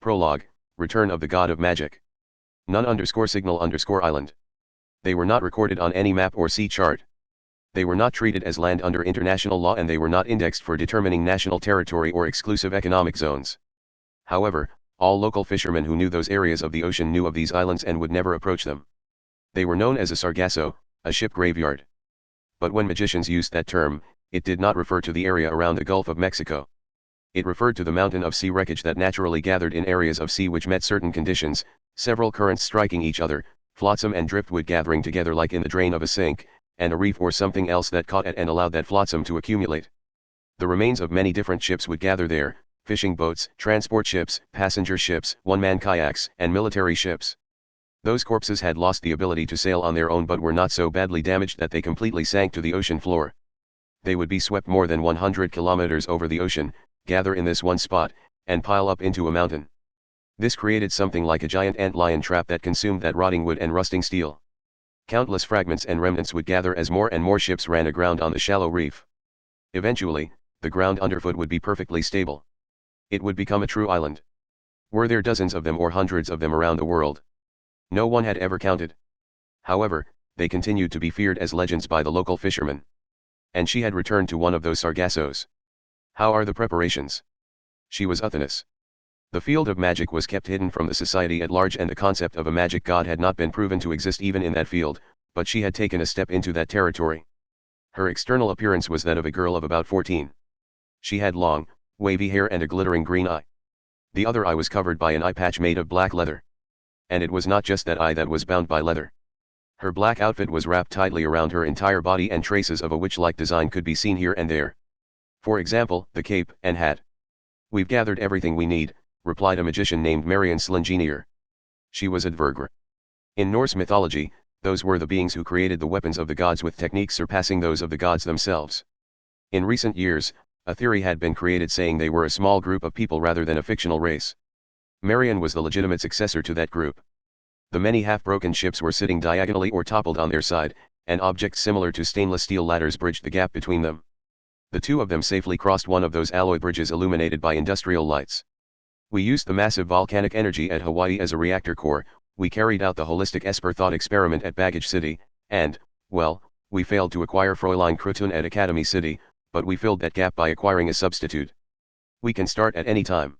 Prologue, Return of the God of Magic. None_signal_island. They were not recorded on any map or sea chart. They were not treated as land under international law, and they were not indexed for determining national territory or exclusive economic zones. However, all local fishermen who knew those areas of the ocean knew of these islands and would never approach them. They were known as a sargasso, a ship graveyard. But when magicians used that term, it did not refer to the area around the Gulf of Mexico. It referred to the mountain of sea wreckage that naturally gathered in areas of sea which met certain conditions, several currents striking each other, flotsam and driftwood gathering together like in the drain of a sink, and a reef or something else that caught it and allowed that flotsam to accumulate. The remains of many different ships would gather there, fishing boats, transport ships, passenger ships, one-man kayaks, and military ships. Those corpses had lost the ability to sail on their own but were not so badly damaged that they completely sank to the ocean floor. They would be swept more than 100 kilometers over the ocean, gather in this one spot, and pile up into a mountain. This created something like a giant ant-lion trap that consumed that rotting wood and rusting steel. Countless fragments and remnants would gather as more and more ships ran aground on the shallow reef. Eventually, the ground underfoot would be perfectly stable. It would become a true island. Were there dozens of them or hundreds of them around the world? No one had ever counted. However, they continued to be feared as legends by the local fishermen. And she had returned to one of those sargassos. How are the preparations? She was Uthonus. The field of magic was kept hidden from the society at large, and the concept of a magic god had not been proven to exist even in that field, but she had taken a step into that territory. Her external appearance was that of a girl of about 14. She had long, wavy hair and a glittering green eye. The other eye was covered by an eye patch made of black leather. And it was not just that eye that was bound by leather. Her black outfit was wrapped tightly around her entire body, and traces of a witch-like design could be seen here and there. For example, the cape and hat. "We've gathered everything we need," replied a magician named Marion Slingenier. She was a Dvergr. In Norse mythology, those were the beings who created the weapons of the gods with techniques surpassing those of the gods themselves. In recent years, a theory had been created saying they were a small group of people rather than a fictional race. Marion was the legitimate successor to that group. The many half-broken ships were sitting diagonally or toppled on their side, and objects similar to stainless steel ladders bridged the gap between them. The two of them safely crossed one of those alloy bridges illuminated by industrial lights. "We used the massive volcanic energy at Hawaii as a reactor core, we carried out the holistic Esper thought experiment at Baggage City, and, well, we failed to acquire Fräulein Krutun at Academy City, but we filled that gap by acquiring a substitute. We can start at any time.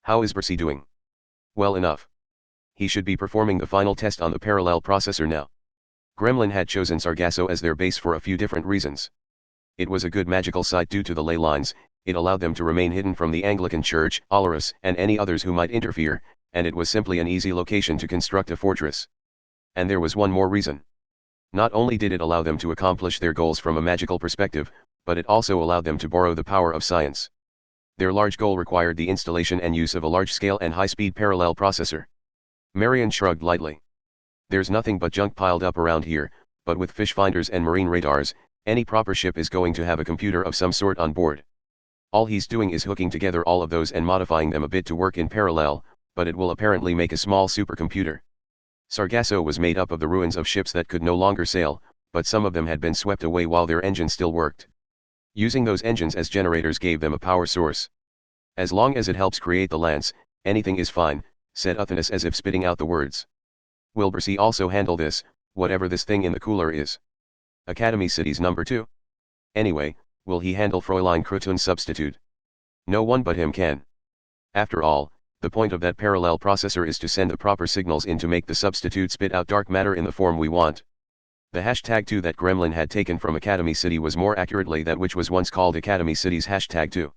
How is Percy doing?" "Well enough. He should be performing the final test on the parallel processor now." Gremlin had chosen Sargasso as their base for a few different reasons. It was a good magical site due to the ley lines, it allowed them to remain hidden from the Anglican Church, Olorus, and any others who might interfere, and it was simply an easy location to construct a fortress. And there was one more reason. Not only did it allow them to accomplish their goals from a magical perspective, but it also allowed them to borrow the power of science. Their large goal required the installation and use of a large-scale and high-speed parallel processor. Marion shrugged lightly. "There's nothing but junk piled up around here, but with fish finders and marine radars, any proper ship is going to have a computer of some sort on board. All he's doing is hooking together all of those and modifying them a bit to work in parallel, but it will apparently make a small supercomputer." Sargasso was made up of the ruins of ships that could no longer sail, but some of them had been swept away while their engines still worked. Using those engines as generators gave them a power source. "As long as it helps create the lance, anything is fine," said Uthonus as if spitting out the words. "Will Percy also handle this, whatever this thing in the cooler is? Academy City's number 2. Anyway, will he handle Fräulein Krutun's substitute? No one but him can. After all, the point of that parallel processor is to send the proper signals in to make the substitute spit out dark matter in the form we want." The #2 that Gremlin had taken from Academy City was more accurately that which was once called Academy City's #2.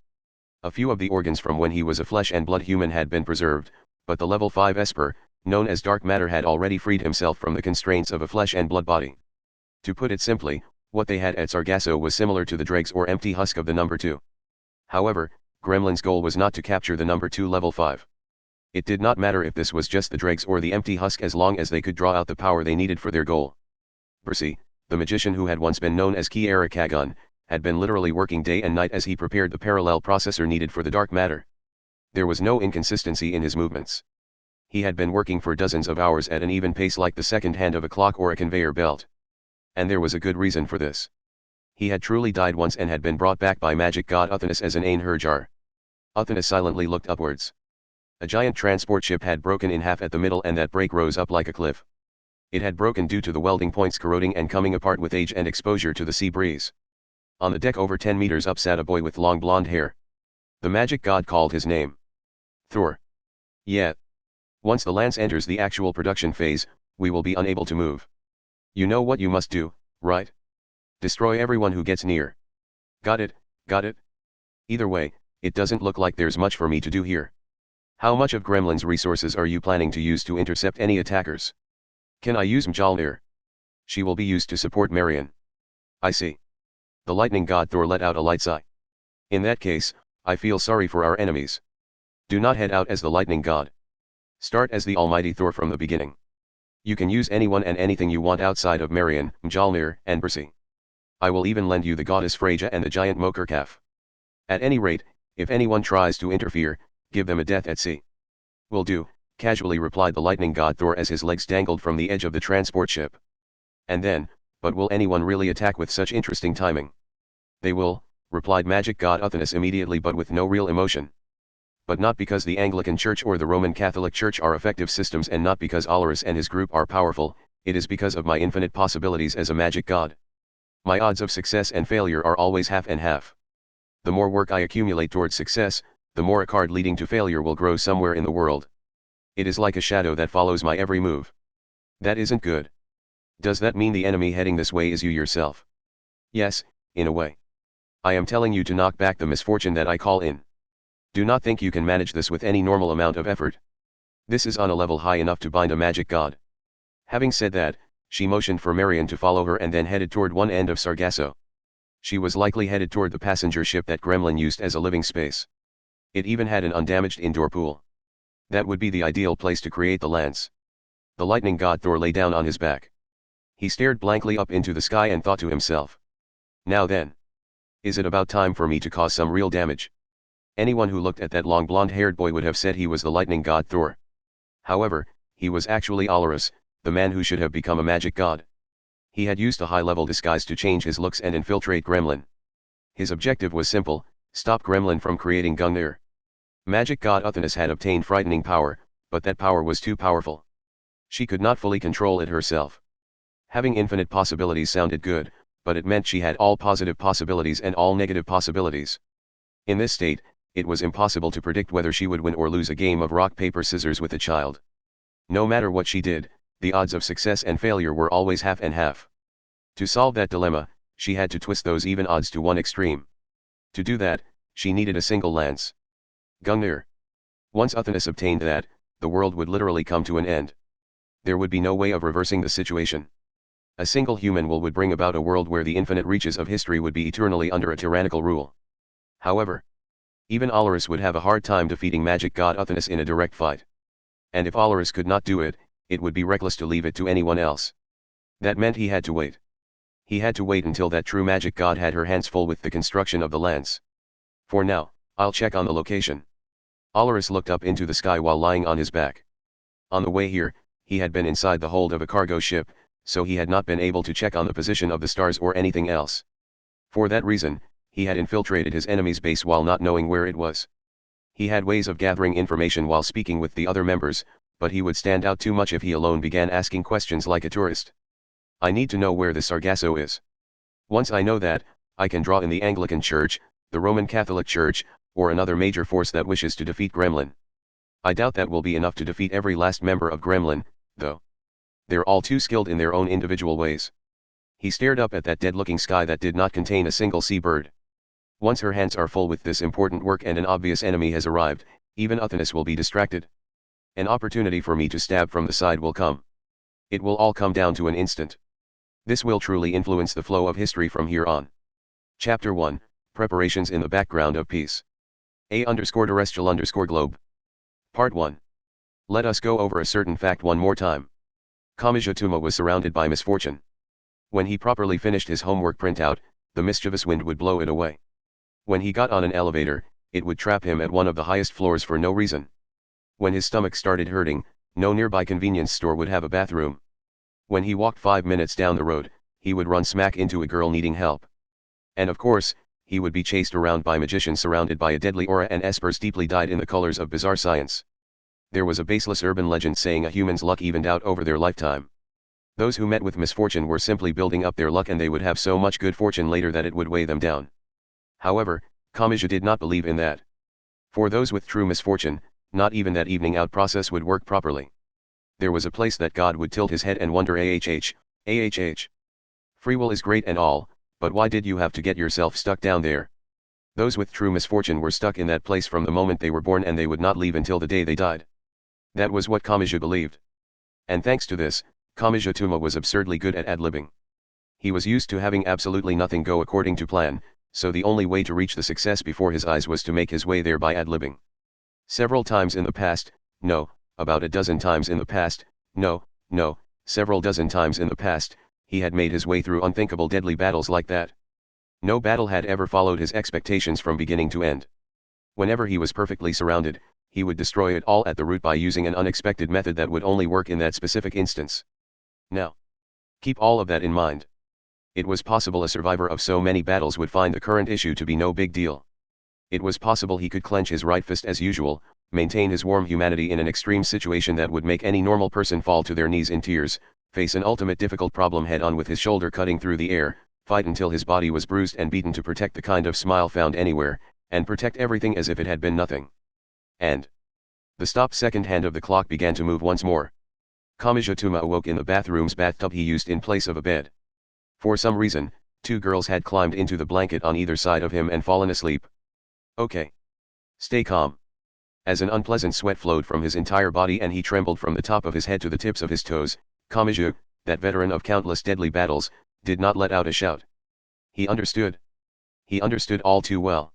A few of the organs from when he was a flesh and blood human had been preserved, but the level 5 Esper, known as dark matter, had already freed himself from the constraints of a flesh and blood body. To put it simply, what they had at Sargasso was similar to the dregs or empty husk of the number 2. However, Gremlin's goal was not to capture the number 2 level 5. It did not matter if this was just the dregs or the empty husk as long as they could draw out the power they needed for their goal. Percy, the magician who had once been known as Kiara Kagon, had been literally working day and night as he prepared the parallel processor needed for the dark matter. There was no inconsistency in his movements. He had been working for dozens of hours at an even pace like the second hand of a clock or a conveyor belt. And there was a good reason for this. He had truly died once and had been brought back by magic god Uthonus as an Einherjar. Uthonus silently looked upwards. A giant transport ship had broken in half at the middle and that break rose up like a cliff. It had broken due to the welding points corroding and coming apart with age and exposure to the sea breeze. On the deck over 10 meters up sat a boy with long blonde hair. The magic god called his name. Thor. Yeah. Once the lance enters the actual production phase, we will be unable to move. You know what you must do, right? Destroy everyone who gets near. Got it, got it? Either way, it doesn't look like there's much for me to do here. How much of Gremlin's resources are you planning to use to intercept any attackers? Can I use Mjolnir? She will be used to support Marion. I see. The lightning god Thor let out a light sigh. In that case, I feel sorry for our enemies. Do not head out as the lightning god. Start as the almighty Thor from the beginning. You can use anyone and anything you want outside of Marion, Mjolnir, and Percy. I will even lend you the goddess Freyja and the giant Moker calf. At any rate, if anyone tries to interfere, give them a death at sea. Will do, casually replied the lightning god Thor as his legs dangled from the edge of the transport ship. And then, but will anyone really attack with such interesting timing? They will, replied magic god Uthanus immediately but with no real emotion. But not because the Anglican Church or the Roman Catholic Church are effective systems and not because Olorus and his group are powerful, it is because of my infinite possibilities as a magic god. My odds of success and failure are always half and half. The more work I accumulate towards success, the more a card leading to failure will grow somewhere in the world. It is like a shadow that follows my every move. That isn't good. Does that mean the enemy heading this way is you yourself? Yes, in a way. I am telling you to knock back the misfortune that I call in. Do not think you can manage this with any normal amount of effort. This is on a level high enough to bind a magic god. Having said that, she motioned for Marion to follow her and then headed toward one end of Sargasso. She was likely headed toward the passenger ship that Gremlin used as a living space. It even had an undamaged indoor pool. That would be the ideal place to create the lance. The lightning god Thor lay down on his back. He stared blankly up into the sky and thought to himself. Now then. Is it about time for me to cause some real damage? Anyone who looked at that long blonde-haired boy would have said he was the lightning god Thor. However, he was actually Olorus, the man who should have become a magic god. He had used a high-level disguise to change his looks and infiltrate Gremlin. His objective was simple, stop Gremlin from creating Gungnir. Magic god Uthanus had obtained frightening power, but that power was too powerful. She could not fully control it herself. Having infinite possibilities sounded good, but it meant she had all positive possibilities and all negative possibilities. In this state, it was impossible to predict whether she would win or lose a game of rock paper scissors with a child. No matter what she did, the odds of success and failure were always half and half. To solve that dilemma, she had to twist those even odds to one extreme. To do that, she needed a single lance. Gungnir. Once Uthanus obtained that, the world would literally come to an end. There would be no way of reversing the situation. A single human will would bring about a world where the infinite reaches of history would be eternally under a tyrannical rule. However, even Olorus would have a hard time defeating magic god Uthanus in a direct fight. And if Olorus could not do it, it would be reckless to leave it to anyone else. That meant he had to wait. He had to wait until that true magic god had her hands full with the construction of the lance. For now, I'll check on the location. Olorus looked up into the sky while lying on his back. On the way here, he had been inside the hold of a cargo ship, so he had not been able to check on the position of the stars or anything else. For that reason, he had infiltrated his enemy's base while not knowing where it was. He had ways of gathering information while speaking with the other members, but he would stand out too much if he alone began asking questions like a tourist. I need to know where the Sargasso is. Once I know that, I can draw in the Anglican Church, the Roman Catholic Church, or another major force that wishes to defeat Gremlin. I doubt that will be enough to defeat every last member of Gremlin, though. They're all too skilled in their own individual ways. He stared up at that dead-looking sky that did not contain a single seabird. Once her hands are full with this important work and an obvious enemy has arrived, even Uthanus will be distracted. An opportunity for me to stab from the side will come. It will all come down to an instant. This will truly influence the flow of history from here on. Chapter 1, Preparations in the Background of Peace. A_terrestrial_globe. Part 1. Let us go over a certain fact one more time. Kamijituma was surrounded by misfortune. When he properly finished his homework printout, the mischievous wind would blow it away. When he got on an elevator, it would trap him at one of the highest floors for no reason. When his stomach started hurting, no nearby convenience store would have a bathroom. When he walked 5 minutes down the road, he would run smack into a girl needing help. And of course, he would be chased around by magicians surrounded by a deadly aura and espers deeply dyed in the colors of bizarre science. There was a baseless urban legend saying a human's luck evened out over their lifetime. Those who met with misfortune were simply building up their luck and they would have so much good fortune later that it would weigh them down. However, Kamachi did not believe in that. For those with true misfortune, not even that evening out process would work properly. There was a place that God would tilt his head and wonder ahh. Free will is great and all, but why did you have to get yourself stuck down there? Those with true misfortune were stuck in that place from the moment they were born and they would not leave until the day they died. That was what Kamachi believed. And thanks to this, Kamachi Tuma was absurdly good at ad-libbing. He was used to having absolutely nothing go according to plan, so the only way to reach the success before his eyes was to make his way there by ad-libbing. Several times in the past, no, about a dozen times in the past, no, several dozen times in the past, he had made his way through unthinkable deadly battles like that. No battle had ever followed his expectations from beginning to end. Whenever he was perfectly surrounded, he would destroy it all at the root by using an unexpected method that would only work in that specific instance. Now, keep all of that in mind. It was possible a survivor of so many battles would find the current issue to be no big deal. It was possible he could clench his right fist as usual, maintain his warm humanity in an extreme situation that would make any normal person fall to their knees in tears, face an ultimate difficult problem head-on with his shoulder cutting through the air, fight until his body was bruised and beaten to protect the kind of smile found anywhere, and protect everything as if it had been nothing. And the stop-second hand of the clock began to move once more. Kamachi Tuma awoke in the bathroom's bathtub he used in place of a bed. For some reason, two girls had climbed into the blanket on either side of him and fallen asleep. Okay. Stay calm. As an unpleasant sweat flowed from his entire body and he trembled from the top of his head to the tips of his toes, Kamachi, that veteran of countless deadly battles, did not let out a shout. He understood. He understood all too well.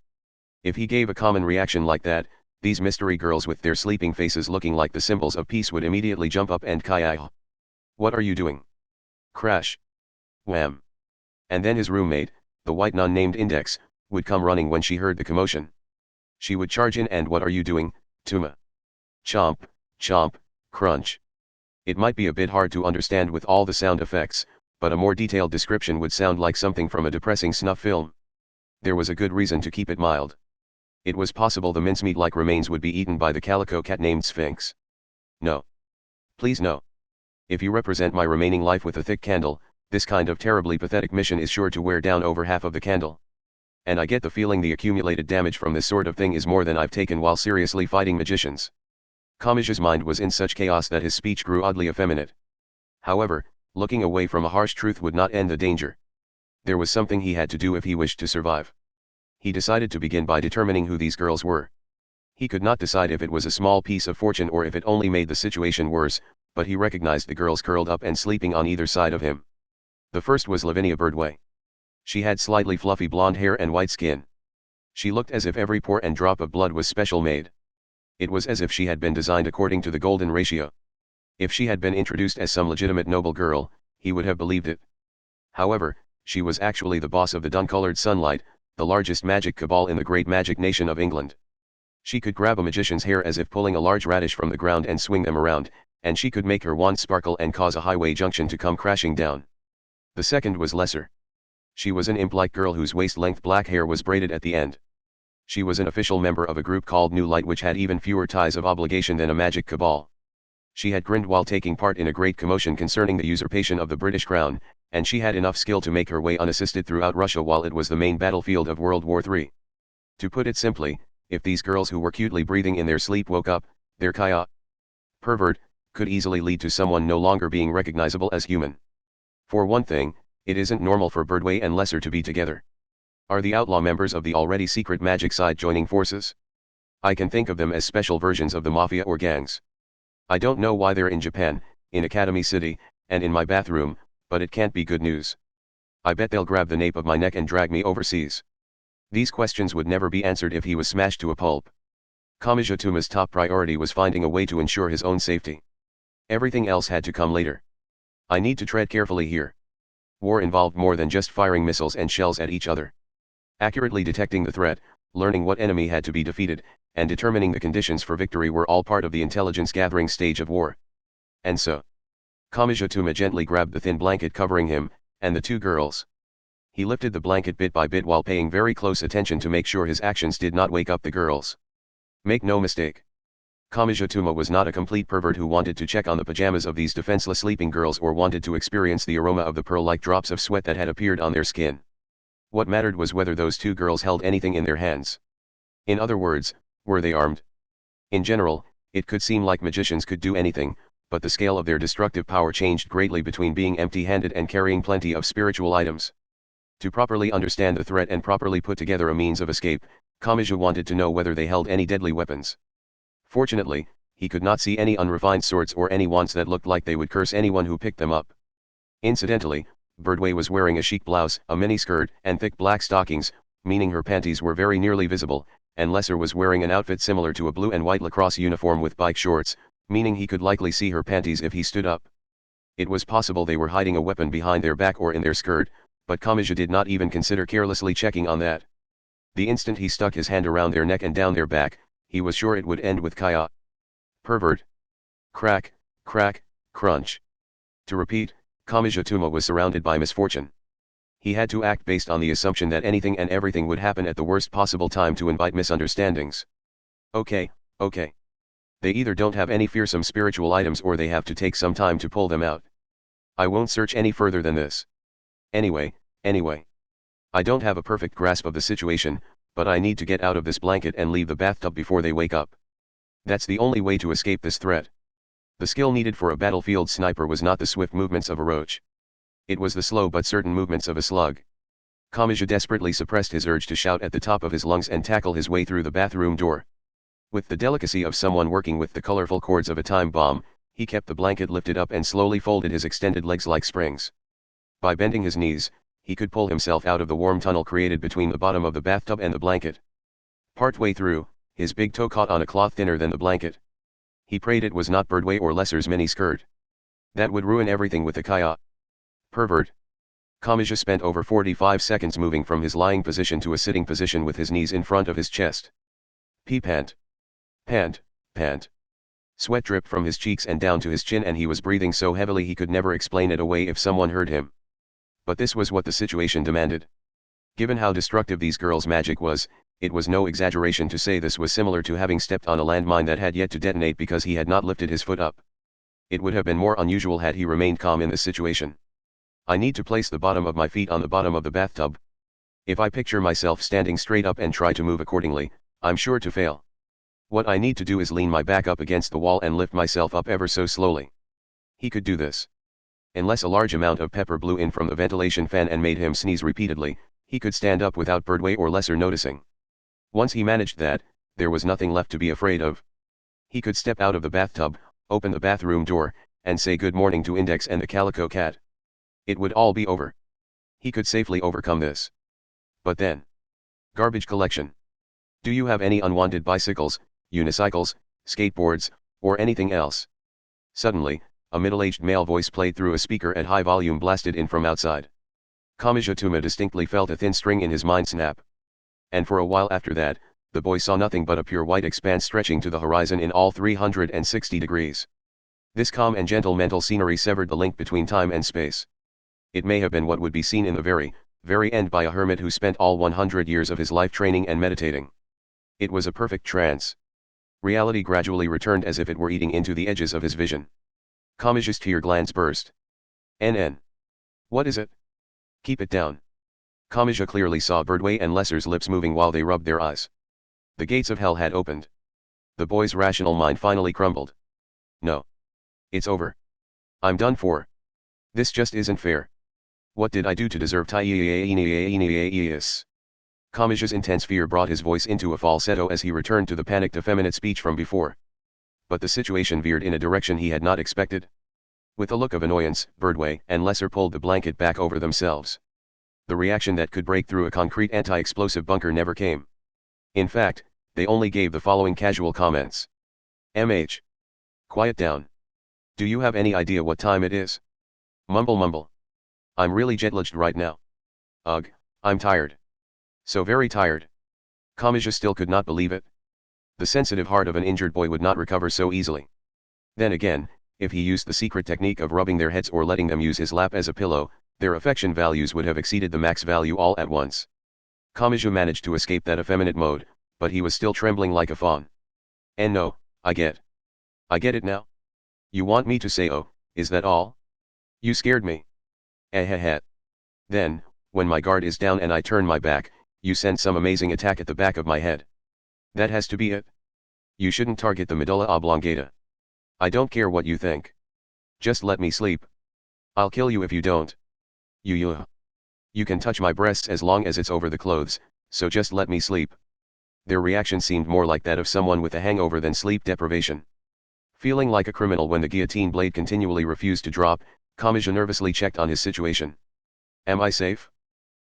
If he gave a common reaction like that, these mystery girls with their sleeping faces looking like the symbols of peace would immediately jump up and cry. What are you doing? Crash. Wham. And then his roommate, the white nun named Index, would come running when she heard the commotion. She would charge in and what are you doing, Tuma? Chomp, chomp, crunch. It might be a bit hard to understand with all the sound effects, but a more detailed description would sound like something from a depressing snuff film. There was a good reason to keep it mild. It was possible the mincemeat-like remains would be eaten by the calico cat named Sphinx. No. Please no. If you represent my remaining life with a thick candle, this kind of terribly pathetic mission is sure to wear down over half of the candle. And I get the feeling the accumulated damage from this sort of thing is more than I've taken while seriously fighting magicians. Kamachi's mind was in such chaos that his speech grew oddly effeminate. However, looking away from a harsh truth would not end the danger. There was something he had to do if he wished to survive. He decided to begin by determining who these girls were. He could not decide if it was a small piece of fortune or if it only made the situation worse, but he recognized the girls curled up and sleeping on either side of him. The first was Lavinia Birdway. She had slightly fluffy blonde hair and white skin. She looked as if every pore and drop of blood was special made. It was as if she had been designed according to the golden ratio. If she had been introduced as some legitimate noble girl, he would have believed it. However, she was actually the boss of the dun-colored sunlight, the largest magic cabal in the great magic nation of England. She could grab a magician's hair as if pulling a large radish from the ground and swing them around, and she could make her wand sparkle and cause a highway junction to come crashing down. The second was lesser. She was an imp-like girl whose waist-length black hair was braided at the end. She was an official member of a group called New Light which had even fewer ties of obligation than a magic cabal. She had grinned while taking part in a great commotion concerning the usurpation of the British crown, and she had enough skill to make her way unassisted throughout Russia while it was the main battlefield of World War III. To put it simply, if these girls who were cutely breathing in their sleep woke up, their kaya pervert could easily lead to someone no longer being recognizable as human. For one thing, it isn't normal for Birdway and Lesser to be together. Are the outlaw members of the already secret magic side joining forces? I can think of them as special versions of the mafia or gangs. I don't know why they're in Japan, in Academy City, and in my bathroom, but it can't be good news. I bet they'll grab the nape of my neck and drag me overseas. These questions would never be answered if he was smashed to a pulp. Kamachi Tuma's top priority was finding a way to ensure his own safety. Everything else had to come later. I need to tread carefully here. War involved more than just firing missiles and shells at each other. Accurately detecting the threat, learning what enemy had to be defeated, and determining the conditions for victory were all part of the intelligence-gathering stage of war. And so, Kamachi Tuma gently grabbed the thin blanket covering him, and the two girls. He lifted the blanket bit by bit while paying very close attention to make sure his actions did not wake up the girls. Make no mistake. Kamiya was not a complete pervert who wanted to check on the pajamas of these defenseless sleeping girls or wanted to experience the aroma of the pearl-like drops of sweat that had appeared on their skin. What mattered was whether those two girls held anything in their hands. In other words, were they armed? In general, it could seem like magicians could do anything, but the scale of their destructive power changed greatly between being empty-handed and carrying plenty of spiritual items. To properly understand the threat and properly put together a means of escape, Kamiya wanted to know whether they held any deadly weapons. Fortunately, he could not see any unrefined swords or any wands that looked like they would curse anyone who picked them up. Incidentally, Birdway was wearing a chic blouse, a mini-skirt, and thick black stockings, meaning her panties were very nearly visible, and Lesser was wearing an outfit similar to a blue and white lacrosse uniform with bike shorts, meaning he could likely see her panties if he stood up. It was possible they were hiding a weapon behind their back or in their skirt, but Kamiya did not even consider carelessly checking on that. The instant he stuck his hand around their neck and down their back, he was sure it would end with Kaya. Pervert. Crack, crack, crunch. To repeat, Kamiya was surrounded by misfortune. He had to act based on the assumption that anything and everything would happen at the worst possible time to invite misunderstandings. Okay. They either don't have any fearsome spiritual items or they have to take some time to pull them out. I won't search any further than this. Anyway. I don't have a perfect grasp of the situation, but I need to get out of this blanket and leave the bathtub before they wake up. That's the only way to escape this threat. The skill needed for a battlefield sniper was not the swift movements of a roach. It was the slow but certain movements of a slug. Kamiya desperately suppressed his urge to shout at the top of his lungs and tackle his way through the bathroom door. With the delicacy of someone working with the colorful cords of a time bomb, he kept the blanket lifted up and slowly folded his extended legs like springs. By bending his knees, he could pull himself out of the warm tunnel created between the bottom of the bathtub and the blanket. Partway through, his big toe caught on a cloth thinner than the blanket. He prayed it was not Birdway or Lesser's mini-skirt. That would ruin everything with the Kaya. Pervert. Kamiya spent over 45 seconds moving from his lying position to a sitting position with his knees in front of his chest. Pant. Sweat dripped from his cheeks and down to his chin and he was breathing so heavily he could never explain it away if someone heard him. But this was what the situation demanded. Given how destructive these girls' magic was, it was no exaggeration to say this was similar to having stepped on a landmine that had yet to detonate because he had not lifted his foot up. It would have been more unusual had he remained calm in this situation. I need to place the bottom of my feet on the bottom of the bathtub. If I picture myself standing straight up and try to move accordingly, I'm sure to fail. What I need to do is lean my back up against the wall and lift myself up ever so slowly. He could do this. Unless a large amount of pepper blew in from the ventilation fan and made him sneeze repeatedly, he could stand up without Birdway or Lesser noticing. Once he managed that, there was nothing left to be afraid of. He could step out of the bathtub, open the bathroom door, and say good morning to Index and the calico cat. It would all be over. He could safely overcome this. But then. Garbage collection. Do you have any unwanted bicycles, unicycles, skateboards, or anything else? Suddenly, a middle-aged male voice played through a speaker at high volume blasted in from outside. Kamiya distinctly felt a thin string in his mind snap. And for a while after that, the boy saw nothing but a pure white expanse stretching to the horizon in all 360 degrees. This calm and gentle mental scenery severed the link between time and space. It may have been what would be seen in the very, very end by a hermit who spent all 100 years of his life training and meditating. It was a perfect trance. Reality gradually returned as if it were eating into the edges of his vision. Kamiya's tear glands burst. NN. What is it? Keep it down. Kamiya clearly saw Birdway and Lesser's lips moving while they rubbed their eyes. The gates of hell had opened. The boy's rational mind finally crumbled. No. It's over. I'm done for. This just isn't fair. What did I do to deserve Kamiya's intense fear brought his voice into a falsetto as he returned to the panicked effeminate speech from before. But the situation veered in a direction he had not expected. With a look of annoyance, Birdway and Lesser pulled the blanket back over themselves. The reaction that could break through a concrete anti-explosive bunker never came. In fact, they only gave the following casual comments. MH. Quiet down. Do you have any idea what time it is? Mumble. I'm really jet-lagged right now. Ugh, I'm tired. So very tired. Kamiya still could not believe it. The sensitive heart of an injured boy would not recover so easily. Then again, if he used the secret technique of rubbing their heads or letting them use his lap as a pillow, their affection values would have exceeded the max value all at once. Kamiya managed to escape that effeminate mode, but he was still trembling like a fawn. And no, I get it now. You want me to say oh, is that all? You scared me. Eh. Then, when my guard is down and I turn my back, you send some amazing attack at the back of my head. That has to be it. You shouldn't target the medulla oblongata. I don't care what you think. Just let me sleep. I'll kill you if you don't. You can touch my breasts as long as it's over the clothes, so just let me sleep. Their reaction seemed more like that of someone with a hangover than sleep deprivation. Feeling like a criminal when the guillotine blade continually refused to drop, Kamachi nervously checked on his situation. Am I safe?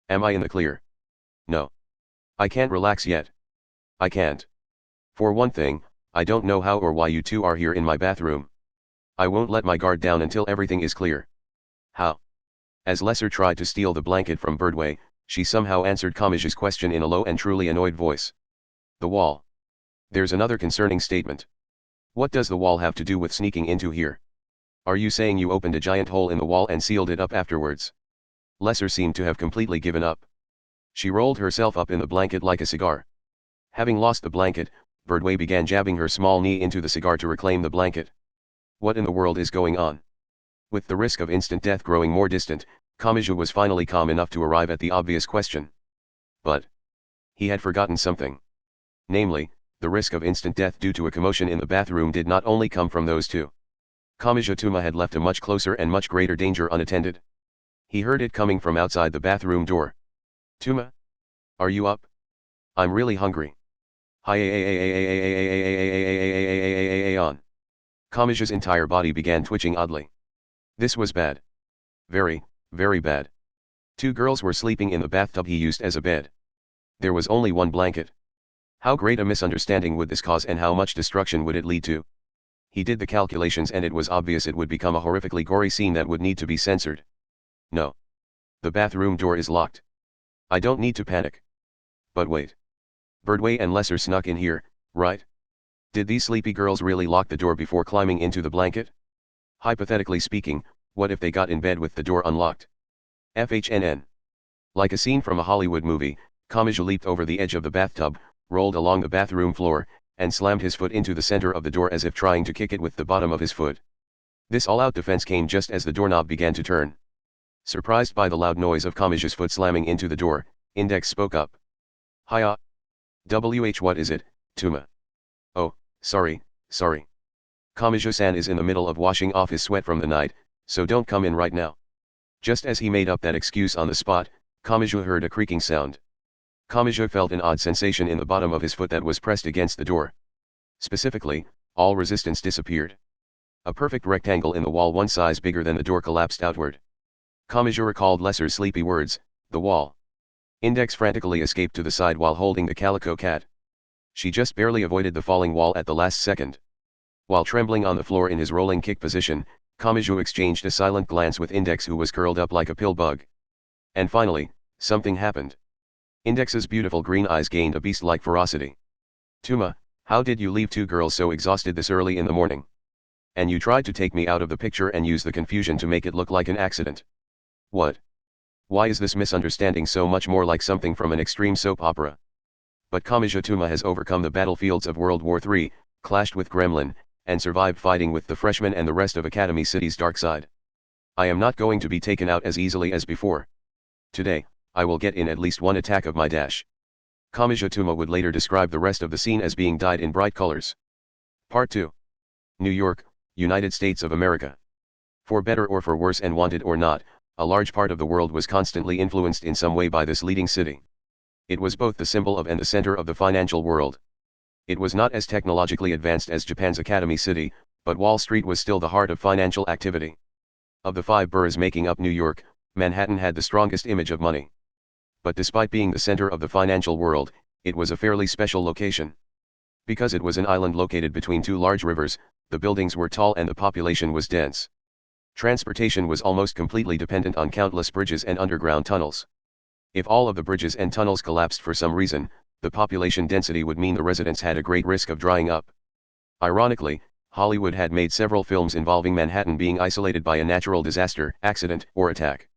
Am I in the clear? No. I can't relax yet. I can't. For one thing, I don't know how or why you two are here in my bathroom. I won't let my guard down until everything is clear. How? As Lesser tried to steal the blanket from Birdway, she somehow answered Kamachi's question in a low and truly annoyed voice. The wall. There's another concerning statement. What does the wall have to do with sneaking into here? Are you saying you opened a giant hole in the wall and sealed it up afterwards? Lesser seemed to have completely given up. She rolled herself up in the blanket like a cigar. Having lost the blanket, Birdway began jabbing her small knee into the cigar to reclaim the blanket. What in the world is going on? With the risk of instant death growing more distant, Kamachi was finally calm enough to arrive at the obvious question. But he had forgotten something. Namely, the risk of instant death due to a commotion in the bathroom did not only come from those two. Kamachi Tuma had left a much closer and much greater danger unattended. He heard it coming from outside the bathroom door. Tuma? Are you up? I'm really hungry. Hi on. Kamachi's entire body began twitching oddly. This was bad. Very, very bad. Two girls were sleeping in the bathtub he used as a bed. There was only one blanket. How great a misunderstanding would this cause and how much destruction would it lead to? He did the calculations and it was obvious it would become a horrifically gory scene that would need to be censored. No. The bathroom door is locked. I don't need to panic. But wait. Birdway and Lesser snuck in here, right? Did these sleepy girls really lock the door before climbing into the blanket? Hypothetically speaking, what if they got in bed with the door unlocked? FHNN. Like a scene from a Hollywood movie, Kamachi leaped over the edge of the bathtub, rolled along the bathroom floor, and slammed his foot into the center of the door as if trying to kick it with the bottom of his foot. This all-out defense came just as the doorknob began to turn. Surprised by the loud noise of Kamachi's foot slamming into the door, Index spoke up. Hiya. What is it, Tuma? Oh, sorry. Kamachi-san is in the middle of washing off his sweat from the night, so don't come in right now. Just as he made up that excuse on the spot, Kamachi heard a creaking sound. Kamachi felt an odd sensation in the bottom of his foot that was pressed against the door. Specifically, all resistance disappeared. A perfect rectangle in the wall one size bigger than the door collapsed outward. Kamachi recalled Lesser's sleepy words, the wall. Index frantically escaped to the side while holding the calico cat. She just barely avoided the falling wall at the last second. While trembling on the floor in his rolling kick position, Kamachi exchanged a silent glance with Index who was curled up like a pill bug. And finally, something happened. Index's beautiful green eyes gained a beast-like ferocity. Tuma, how did you leave two girls so exhausted this early in the morning? And you tried to take me out of the picture and use the confusion to make it look like an accident. What? Why is this misunderstanding so much more like something from an extreme soap opera? But Kamachi Tuma has overcome the battlefields of World War III, clashed with Gremlin, and survived fighting with the freshmen and the rest of Academy City's dark side. I am not going to be taken out as easily as before. Today, I will get in at least one attack of my dash. Kamachi Tuma would later describe the rest of the scene as being dyed in bright colors. Part 2. New York, United States of America. For better or for worse and wanted or not, a large part of the world was constantly influenced in some way by this leading city. It was both the symbol of and the center of the financial world. It was not as technologically advanced as Japan's Academy City, but Wall Street was still the heart of financial activity. Of the 5 boroughs making up New York, Manhattan had the strongest image of money. But despite being the center of the financial world, it was a fairly special location. Because it was an island located between 2 large rivers, the buildings were tall and the population was dense. Transportation was almost completely dependent on countless bridges and underground tunnels. If all of the bridges and tunnels collapsed for some reason, the population density would mean the residents had a great risk of drying up. Ironically, Hollywood had made several films involving Manhattan being isolated by a natural disaster, accident, or attack.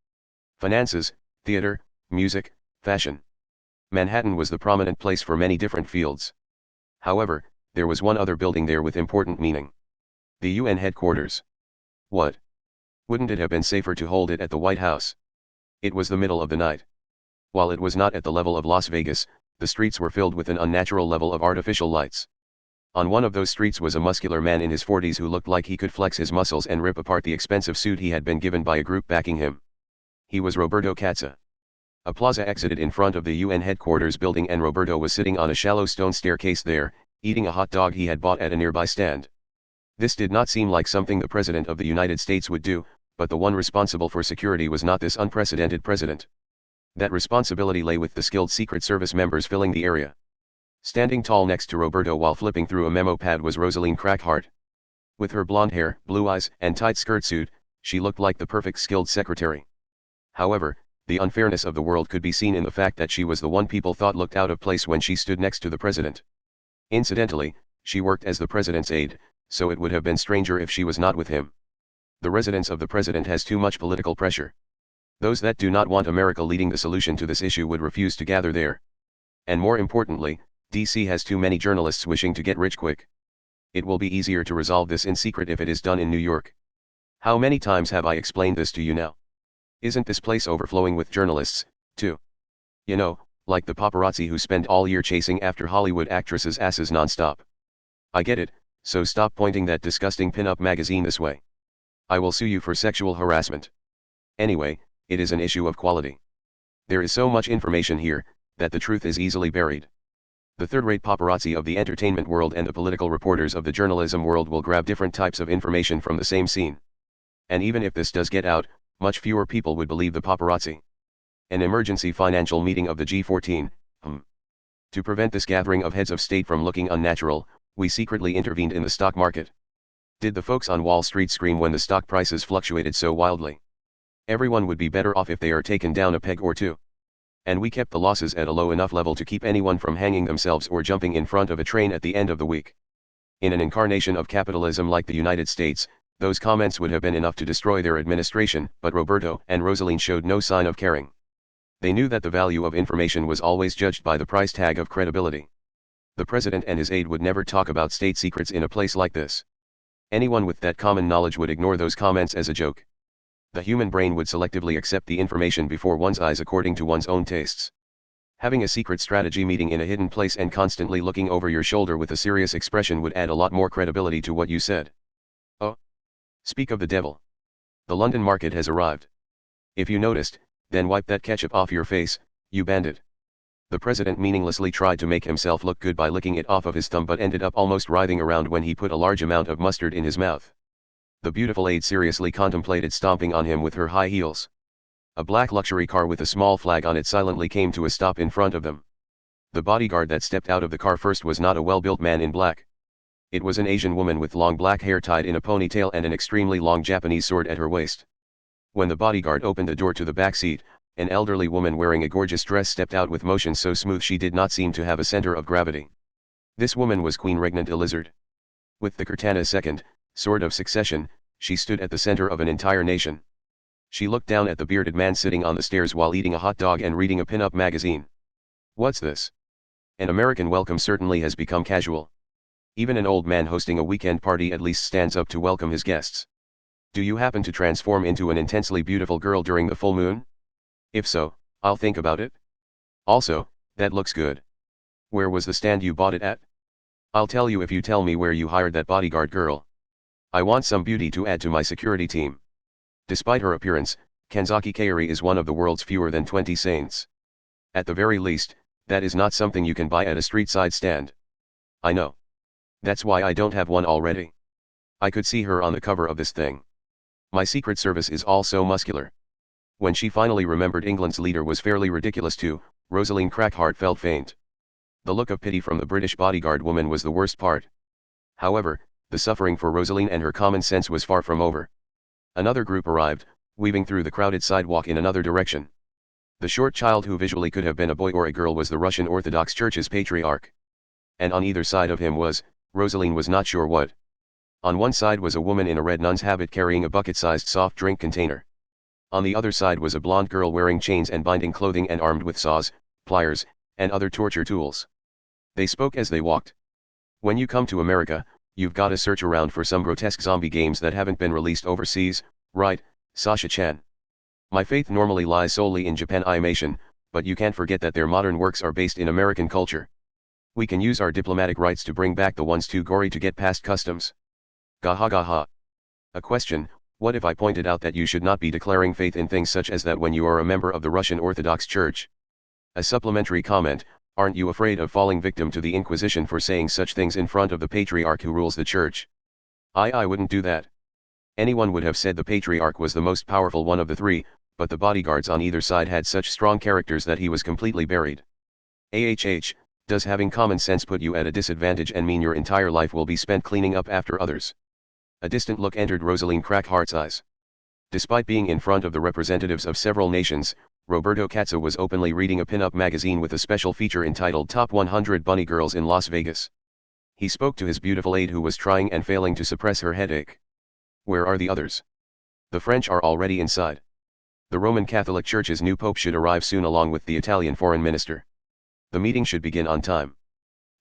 Finances, theater, music, fashion. Manhattan was the prominent place for many different fields. However, there was one other building there with important meaning. The UN headquarters. What? Wouldn't it have been safer to hold it at the White House? It was the middle of the night. While it was not at the level of Las Vegas, the streets were filled with an unnatural level of artificial lights. On one of those streets was a muscular man in his 40s who looked like he could flex his muscles and rip apart the expensive suit he had been given by a group backing him. He was Roberto Katza. A plaza exited in front of the UN headquarters building and Roberto was sitting on a shallow stone staircase there, eating a hot dog he had bought at a nearby stand. This did not seem like something the President of the United States would do, but the one responsible for security was not this unprecedented president. That responsibility lay with the skilled Secret Service members filling the area. Standing tall next to Roberto while flipping through a memo pad was Rosaline Crackhart. With her blonde hair, blue eyes, and tight skirt suit, she looked like the perfect skilled secretary. However, the unfairness of the world could be seen in the fact that she was the one people thought looked out of place when she stood next to the president. Incidentally, she worked as the president's aide, so it would have been stranger if she was not with him. The residence of the president has too much political pressure. Those that do not want America leading the solution to this issue would refuse to gather there. And more importantly, DC has too many journalists wishing to get rich quick. It will be easier to resolve this in secret if it is done in New York. How many times have I explained this to you now? Isn't this place overflowing with journalists, too? You know, like the paparazzi who spend all year chasing after Hollywood actresses' asses non-stop. I get it, so stop pointing that disgusting pin-up magazine this way. I will sue you for sexual harassment. Anyway, it is an issue of quality. There is so much information here, that the truth is easily buried. The third-rate paparazzi of the entertainment world and the political reporters of the journalism world will grab different types of information from the same scene. And even if this does get out, much fewer people would believe the paparazzi. An emergency financial meeting of the G14. To prevent this gathering of heads of state from looking unnatural, we secretly intervened in the stock market. Did the folks on Wall Street scream when the stock prices fluctuated so wildly? Everyone would be better off if they are taken down a peg or two. And we kept the losses at a low enough level to keep anyone from hanging themselves or jumping in front of a train at the end of the week. In an incarnation of capitalism like the United States, those comments would have been enough to destroy their administration, but Roberto and Rosaline showed no sign of caring. They knew that the value of information was always judged by the price tag of credibility. The president and his aide would never talk about state secrets in a place like this. Anyone with that common knowledge would ignore those comments as a joke. The human brain would selectively accept the information before one's eyes according to one's own tastes. Having a secret strategy meeting in a hidden place and constantly looking over your shoulder with a serious expression would add a lot more credibility to what you said. Oh. Speak of the devil. The London market has arrived. If you noticed, then wipe that ketchup off your face, you bandit. The president meaninglessly tried to make himself look good by licking it off of his thumb but ended up almost writhing around when he put a large amount of mustard in his mouth. The beautiful aide seriously contemplated stomping on him with her high heels. A black luxury car with a small flag on it silently came to a stop in front of them. The bodyguard that stepped out of the car first was not a well-built man in black. It was an Asian woman with long black hair tied in a ponytail and an extremely long Japanese sword at her waist. When the bodyguard opened the door to the back seat, an elderly woman wearing a gorgeous dress stepped out with motion so smooth she did not seem to have a center of gravity. This woman was Queen Regnant Elizard. With the Cortana's second, sword of succession, she stood at the center of an entire nation. She looked down at the bearded man sitting on the stairs while eating a hot dog and reading a pin-up magazine. What's this? An American welcome certainly has become casual. Even an old man hosting a weekend party at least stands up to welcome his guests. Do you happen to transform into an intensely beautiful girl during the full moon? If so, I'll think about it. Also, that looks good. Where was the stand you bought it at? I'll tell you if you tell me where you hired that bodyguard girl. I want some beauty to add to my security team. Despite her appearance, Kanzaki Kaori is one of the world's fewer than 20 saints. At the very least, that is not something you can buy at a street-side stand. I know. That's why I don't have one already. I could see her on the cover of this thing. My Secret Service is all so muscular. When she finally remembered England's leader was fairly ridiculous too, Rosaline Crackhart felt faint. The look of pity from the British bodyguard woman was the worst part. However, the suffering for Rosaline and her common sense was far from over. Another group arrived, weaving through the crowded sidewalk in another direction. The short child who visually could have been a boy or a girl was the Russian Orthodox Church's patriarch. And on either side of him was, Rosaline was not sure what. On one side was a woman in a red nun's habit carrying a bucket-sized soft drink container. On the other side was a blonde girl wearing chains and binding clothing and armed with saws, pliers, and other torture tools. They spoke as they walked. When you come to America, you've gotta search around for some grotesque zombie games that haven't been released overseas, right, Sasha-chan? My faith normally lies solely in Japan animation, but you can't forget that their modern works are based in American culture. We can use our diplomatic rights to bring back the ones too gory to get past customs. Gaha gaha. A question: what if I pointed out that you should not be declaring faith in things such as that when you are a member of the Russian Orthodox Church? A supplementary comment: aren't you afraid of falling victim to the Inquisition for saying such things in front of the patriarch who rules the church? I wouldn't do that. Anyone would have said the patriarch was the most powerful one of the three, but the bodyguards on either side had such strong characters that he was completely buried. Does having common sense put you at a disadvantage and mean your entire life will be spent cleaning up after others? A distant look entered Rosaline Crackhart's eyes. Despite being in front of the representatives of several nations, Roberto Katza was openly reading a pin-up magazine with a special feature entitled Top 100 Bunny Girls in Las Vegas. He spoke to his beautiful aide who was trying and failing to suppress her headache. Where are the others? The French are already inside. The Roman Catholic Church's new pope should arrive soon along with the Italian foreign minister. The meeting should begin on time.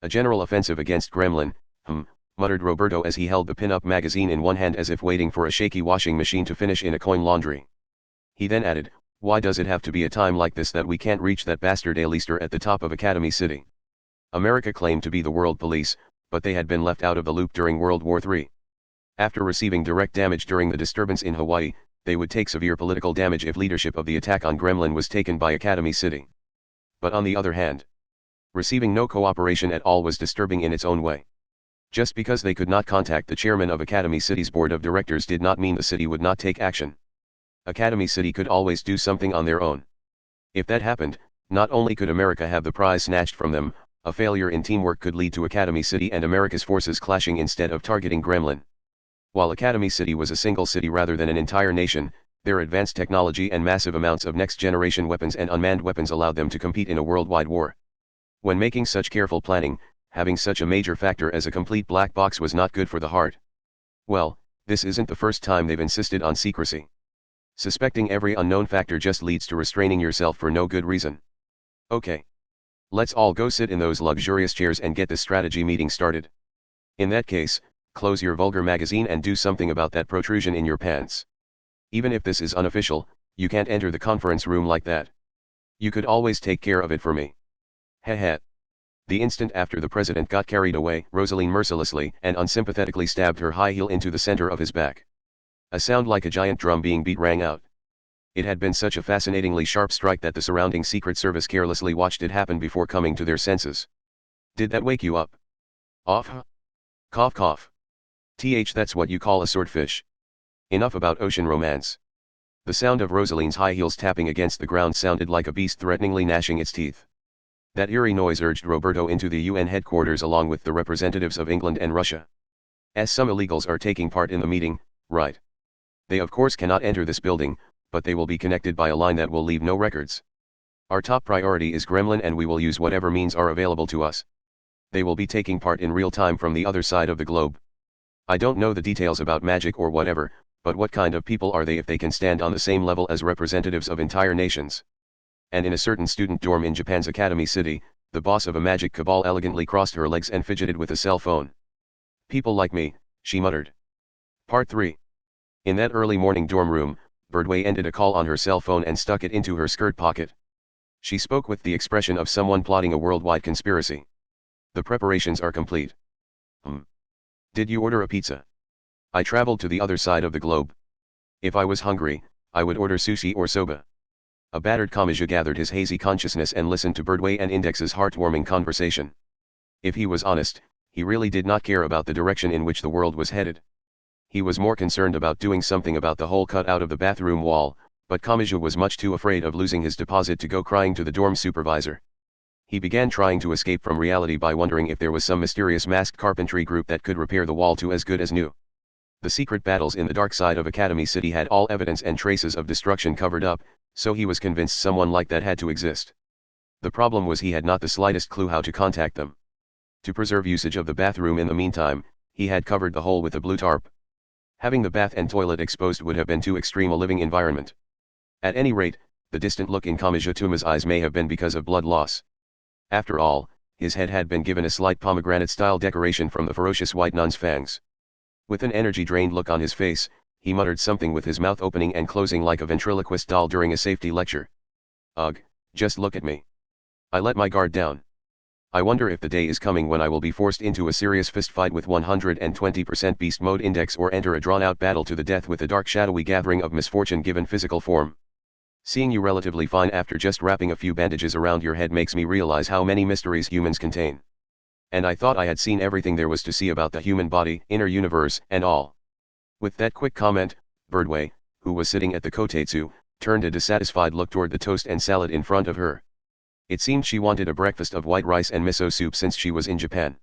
A general offensive against Gremlin, muttered Roberto as he held the pin-up magazine in one hand as if waiting for a shaky washing machine to finish in a coin laundry. He then added, why does it have to be a time like this that we can't reach that bastard A-lister at the top of Academy City? America claimed to be the world police, but they had been left out of the loop during World War III. After receiving direct damage during the disturbance in Hawaii, they would take severe political damage if leadership of the attack on Gremlin was taken by Academy City. But on the other hand, receiving no cooperation at all was disturbing in its own way. Just because they could not contact the chairman of Academy City's board of directors did not mean the city would not take action. Academy City could always do something on their own. If that happened, not only could America have the prize snatched from them, a failure in teamwork could lead to Academy City and America's forces clashing instead of targeting Gremlin. While Academy City was a single city rather than an entire nation, their advanced technology and massive amounts of next-generation weapons and unmanned weapons allowed them to compete in a worldwide war. When making such careful planning, having such a major factor as a complete black box was not good for the heart. Well, this isn't the first time they've insisted on secrecy. Suspecting every unknown factor just leads to restraining yourself for no good reason. Okay. Let's all go sit in those luxurious chairs and get this strategy meeting started. In that case, close your vulgar magazine and do something about that protrusion in your pants. Even if this is unofficial, you can't enter the conference room like that. You could always take care of it for me. Heh. The instant after the president got carried away, Rosaline mercilessly and unsympathetically stabbed her high heel into the center of his back. A sound like a giant drum being beat rang out. It had been such a fascinatingly sharp strike that the surrounding Secret Service carelessly watched it happen before coming to their senses. Did that wake you up? Off? Cough cough. That's what you call a swordfish. Enough about ocean romance. The sound of Rosaline's high heels tapping against the ground sounded like a beast threateningly gnashing its teeth. That eerie noise urged Roberto into the UN headquarters along with the representatives of England and Russia. As some illegals are taking part in the meeting, right? They of course cannot enter this building, but they will be connected by a line that will leave no records. Our top priority is Gremlin and we will use whatever means are available to us. They will be taking part in real time from the other side of the globe. I don't know the details about magic or whatever, but what kind of people are they if they can stand on the same level as representatives of entire nations? And in a certain student dorm in Japan's Academy City, the boss of a magic cabal elegantly crossed her legs and fidgeted with a cell phone. People like me, she muttered. Part 3. In that early morning dorm room, Birdway ended a call on her cell phone and stuck it into her skirt pocket. She spoke with the expression of someone plotting a worldwide conspiracy. The preparations are complete. Did you order a pizza? I traveled to the other side of the globe. If I was hungry, I would order sushi or soba. A battered Kamachi gathered his hazy consciousness and listened to Birdway and Index's heartwarming conversation. If he was honest, he really did not care about the direction in which the world was headed. He was more concerned about doing something about the hole cut out of the bathroom wall, but Kamachi was much too afraid of losing his deposit to go crying to the dorm supervisor. He began trying to escape from reality by wondering if there was some mysterious masked carpentry group that could repair the wall to as good as new. The secret battles in the dark side of Academy City had all evidence and traces of destruction covered up, so he was convinced someone like that had to exist. The problem was he had not the slightest clue how to contact them. To preserve usage of the bathroom in the meantime, he had covered the hole with a blue tarp. Having the bath and toilet exposed would have been too extreme a living environment. At any rate, the distant look in Kamijituma's eyes may have been because of blood loss. After all, his head had been given a slight pomegranate-style decoration from the ferocious white nun's fangs. With an energy-drained look on his face, he muttered something with his mouth opening and closing like a ventriloquist doll during a safety lecture. Ugh, just look at me. I let my guard down. I wonder if the day is coming when I will be forced into a serious fistfight with 120% beast mode index or enter a drawn-out battle to the death with a dark shadowy gathering of misfortune given physical form. Seeing you relatively fine after just wrapping a few bandages around your head makes me realize how many mysteries humans contain. And I thought I had seen everything there was to see about the human body, inner universe, and all. With that quick comment, Birdway, who was sitting at the kotetsu, turned a dissatisfied look toward the toast and salad in front of her. It seemed she wanted a breakfast of white rice and miso soup since she was in Japan.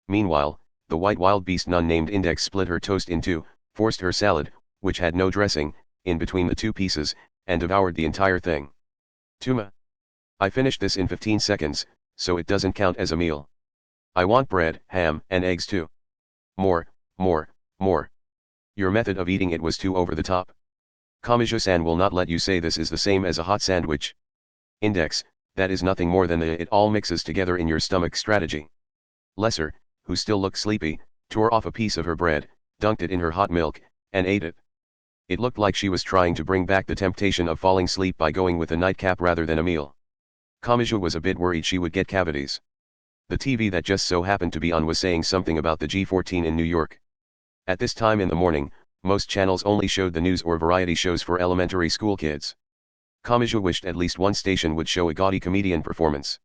Meanwhile, the white wild beast nun named Index split her toast in two, forced her salad, which had no dressing, in between the two pieces, and devoured the entire thing. Tuma. I finished this in 15 seconds, so it doesn't count as a meal. I want bread, ham, and eggs too. More, more, more. Your method of eating it was too over the top. Kamijo-san will not let you say this is the same as a hot sandwich. Index, that is nothing more than the it all mixes together in your stomach strategy. Lesser, who still looked sleepy, tore off a piece of her bread, dunked it in her hot milk, and ate it. It looked like she was trying to bring back the temptation of falling asleep by going with a nightcap rather than a meal. Kamijo was a bit worried she would get cavities. The TV that just so happened to be on was saying something about the G14 in New York. At this time in the morning, most channels only showed the news or variety shows for elementary school kids. Kamijo wished at least one station would show a gaudy comedian performance.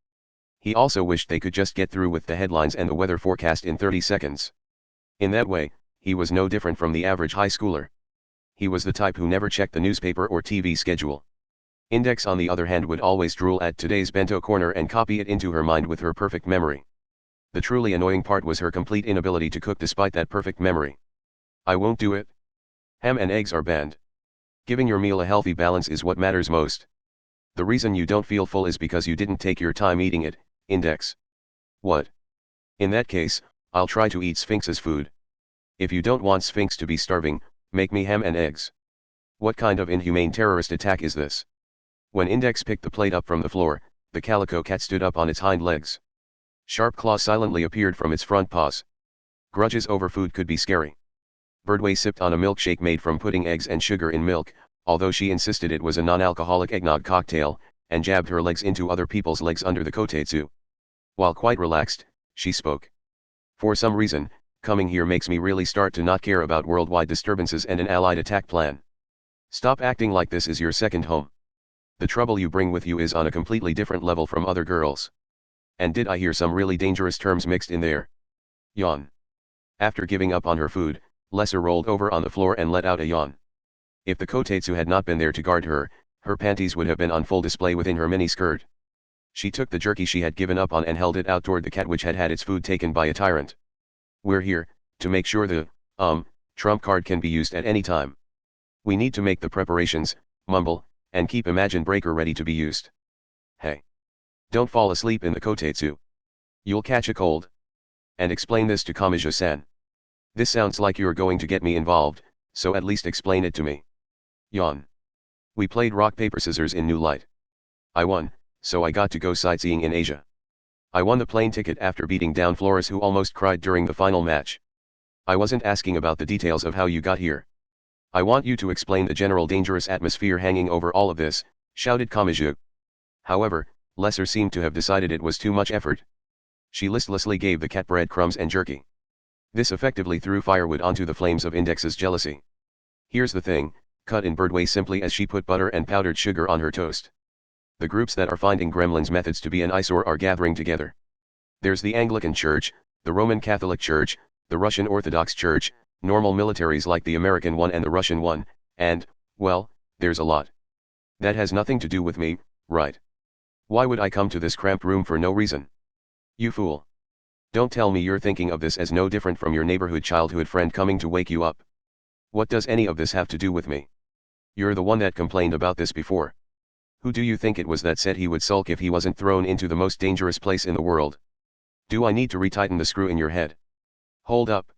He also wished they could just get through with the headlines and the weather forecast in 30 seconds. In that way, he was no different from the average high schooler. He was the type who never checked the newspaper or TV schedule. Index on the other hand would always drool at today's bento corner and copy it into her mind with her perfect memory. The truly annoying part was her complete inability to cook despite that perfect memory. I won't do it. Ham and eggs are banned. Giving your meal a healthy balance is what matters most. The reason you don't feel full is because you didn't take your time eating it, Index. What? In that case, I'll try to eat Sphinx's food. If you don't want Sphinx to be starving, make me ham and eggs. What kind of inhumane terrorist attack is this? When Index picked the plate up from the floor, the calico cat stood up on its hind legs. Sharp claws silently appeared from its front paws. Grudges over food could be scary. Birdway sipped on a milkshake made from putting eggs and sugar in milk, although she insisted it was a non-alcoholic eggnog cocktail, and jabbed her legs into other people's legs under the kotetsu. While quite relaxed, she spoke. For some reason, coming here makes me really start to not care about worldwide disturbances and an allied attack plan. Stop acting like this is your second home. The trouble you bring with you is on a completely different level from other girls. And did I hear some really dangerous terms mixed in there? Yawn. After giving up on her food, Lesser rolled over on the floor and let out a yawn. If the kotetsu had not been there to guard her, her panties would have been on full display within her mini-skirt. She took the jerky she had given up on and held it out toward the cat which had had its food taken by a tyrant. We're here, to make sure the, trump card can be used at any time. We need to make the preparations, mumble, and keep Imagine Breaker ready to be used. Hey. Don't fall asleep in the kotetsu. You'll catch a cold. And explain this to Kamijo-san. This sounds like you're going to get me involved, so at least explain it to me. Yawn. We played rock paper scissors in New Light. I won, so I got to go sightseeing in Asia. I won the plane ticket after beating down Flores who almost cried during the final match. I wasn't asking about the details of how you got here. I want you to explain the general dangerous atmosphere hanging over all of this, shouted Kamijo. However, Lesser seemed to have decided it was too much effort. She listlessly gave the cat breadcrumbs and jerky. This effectively threw firewood onto the flames of Index's jealousy. Here's the thing, cut in Birdway simply as she put butter and powdered sugar on her toast. The groups that are finding Gremlin's methods to be an eyesore are gathering together. There's the Anglican Church, the Roman Catholic Church, the Russian Orthodox Church, normal militaries like the American one and the Russian one, and, well, there's a lot. That has nothing to do with me, right? Why would I come to this cramped room for no reason? You fool. Don't tell me you're thinking of this as no different from your neighborhood childhood friend coming to wake you up. What does any of this have to do with me? You're the one that complained about this before. Who do you think it was that said he would sulk if he wasn't thrown into the most dangerous place in the world? Do I need to retighten the screw in your head? Hold up.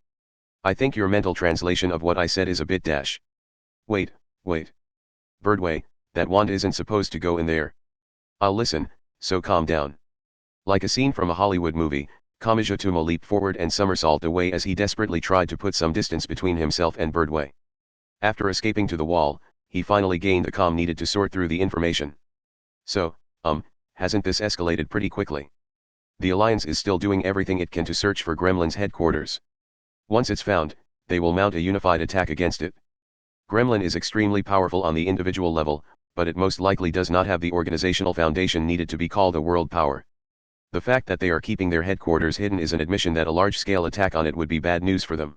I think your mental translation of what I said is a bit dash. Wait. Birdway, that wand isn't supposed to go in there. I'll listen, so calm down. Like a scene from a Hollywood movie, Kamijo leaped forward and somersaulted away as he desperately tried to put some distance between himself and Birdway. After escaping to the wall, he finally gained the calm needed to sort through the information. So, hasn't this escalated pretty quickly? The Alliance is still doing everything it can to search for Gremlin's headquarters. Once it's found, they will mount a unified attack against it. Gremlin is extremely powerful on the individual level, but it most likely does not have the organizational foundation needed to be called a world power. The fact that they are keeping their headquarters hidden is an admission that a large-scale attack on it would be bad news for them.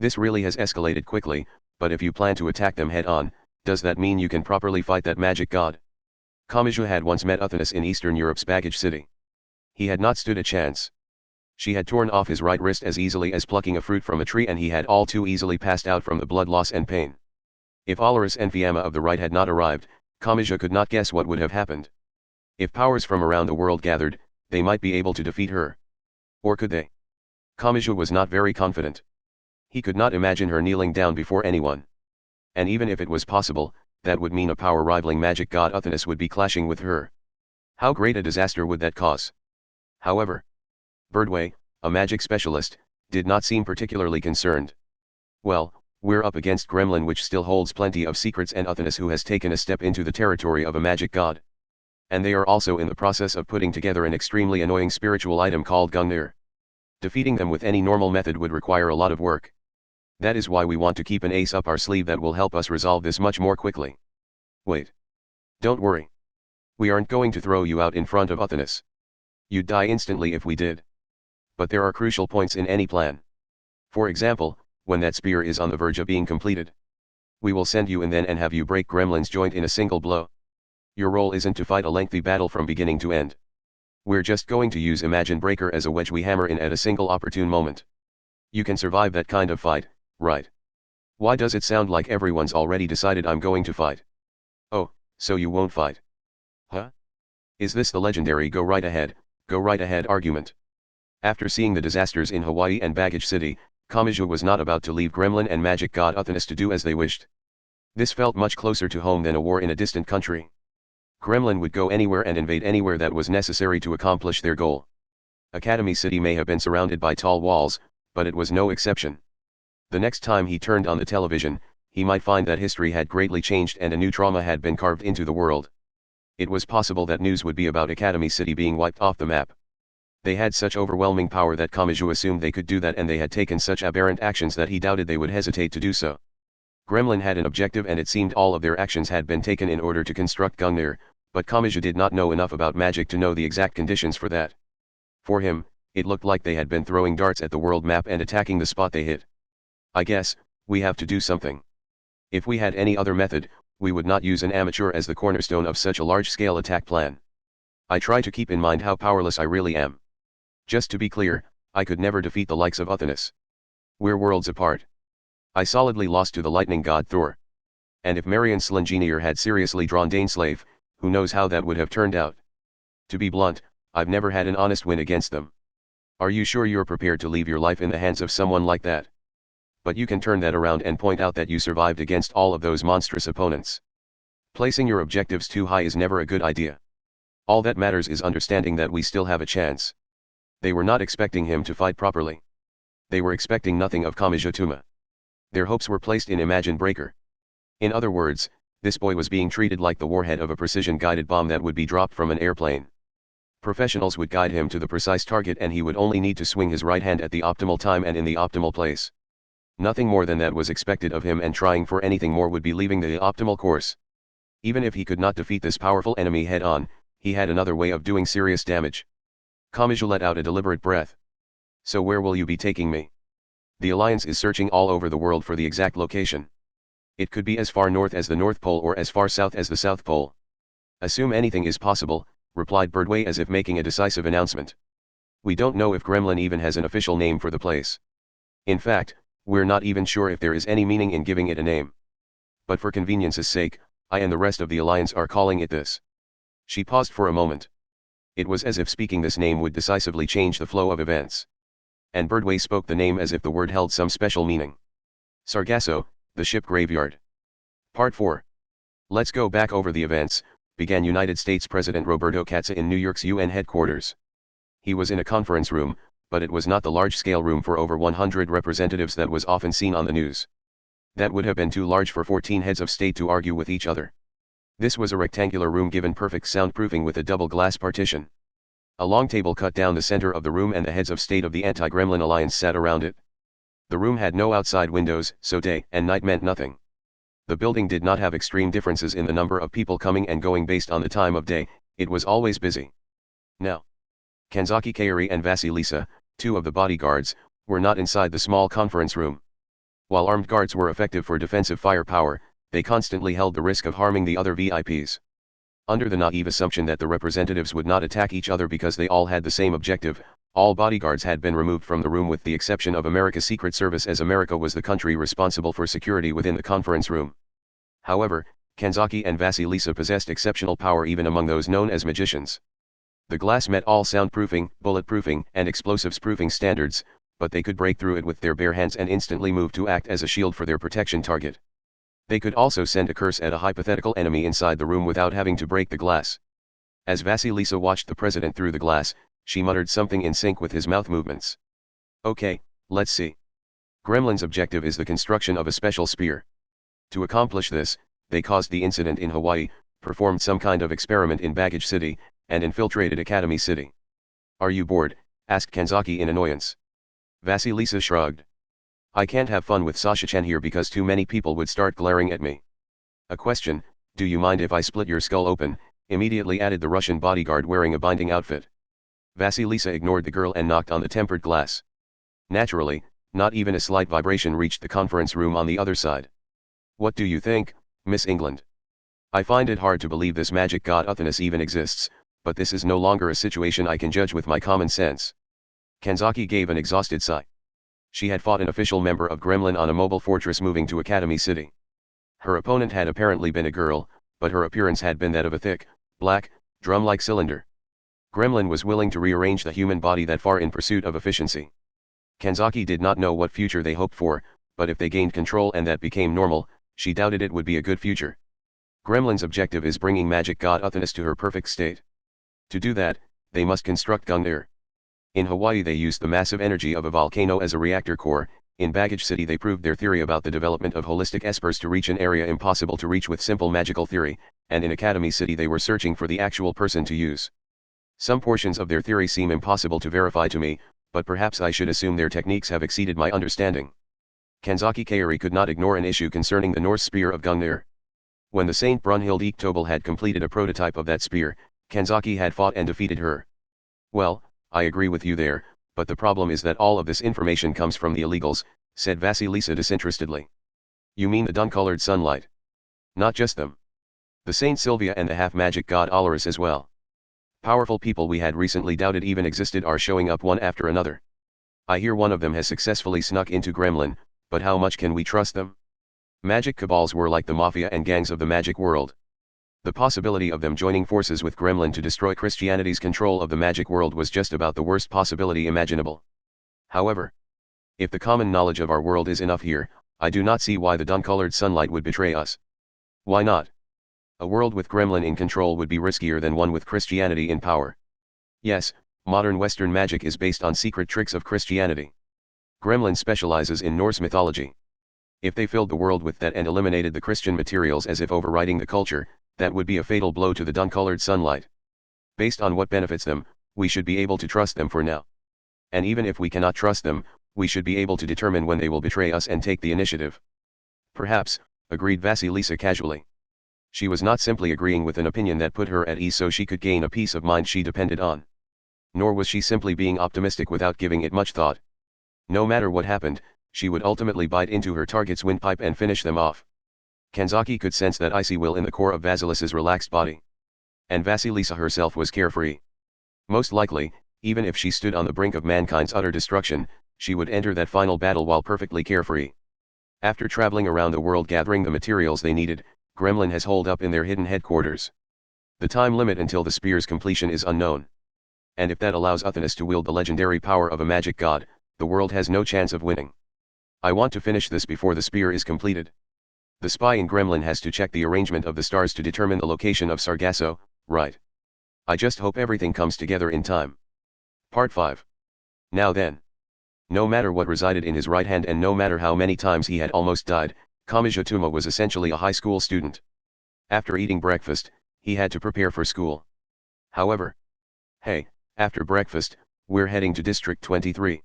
This really has escalated quickly, but if you plan to attack them head-on, does that mean you can properly fight that magic god? Kamijo had once met Uthanus in Eastern Europe's baggage city. He had not stood a chance. She had torn off his right wrist as easily as plucking a fruit from a tree, and he had all too easily passed out from the blood loss and pain. If Alaris and Fiamma of the right had not arrived, Kamijo could not guess what would have happened. If powers from around the world gathered, they might be able to defeat her. Or could they? Kamijo was not very confident. He could not imagine her kneeling down before anyone. And even if it was possible, that would mean a power rivaling magic god Uthanus would be clashing with her. How great a disaster would that cause? However, Birdway, a magic specialist, did not seem particularly concerned. Well, we're up against Gremlin, which still holds plenty of secrets, and Uthanus, who has taken a step into the territory of a magic god. And they are also in the process of putting together an extremely annoying spiritual item called Gungnir. Defeating them with any normal method would require a lot of work. That is why we want to keep an ace up our sleeve that will help us resolve this much more quickly. Wait. Don't worry. We aren't going to throw you out in front of Uthanus. You'd die instantly if we did. But there are crucial points in any plan. For example, when that spear is on the verge of being completed, we will send you in then and have you break Gremlin's joint in a single blow. Your role isn't to fight a lengthy battle from beginning to end. We're just going to use Imagine Breaker as a wedge we hammer in at a single opportune moment. You can survive that kind of fight, right? Why does it sound like everyone's already decided I'm going to fight? Oh, so you won't fight? Huh? Is this the legendary go right ahead argument? After seeing the disasters in Hawaii and Baggage City, Kamijo was not about to leave Gremlin and magic god Uthanus to do as they wished. This felt much closer to home than a war in a distant country. Gremlin would go anywhere and invade anywhere that was necessary to accomplish their goal. Academy City may have been surrounded by tall walls, but it was no exception. The next time he turned on the television, he might find that history had greatly changed and a new trauma had been carved into the world. It was possible that news would be about Academy City being wiped off the map. They had such overwhelming power that Kamijo assumed they could do that, and they had taken such aberrant actions that he doubted they would hesitate to do so. Gremlin had an objective, and it seemed all of their actions had been taken in order to construct Gungnir, but Kamijo did not know enough about magic to know the exact conditions for that. For him, it looked like they had been throwing darts at the world map and attacking the spot they hit. I guess, we have to do something. If we had any other method, we would not use an amateur as the cornerstone of such a large-scale attack plan. I try to keep in mind how powerless I really am. Just to be clear, I could never defeat the likes of Uthanus. We're worlds apart. I solidly lost to the lightning god Thor. And if Marion Slingenier had seriously drawn Daneslave, who knows how that would have turned out? To be blunt, I've never had an honest win against them. Are you sure you're prepared to leave your life in the hands of someone like that? But you can turn that around and point out that you survived against all of those monstrous opponents. Placing your objectives too high is never a good idea. All that matters is understanding that we still have a chance. They were not expecting him to fight properly. They were expecting nothing of Kamijo. Their hopes were placed in Imagine Breaker. In other words, this boy was being treated like the warhead of a precision-guided bomb that would be dropped from an airplane. Professionals would guide him to the precise target, and he would only need to swing his right hand at the optimal time and in the optimal place. Nothing more than that was expected of him, and trying for anything more would be leaving the optimal course. Even if he could not defeat this powerful enemy head-on, he had another way of doing serious damage. Kamijo let out a deliberate breath. So where will you be taking me? The Alliance is searching all over the world for the exact location. It could be as far north as the North Pole or as far south as the South Pole. Assume anything is possible, replied Birdway as if making a decisive announcement. We don't know if Gremlin even has an official name for the place. In fact, we're not even sure if there is any meaning in giving it a name. But for convenience's sake, I and the rest of the Alliance are calling it this. She paused for a moment. It was as if speaking this name would decisively change the flow of events. And Birdway spoke the name as if the word held some special meaning. Sargasso, the ship graveyard. Part 4. Let's go back over the events, began United States President Roberto Katza in New York's UN headquarters. He was in a conference room, but it was not the large-scale room for over 100 representatives that was often seen on the news. That would have been too large for 14 heads of state to argue with each other. This was a rectangular room given perfect soundproofing with a double glass partition. A long table cut down the center of the room and the heads of state of the anti-Gremlin alliance sat around it. The room had no outside windows, so day and night meant nothing. The building did not have extreme differences in the number of people coming and going based on the time of day, it was always busy. Now, Kanzaki Kaori and Vasilisa, two of the bodyguards, were not inside the small conference room. While armed guards were effective for defensive firepower, they constantly held the risk of harming the other VIPs. Under the naive assumption that the representatives would not attack each other because they all had the same objective, all bodyguards had been removed from the room with the exception of America's Secret Service, as America was the country responsible for security within the conference room. However, Kanzaki and Vasilisa possessed exceptional power even among those known as magicians. The glass met all soundproofing, bulletproofing, and explosives-proofing standards, but they could break through it with their bare hands and instantly move to act as a shield for their protection target. They could also send a curse at a hypothetical enemy inside the room without having to break the glass. As Vasilisa watched the president through the glass, she muttered something in sync with his mouth movements. Okay, let's see. Gremlin's objective is the construction of a special spear. To accomplish this, they caused the incident in Hawaii, performed some kind of experiment in Baggage City, and infiltrated Academy City. Are you bored? Asked Kanzaki in annoyance. Vasilisa shrugged. I can't have fun with Sasha-chan here because too many people would start glaring at me. A question, do you mind if I split your skull open? Immediately added the Russian bodyguard wearing a binding outfit. Vasilisa ignored the girl and knocked on the tempered glass. Naturally, not even a slight vibration reached the conference room on the other side. What do you think, Miss England? I find it hard to believe this magic god Uthanus even exists, but this is no longer a situation I can judge with my common sense. Kanzaki gave an exhausted sigh. She had fought an official member of Gremlin on a mobile fortress moving to Academy City. Her opponent had apparently been a girl, but her appearance had been that of a thick, black, drum-like cylinder. Gremlin was willing to rearrange the human body that far in pursuit of efficiency. Kanzaki did not know what future they hoped for, but if they gained control and that became normal, she doubted it would be a good future. Gremlin's objective is bringing magic god Uthanus to her perfect state. To do that, they must construct Gungnir. In Hawaii they used the massive energy of a volcano as a reactor core, in Baggage City they proved their theory about the development of holistic espers to reach an area impossible to reach with simple magical theory, and in Academy City they were searching for the actual person to use. Some portions of their theory seem impossible to verify to me, but perhaps I should assume their techniques have exceeded my understanding. Kanzaki Kaori could not ignore an issue concerning the Norse spear of Gungnir. When the Saint Brunhild Echtobel had completed a prototype of that spear, Kanzaki had fought and defeated her. Well, I agree with you there, but the problem is that all of this information comes from the illegals, said Vasilisa disinterestedly. You mean the dun-colored sunlight? Not just them. The Saint Sylvia and the half-magic god Alaris as well. Powerful people we had recently doubted even existed are showing up one after another. I hear one of them has successfully snuck into Gremlin, but how much can we trust them? Magic cabals were like the mafia and gangs of the magic world. The possibility of them joining forces with Gremlin to destroy Christianity's control of the magic world was just about the worst possibility imaginable. However, if the common knowledge of our world is enough here, I do not see why the dun-colored sunlight would betray us. Why not? A world with Gremlin in control would be riskier than one with Christianity in power. Yes, modern Western magic is based on secret tricks of Christianity. Gremlin specializes in Norse mythology. If they filled the world with that and eliminated the Christian materials as if overriding the culture, that would be a fatal blow to the dun-colored sunlight. Based on what benefits them, we should be able to trust them for now. And even if we cannot trust them, we should be able to determine when they will betray us and take the initiative. Perhaps, agreed Vasilisa casually. She was not simply agreeing with an opinion that put her at ease so she could gain a peace of mind she depended on. Nor was she simply being optimistic without giving it much thought. No matter what happened, she would ultimately bite into her target's windpipe and finish them off. Kanzaki could sense that icy will in the core of Vasilis's relaxed body. And Vasilisa herself was carefree. Most likely, even if she stood on the brink of mankind's utter destruction, she would enter that final battle while perfectly carefree. After traveling around the world gathering the materials they needed, Gremlin has holed up in their hidden headquarters. The time limit until the spear's completion is unknown. And if that allows Uthanus to wield the legendary power of a magic god, the world has no chance of winning. I want to finish this before the spear is completed. The spy in Gremlin has to check the arrangement of the stars to determine the location of Sargasso, right? I just hope everything comes together in time. Part 5. Now then. No matter what resided in his right hand and no matter how many times he had almost died, Kamaji Tuma was essentially a high school student. After eating breakfast, he had to prepare for school. However, hey, after breakfast, we're heading to District 23.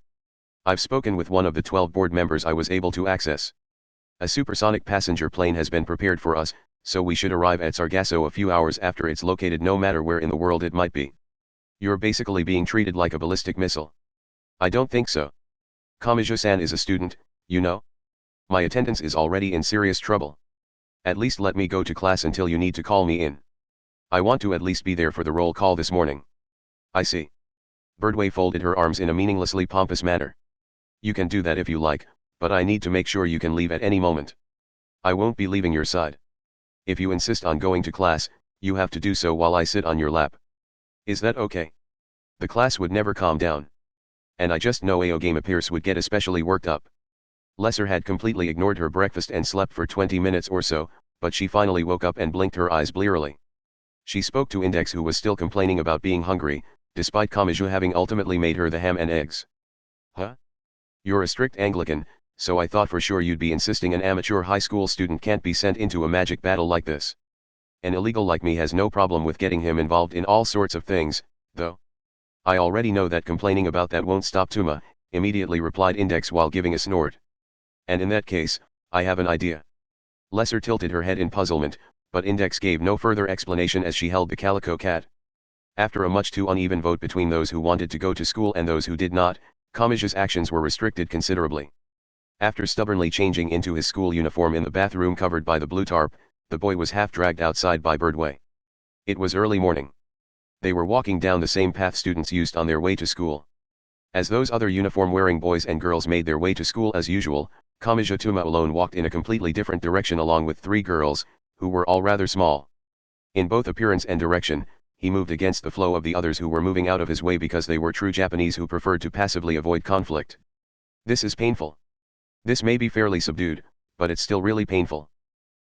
I've spoken with one of the 12 board members I was able to access. A supersonic passenger plane has been prepared for us, so we should arrive at Sargasso a few hours after it's located no matter where in the world it might be. You're basically being treated like a ballistic missile. I don't think so. Kamaji-san is a student, you know? My attendance is already in serious trouble. At least let me go to class until you need to call me in. I want to at least be there for the roll call this morning. I see. Birdway folded her arms in a meaninglessly pompous manner. You can do that if you like, but I need to make sure you can leave at any moment. I won't be leaving your side. If you insist on going to class, you have to do so while I sit on your lap. Is that okay? The class would never calm down. And I just know Aogame Pierce would get especially worked up. Lesser had completely ignored her breakfast and slept for 20 minutes or so, but she finally woke up and blinked her eyes blearily. She spoke to Index, who was still complaining about being hungry, despite Kamaji having ultimately made her the ham and eggs. Huh? You're a strict Anglican, so I thought for sure you'd be insisting an amateur high school student can't be sent into a magic battle like this. An illegal like me has no problem with getting him involved in all sorts of things, though. I already know that complaining about that won't stop Tuma, immediately replied Index while giving a snort. And in that case, I have an idea. Lesser tilted her head in puzzlement, but Index gave no further explanation as she held the calico cat. After a much too uneven vote between those who wanted to go to school and those who did not, Kamaji's actions were restricted considerably. After stubbornly changing into his school uniform in the bathroom covered by the blue tarp, the boy was half dragged outside by Birdway. It was early morning. They were walking down the same path students used on their way to school. As those other uniform-wearing boys and girls made their way to school as usual, Kamaji Tuma alone walked in a completely different direction along with 3 girls, who were all rather small. In both appearance and direction, he moved against the flow of the others who were moving out of his way because they were true Japanese who preferred to passively avoid conflict. This is painful. This may be fairly subdued, but it's still really painful.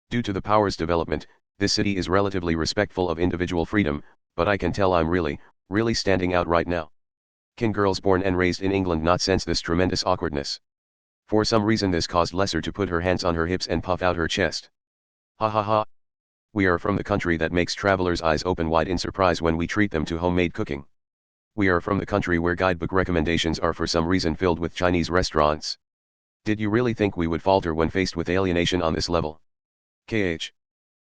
Due to the power's development, this city is relatively respectful of individual freedom, but I can tell I'm really standing out right now. Can girls born and raised in England not sense this tremendous awkwardness? For some reason this caused Lesser to put her hands on her hips and puff out her chest. Ha ha ha. We are from the country that makes travelers' eyes open wide in surprise when we treat them to homemade cooking. We are from the country where guidebook recommendations are for some reason filled with Chinese restaurants. Did you really think we would falter when faced with alienation on this level? KH.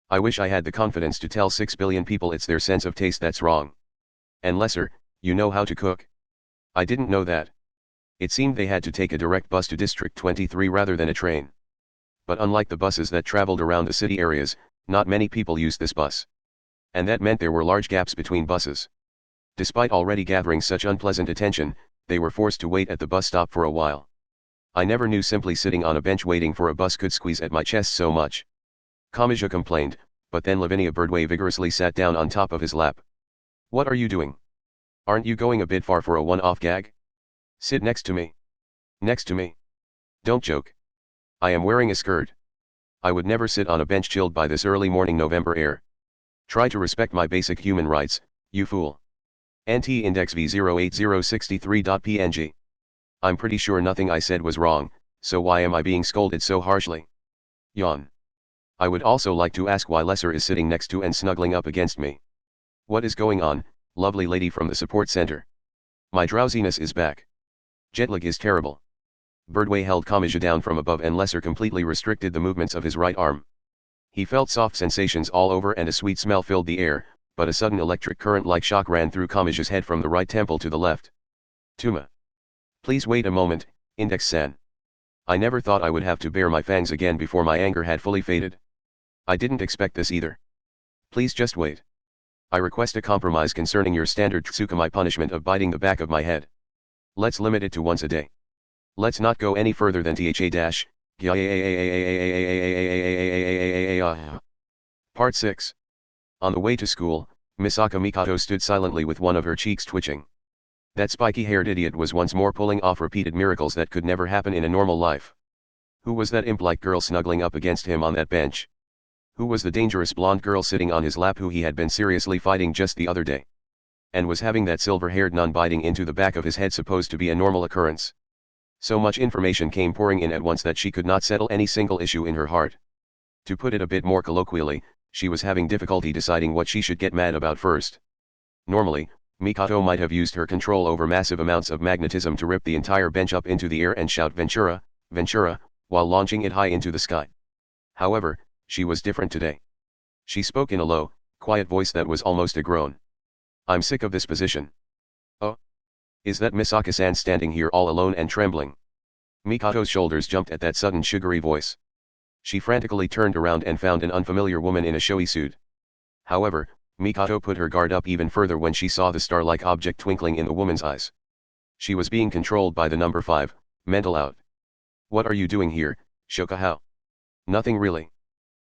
I wish I had the confidence to tell 6 billion people it's their sense of taste that's wrong. And Lesser, you know how to cook? I didn't know that. It seemed they had to take a direct bus to District 23 rather than a train. But unlike the buses that traveled around the city areas, not many people used this bus. And that meant there were large gaps between buses. Despite already gathering such unpleasant attention, they were forced to wait at the bus stop for a while. I never knew simply sitting on a bench waiting for a bus could squeeze at my chest so much. Kamaji complained, but then Lavinia Birdway vigorously sat down on top of his lap. What are you doing? Aren't you going a bit far for a one-off gag? Sit next to me. Next to me. Don't joke. I am wearing a skirt. I would never sit on a bench chilled by this early morning November air. Try to respect my basic human rights, you fool. NT-index V08063.png. I'm pretty sure nothing I said was wrong, so why am I being scolded so harshly? Yawn. I would also like to ask why Lesser is sitting next to and snuggling up against me. What is going on, lovely lady from the support center? My drowsiness is back. Jet lag is terrible. Birdway held Kamaji down from above and Lesser completely restricted the movements of his right arm. He felt soft sensations all over and a sweet smell filled the air, but a sudden electric current-like shock ran through Kamaji's head from the right temple to the left. Tuma. Please wait a moment, Index-san. I never thought I would have to bare my fangs again before my anger had fully faded. I didn't expect this either. Please just wait. I request a compromise concerning your standard Tsukumai punishment of biting the back of my head. Let's limit it to once a day. Let's not go any further than THA-. Part 6. On the way to school, Misaka Mikato stood silently with one of her cheeks twitching. That spiky-haired idiot was once more pulling off repeated miracles that could never happen in a normal life. Who was that imp-like girl snuggling up against him on that bench? Who was the dangerous blonde girl sitting on his lap who he had been seriously fighting just the other day? and was having that silver-haired nun biting into the back of his head supposed to be a normal occurrence? So much information came pouring in at once that she could not settle any single issue in her heart. To put it a bit more colloquially, she was having difficulty deciding what she should get mad about first. Normally, Mikoto might have used her control over massive amounts of magnetism to rip the entire bench up into the air and shout Ventura, Ventura, while launching it high into the sky. However, she was different today. She spoke in a low, quiet voice that was almost a groan. I'm sick of this position. Oh? Is that Misaka-san standing here all alone and trembling? Mikoto's shoulders jumped at that sudden sugary voice. She frantically turned around and found an unfamiliar woman in a showy suit. However, Mikoto put her guard up even further when she saw the star-like object twinkling in the woman's eyes. She was being controlled by the number 5, mental out. What are you doing here, Shokahao? Nothing really.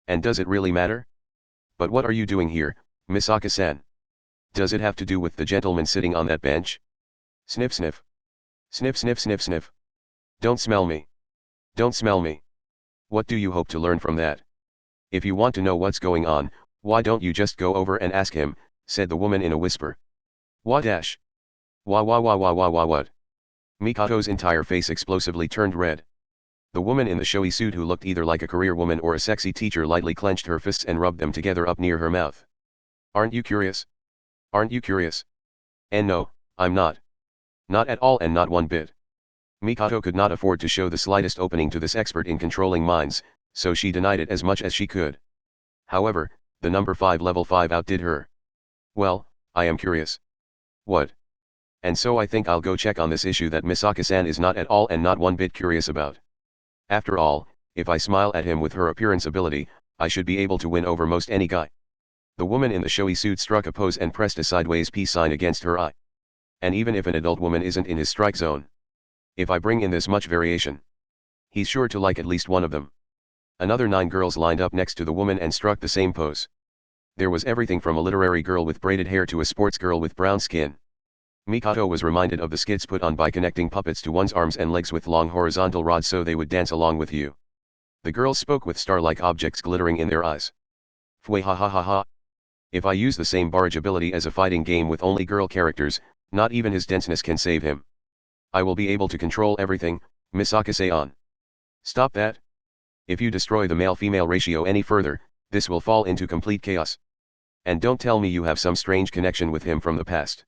And does it really matter? But what are you doing here, Misaka-san? Does it have to do with the gentleman sitting on that bench? Sniff sniff. Sniff sniff sniff sniff. Don't smell me. Don't smell me. What do you hope to learn from that? If you want to know what's going on, why don't you just go over and ask him, said the woman in a whisper. What dash? What? Mikoto's entire face explosively turned red. The woman in the showy suit, who looked either like a career woman or a sexy teacher, lightly clenched her fists and rubbed them together up near her mouth. Aren't you curious? Aren't you curious? And no, I'm not. Not at all, and not one bit. Mikoto could not afford to show the slightest opening to this expert in controlling minds, so she denied it as much as she could. However, the number 5 level 5 outdid her. Well, I am curious. What? And so I think I'll go check on this issue that Misaka-san is not at all and not one bit curious about. After all, if I smile at him with her appearance ability, I should be able to win over most any guy. The woman in the showy suit struck a pose and pressed a sideways peace sign against her eye. And even if an adult woman isn't in his strike zone, if I bring in this much variation, he's sure to like at least one of them. Another 9 girls lined up next to the woman and struck the same pose. There was everything from a literary girl with braided hair to a sports girl with brown skin. Mikoto was reminded of the skits put on by connecting puppets to one's arms and legs with long horizontal rods so they would dance along with you. The girls spoke with star-like objects glittering in their eyes. Fway ha ha ha ha. If I use the same barrage ability as a fighting game with only girl characters, not even his denseness can save him. I will be able to control everything, Misaka-san. Stop that. If you destroy the male-female ratio any further, this will fall into complete chaos. And don't tell me you have some strange connection with him from the past.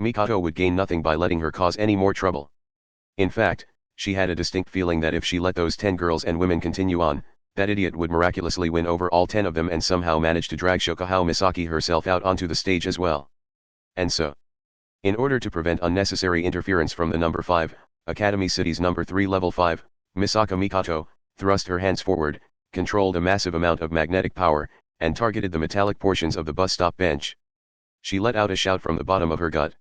Mikoto would gain nothing by letting her cause any more trouble. In fact, she had a distinct feeling that if she let those 10 girls and women continue on, that idiot would miraculously win over all 10 of them and somehow manage to drag Shokahao Misaki herself out onto the stage as well. And so, in order to prevent unnecessary interference from the number 5, Academy City's number 3 level 5, Misaka Mikoto, thrust her hands forward, controlled a massive amount of magnetic power, and targeted the metallic portions of the bus stop bench. She let out a shout from the bottom of her gut.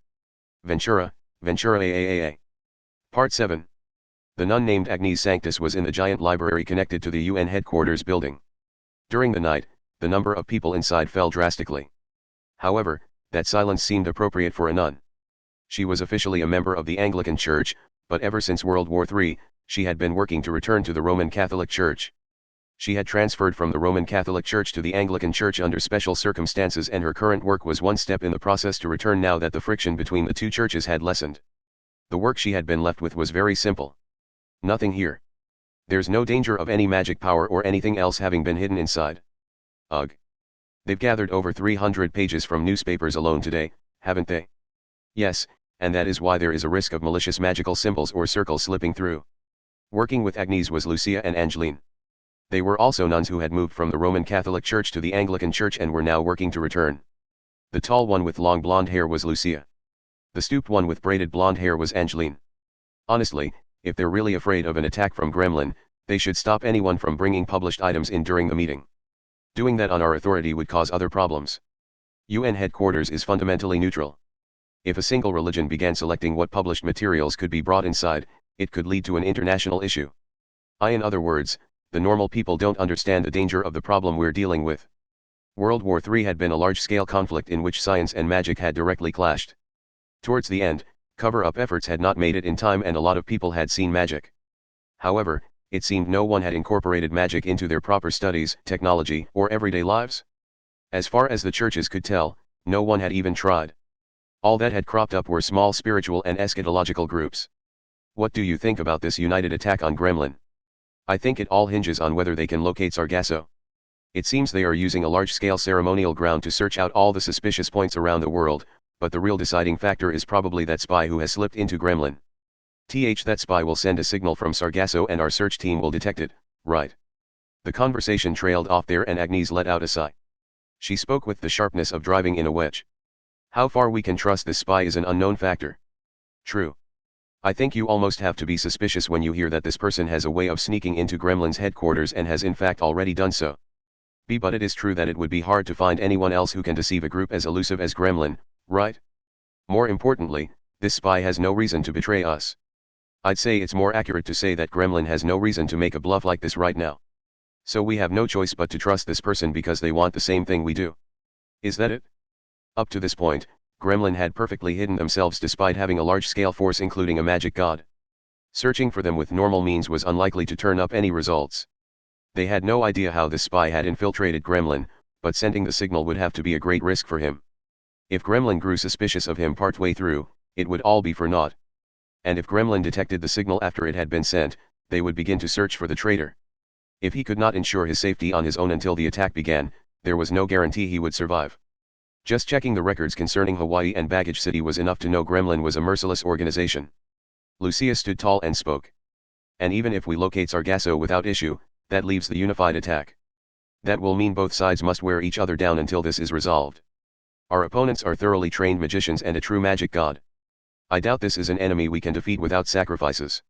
Ventura, Ventura AAA. Part 7. The nun named Agnes Sanctus was in the giant library connected to the UN headquarters building. During the night, the number of people inside fell drastically. However, that silence seemed appropriate for a nun. She was officially a member of the Anglican Church, but ever since World War III, she had been working to return to the Roman Catholic Church. She had transferred from the Roman Catholic Church to the Anglican Church under special circumstances, and her current work was one step in the process to return now that the friction between the two churches had lessened. The work she had been left with was very simple. Nothing here. There's no danger of any magic power or anything else having been hidden inside. Ugh. They've gathered over 300 pages from newspapers alone today, haven't they? Yes, and that is why there is a risk of malicious magical symbols or circles slipping through. Working with Agnes was Lucia and Angeline. They were also nuns who had moved from the Roman Catholic Church to the Anglican Church and were now working to return. The tall one with long blonde hair was Lucia. The stooped one with braided blonde hair was Angeline. Honestly, if they're really afraid of an attack from Gremlin, they should stop anyone from bringing published items in during the meeting. Doing that on our authority would cause other problems. UN headquarters is fundamentally neutral. If a single religion began selecting what published materials could be brought inside, it could lead to an international issue. In other words, the normal people don't understand the danger of the problem we're dealing with. World War III had been a large-scale conflict in which science and magic had directly clashed. Towards the end, cover-up efforts had not made it in time and a lot of people had seen magic. However, it seemed no one had incorporated magic into their proper studies, technology, or everyday lives. As far as the churches could tell, no one had even tried. All that had cropped up were small spiritual and eschatological groups. What do you think about this united attack on Gremlin? I think it all hinges on whether they can locate Sargasso. It seems they are using a large-scale ceremonial ground to search out all the suspicious points around the world, but the real deciding factor is probably that spy who has slipped into Gremlin. That spy will send a signal from Sargasso and our search team will detect it, right? The conversation trailed off there and Agnes let out a sigh. She spoke with the sharpness of driving in a wedge. How far we can trust this spy is an unknown factor. True. I think you almost have to be suspicious when you hear that this person has a way of sneaking into Gremlin's headquarters and has in fact already done so. But it is true that it would be hard to find anyone else who can deceive a group as elusive as Gremlin, right? More importantly, this spy has no reason to betray us. I'd say it's more accurate to say that Gremlin has no reason to make a bluff like this right now. So we have no choice but to trust this person because they want the same thing we do. Is that it? Up to this point, Gremlin had perfectly hidden themselves despite having a large-scale force including a magic god. Searching for them with normal means was unlikely to turn up any results. They had no idea how this spy had infiltrated Gremlin, but sending the signal would have to be a great risk for him. If Gremlin grew suspicious of him partway through, it would all be for naught. And if Gremlin detected the signal after it had been sent, they would begin to search for the traitor. If he could not ensure his safety on his own until the attack began, there was no guarantee he would survive. Just checking the records concerning Hawaii and Baggage City was enough to know Gremlin was a merciless organization. Lucia stood tall and spoke. And even if we locate Sargasso without issue, that leaves the unified attack. That will mean both sides must wear each other down until this is resolved. Our opponents are thoroughly trained magicians and a true magic god. I doubt this is an enemy we can defeat without sacrifices.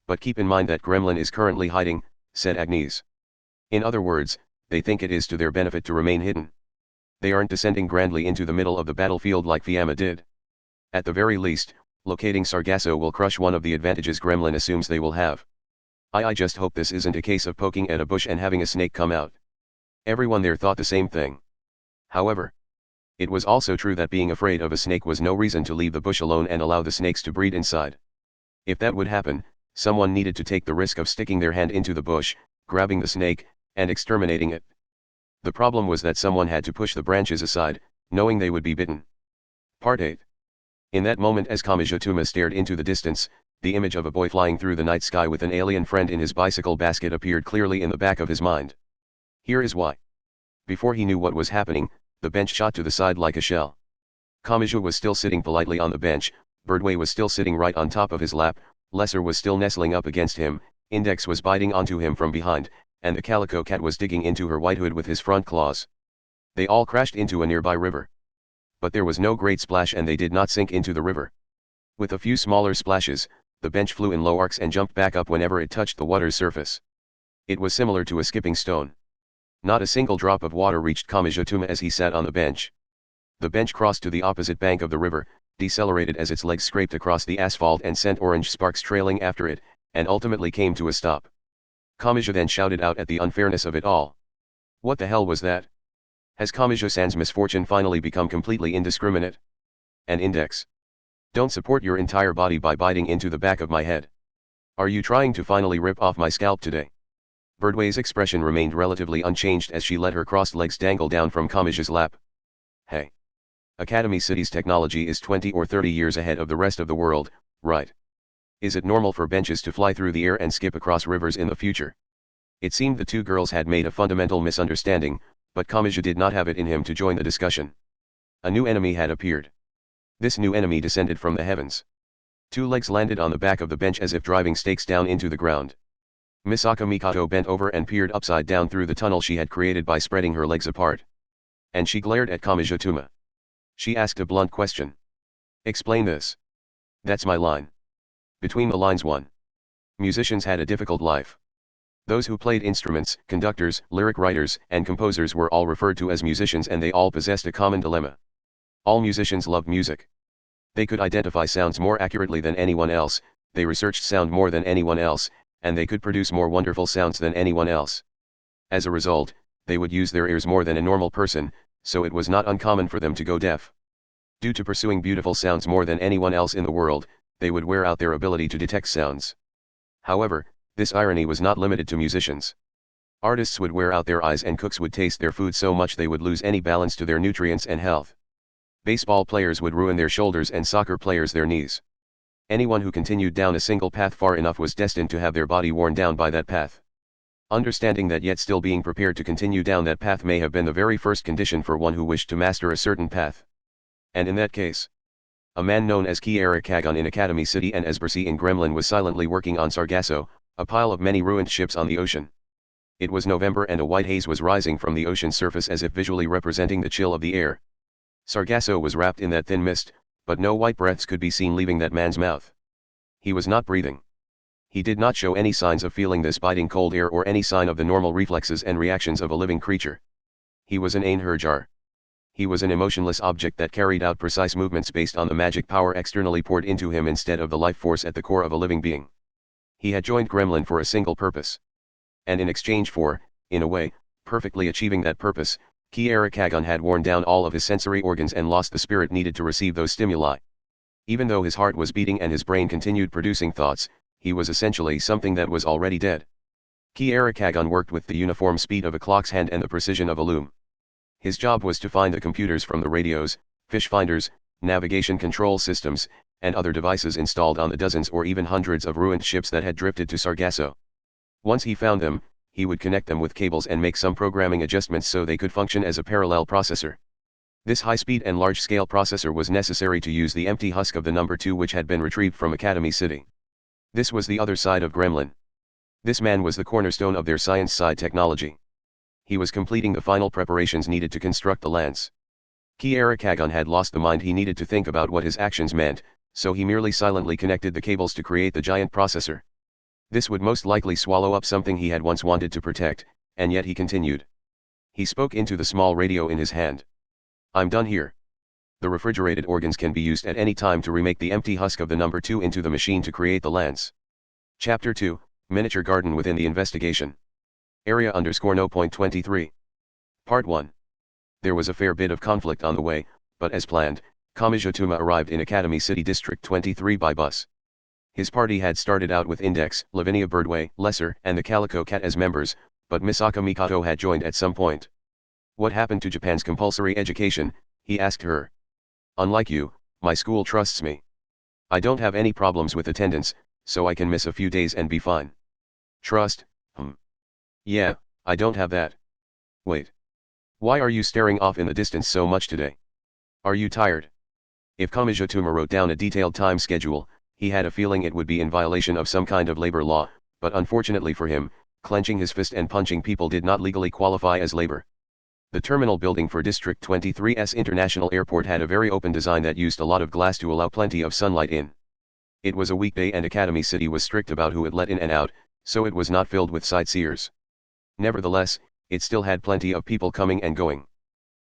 But keep in mind that Gremlin is currently hiding, said Agnes. In other words, they think it is to their benefit to remain hidden. They aren't descending grandly into the middle of the battlefield like Fiamma did. At the very least, locating Sargasso will crush one of the advantages Gremlin assumes they will have. I just hope this isn't a case of poking at a bush and having a snake come out. Everyone there thought the same thing. However, it was also true that being afraid of a snake was no reason to leave the bush alone and allow the snakes to breed inside. If that would happen, someone needed to take the risk of sticking their hand into the bush, grabbing the snake, and exterminating it. The problem was that someone had to push the branches aside, knowing they would be bitten. Part 8. In that moment as Kamijutuma stared into the distance, the image of a boy flying through the night sky with an alien friend in his bicycle basket appeared clearly in the back of his mind. Here is why. Before he knew what was happening, the bench shot to the side like a shell. Kamiju was still sitting politely on the bench, Birdway was still sitting right on top of his lap, Lesser was still nestling up against him, Index was biting onto him from behind, and the calico cat was digging into her white hood with his front claws. They all crashed into a nearby river. But there was no great splash and they did not sink into the river. With a few smaller splashes, the bench flew in low arcs and jumped back up whenever it touched the water's surface. It was similar to a skipping stone. Not a single drop of water reached Kamijutuma as he sat on the bench. The bench crossed to the opposite bank of the river, decelerated as its legs scraped across the asphalt and sent orange sparks trailing after it, and ultimately came to a stop. Kamiju then shouted out at the unfairness of it all. What the hell was that? Has Kamiju-san's misfortune finally become completely indiscriminate? An Index. Don't support your entire body by biting into the back of my head. Are you trying to finally rip off my scalp today? Birdway's expression remained relatively unchanged as she let her crossed legs dangle down from Kamiju's lap. Hey. Academy City's technology is 20 or 30 years ahead of the rest of the world, right? Is it normal for benches to fly through the air and skip across rivers in the future? It seemed the two girls had made a fundamental misunderstanding, but Kamiju did not have it in him to join the discussion. A new enemy had appeared. This new enemy descended from the heavens. Two legs landed on the back of the bench as if driving stakes down into the ground. Misaka Mikoto bent over and peered upside down through the tunnel she had created by spreading her legs apart. And she glared at Kamijutuma. She asked a blunt question. Explain this. That's my line. Between the lines 1. Musicians had a difficult life. Those who played instruments, conductors, lyric writers, and composers were all referred to as musicians and they all possessed a common dilemma. All musicians loved music. They could identify sounds more accurately than anyone else, they researched sound more than anyone else, and they could produce more wonderful sounds than anyone else. As a result, they would use their ears more than a normal person, so it was not uncommon for them to go deaf. Due to pursuing beautiful sounds more than anyone else in the world, they would wear out their ability to detect sounds. However, this irony was not limited to musicians. Artists would wear out their eyes and cooks would taste their food so much they would lose any balance to their nutrients and health. Baseball players would ruin their shoulders and soccer players their knees. Anyone who continued down a single path far enough was destined to have their body worn down by that path. Understanding that yet still being prepared to continue down that path may have been the very first condition for one who wished to master a certain path. And in that case, a man known as Kiara Kagon in Academy City and Esbercy in Gremlin was silently working on Sargasso, a pile of many ruined ships on the ocean. It was November and a white haze was rising from the ocean surface as if visually representing the chill of the air. Sargasso was wrapped in that thin mist, but no white breaths could be seen leaving that man's mouth. He was not breathing. He did not show any signs of feeling this biting cold air or any sign of the normal reflexes and reactions of a living creature. He was an Einherjar. He was an emotionless object that carried out precise movements based on the magic power externally poured into him instead of the life force at the core of a living being. He had joined Gremlin for a single purpose. And in exchange for, in a way, perfectly achieving that purpose, Kiara Kagon had worn down all of his sensory organs and lost the spirit needed to receive those stimuli. Even though his heart was beating and his brain continued producing thoughts, he was essentially something that was already dead. Kiara Kagon worked with the uniform speed of a clock's hand and the precision of a loom. His job was to find the computers from the radios, fish finders, navigation control systems, and other devices installed on the dozens or even hundreds of ruined ships that had drifted to Sargasso. Once he found them, he would connect them with cables and make some programming adjustments so they could function as a parallel processor. This high-speed and large-scale processor was necessary to use the empty husk of the number 2 which had been retrieved from Academy City. This was the other side of Gremlin. This man was the cornerstone of their science side technology. He was completing the final preparations needed to construct the lance. Kiara Kagon had lost the mind he needed to think about what his actions meant, so he merely silently connected the cables to create the giant processor. This would most likely swallow up something he had once wanted to protect, and yet he continued. He spoke into the small radio in his hand. I'm done here. The refrigerated organs can be used at any time to remake the empty husk of the number 2 into the machine to create the lance. Chapter 2, Miniature Garden within the investigation. Area _0.23. Part 1. There was a fair bit of conflict on the way, but as planned, Kamijatuma arrived in Academy City District 23 by bus. His party had started out with Index, Lavinia Birdway, Lesser, and the Calico Cat as members, but Misaka Mikato had joined at some point. What happened to Japan's compulsory education, he asked her. Unlike you, my school trusts me. I don't have any problems with attendance, so I can miss a few days and be fine. Trust? Yeah, I don't have that. Wait. Why are you staring off in the distance so much today? Are you tired? If Kamijatuma wrote down a detailed time schedule, he had a feeling it would be in violation of some kind of labor law, but unfortunately for him, clenching his fist and punching people did not legally qualify as labor. The terminal building for District 23's International Airport had a very open design that used a lot of glass to allow plenty of sunlight in. It was a weekday and Academy City was strict about who it let in and out, so it was not filled with sightseers. Nevertheless, it still had plenty of people coming and going.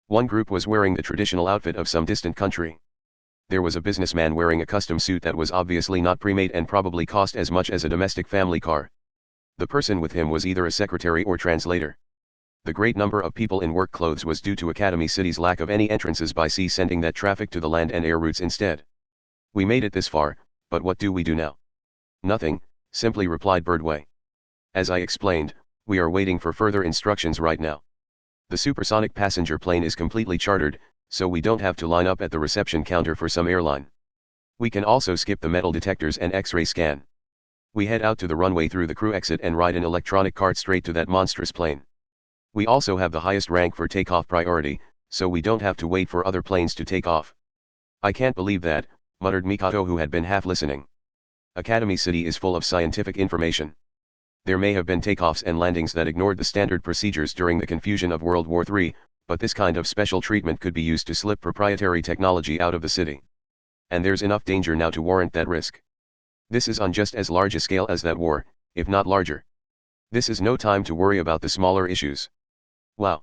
One group was wearing the traditional outfit of some distant country. There was a businessman wearing a custom suit that was obviously not pre-made and probably cost as much as a domestic family car. The person with him was either a secretary or translator. The great number of people in work clothes was due to Academy City's lack of any entrances by sea, sending that traffic to the land and air routes instead. We made it this far, but what do we do now? Nothing, simply replied Birdway. As I explained, we are waiting for further instructions right now. The supersonic passenger plane is completely chartered, so we don't have to line up at the reception counter for some airline. We can also skip the metal detectors and X-ray scan. We head out to the runway through the crew exit and ride an electronic cart straight to that monstrous plane. We also have the highest rank for takeoff priority, so we don't have to wait for other planes to take off. I can't believe that, muttered Mikato, who had been half listening. Academy City is full of scientific information. There may have been takeoffs and landings that ignored the standard procedures during the confusion of World War III, but this kind of special treatment could be used to slip proprietary technology out of the city. And there's enough danger now to warrant that risk. This is on just as large a scale as that war, if not larger. This is no time to worry about the smaller issues. Wow.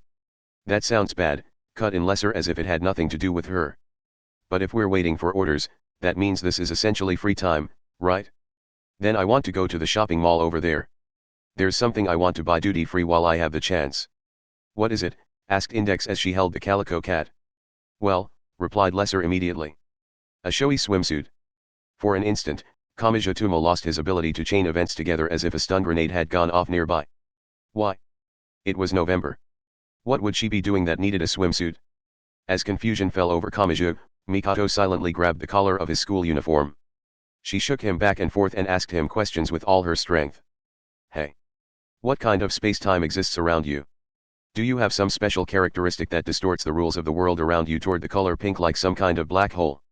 That sounds bad, cut in Lesser as if it had nothing to do with her. But if we're waiting for orders, that means this is essentially free time, right? Then I want to go to the shopping mall over there. There's something I want to buy duty-free while I have the chance. What is it? Asked Index as she held the Calico Cat. Well, replied Lesser immediately. A showy swimsuit. For an instant, Kamijatuma lost his ability to chain events together as if a stun grenade had gone off nearby. Why? It was November. What would she be doing that needed a swimsuit? As confusion fell over Kamachi, Mikoto silently grabbed the collar of his school uniform. She shook him back and forth and asked him questions with all her strength. Hey. What kind of space-time exists around you? Do you have some special characteristic that distorts the rules of the world around you toward the color pink like some kind of black hole?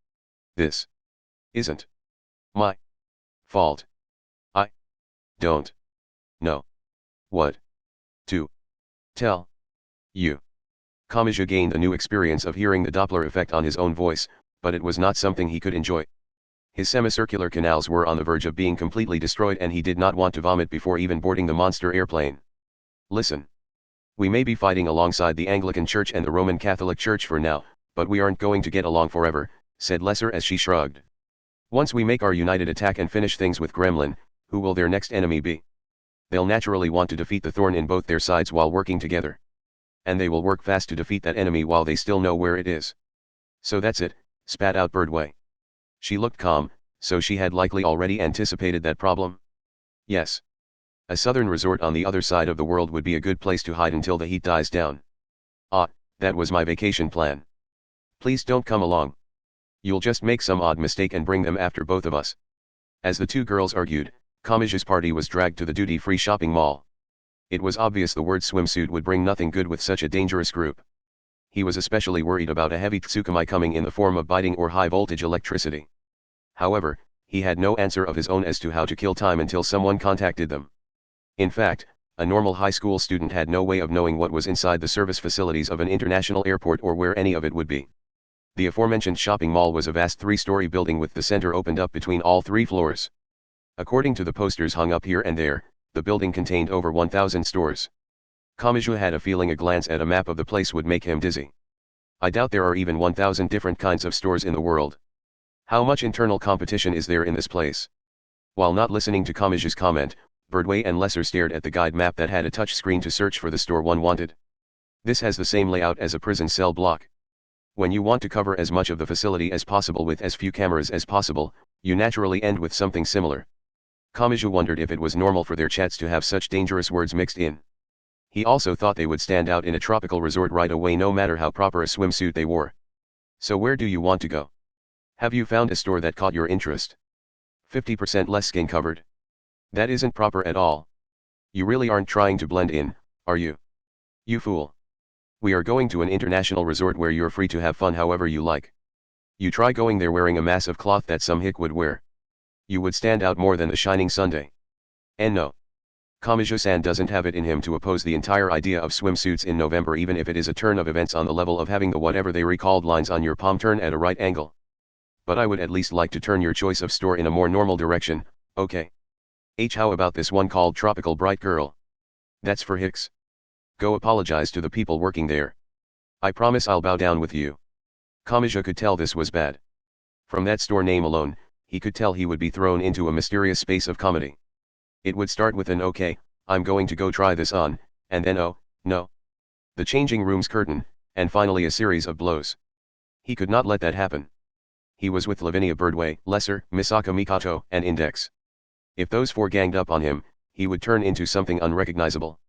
This isn't my fault. I don't know what to tell you. Kamachi gained a new experience of hearing the Doppler effect on his own voice, but it was not something he could enjoy. His semicircular canals were on the verge of being completely destroyed and he did not want to vomit before even boarding the monster airplane. Listen. We may be fighting alongside the Anglican Church and the Roman Catholic Church for now, but we aren't going to get along forever, said Lesser as she shrugged. Once we make our united attack and finish things with Gremlin, who will their next enemy be? They'll naturally want to defeat the thorn in both their sides while working together. And they will work fast to defeat that enemy while they still know where it is. So that's it, spat out Birdway. She looked calm, so she had likely already anticipated that problem. Yes. A southern resort on the other side of the world would be a good place to hide until the heat dies down. Ah, that was my vacation plan. Please don't come along. You'll just make some odd mistake and bring them after both of us. As the two girls argued, Kamachi's party was dragged to the duty-free shopping mall. It was obvious the word swimsuit would bring nothing good with such a dangerous group. He was especially worried about a heavy tsukumai coming in the form of biting or high-voltage electricity. However, he had no answer of his own as to how to kill time until someone contacted them. In fact, a normal high school student had no way of knowing what was inside the service facilities of an international airport or where any of it would be. The aforementioned shopping mall was a vast three-story building with the center opened up between all three floors. According to the posters hung up here and there, the building contained over 1,000 stores. Kamachi had a feeling a glance at a map of the place would make him dizzy. I doubt there are even 1,000 different kinds of stores in the world. How much internal competition is there in this place? While not listening to Kamachi's comment, Birdway and Lesser stared at the guide map that had a touch screen to search for the store one wanted. This has the same layout as a prison cell block. When you want to cover as much of the facility as possible with as few cameras as possible, you naturally end with something similar. Kamachi wondered if it was normal for their chats to have such dangerous words mixed in. He also thought they would stand out in a tropical resort right away no matter how proper a swimsuit they wore. So where do you want to go? Have you found a store that caught your interest? 50% less skin covered. That isn't proper at all. You really aren't trying to blend in, are you? You fool. We are going to an international resort where you're free to have fun however you like. You try going there wearing a mass of cloth that some hick would wear. You would stand out more than the shining Sunday. And no. Kamachi-san doesn't have it in him to oppose the entire idea of swimsuits in November even if it is a turn of events on the level of having the whatever they recalled lines on your palm turn at a right angle. But I would at least like to turn your choice of store in a more normal direction, okay? How about this one called Tropical Bright Girl? That's for hicks. Go apologize to the people working there. I promise I'll bow down with you. Kamachi could tell this was bad. From that store name alone, he could tell he would be thrown into a mysterious space of comedy. It would start with an okay, I'm going to go try this on, and then oh, no. The changing room's curtain, and finally a series of blows. He could not let that happen. He was with Lavinia Birdway, Lesser, Misaka Mikoto, and Index. If those four ganged up on him, he would turn into something unrecognizable.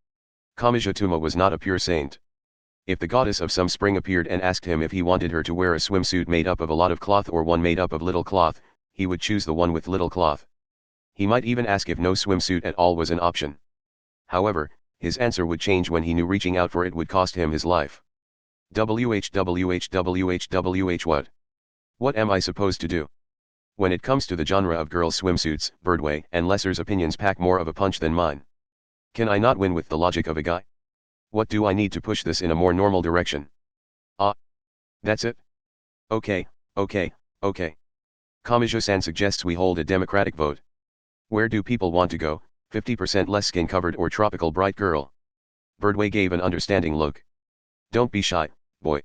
Kamachi Tuma was not a pure saint. If the goddess of some spring appeared and asked him if he wanted her to wear a swimsuit made up of a lot of cloth or one made up of little cloth, he would choose the one with little cloth. He might even ask if no swimsuit at all was an option. However, his answer would change when he knew reaching out for it would cost him his life. WH what? What am I supposed to do? When it comes to the genre of girls' swimsuits, Birdway and Lesser's opinions pack more of a punch than mine. Can I not win with the logic of a guy? What do I need to push this in a more normal direction? Ah. That's it? Okay. Kamachi-san suggests we hold a democratic vote. Where do people want to go, 50% less skin covered or Tropical Bright Girl? Birdway gave an understanding look. Don't be shy, boy.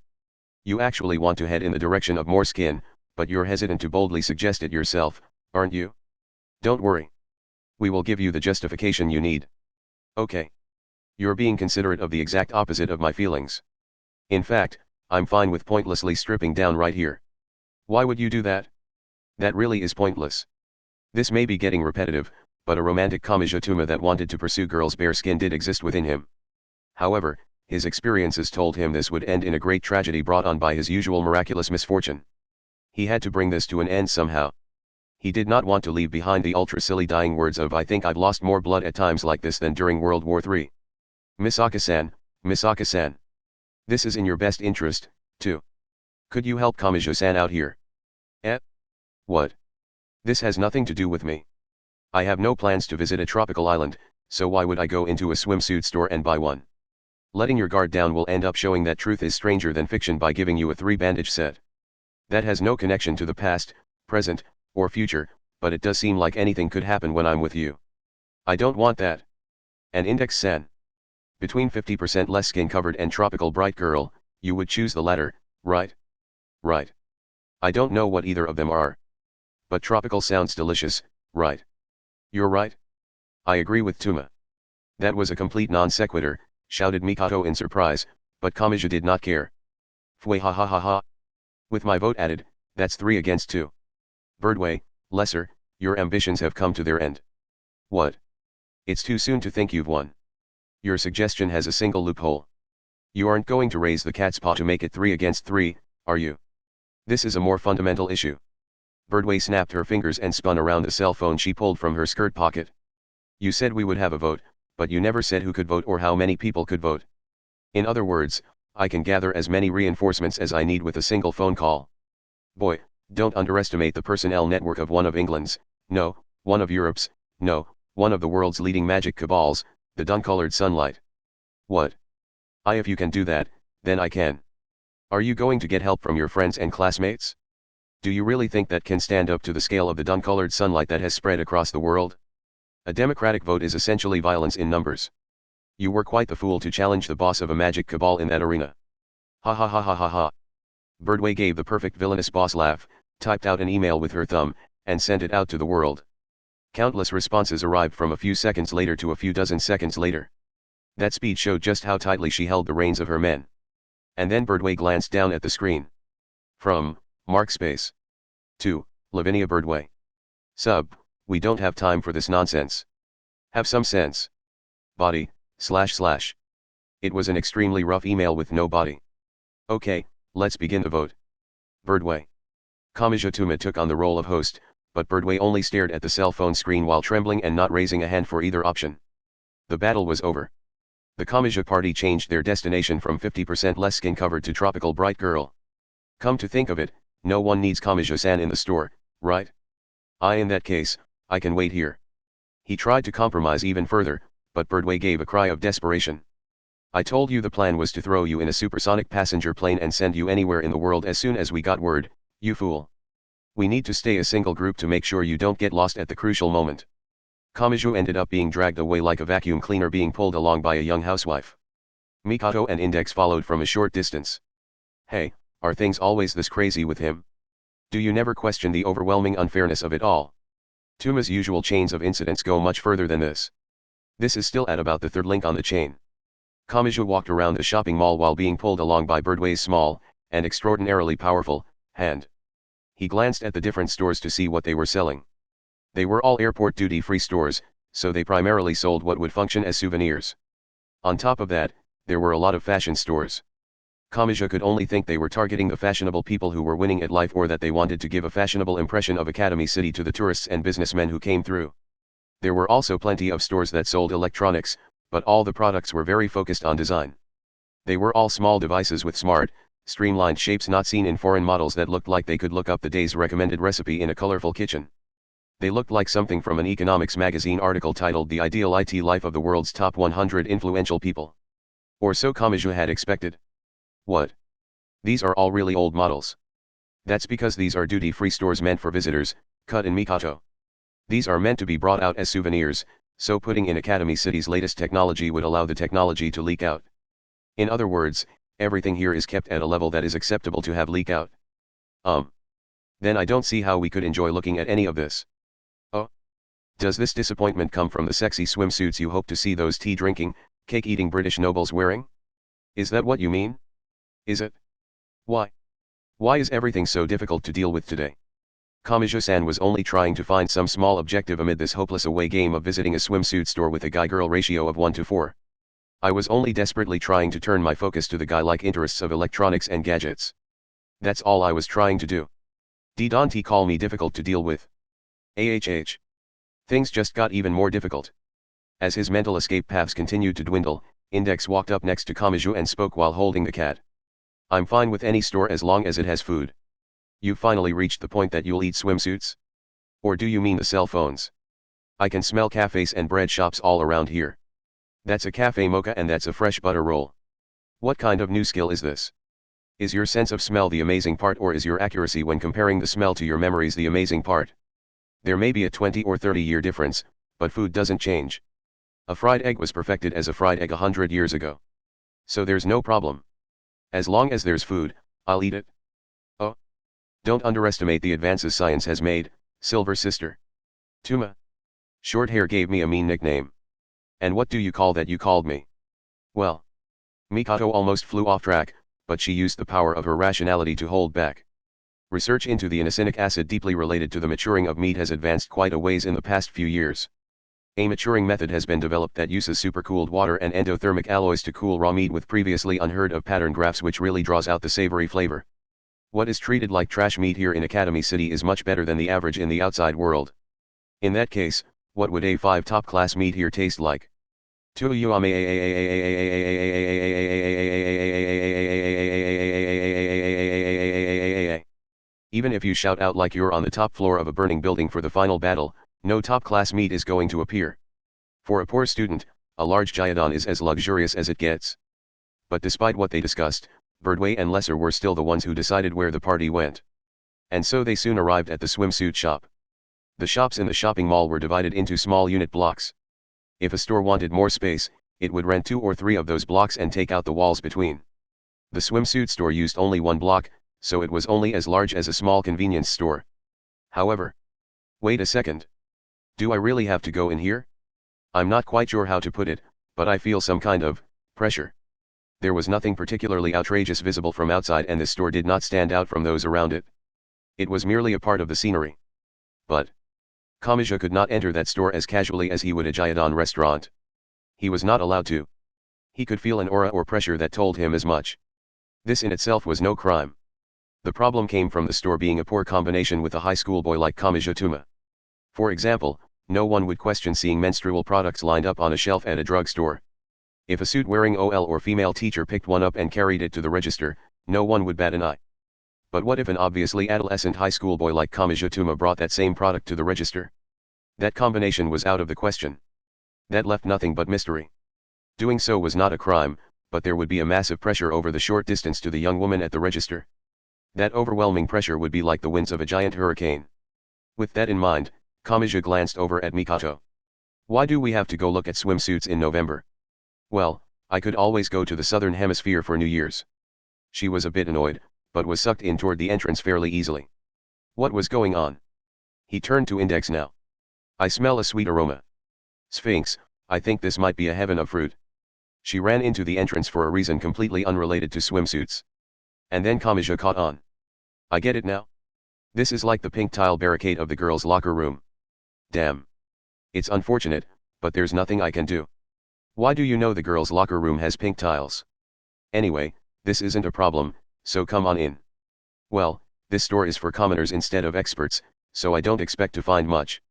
You actually want to head in the direction of more skin, but you're hesitant to boldly suggest it yourself, aren't you? Don't worry. We will give you the justification you need. Okay. You're being considerate of the exact opposite of my feelings. In fact, I'm fine with pointlessly stripping down right here. Why would you do that? That really is pointless. This may be getting repetitive, but a romantic Kamachi Tuma that wanted to pursue girls' bare skin did exist within him. However, His experiences told him this would end in a great tragedy brought on by his usual miraculous misfortune. He had to bring this to an end somehow. He did not want to leave behind the ultra-silly dying words of "I think I've lost more blood at times like this than during World War III. Misaka-san, Misaka-san. This is in your best interest, too. Could you help Kamijo-san out here? Eh? What? This has nothing to do with me. I have no plans to visit a tropical island, so why would I go into a swimsuit store and buy one? Letting your guard down will end up showing that truth is stranger than fiction by giving you a 3-bandage set. That has no connection to the past, present, or future, but it does seem like anything could happen when I'm with you. I don't want that. And Index-san. Between 50% less skin covered and tropical bright girl, you would choose the latter, right? Right. I don't know what either of them are. But tropical sounds delicious, right? You're right. I agree with Tuma. That was a complete non sequitur, shouted Mikoto in surprise, but Kamijo did not care. Fway ha ha ha ha. With my vote added, that's 3 against 2. Birdway, Lesser, your ambitions have come to their end. What? It's too soon to think you've won. Your suggestion has a single loophole. You aren't going to raise the cat's paw to make it 3 against 3, are you? This is a more fundamental issue. Birdway snapped her fingers and spun around the cell phone she pulled from her skirt pocket. You said we would have a vote, but you never said who could vote or how many people could vote. In other words, I can gather as many reinforcements as I need with a single phone call. Boy, don't underestimate the personnel network of one of England's, no, one of Europe's, no, one of the world's leading magic cabals, the dun-colored sunlight. What? If you can do that, then I can. Are you going to get help from your friends and classmates? Do you really think that can stand up to the scale of the dun-colored sunlight that has spread across the world? A democratic vote is essentially violence in numbers. You were quite the fool to challenge the boss of a magic cabal in that arena. Ha ha ha ha ha ha. Birdway gave the perfect villainous boss laugh, typed out an email with her thumb, and sent it out to the world. Countless responses arrived from a few seconds later to a few dozen seconds later. That speed showed just how tightly she held the reins of her men. And then Birdway glanced down at the screen. From Mark Space. To Lavinia Birdway. Sub, we don't have time for this nonsense. Have some sense. Body, // It was an extremely rough email with no body. Okay, let's begin the vote. Birdway. Kamijo Tuma took on the role of host, but Birdway only stared at the cell phone screen while trembling and not raising a hand for either option. The battle was over. The Kamijo party changed their destination from 50% less skin covered to tropical bright girl. Come to think of it, no one needs Kamijo-san in the store, right? In that case, I can wait here. He tried to compromise even further, but Birdway gave a cry of desperation. I told you the plan was to throw you in a supersonic passenger plane and send you anywhere in the world as soon as we got word, you fool. We need to stay a single group to make sure you don't get lost at the crucial moment. Kamijo ended up being dragged away like a vacuum cleaner being pulled along by a young housewife. Mikoto and Index followed from a short distance. Hey, are things always this crazy with him? Do you never question the overwhelming unfairness of it all? Tuma's usual chains of incidents go much further than this. This is still at about the third link on the chain. Kamijo walked around the shopping mall while being pulled along by Birdway's small, and extraordinarily powerful, hand. He glanced at the different stores to see what they were selling. They were all airport duty-free stores, so they primarily sold what would function as souvenirs. On top of that, there were a lot of fashion stores. Kamijo could only think they were targeting the fashionable people who were winning at life or that they wanted to give a fashionable impression of Academy City to the tourists and businessmen who came through. There were also plenty of stores that sold electronics, but all the products were very focused on design. They were all small devices with smart, streamlined shapes not seen in foreign models that looked like they could look up the day's recommended recipe in a colorful kitchen. They looked like something from an economics magazine article titled The Ideal IT Life of the World's Top 100 Influential People. Or so Kamijo had expected. What? These are all really old models. That's because these are duty-free stores meant for visitors, cut in Mikoto. These are meant to be brought out as souvenirs, so putting in Academy City's latest technology would allow the technology to leak out. In other words, everything here is kept at a level that is acceptable to have leak out. Then I don't see how we could enjoy looking at any of this. Oh? Does this disappointment come from the sexy swimsuits you hope to see those tea-drinking, cake-eating British nobles wearing? Is that what you mean? Is it? Why? Why is everything so difficult to deal with today? Kamijo-san was only trying to find some small objective amid this hopeless away game of visiting a swimsuit store with a guy-girl ratio of 1 to 4. I was only desperately trying to turn my focus to the guy-like interests of electronics and gadgets. That's all I was trying to do. Don't call me difficult to deal with. AHH. Things just got even more difficult. As his mental escape paths continued to dwindle, Index walked up next to Kamiju and spoke while holding the cat. I'm fine with any store as long as it has food. You finally reached the point that you'll eat swimsuits? Or do you mean the cell phones? I can smell cafes and bread shops all around here. That's a cafe mocha and that's a fresh butter roll. What kind of new skill is this? Is your sense of smell the amazing part, or is your accuracy when comparing the smell to your memories the amazing part? There may be a 20 or 30-year difference, but food doesn't change. A fried egg was perfected as a fried egg 100 years ago. So there's no problem. As long as there's food, I'll eat it. Oh. Don't underestimate the advances science has made, Silver Sister. Tuma. Short hair gave me a mean nickname. And what do you call that you called me? Well. Mikoto almost flew off track, but she used the power of her rationality to hold back. Research into the inosinic acid deeply related to the maturing of meat has advanced quite a ways in the past few years. A maturing method has been developed that uses supercooled water and endothermic alloys to cool raw meat with previously unheard of pattern graphs, which really draws out the savory flavor. What is treated like trash meat here in Academy City is much better than the average in the outside world. In that case, what would A5 top-class meat here taste like? Even if you shout out like you're on the top floor of a burning building for the final battle, no top-class meat is going to appear. For a poor student, a large gyudon is as luxurious as it gets. But despite what they discussed, Birdway and Lesser were still the ones who decided where the party went. And so they soon arrived at the swimsuit shop. The shops in the shopping mall were divided into small unit blocks. If a store wanted more space, it would rent 2 or 3 of those blocks and take out the walls between. The swimsuit store used only 1 block, so it was only as large as a small convenience store. However, wait a second. Do I really have to go in here? I'm not quite sure how to put it, but I feel some kind of pressure. There was nothing particularly outrageous visible from outside, and the store did not stand out from those around it. It was merely a part of the scenery. But Kamaji could not enter that store as casually as he would a gyudon restaurant. He was not allowed to. He could feel an aura or pressure that told him as much. This in itself was no crime. The problem came from the store being a poor combination with a high school boy like Kamaji Tuma. For example, no one would question seeing menstrual products lined up on a shelf at a drugstore. If a suit-wearing OL or female teacher picked one up and carried it to the register, no one would bat an eye. But what if an obviously adolescent high school boy like Kamaji Tuma brought that same product to the register? That combination was out of the question. That left nothing but mystery. Doing so was not a crime, but there would be a massive pressure over the short distance to the young woman at the register. That overwhelming pressure would be like the winds of a giant hurricane. With that in mind, Kamaji glanced over at Mikoto. Why do we have to go look at swimsuits in November? Well, I could always go to the southern hemisphere for New Year's. She was a bit annoyed, but was sucked in toward the entrance fairly easily. What was going on? He turned to Index now. I smell a sweet aroma. Sphinx, I think this might be a heaven of fruit. She ran into the entrance for a reason completely unrelated to swimsuits. And then Kamaji caught on. I get it now. This is like the pink tile barricade of the girls' locker room. Damn. It's unfortunate, but there's nothing I can do. Why do you know the girls' locker room has pink tiles? Anyway, this isn't a problem, so come on in. Well, this store is for commoners instead of experts, so I don't expect to find much.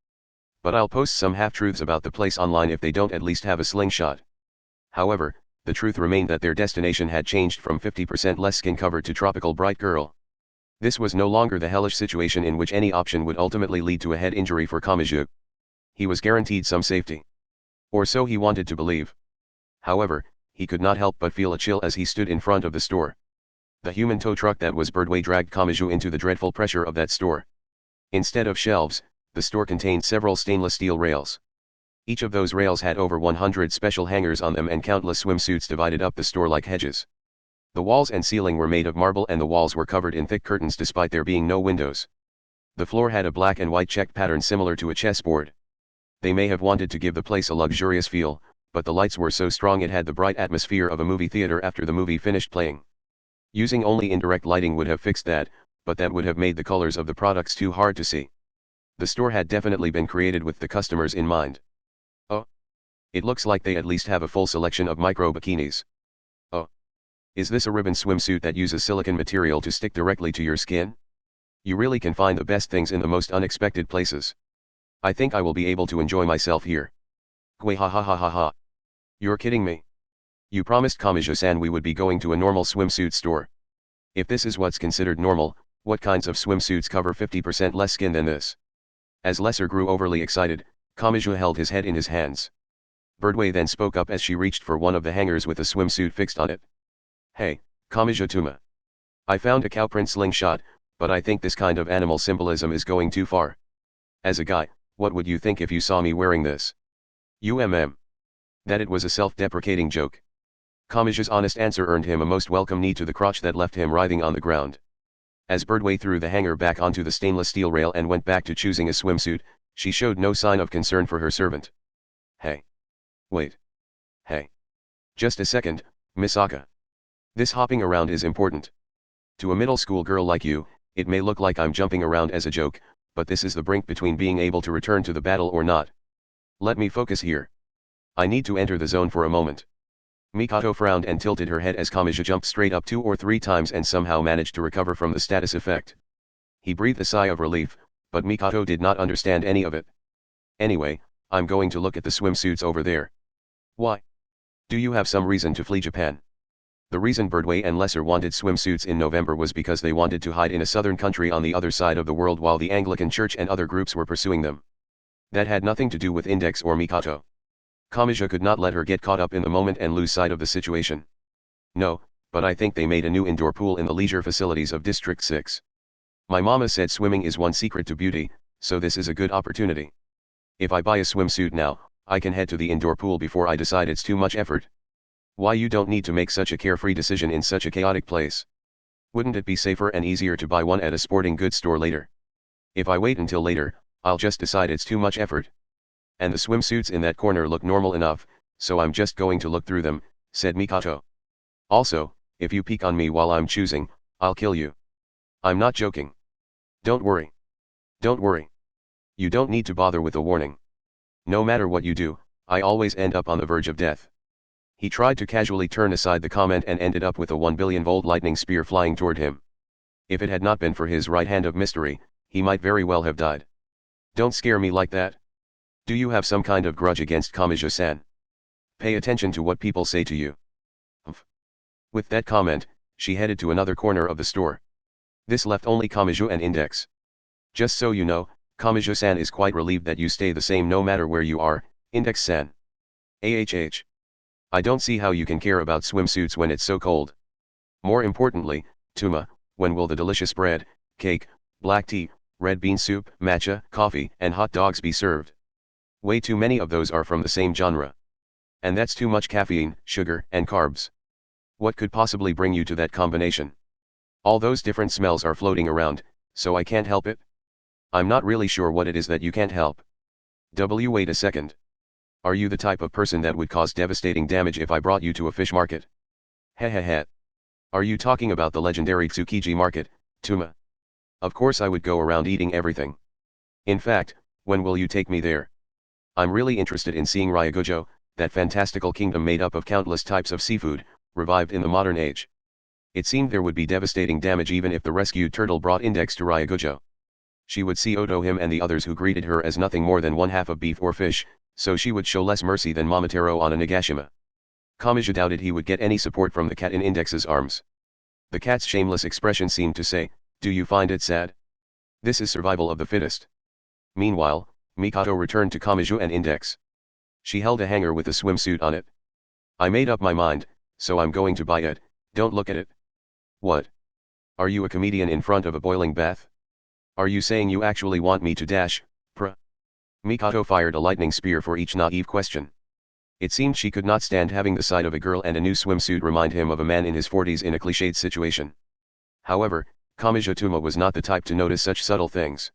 But I'll post some half-truths about the place online if they don't at least have a slingshot. However, the truth remained that their destination had changed from 50% less skin cover to tropical bright girl. This was no longer the hellish situation in which any option would ultimately lead to a head injury for Kamaji. He was guaranteed some safety. Or so he wanted to believe. However, he could not help but feel a chill as he stood in front of the store. The human tow truck that was Birdway dragged Kamaji into the dreadful pressure of that store. Instead of shelves, the store contained several stainless steel rails. Each of those rails had over 100 special hangers on them, and countless swimsuits divided up the store like hedges. The walls and ceiling were made of marble, and the walls were covered in thick curtains despite there being no windows. The floor had a black and white checked pattern similar to a chessboard. They may have wanted to give the place a luxurious feel, but the lights were so strong it had the bright atmosphere of a movie theater after the movie finished playing. Using only indirect lighting would have fixed that, but that would have made the colors of the products too hard to see. The store had definitely been created with the customers in mind. Oh. It looks like they at least have a full selection of micro bikinis. Oh. Is this a ribbon swimsuit that uses silicone material to stick directly to your skin? You really can find the best things in the most unexpected places. I think I will be able to enjoy myself here. Gui ha ha ha ha ha. You're kidding me. You promised Kamaji-san we would be going to a normal swimsuit store. If this is what's considered normal, what kinds of swimsuits cover 50% less skin than this? As Lesser grew overly excited, Kamaji held his head in his hands. Birdway then spoke up as she reached for one of the hangers with a swimsuit fixed on it. Hey, Kamaji-tuma. I found a cow print slingshot, but I think this kind of animal symbolism is going too far. As a guy, what would you think if you saw me wearing this? That it was a self-deprecating joke. Kamaji's honest answer earned him a most welcome knee to the crotch that left him writhing on the ground. As Birdway threw the hanger back onto the stainless steel rail and went back to choosing a swimsuit, she showed no sign of concern for her servant. Hey. Wait. Hey. Just a second, Misaka. This hopping around is important. To a middle school girl like you, it may look like I'm jumping around as a joke, but this is the brink between being able to return to the battle or not. Let me focus here. I need to enter the zone for a moment. Mikoto frowned and tilted her head as Kamaji jumped straight up 2 or 3 times and somehow managed to recover from the status effect. He breathed a sigh of relief, but Mikoto did not understand any of it. Anyway, I'm going to look at the swimsuits over there. Why? Do you have some reason to flee Japan? The reason Birdway and Lesser wanted swimsuits in November was because they wanted to hide in a southern country on the other side of the world while the Anglican Church and other groups were pursuing them. That had nothing to do with Index or Mikoto. Kamaji could not let her get caught up in the moment and lose sight of the situation. No, but I think they made a new indoor pool in the leisure facilities of District 6. My mama said swimming is one secret to beauty, so this is a good opportunity. If I buy a swimsuit now, I can head to the indoor pool before I decide it's too much effort. Why you don't need to make such a carefree decision in such a chaotic place? Wouldn't it be safer and easier to buy one at a sporting goods store later? If I wait until later, I'll just decide it's too much effort. And the swimsuits in that corner look normal enough, so I'm just going to look through them, said Mikoto. Also, if you peek on me while I'm choosing, I'll kill you. I'm not joking. Don't worry. Don't worry. You don't need to bother with a warning. No matter what you do, I always end up on the verge of death. He tried to casually turn aside the comment and ended up with a 1 billion volt lightning spear flying toward him. If it had not been for his right hand of mystery, he might very well have died. Don't scare me like that. Do you have some kind of grudge against Kamaji-san? Pay attention to what people say to you. With that comment, she headed to another corner of the store. This left only Kamaji and Index. Just so you know, Kamaji-san is quite relieved that you stay the same no matter where you are, Index-san. AHH. I don't see how you can care about swimsuits when it's so cold. More importantly, Tuma, when will the delicious bread, cake, black tea, red bean soup, matcha, coffee, and hot dogs be served? Way too many of those are from the same genre. And that's too much caffeine, sugar, and carbs. What could possibly bring you to that combination? All those different smells are floating around, so I can't help it. I'm not really sure what it is that you can't help. Wait a second. Are you the type of person that would cause devastating damage if I brought you to a fish market? Hehehe. Are you talking about the legendary Tsukiji market, Tuma? Of course I would go around eating everything. In fact, when will you take me there? I'm really interested in seeing Ryagojo, that fantastical kingdom made up of countless types of seafood, revived in the modern age. It seemed there would be devastating damage even if the rescued turtle brought Index to Ryagojo. She would see Oto him and the others who greeted her as nothing more than one half of beef or fish, so she would show less mercy than Momotaro on a Nagashima. Kamaji doubted he would get any support from the cat in Index's arms. The cat's shameless expression seemed to say, "Do you find it sad? This is survival of the fittest." Meanwhile, Mikoto returned to Kamaji and Index. She held a hanger with a swimsuit on it. I made up my mind, so I'm going to buy it. Don't look at it. What? Are you a comedian in front of a boiling bath? Are you saying you actually want me to dash, Mikoto fired a lightning spear for each naive question. It seemed she could not stand having the sight of a girl and a new swimsuit remind him of a man in his 40s in a cliched situation. However, Kamaji-tuma was not the type to notice such subtle things.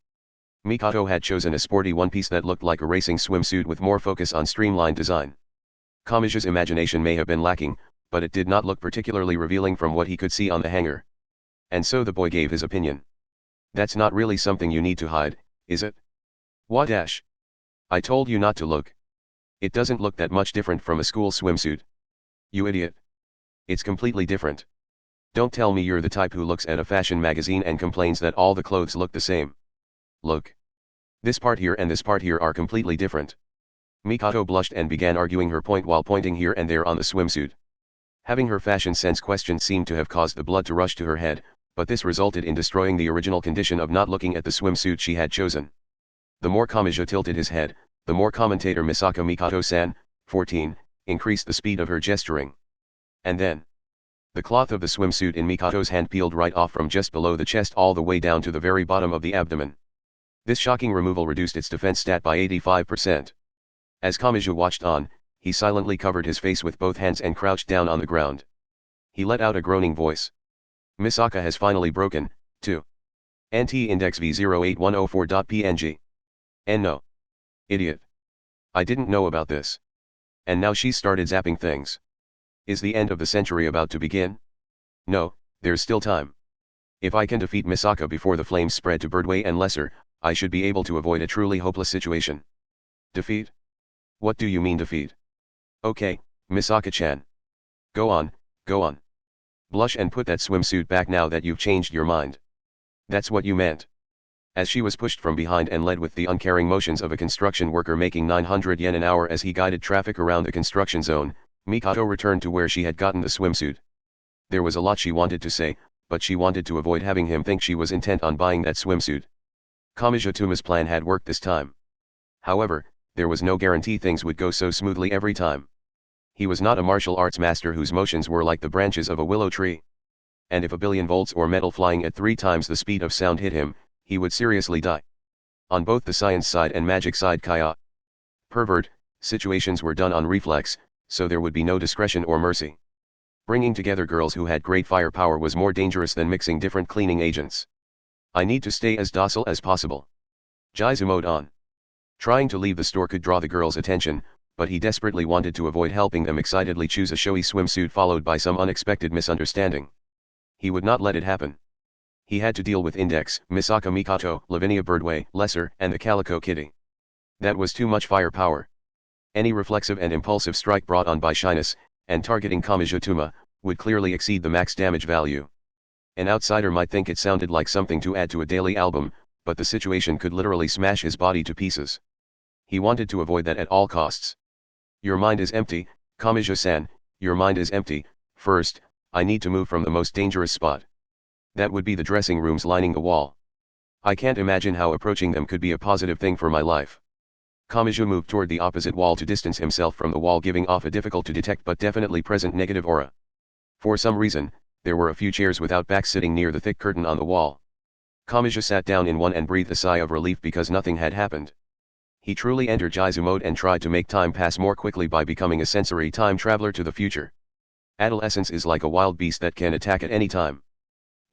Mikoto had chosen a sporty one-piece that looked like a racing swimsuit with more focus on streamlined design. Kamaji's imagination may have been lacking, but it did not look particularly revealing from what he could see on the hanger. And so the boy gave his opinion. That's not really something you need to hide, is it? What dash? I told you not to look. It doesn't look that much different from a school swimsuit. You idiot. It's completely different. Don't tell me you're the type who looks at a fashion magazine and complains that all the clothes look the same. Look. This part here and this part here are completely different. Mikoto blushed and began arguing her point while pointing here and there on the swimsuit. Having her fashion sense questioned seemed to have caused the blood to rush to her head, but this resulted in destroying the original condition of not looking at the swimsuit she had chosen. The more Kamaji tilted his head, the more commentator Misaka Mikoto-san, 14, increased the speed of her gesturing. And then, the cloth of the swimsuit in Mikoto's hand peeled right off from just below the chest all the way down to the very bottom of the abdomen. This shocking removal reduced its defense stat by 85%. As Kamaji watched on, he silently covered his face with both hands and crouched down on the ground. He let out a groaning voice. Misaka has finally broken, too. NT index V08104.png. And no. Idiot. I didn't know about this. And now she started zapping things. Is the end of the century about to begin? No, there's still time. If I can defeat Misaka before the flames spread to Birdway and Lesser, I should be able to avoid a truly hopeless situation. Defeat? What do you mean defeat? Okay, Misaka-chan. Go on, go on. Blush and put that swimsuit back now that you've changed your mind. That's what you meant. As she was pushed from behind and led with the uncaring motions of a construction worker making 900 yen an hour as he guided traffic around the construction zone, Mikoto returned to where she had gotten the swimsuit. There was a lot she wanted to say, but she wanted to avoid having him think she was intent on buying that swimsuit. Kamijituma's plan had worked this time. However, there was no guarantee things would go so smoothly every time. He was not a martial arts master whose motions were like the branches of a willow tree. And if a billion volts or metal flying at 3 times the speed of sound hit him, he would seriously die. On both the science side and magic side kaya pervert, situations were done on reflex, so there would be no discretion or mercy. Bringing together girls who had great firepower was more dangerous than mixing different cleaning agents. I need to stay as docile as possible. Jizu mode on. Trying to leave the store could draw the girls' attention, but he desperately wanted to avoid helping them excitedly choose a showy swimsuit followed by some unexpected misunderstanding. He would not let it happen. He had to deal with Index, Misaka Mikoto, Lavinia Birdway, Lesser, and the Calico Kitty. That was too much firepower. Any reflexive and impulsive strike brought on by shyness, and targeting Kamijituma, would clearly exceed the max damage value. An outsider might think it sounded like something to add to a daily album, but the situation could literally smash his body to pieces. He wanted to avoid that at all costs. Your mind is empty, Kamijo-san, your mind is empty. First, I need to move from the most dangerous spot. That would be the dressing rooms lining the wall. I can't imagine how approaching them could be a positive thing for my life. Kamijo moved toward the opposite wall to distance himself from the wall, giving off a difficult to detect but definitely present negative aura. For some reason, there were a few chairs without backs sitting near the thick curtain on the wall. Kamijo sat down in one and breathed a sigh of relief because nothing had happened. He truly entered Jizu mode and tried to make time pass more quickly by becoming a sensory time traveler to the future. Adolescence is like a wild beast that can attack at any time.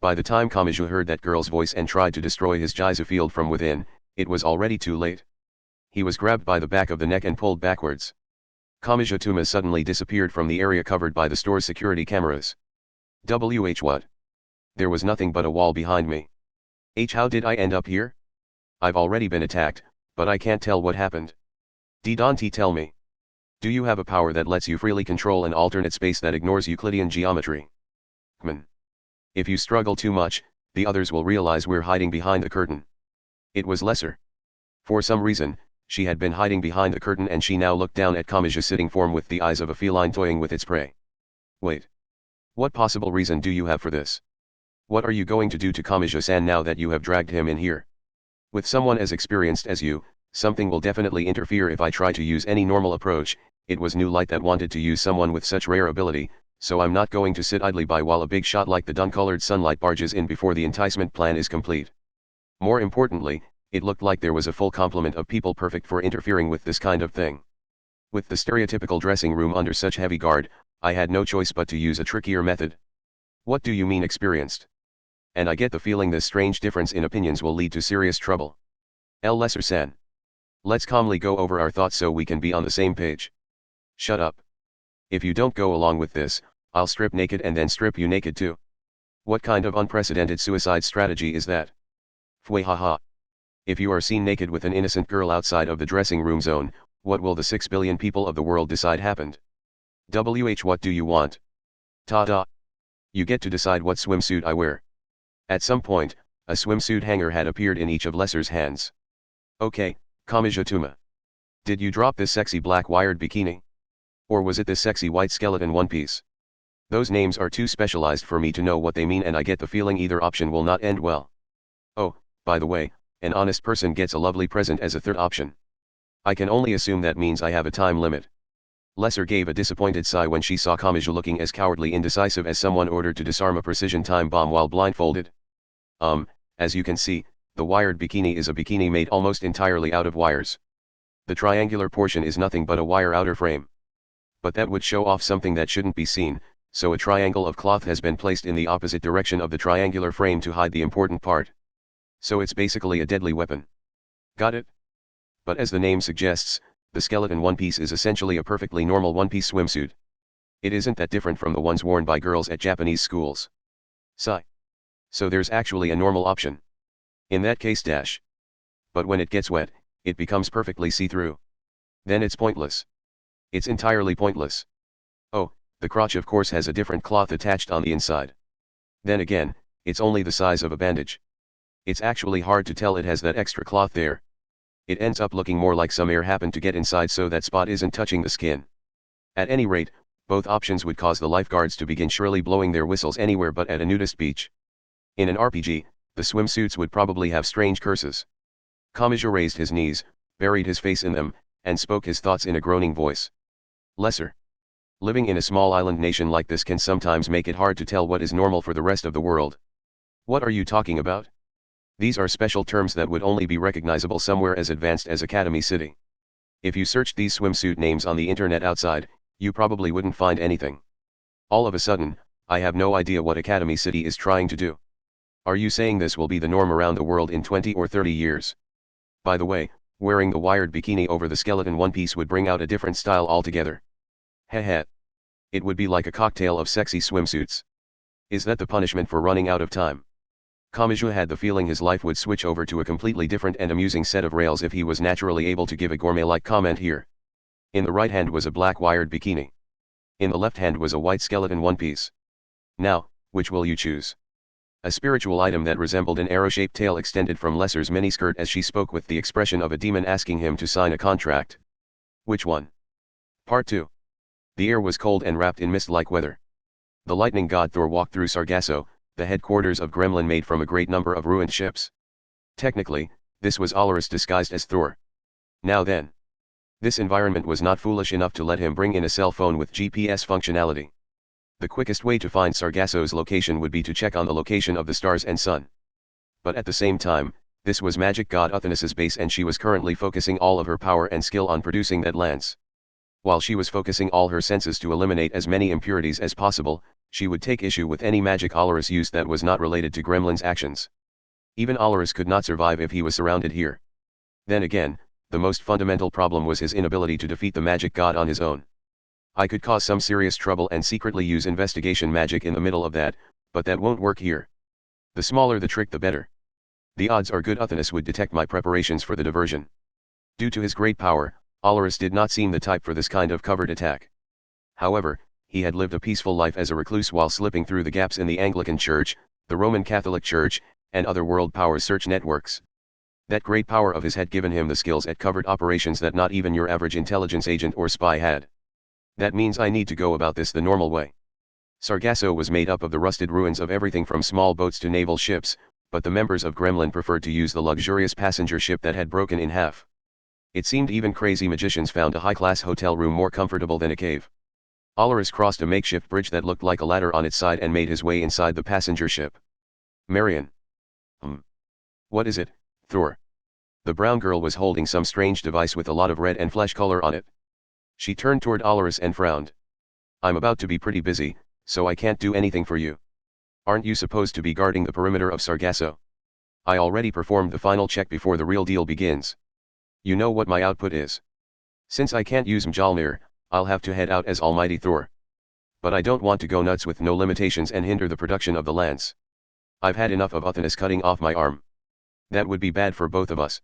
By the time Kamijo heard that girl's voice and tried to destroy his Jizu field from within, it was already too late. He was grabbed by the back of the neck and pulled backwards. Kamijituma suddenly disappeared from the area covered by the store's security cameras. What? There was nothing but a wall behind me. How did I end up here? I've already been attacked, but I can't tell what happened. Dante, tell me. Do you have a power that lets you freely control an alternate space that ignores Euclidean geometry? If you struggle too much, the others will realize we're hiding behind the curtain. It was Lesser. For some reason, she had been hiding behind the curtain and she now looked down at Kamijo's sitting form with the eyes of a feline toying with its prey. Wait. What possible reason do you have for this? What are you going to do to Kamijo-san now that you have dragged him in here? With someone as experienced as you, something will definitely interfere if I try to use any normal approach. It was New Light that wanted to use someone with such rare ability, so I'm not going to sit idly by while a big shot like the dun-colored sunlight barges in before the enticement plan is complete. More importantly, it looked like there was a full complement of people perfect for interfering with this kind of thing. With the stereotypical dressing room under such heavy guard, I had no choice but to use a trickier method. What do you mean experienced? And I get the feeling this strange difference in opinions will lead to serious trouble. Lesser-san. Let's calmly go over our thoughts so we can be on the same page. Shut up. If you don't go along with this, I'll strip naked and then strip you naked too. What kind of unprecedented suicide strategy is that? Fway haha. If you are seen naked with an innocent girl outside of the dressing room zone, What will the 6 billion people of the world decide happened? What do you want? Ta-da! You get to decide what swimsuit I wear. At some point, a swimsuit hanger had appeared in each of Lesser's hands. Okay, Kamijatuma. Did you drop this sexy black wired bikini? Or was it this sexy white skeleton one piece? Those names are too specialized for me to know what they mean, and I get the feeling either option will not end well. Oh, by the way, an honest person gets a lovely present as a third option. I can only assume that means I have a time limit. Lesser gave a disappointed sigh when she saw Kamija looking as cowardly indecisive as someone ordered to disarm a precision time bomb while blindfolded. As you can see, the wired bikini is a bikini made almost entirely out of wires. The triangular portion is nothing but a wire outer frame. But that would show off something that shouldn't be seen, so a triangle of cloth has been placed in the opposite direction of the triangular frame to hide the important part. So it's basically a deadly weapon. Got it? But as the name suggests, the skeleton one piece is essentially a perfectly normal one-piece swimsuit. It isn't that different from the ones worn by girls at Japanese schools. Sigh. So there's actually a normal option. In that case dash. But when it gets wet, it becomes perfectly see-through. Then it's pointless. It's entirely pointless. Oh, the crotch of course has a different cloth attached on the inside. Then again, it's only the size of a bandage. It's actually hard to tell it has that extra cloth there. It ends up looking more like some air happened to get inside so that spot isn't touching the skin. At any rate, both options would cause the lifeguards to begin surely blowing their whistles anywhere but at a nudist beach. In an RPG, the swimsuits would probably have strange curses. Kamija raised his knees, buried his face in them, and spoke his thoughts in a groaning voice. Lesser. Living in a small island nation like this can sometimes make it hard to tell what is normal for the rest of the world. What are you talking about? These are special terms that would only be recognizable somewhere as advanced as Academy City. If you searched these swimsuit names on the internet outside, you probably wouldn't find anything. All of a sudden, I have no idea what Academy City is trying to do. Are you saying this will be the norm around the world in 20 or 30 years? By the way, wearing the wired bikini over the skeleton one piece would bring out a different style altogether. Heh. It would be like a cocktail of sexy swimsuits. Is that the punishment for running out of time? Kamija had the feeling his life would switch over to a completely different and amusing set of rails if he was naturally able to give a gourmet-like comment here. In the right hand was a black wired bikini. In the left hand was a white skeleton one piece. Now, which will you choose? A spiritual item that resembled an arrow-shaped tail extended from Lesser's miniskirt as she spoke with the expression of a demon asking him to sign a contract. Which one? Part 2. The air was cold and wrapped in mist-like weather. The lightning god Thor walked through Sargasso, the headquarters of Gremlin made from a great number of ruined ships. Technically, this was Olorus disguised as Thor. Now then. This environment was not foolish enough to let him bring in a cell phone with GPS functionality. The quickest way to find Sargasso's location would be to check on the location of the stars and sun. But at the same time, this was magic god Uthanas's base and she was currently focusing all of her power and skill on producing that lance. While she was focusing all her senses to eliminate as many impurities as possible, she would take issue with any magic Olorus used that was not related to Gremlin's actions. Even Olorus could not survive if he was surrounded here. Then again, the most fundamental problem was his inability to defeat the magic god on his own. I could cause some serious trouble and secretly use investigation magic in the middle of that, but that won't work here. The smaller the trick the better. The odds are good Uthanas would detect my preparations for the diversion. Due to his great power, Olorus did not seem the type for this kind of covert attack. However, he had lived a peaceful life as a recluse while slipping through the gaps in the Anglican Church, the Roman Catholic Church, and other world power search networks. That great power of his had given him the skills at covert operations that not even your average intelligence agent or spy had. That means I need to go about this the normal way. Sargasso was made up of the rusted ruins of everything from small boats to naval ships, but the members of Gremlin preferred to use the luxurious passenger ship that had broken in half. It seemed even crazy magicians found a high-class hotel room more comfortable than a cave. Olorus crossed a makeshift bridge that looked like a ladder on its side and made his way inside the passenger ship. Marion. What is it, Thor? The brown girl was holding some strange device with a lot of red and flesh color on it. She turned toward Olorus and frowned. I'm about to be pretty busy, so I can't do anything for you. Aren't you supposed to be guarding the perimeter of Sargasso? I already performed the final check before the real deal begins. You know what my output is. Since I can't use Mjolnir, I'll have to head out as Almighty Thor. But I don't want to go nuts with no limitations and hinder the production of the lance. I've had enough of Uthanas cutting off my arm. That would be bad for both of us.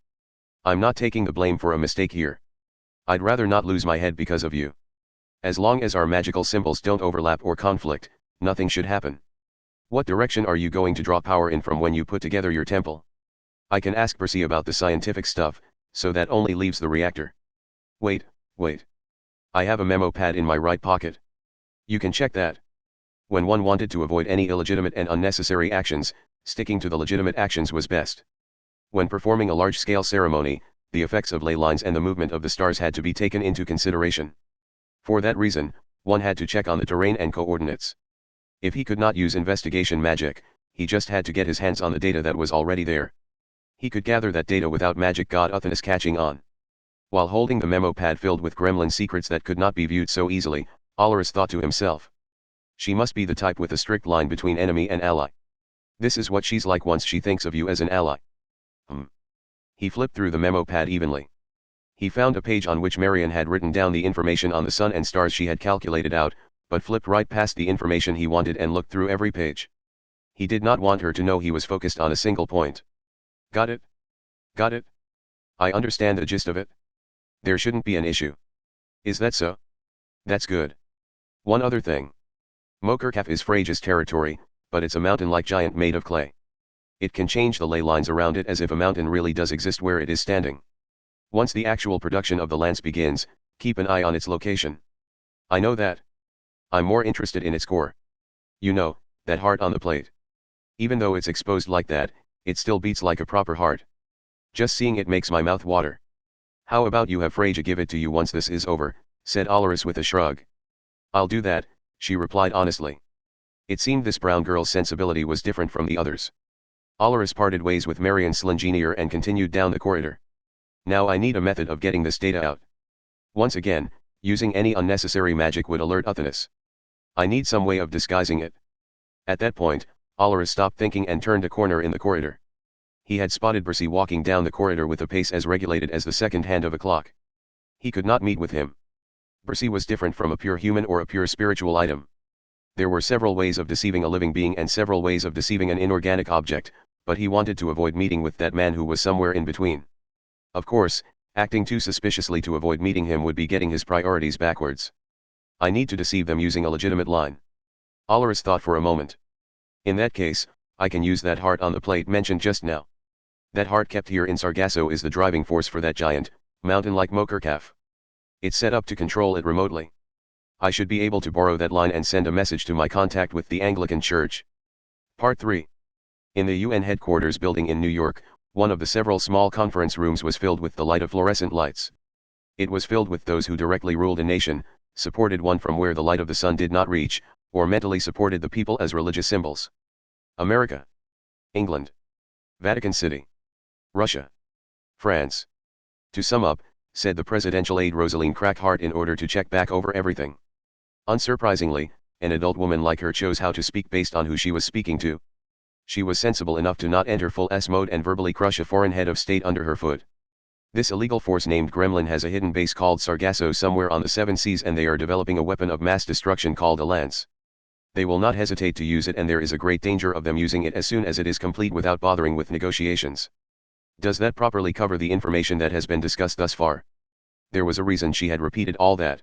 I'm not taking the blame for a mistake here. I'd rather not lose my head because of you. As long as our magical symbols don't overlap or conflict, nothing should happen. What direction are you going to draw power in from when you put together your temple? I can ask Percy about the scientific stuff, so that only leaves the reactor. Wait. I have a memo pad in my right pocket. You can check that. When one wanted to avoid any illegitimate and unnecessary actions, sticking to the legitimate actions was best. When performing a large-scale ceremony, the effects of ley lines and the movement of the stars had to be taken into consideration. For that reason, one had to check on the terrain and coordinates. If he could not use investigation magic, he just had to get his hands on the data that was already there. He could gather that data without magic god Uthanus catching on. While holding the memo pad filled with gremlin secrets that could not be viewed so easily, Olorus thought to himself. She must be the type with a strict line between enemy and ally. This is what she's like once she thinks of you as an ally. He flipped through the memo pad evenly. He found a page on which Marion had written down the information on the sun and stars she had calculated out, but flipped right past the information he wanted and looked through every page. He did not want her to know he was focused on a single point. Got it? Got it? I understand the gist of it. There shouldn't be an issue. Is that so? That's good. One other thing. Mokerkaf is Phrage's territory, but it's a mountain-like giant made of clay. It can change the ley lines around it as if a mountain really does exist where it is standing. Once the actual production of the lance begins, keep an eye on its location. I know that. I'm more interested in its core. You know, that heart on the plate. Even though it's exposed like that, it still beats like a proper heart. Just seeing it makes my mouth water. How about you have Phraja give it to you once this is over, said Olorus with a shrug. I'll do that, she replied honestly. It seemed this brown girl's sensibility was different from the others. Olorus parted ways with Marion Slingenier and continued down the corridor. Now I need a method of getting this data out. Once again, using any unnecessary magic would alert Uthanus. I need some way of disguising it. At that point, Olorus stopped thinking and turned a corner in the corridor. He had spotted Percy walking down the corridor with a pace as regulated as the second hand of a clock. He could not meet with him. Percy was different from a pure human or a pure spiritual item. There were several ways of deceiving a living being and several ways of deceiving an inorganic object, but he wanted to avoid meeting with that man who was somewhere in between. Of course, acting too suspiciously to avoid meeting him would be getting his priorities backwards. I need to deceive them using a legitimate line. Olorus thought for a moment. In that case, I can use that heart on the plate mentioned just now. That heart kept here in Sargasso is the driving force for that giant, mountain-like Mokerkaf. It's set up to control it remotely. I should be able to borrow that line and send a message to my contact with the Anglican Church. Part 3. In the UN headquarters building in New York, one of the several small conference rooms was filled with the light of fluorescent lights. It was filled with those who directly ruled a nation, supported one from where the light of the sun did not reach, or mentally supported the people as religious symbols. America. England. Vatican City. Russia. France. To sum up, said the presidential aide Rosaline Crackhart in order to check back over everything. Unsurprisingly, an adult woman like her chose how to speak based on who she was speaking to. She was sensible enough to not enter full S mode and verbally crush a foreign head of state under her foot. This illegal force named Gremlin has a hidden base called Sargasso somewhere on the seven seas and they are developing a weapon of mass destruction called a lance. They will not hesitate to use it and there is a great danger of them using it as soon as it is complete without bothering with negotiations. Does that properly cover the information that has been discussed thus far? There was a reason she had repeated all that.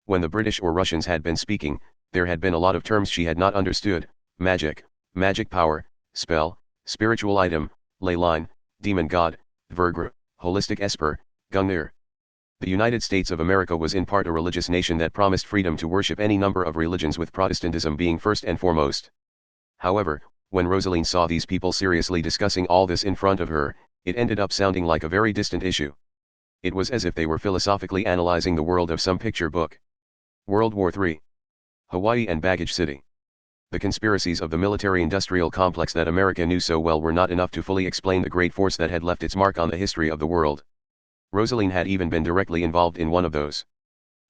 When the British or Russians had been speaking, there had been a lot of terms she had not understood: magic, magic power, spell, spiritual item, ley line, demon god, Vergr, holistic esper, Gungnir. The United States of America was in part a religious nation that promised freedom to worship any number of religions, with Protestantism being first and foremost. However, when Rosaline saw these people seriously discussing all this in front of her, it ended up sounding like a very distant issue. It was as if they were philosophically analyzing the world of some picture book. World War III. Hawaii and Baggage City. The conspiracies of the military-industrial complex that America knew so well were not enough to fully explain the great force that had left its mark on the history of the world. Rosaline had even been directly involved in one of those.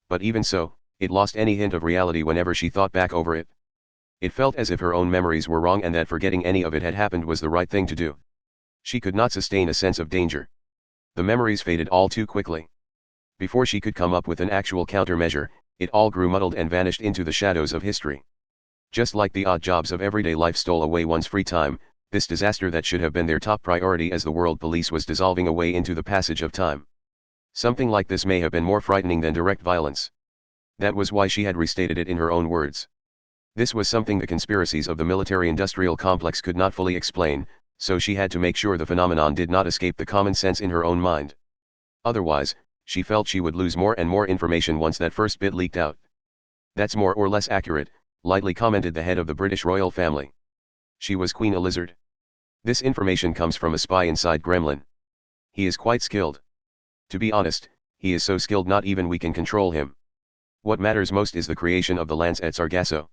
But even so, it lost any hint of reality whenever she thought back over it. It felt as if her own memories were wrong and that forgetting any of it had happened was the right thing to do. She could not sustain a sense of danger. The memories faded all too quickly. Before she could come up with an actual countermeasure, it all grew muddled and vanished into the shadows of history. Just like the odd jobs of everyday life stole away one's free time, this disaster that should have been their top priority as the world police was dissolving away into the passage of time. Something like this may have been more frightening than direct violence. That was why she had restated it in her own words. This was something the conspiracies of the military-industrial complex could not fully explain, so she had to make sure the phenomenon did not escape the common sense in her own mind. Otherwise, she felt she would lose more and more information once that first bit leaked out. That's more or less accurate, lightly commented the head of the British royal family. She was Queen Elizabeth. This information comes from a spy inside Gremlin. He is quite skilled. To be honest, he is so skilled not even we can control him. What matters most is the creation of the lands at Sargasso.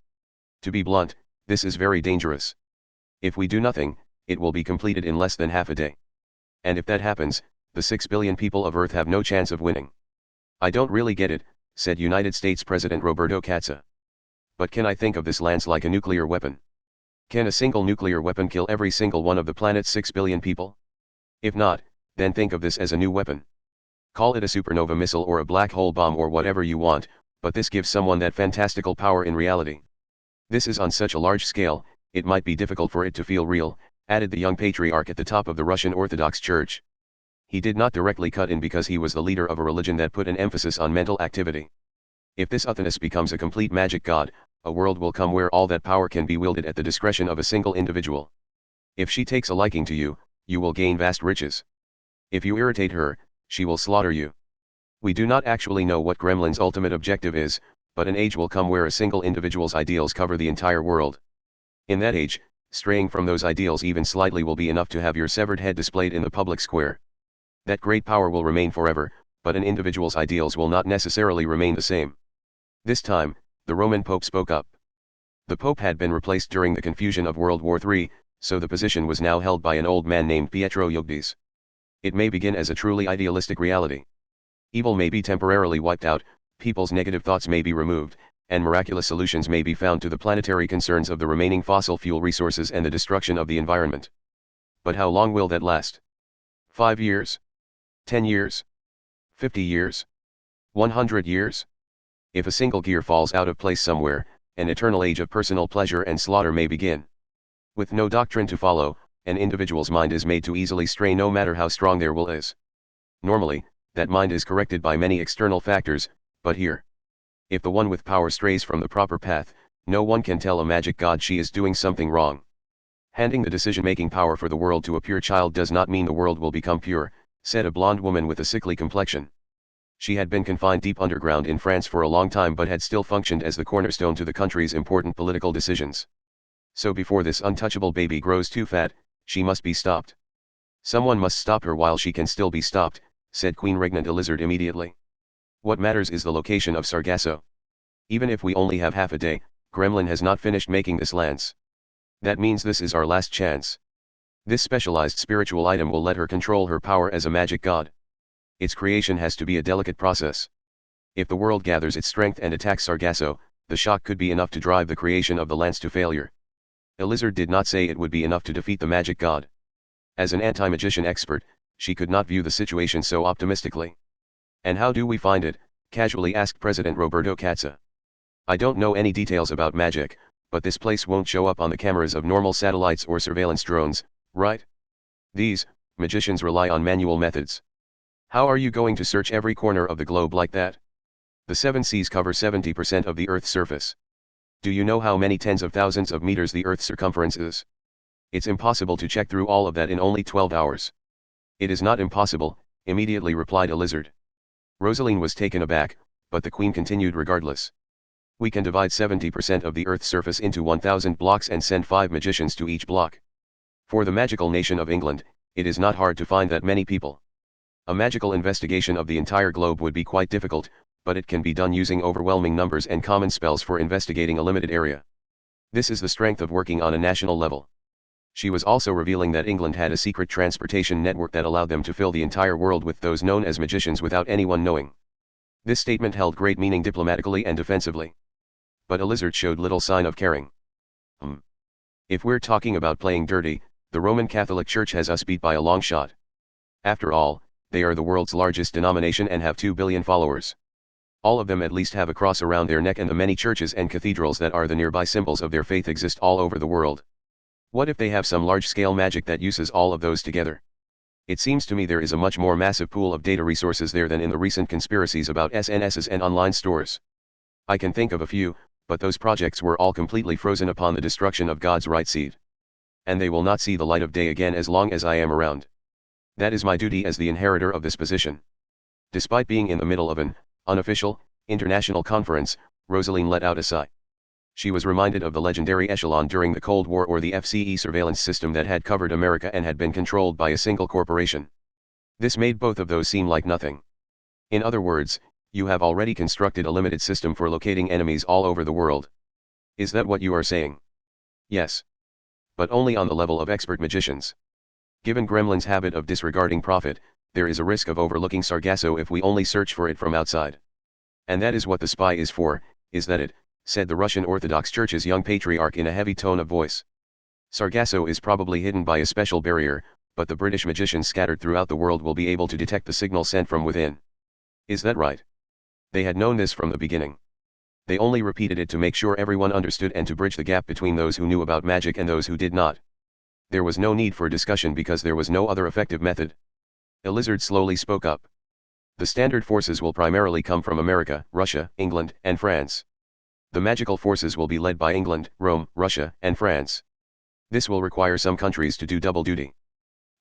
To be blunt, this is very dangerous. If we do nothing, it will be completed in less than half a day. And if that happens, the 6 billion people of Earth have no chance of winning. I don't really get it, said United States President Roberto Katza. But can I think of this lance like a nuclear weapon? Can a single nuclear weapon kill every single one of the planet's 6 billion people? If not, then think of this as a new weapon. Call it a supernova missile or a black hole bomb or whatever you want, but this gives someone that fantastical power in reality. This is on such a large scale, it might be difficult for it to feel real, added the young patriarch at the top of the Russian Orthodox Church. He did not directly cut in because he was the leader of a religion that put an emphasis on mental activity. If this Uranus becomes a complete magic god, a world will come where all that power can be wielded at the discretion of a single individual. If she takes a liking to you, you will gain vast riches. If you irritate her, she will slaughter you. We do not actually know what Gremlin's ultimate objective is, but an age will come where a single individual's ideals cover the entire world. In that age, straying from those ideals even slightly will be enough to have your severed head displayed in the public square. That great power will remain forever, but an individual's ideals will not necessarily remain the same. This time, the Roman Pope spoke up. The Pope had been replaced during the confusion of World War III, so the position was now held by an old man named Pietro Yogdes. It may begin as a truly idealistic reality. Evil may be temporarily wiped out, people's negative thoughts may be removed, and miraculous solutions may be found to the planetary concerns of the remaining fossil fuel resources and the destruction of the environment. But how long will that last? 5 years? 10 years? 50 years? 100 years? If a single gear falls out of place somewhere, an eternal age of personal pleasure and slaughter may begin. With no doctrine to follow, an individual's mind is made to easily stray no matter how strong their will is. Normally, that mind is corrected by many external factors, but here, if the one with power strays from the proper path, no one can tell a magic god she is doing something wrong. Handing the decision-making power for the world to a pure child does not mean the world will become pure, said a blonde woman with a sickly complexion. She had been confined deep underground in France for a long time but had still functioned as the cornerstone to the country's important political decisions. So before this untouchable baby grows too fat, she must be stopped. Someone must stop her while she can still be stopped, said Queen Regnant Elizabeth immediately. What matters is the location of Sargasso. Even if we only have half a day, Gremlin has not finished making this lance. That means this is our last chance. This specialized spiritual item will let her control her power as a magic god. Its creation has to be a delicate process. If the world gathers its strength and attacks Sargasso, the shock could be enough to drive the creation of the lance to failure. Elizabeth did not say it would be enough to defeat the magic god. As an anti-magician expert, she could not view the situation so optimistically. And how do we find it? Casually asked President Roberto Katza. I don't know any details about magic, but this place won't show up on the cameras of normal satellites or surveillance drones, right? These magicians rely on manual methods. How are you going to search every corner of the globe like that? The 7 seas cover 70% of the Earth's surface. Do you know how many tens of thousands of meters the Earth's circumference is? It's impossible to check through all of that in only 12 hours. It is not impossible, immediately replied Elizabeth. Rosaline was taken aback, but the Queen continued regardless. We can divide 70% of the Earth's surface into 1,000 blocks and send 5 magicians to each block. For the magical nation of England, it is not hard to find that many people. A magical investigation of the entire globe would be quite difficult, but it can be done using overwhelming numbers and common spells for investigating a limited area. This is the strength of working on a national level. She was also revealing that England had a secret transportation network that allowed them to fill the entire world with those known as magicians without anyone knowing. This statement held great meaning diplomatically and defensively. But Elizabeth showed little sign of caring. If we're talking about playing dirty, the Roman Catholic Church has us beat by a long shot. After all, they are the world's largest denomination and have 2 billion followers. All of them at least have a cross around their neck, and the many churches and cathedrals that are the nearby symbols of their faith exist all over the world. What if they have some large-scale magic that uses all of those together? It seems to me there is a much more massive pool of data resources there than in the recent conspiracies about SNSs and online stores. I can think of a few, but those projects were all completely frozen upon the destruction of God's right seed. And they will not see the light of day again as long as I am around. That is my duty as the inheritor of this position. Despite being in the middle of an unofficial, international conference, Rosaline let out a sigh. She was reminded of the legendary echelon during the Cold War or the FCE surveillance system that had covered America and had been controlled by a single corporation. This made both of those seem like nothing. In other words, you have already constructed a limited system for locating enemies all over the world. Is that what you are saying? Yes. But only on the level of expert magicians. Given Gremlin's habit of disregarding profit, there is a risk of overlooking Sargasso if we only search for it from outside. And that is what the spy is for, is that it, said the Russian Orthodox Church's young patriarch in a heavy tone of voice. Sargasso is probably hidden by a special barrier, but the British magicians scattered throughout the world will be able to detect the signal sent from within. Is that right? They had known this from the beginning. They only repeated it to make sure everyone understood and to bridge the gap between those who knew about magic and those who did not. There was no need for discussion because there was no other effective method. A lizard slowly spoke up. The standard forces will primarily come from America, Russia, England, and France. The magical forces will be led by England, Rome, Russia, and France. This will require some countries to do double duty.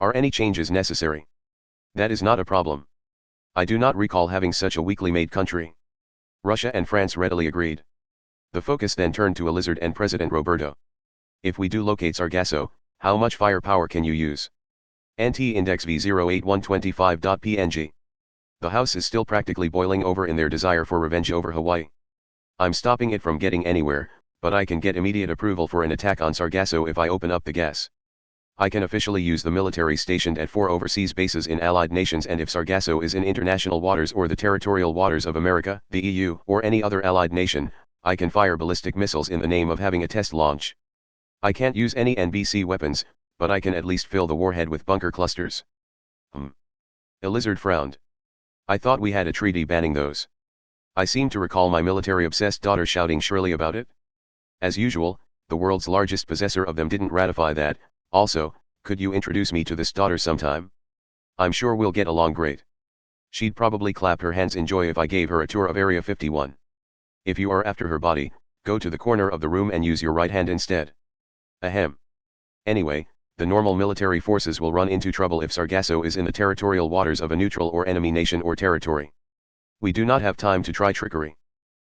Are any changes necessary? That is not a problem. I do not recall having such a weakly made country. Russia and France readily agreed. The focus then turned to a lizard and President Roberto. If we do locate Sargasso, how much firepower can you use? NT index V08125.png. The house is still practically boiling over in their desire for revenge over Hawaii. I'm stopping it from getting anywhere, but I can get immediate approval for an attack on Sargasso if I open up the gas. I can officially use the military stationed at 4 overseas bases in allied nations, and if Sargasso is in international waters or the territorial waters of America, the EU, or any other allied nation, I can fire ballistic missiles in the name of having a test launch. I can't use any NBC weapons, but I can at least fill the warhead with bunker clusters. A lizard frowned. I thought we had a treaty banning those. I seem to recall my military-obsessed daughter shouting shrilly about it. As usual, the world's largest possessor of them didn't ratify that. Also, could you introduce me to this daughter sometime? I'm sure we'll get along great. She'd probably clap her hands in joy if I gave her a tour of Area 51. If you are after her body, go to the corner of the room and use your right hand instead. Ahem. Anyway, the normal military forces will run into trouble if Sargasso is in the territorial waters of a neutral or enemy nation or territory. We do not have time to try trickery.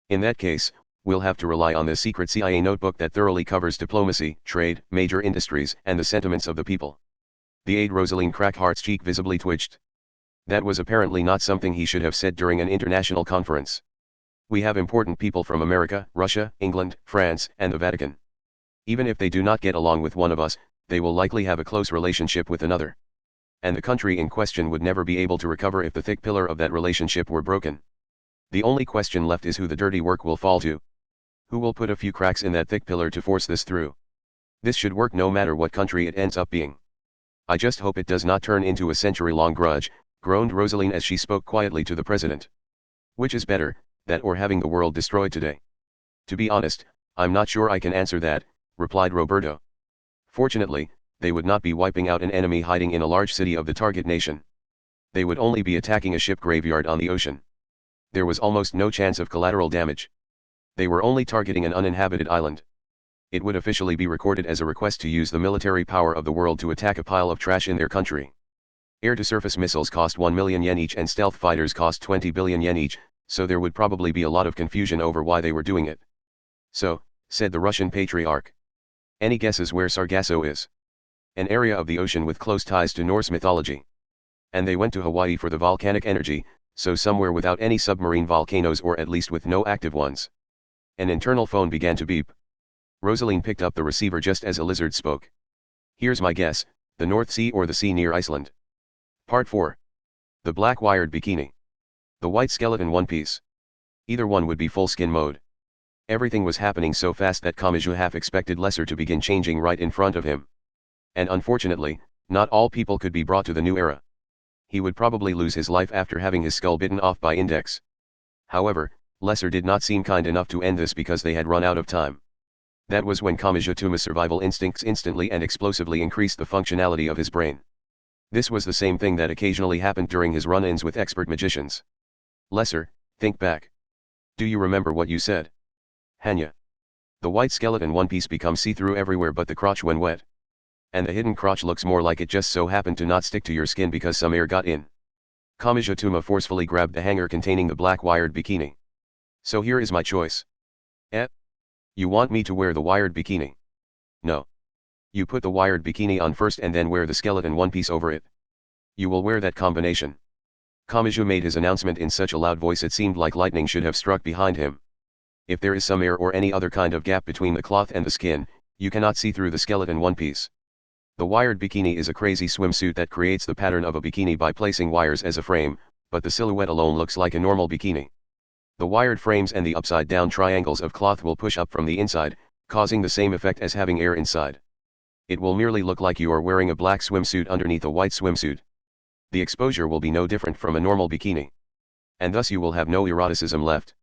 In that case, we'll have to rely on the secret CIA notebook that thoroughly covers diplomacy, trade, major industries, and the sentiments of the people. The aide Rosaline Crackhart's cheek visibly twitched. That was apparently not something he should have said during an international conference. We have important people from America, Russia, England, France, and the Vatican. Even if they do not get along with one of us, they will likely have a close relationship with another. And the country in question would never be able to recover if the thick pillar of that relationship were broken. The only question left is who the dirty work will fall to. Who will put a few cracks in that thick pillar to force this through? This should work no matter what country it ends up being. I just hope it does not turn into a century-long grudge, groaned Rosaline as she spoke quietly to the president. Which is better, that or having the world destroyed today? To be honest, I'm not sure I can answer that, replied Roberto. Fortunately, they would not be wiping out an enemy hiding in a large city of the target nation. They would only be attacking a ship graveyard on the ocean. There was almost no chance of collateral damage. They were only targeting an uninhabited island. It would officially be recorded as a request to use the military power of the world to attack a pile of trash in their country. Air-to-surface missiles cost 1 million yen each and stealth fighters cost 20 billion yen each, so there would probably be a lot of confusion over why they were doing it. So, said the Russian patriarch. Any guesses where Sargasso is? An area of the ocean with close ties to Norse mythology. And they went to Hawaii for the volcanic energy, so somewhere without any submarine volcanoes or at least with no active ones. An internal phone began to beep. Rosaline picked up the receiver just as a lizard spoke. Here's my guess, the North Sea or the sea near Iceland. Part 4. The black wired bikini. The white skeleton one piece. Either one would be full skin mode. Everything was happening so fast that Kamachi half expected Lesser to begin changing right in front of him. And unfortunately, not all people could be brought to the new era. He would probably lose his life after having his skull bitten off by Index. However, Lesser did not seem kind enough to end this because they had run out of time. That was when Kamachi Tuma's survival instincts instantly and explosively increased the functionality of his brain. This was the same thing that occasionally happened during his run-ins with expert magicians. Lesser, think back. Do you remember what you said? Hanya. The white skeleton one piece becomes see-through everywhere but the crotch when wet. And the hidden crotch looks more like it just so happened to not stick to your skin because some air got in. Kamijituma forcefully grabbed the hanger containing the black wired bikini. So here is my choice. Eh? You want me to wear the wired bikini? No. You put the wired bikini on first and then wear the skeleton one piece over it. You will wear that combination. Kamiju made his announcement in such a loud voice it seemed like lightning should have struck behind him. If there is some air or any other kind of gap between the cloth and the skin, you cannot see through the skeleton one piece. The wired bikini is a crazy swimsuit that creates the pattern of a bikini by placing wires as a frame, but the silhouette alone looks like a normal bikini. The wired frames and the upside-down triangles of cloth will push up from the inside, causing the same effect as having air inside. It will merely look like you are wearing a black swimsuit underneath a white swimsuit. The exposure will be no different from a normal bikini. And thus you will have no eroticism left.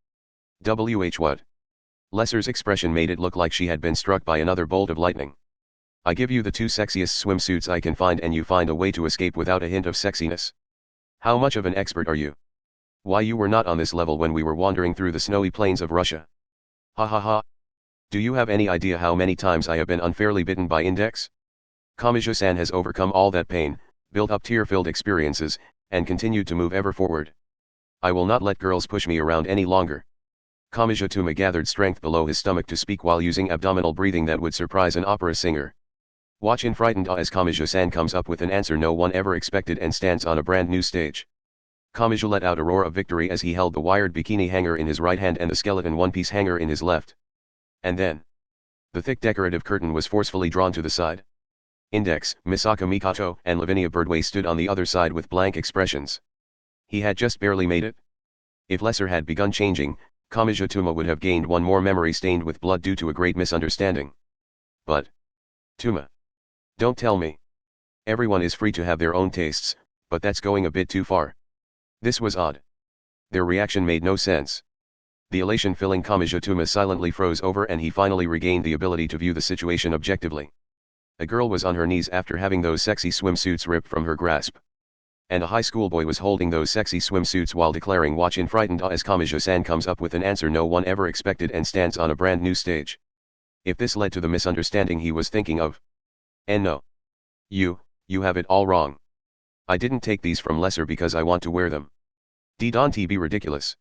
What? Lesser's expression made it look like she had been struck by another bolt of lightning. I give you the two sexiest swimsuits I can find and you find a way to escape without a hint of sexiness. How much of an expert are you? Why you were not on this level when we were wandering through the snowy plains of Russia. Ha ha ha. Do you have any idea how many times I have been unfairly bitten by Index? Kamijo-san has overcome all that pain, built up tear-filled experiences, and continued to move ever forward. I will not let girls push me around any longer. Kamijotuma gathered strength below his stomach to speak while using abdominal breathing that would surprise an opera singer. Watch in frightened awe as Kamijo-san comes up with an answer no one ever expected and stands on a brand new stage. Kamijo let out a roar of victory as he held the wired bikini hanger in his right hand and the skeleton one-piece hanger in his left. And then, the thick decorative curtain was forcefully drawn to the side. Index, Misaka Mikato, and Lavinia Birdway stood on the other side with blank expressions. He had just barely made it. If Lesser had begun changing, Kamijotuma would have gained one more memory stained with blood due to a great misunderstanding. But, Tuma. Don't tell me. Everyone is free to have their own tastes, but that's going a bit too far. This was odd. Their reaction made no sense. The elation filling Kamijotuma silently froze over and he finally regained the ability to view the situation objectively. A girl was on her knees after having those sexy swimsuits ripped from her grasp. And a high school boy was holding those sexy swimsuits while declaring watch in frightened awe as Kamijo-san comes up with an answer no one ever expected and stands on a brand new stage. If this led to the misunderstanding he was thinking of. And no. You have it all wrong. I didn't take these from Lesser because I want to wear them. Don't be ridiculous.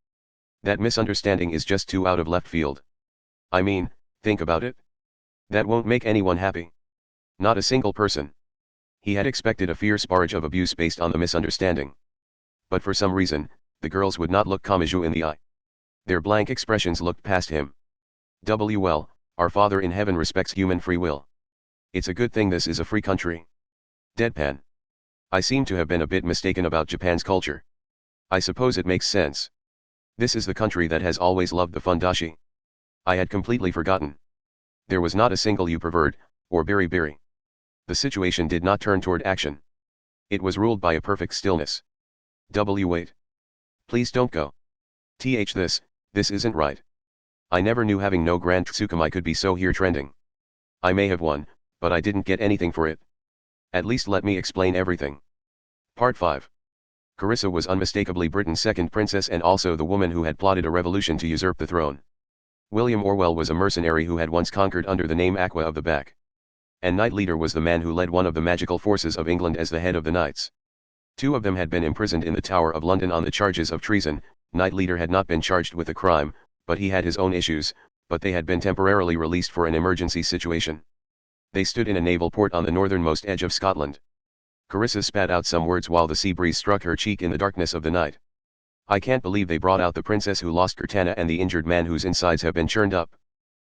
That misunderstanding is just too out of left field. I mean, think about it. That won't make anyone happy. Not a single person. He had expected a fierce barrage of abuse based on the misunderstanding. But for some reason, the girls would not look Kamiju in the eye. Their blank expressions looked past him. Well, our Father in heaven respects human free will. It's a good thing this is a free country. Deadpan. I seem to have been a bit mistaken about Japan's culture. I suppose it makes sense. This is the country that has always loved the fundashi. I had completely forgotten. There was not a single you pervert, or beriberi. The situation did not turn toward action. It was ruled by a perfect stillness. Wait. Please don't go. This isn't right. I never knew having no Grand Tsukumai could be so here trending. I may have won, but I didn't get anything for it. At least let me explain everything. Part 5. Carissa was unmistakably Britain's second princess and also the woman who had plotted a revolution to usurp the throne. William Orwell was a mercenary who had once conquered under the name Aqua of the Back. And Knight Leader was the man who led one of the magical forces of England as the head of the Knights. Two of them had been imprisoned in the Tower of London on the charges of treason. Knight Leader had not been charged with a crime, but he had his own issues, but they had been temporarily released for an emergency situation. They stood in a naval port on the northernmost edge of Scotland. Carissa spat out some words while the sea breeze struck her cheek in the darkness of the night. I can't believe they brought out the princess who lost Cortana and the injured man whose insides have been churned up.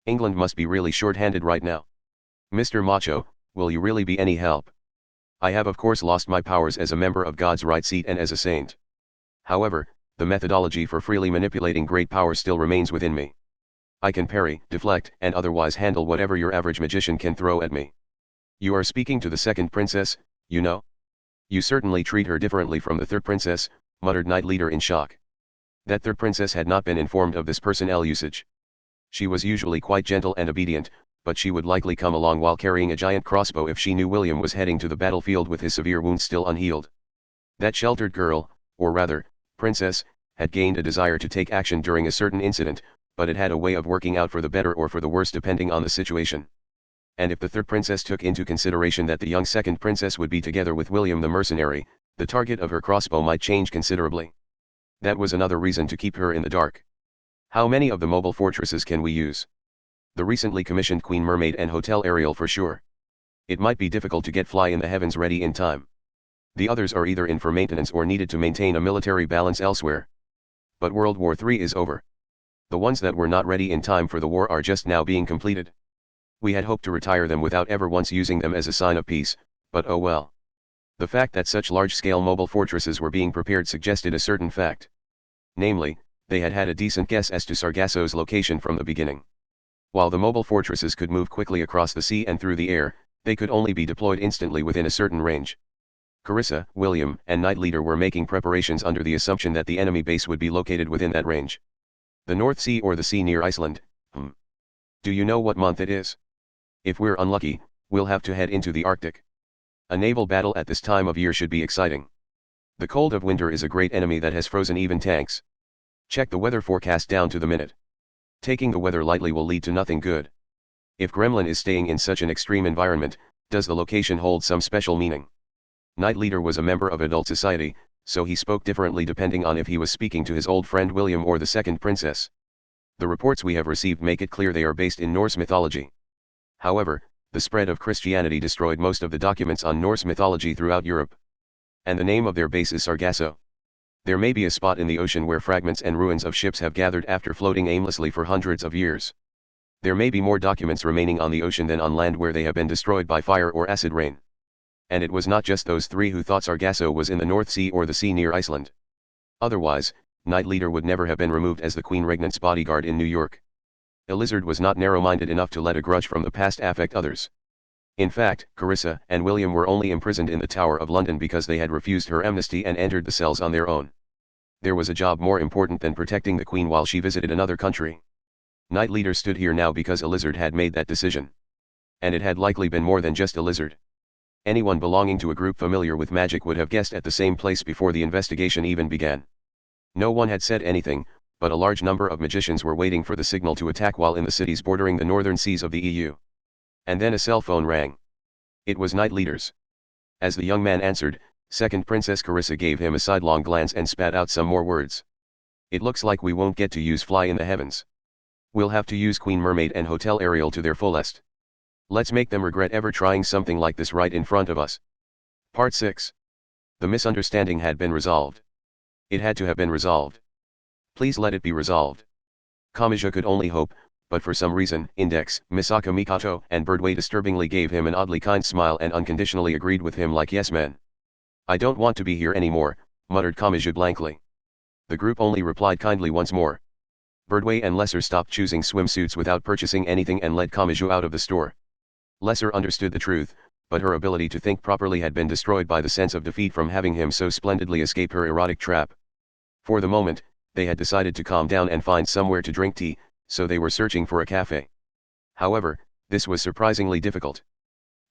England must be really short-handed right now. Mr. Macho, will you really be any help? I have of course lost my powers as a member of God's right seat and as a saint. However, the methodology for freely manipulating great power still remains within me. I can parry, deflect, and otherwise handle whatever your average magician can throw at me. You are speaking to the second princess, you know? You certainly treat her differently from the third princess, muttered Knight Leader in shock. That third princess had not been informed of this personnel usage. She was usually quite gentle and obedient, but she would likely come along while carrying a giant crossbow if she knew William was heading to the battlefield with his severe wounds still unhealed. That sheltered girl, or rather, princess, had gained a desire to take action during a certain incident, but it had a way of working out for the better or for the worse depending on the situation. And if the third princess took into consideration that the young second princess would be together with William the mercenary, the target of her crossbow might change considerably. That was another reason to keep her in the dark. How many of the mobile fortresses can we use? The recently commissioned Queen Mermaid and Hotel Ariel for sure. It might be difficult to get Fly in the Heavens ready in time. The others are either in for maintenance or needed to maintain a military balance elsewhere. But World War III is over. The ones that were not ready in time for the war are just now being completed. We had hoped to retire them without ever once using them as a sign of peace, but oh well. The fact that such large-scale mobile fortresses were being prepared suggested a certain fact. Namely, they had had a decent guess as to Sargasso's location from the beginning. While the mobile fortresses could move quickly across the sea and through the air, they could only be deployed instantly within a certain range. Carissa, William, and Knight Leader were making preparations under the assumption that the enemy base would be located within that range. The North Sea or the sea near Iceland? Do you know what month it is? If we're unlucky, we'll have to head into the Arctic. A naval battle at this time of year should be exciting. The cold of winter is a great enemy that has frozen even tanks. Check the weather forecast down to the minute. Taking the weather lightly will lead to nothing good. If Gremlin is staying in such an extreme environment, does the location hold some special meaning? Knight Leader was a member of adult society, so he spoke differently depending on if he was speaking to his old friend William or the second princess. The reports we have received make it clear they are based in Norse mythology. However, the spread of Christianity destroyed most of the documents on Norse mythology throughout Europe. And the name of their base is Sargasso. There may be a spot in the ocean where fragments and ruins of ships have gathered after floating aimlessly for hundreds of years. There may be more documents remaining on the ocean than on land where they have been destroyed by fire or acid rain. And it was not just those three who thought Sargasso was in the North Sea or the sea near Iceland. Otherwise, Knight Leader would never have been removed as the Queen Regnant's bodyguard in New York. A lizard was not narrow-minded enough to let a grudge from the past affect others. In fact, Carissa and William were only imprisoned in the Tower of London because they had refused her amnesty and entered the cells on their own. There was a job more important than protecting the Queen while she visited another country. Knight Leader stood here now because a lizard had made that decision. And it had likely been more than just a lizard. Anyone belonging to a group familiar with magic would have guessed at the same place before the investigation even began. No one had said anything, but a large number of magicians were waiting for the signal to attack while in the cities bordering the northern seas of the EU. And then a cell phone rang. It was Knight Leader's. As the young man answered, second Princess Carissa gave him a sidelong glance and spat out some more words. It looks like we won't get to use Fly in the Heavens. We'll have to use Queen Mermaid and Hotel Ariel to their fullest. Let's make them regret ever trying something like this right in front of us. Part 6. The misunderstanding had been resolved. It had to have been resolved. Please let it be resolved. Kamachi could only hope, but for some reason, Index, Misaka Mikoto and Birdway disturbingly gave him an oddly kind smile and unconditionally agreed with him like yes men. I don't want to be here anymore, muttered Kamachi blankly. The group only replied kindly once more. Birdway and Lesser stopped choosing swimsuits without purchasing anything and led Kamachi out of the store. Lesser understood the truth, but her ability to think properly had been destroyed by the sense of defeat from having him so splendidly escape her erotic trap. For the moment, they had decided to calm down and find somewhere to drink tea, so they were searching for a cafe. However, this was surprisingly difficult.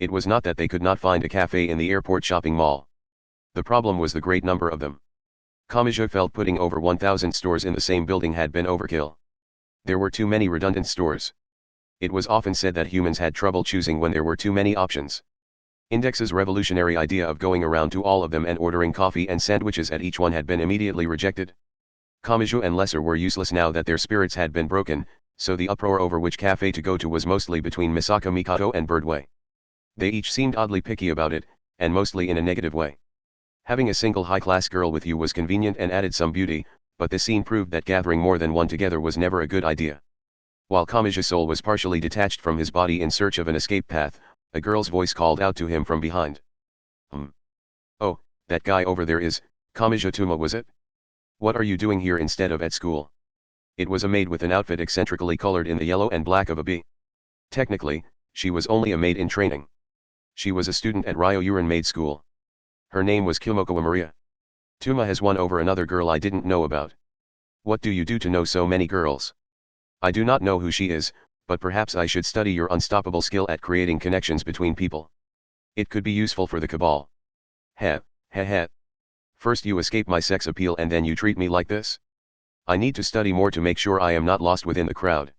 It was not that they could not find a cafe in the airport shopping mall. The problem was the great number of them. Kamachi felt putting over 1,000 stores in the same building had been overkill. There were too many redundant stores. It was often said that humans had trouble choosing when there were too many options. Index's revolutionary idea of going around to all of them and ordering coffee and sandwiches at each one had been immediately rejected. Kamachi and Lesser were useless now that their spirits had been broken, so the uproar over which cafe to go to was mostly between Misaka Mikoto and Birdway. They each seemed oddly picky about it, and mostly in a negative way. Having a single high-class girl with you was convenient and added some beauty, but this scene proved that gathering more than one together was never a good idea. While Kamachi's soul was partially detached from his body in search of an escape path, a girl's voice called out to him from behind. Oh, that guy over there is, Kamachi Tuma was it? What are you doing here instead of at school? It was a maid with an outfit eccentrically colored in the yellow and black of a bee. Technically, she was only a maid in training. She was a student at Ryouran Maid School. Her name was Kimokawa Maria. Tuma has won over another girl I didn't know about. What do you do to know so many girls? I do not know who she is, But perhaps I should study your unstoppable skill at creating connections between people. It could be useful for the cabal. Heh, heh heh. First you escape my sex appeal and then you treat me like this? I need to study more to make sure I am not lost within the crowd.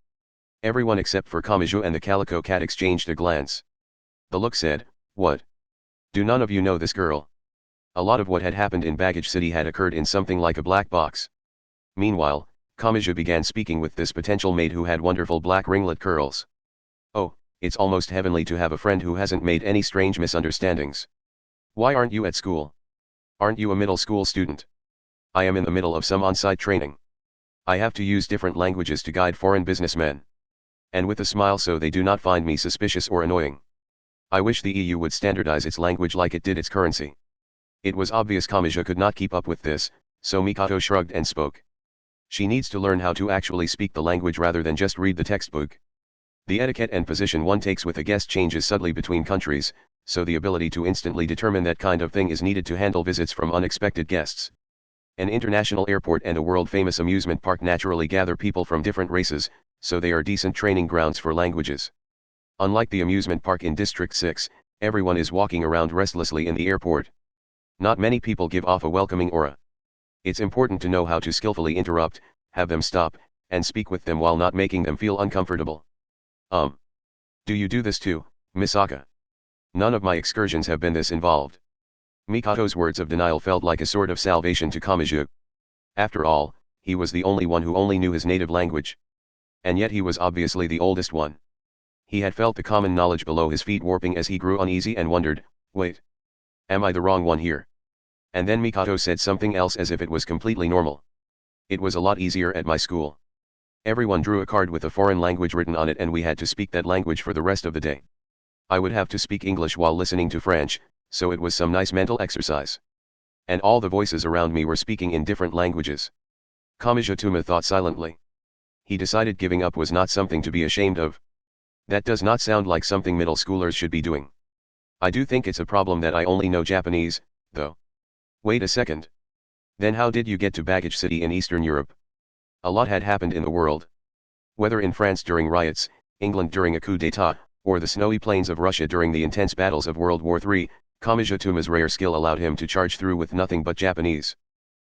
Everyone except for Kamaji and the Calico Cat exchanged a glance. The look said, what? Do none of you know this girl? A lot of what had happened in Baggage City had occurred in something like a black box. Meanwhile, Kamaji began speaking with this potential mate who had wonderful black ringlet curls. Oh, it's almost heavenly to have a friend who hasn't made any strange misunderstandings. Why aren't you at school? Aren't you a middle school student? I am in the middle of some on-site training. I have to use different languages to guide foreign businessmen. And with a smile so they do not find me suspicious or annoying. I wish the EU would standardize its language like it did its currency. It was obvious Kamaji could not keep up with this, so Mikoto shrugged and spoke. She needs to learn how to actually speak the language rather than just read the textbook. The etiquette and position one takes with a guest changes subtly between countries, so the ability to instantly determine that kind of thing is needed to handle visits from unexpected guests. An international airport and a world-famous amusement park naturally gather people from different races, so they are decent training grounds for languages. Unlike the amusement park in District 6, everyone is walking around restlessly in the airport. Not many people give off a welcoming aura. It's important to know how to skillfully interrupt, have them stop, and speak with them while not making them feel uncomfortable. Do you do this too, Misaka? None of my excursions have been this involved. Mikoto's words of denial felt like a sort of salvation to Kamaji. After all, he was the only one who only knew his native language. And yet he was obviously the oldest one. He had felt the common knowledge below his feet warping as he grew uneasy and wondered, wait. Am I the wrong one here? And then Mikoto said something else as if it was completely normal. It was a lot easier at my school. Everyone drew a card with a foreign language written on it and we had to speak that language for the rest of the day. I would have to speak English while listening to French, so it was some nice mental exercise. And all the voices around me were speaking in different languages. Kamaji thought silently. He decided giving up was not something to be ashamed of. That does not sound like something middle schoolers should be doing. I do think it's a problem that I only know Japanese, though. Wait a second. Then how did you get to Baggage City in Eastern Europe? A lot had happened in the world. Whether in France during riots, England during a coup d'état, or the snowy plains of Russia during the intense battles of World War III, Kamaji-tuma's rare skill allowed him to charge through with nothing but Japanese.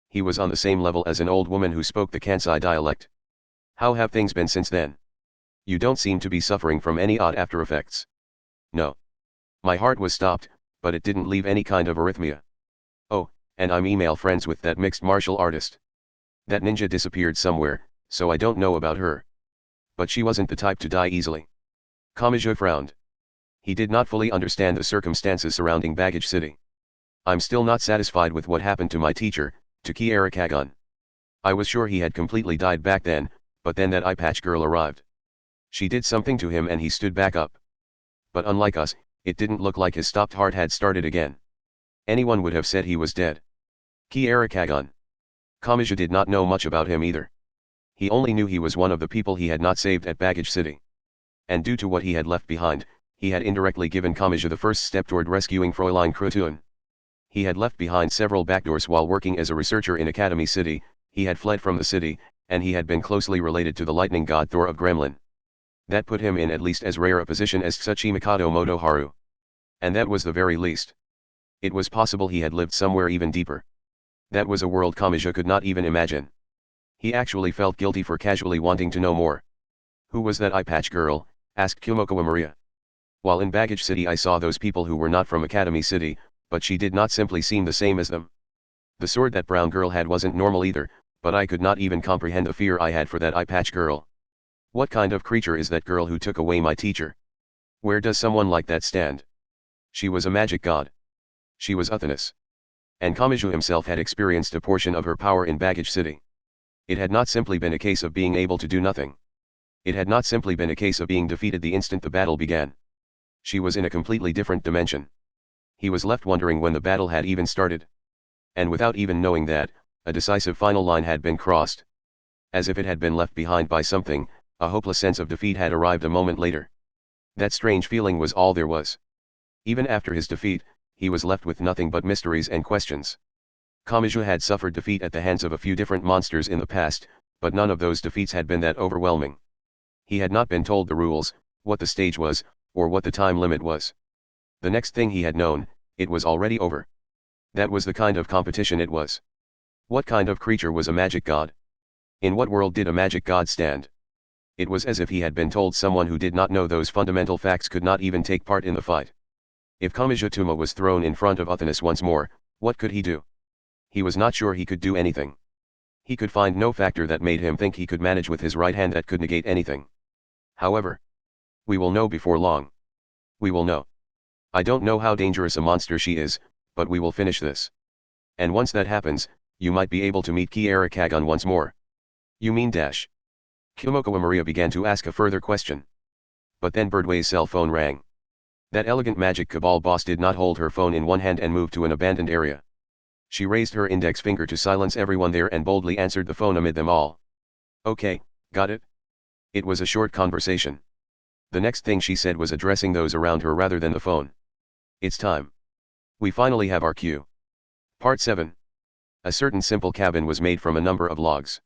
He was on the same level as an old woman who spoke the Kansai dialect. How have things been since then? You don't seem to be suffering from any odd after effects. No. My heart was stopped, but it didn't leave any kind of arrhythmia. Oh, and I'm email friends with that mixed martial artist. That ninja disappeared somewhere, so I don't know about her. But she wasn't the type to die easily. Kamaji frowned. He did not fully understand the circumstances surrounding Baggage City. I'm still not satisfied with what happened to my teacher, Taki Arakagun. I was sure he had completely died back then, but then that eye patch girl arrived. She did something to him and he stood back up. But unlike us, it didn't look like his stopped heart had started again. Anyone would have said he was dead. Ki Arakagun. Kamaji did not know much about him either. He only knew he was one of the people he had not saved at Baggage City. And due to what he had left behind, he had indirectly given Kamaji the first step toward rescuing Fräulein Krutun. He had left behind several backdoors while working as a researcher in Academy City, he had fled from the city, and he had been closely related to the lightning god Thor of Gremlin. That put him in at least as rare a position as Tsuchi Mikado Motoharu. And that was the very least. It was possible he had lived somewhere even deeper. That was a world Kamaji could not even imagine. He actually felt guilty for casually wanting to know more. Who was that eye patch girl? Asked Kumokawa Maria. While in Baggage City I saw those people who were not from Academy City, but she did not simply seem the same as them. The sword that brown girl had wasn't normal either, but I could not even comprehend the fear I had for that eye patch girl. What kind of creature is that girl who took away my teacher? Where does someone like that stand? She was a magic god. She was Uthanus. And Kamaji himself had experienced a portion of her power in Baggage City. It had not simply been a case of being able to do nothing. It had not simply been a case of being defeated the instant the battle began. She was in a completely different dimension. He was left wondering when the battle had even started. And without even knowing that, a decisive final line had been crossed. As if it had been left behind by something, a hopeless sense of defeat had arrived a moment later. That strange feeling was all there was. Even after his defeat, he was left with nothing but mysteries and questions. Kamaji had suffered defeat at the hands of a few different monsters in the past, but none of those defeats had been that overwhelming. He had not been told the rules, what the stage was, or what the time limit was. The next thing he had known, it was already over. That was the kind of competition it was. What kind of creature was a magic god? In what world did a magic god stand? It was as if he had been told someone who did not know those fundamental facts could not even take part in the fight. If Kamijituma was thrown in front of Uthanas once more, what could he do? He was not sure he could do anything. He could find no factor that made him think he could manage with his right hand that could negate anything. However, we will know before long. We will know. I don't know how dangerous a monster she is, but we will finish this. And once that happens, you might be able to meet Kiara Kagon once more. You mean dash? Kumokawa Maria began to ask a further question. But then Birdway's cell phone rang. That elegant magic cabal boss did not hold her phone in one hand and move to an abandoned area. She raised her index finger to silence everyone there and boldly answered the phone amid them all. Okay, got it? It was a short conversation. The next thing she said was addressing those around her rather than the phone. It's time. We finally have our cue. Part 7. A certain simple cabin was made from a number of logs.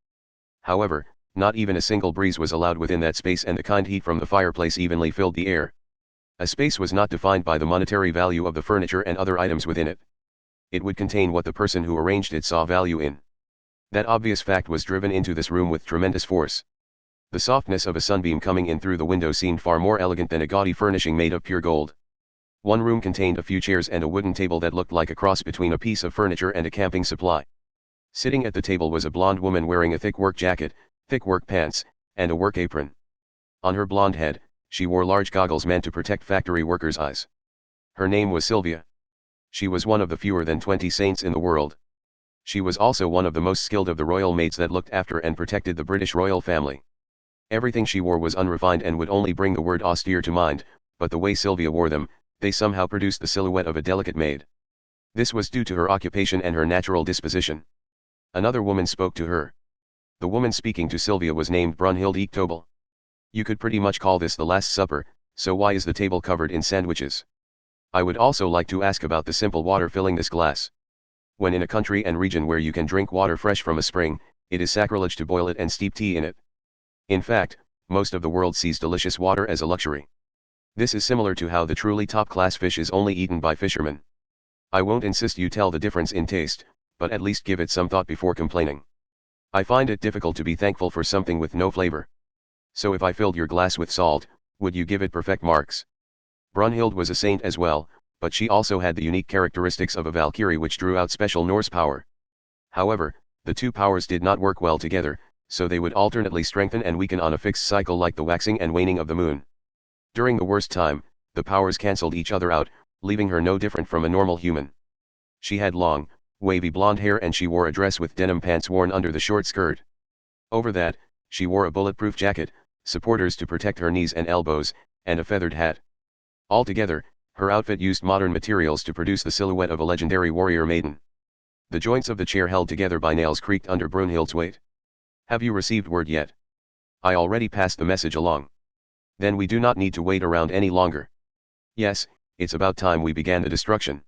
However, not even a single breeze was allowed within that space, and the kind heat from the fireplace evenly filled the air. A space was not defined by the monetary value of the furniture and other items within it. It would contain what the person who arranged it saw value in. That obvious fact was driven into this room with tremendous force. The softness of a sunbeam coming in through the window seemed far more elegant than a gaudy furnishing made of pure gold. One room contained a few chairs and a wooden table that looked like a cross between a piece of furniture and a camping supply. Sitting at the table was a blonde woman wearing a thick work jacket, thick work pants, and a work apron. On her blonde head, she wore large goggles meant to protect factory workers' eyes. Her name was Sylvia. She was one of the fewer than 20 saints in the world. She was also one of the most skilled of the royal maids that looked after and protected the British royal family. Everything she wore was unrefined and would only bring the word austere to mind, but the way Sylvia wore them, they somehow produced the silhouette of a delicate maid. This was due to her occupation and her natural disposition. Another woman spoke to her. The woman speaking to Sylvia was named Brunhild Echtobel. You could pretty much call this the Last Supper, so why is the table covered in sandwiches? I would also like to ask about the simple water filling this glass. When in a country and region where you can drink water fresh from a spring, it is sacrilege to boil it and steep tea in it. In fact, most of the world sees delicious water as a luxury. This is similar to how the truly top-class fish is only eaten by fishermen. I won't insist you tell the difference in taste, but at least give it some thought before complaining. I find it difficult to be thankful for something with no flavor. So if I filled your glass with salt, would you give it perfect marks? Brunhild was a saint as well, but she also had the unique characteristics of a Valkyrie which drew out special Norse power. However, the two powers did not work well together, so they would alternately strengthen and weaken on a fixed cycle like the waxing and waning of the moon. During the worst time, the powers cancelled each other out, leaving her no different from a normal human. She had long, wavy blonde hair and she wore a dress with denim pants worn under the short skirt. Over that, she wore a bulletproof jacket, supporters to protect her knees and elbows, and a feathered hat. Altogether, her outfit used modern materials to produce the silhouette of a legendary warrior maiden. The joints of the chair held together by nails creaked under Brunhild's weight. Have you received word yet? I already passed the message along. Then we do not need to wait around any longer. Yes, it's about time we began the destruction.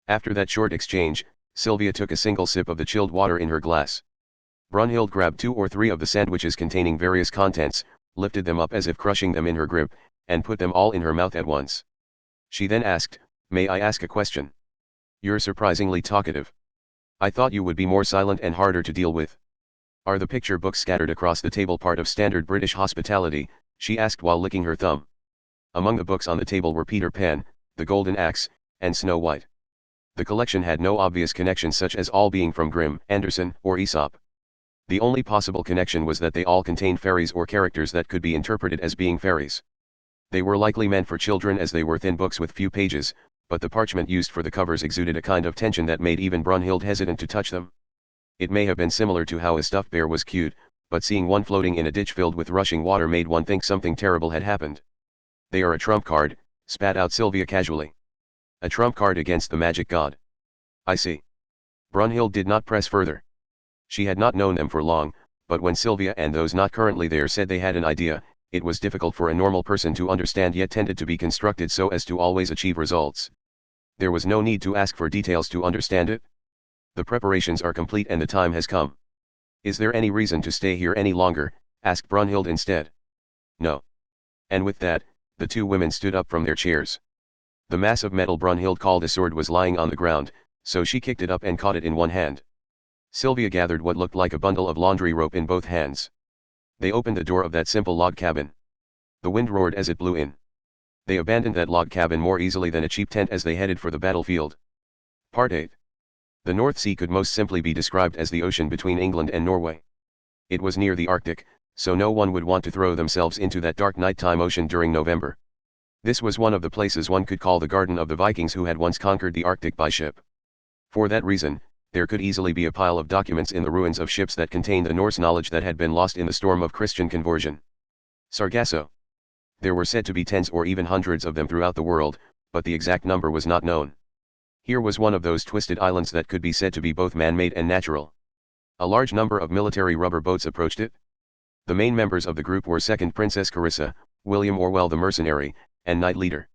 After that short exchange, Sylvia took a single sip of the chilled water in her glass. Brunhild grabbed 2 or 3 of the sandwiches containing various contents, lifted them up as if crushing them in her grip, and put them all in her mouth at once. She then asked, "May I ask a question? You're surprisingly talkative. I thought you would be more silent and harder to deal with." Are the picture books scattered across the table part of standard British hospitality? She asked while licking her thumb. Among the books on the table were Peter Pan, The Golden Axe, and Snow White. The collection had no obvious connection such as all being from Grimm, Andersen, or Aesop. The only possible connection was that they all contained fairies or characters that could be interpreted as being fairies. They were likely meant for children as they were thin books with few pages, but the parchment used for the covers exuded a kind of tension that made even Brunhild hesitant to touch them. It may have been similar to how a stuffed bear was cute, but seeing one floating in a ditch filled with rushing water made one think something terrible had happened. They are a trump card, spat out Sylvia casually. A trump card against the magic god. I see. Brunhild did not press further. She had not known them for long, but when Sylvia and those not currently there said they had an idea, it was difficult for a normal person to understand yet tended to be constructed so as to always achieve results. There was no need to ask for details to understand it. The preparations are complete and the time has come. Is there any reason to stay here any longer? Asked Brunhild instead. No. And with that, the two women stood up from their chairs. The mass of metal Brunhild called a sword was lying on the ground, so she kicked it up and caught it in one hand. Sylvia gathered what looked like a bundle of laundry rope in both hands. They opened the door of that simple log cabin. The wind roared as it blew in. They abandoned that log cabin more easily than a cheap tent as they headed for the battlefield. Part 8. The North Sea could most simply be described as the ocean between England and Norway. It was near the Arctic, so no one would want to throw themselves into that dark nighttime ocean during November. This was one of the places one could call the garden of the Vikings who had once conquered the Arctic by ship. For that reason, there could easily be a pile of documents in the ruins of ships that contained the Norse knowledge that had been lost in the storm of Christian conversion. Sargasso. There were said to be tens or even hundreds of them throughout the world, but the exact number was not known. Here was one of those twisted islands that could be said to be both man-made and natural. A large number of military rubber boats approached it. The main members of the group were Second Princess Carissa, William Orwell the mercenary, and Knight Leader.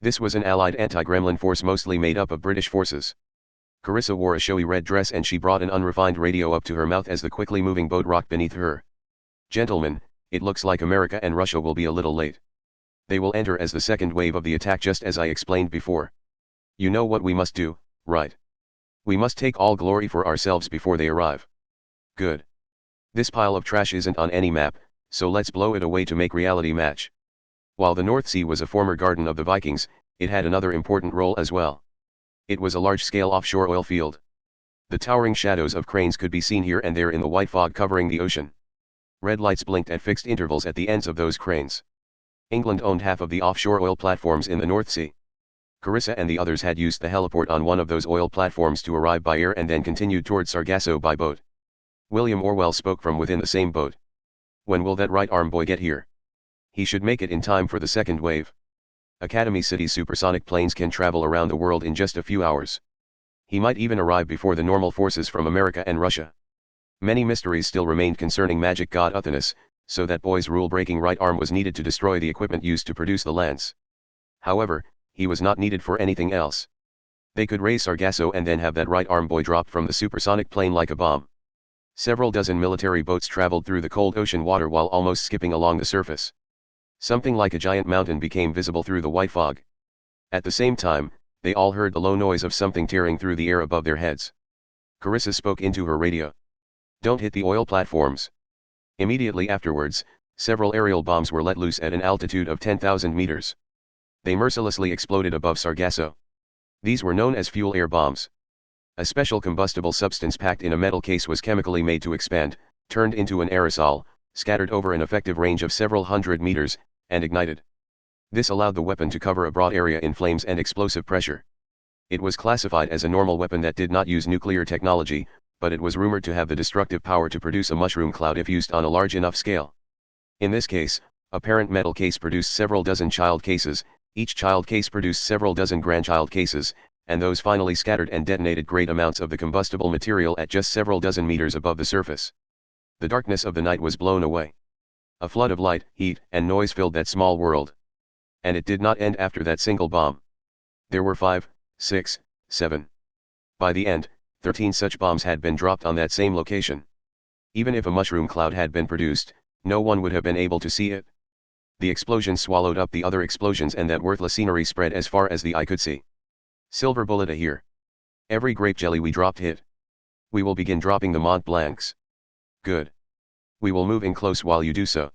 This was an allied anti-Gremlin force mostly made up of British forces. Carissa wore a showy red dress and she brought an unrefined radio up to her mouth as the quickly moving boat rocked beneath her. "Gentlemen, it looks like America and Russia will be a little late. They will enter as the second wave of the attack just as I explained before. You know what we must do, right? We must take all glory for ourselves before they arrive. Good. This pile of trash isn't on any map, so let's blow it away to make reality match." While the North Sea was a former garden of the Vikings, it had another important role as well. It was a large-scale offshore oil field. The towering shadows of cranes could be seen here and there in the white fog covering the ocean. Red lights blinked at fixed intervals at the ends of those cranes. England owned half of the offshore oil platforms in the North Sea. Carissa and the others had used the heliport on one of those oil platforms to arrive by air and then continued toward Sargasso by boat. William Orwell spoke from within the same boat. "When will that right arm boy get here? He should make it in time for the second wave. Academy City's supersonic planes can travel around the world in just a few hours. He might even arrive before the normal forces from America and Russia." Many mysteries still remained concerning magic god Uthanus, so that boy's rule-breaking right arm was needed to destroy the equipment used to produce the lance. However, he was not needed for anything else. They could raise Sargasso and then have that right arm boy drop from the supersonic plane like a bomb. Several dozen military boats traveled through the cold ocean water while almost skipping along the surface. Something like a giant mountain became visible through the white fog. At the same time, they all heard the low noise of something tearing through the air above their heads. Carissa spoke into her radio. "Don't hit the oil platforms." Immediately afterwards, several aerial bombs were let loose at an altitude of 10,000 meters. They mercilessly exploded above Sargasso. These were known as fuel air bombs. A special combustible substance packed in a metal case was chemically made to expand, turned into an aerosol, scattered over an effective range of several hundred meters, and ignited. This allowed the weapon to cover a broad area in flames and explosive pressure. It was classified as a normal weapon that did not use nuclear technology, but it was rumored to have the destructive power to produce a mushroom cloud if used on a large enough scale. In this case, a parent metal case produced several dozen child cases, each child case produced several dozen grandchild cases, and those finally scattered and detonated great amounts of the combustible material at just several dozen meters above the surface. The darkness of the night was blown away. A flood of light, heat, and noise filled that small world. And it did not end after that single bomb. There were 5, 6, 7. By the end, 13 such bombs had been dropped on that same location. Even if a mushroom cloud had been produced, no one would have been able to see it. The explosions swallowed up the other explosions and that worthless scenery spread as far as the eye could see. Silver bullet a here. Every grape jelly we dropped hit. We will begin dropping the Mont Blancs. Good. We will move in close while you do so.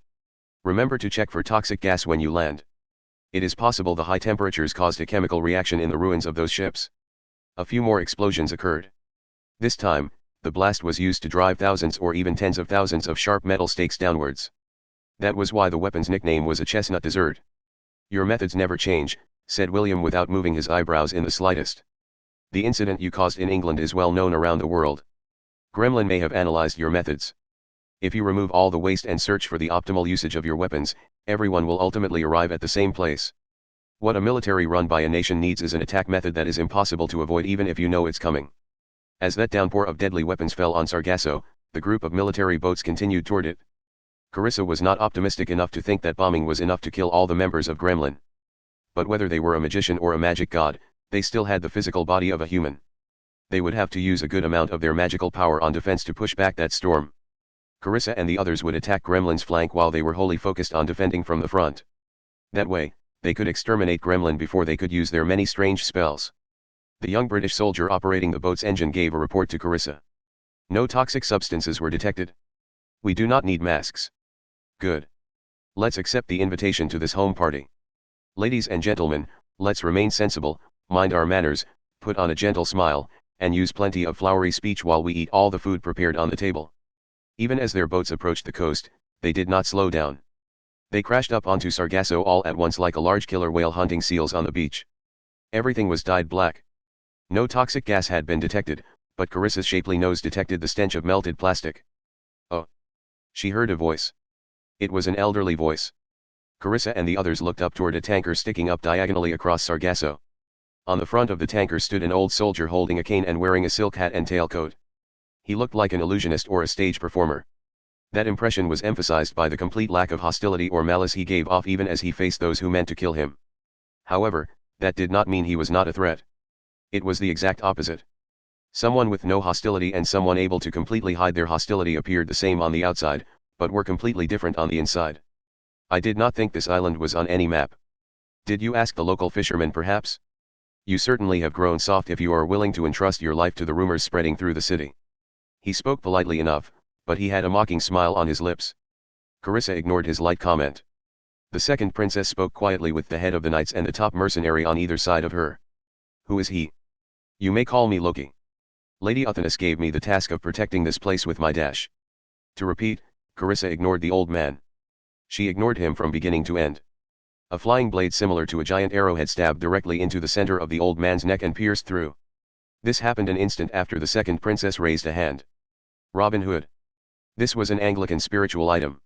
Remember to check for toxic gas when you land. It is possible the high temperatures caused a chemical reaction in the ruins of those ships. A few more explosions occurred. This time, the blast was used to drive thousands or even tens of thousands of sharp metal stakes downwards. That was why the weapon's nickname was a chestnut dessert. "Your methods never change," said William without moving his eyebrows in the slightest. "The incident you caused in England is well known around the world. Gremlin may have analyzed your methods. If you remove all the waste and search for the optimal usage of your weapons, everyone will ultimately arrive at the same place. What a military run by a nation needs is an attack method that is impossible to avoid even if you know it's coming." As that downpour of deadly weapons fell on Sargasso, the group of military boats continued toward it. Carissa was not optimistic enough to think that bombing was enough to kill all the members of Gremlin. But whether they were a magician or a magic god, they still had the physical body of a human. They would have to use a good amount of their magical power on defense to push back that storm. Carissa and the others would attack Gremlin's flank while they were wholly focused on defending from the front. That way, they could exterminate Gremlin before they could use their many strange spells. The young British soldier operating the boat's engine gave a report to Carissa. No toxic substances were detected. We do not need masks. Good. Let's accept the invitation to this home party. Ladies and gentlemen, let's remain sensible, mind our manners, put on a gentle smile, and use plenty of flowery speech while we eat all the food prepared on the table. Even as their boats approached the coast, they did not slow down. They crashed up onto Sargasso all at once like a large killer whale hunting seals on the beach. Everything was dyed black. No toxic gas had been detected, but Carissa's shapely nose detected the stench of melted plastic. Oh! She heard a voice. It was an elderly voice. Carissa and the others looked up toward a tanker sticking up diagonally across Sargasso. On the front of the tanker stood an old soldier holding a cane and wearing a silk hat and tailcoat. He looked like an illusionist or a stage performer. That impression was emphasized by the complete lack of hostility or malice he gave off even as he faced those who meant to kill him. However, that did not mean he was not a threat. It was the exact opposite. Someone with no hostility and someone able to completely hide their hostility appeared the same on the outside, but were completely different on the inside. I did not think this island was on any map. Did you ask the local fishermen perhaps? You certainly have grown soft if you are willing to entrust your life to the rumors spreading through the city. He spoke politely enough, but he had a mocking smile on his lips. Carissa ignored his light comment. The second princess spoke quietly with the head of the knights and the top mercenary on either side of her. Who is he? You may call me Loki. Lady Uthanas gave me the task of protecting this place with my dash. To repeat, Carissa ignored the old man. She ignored him from beginning to end. A flying blade similar to a giant arrow had stabbed directly into the center of the old man's neck and pierced through. This happened an instant after the second princess raised a hand. Robin Hood. This was an Anglican spiritual item.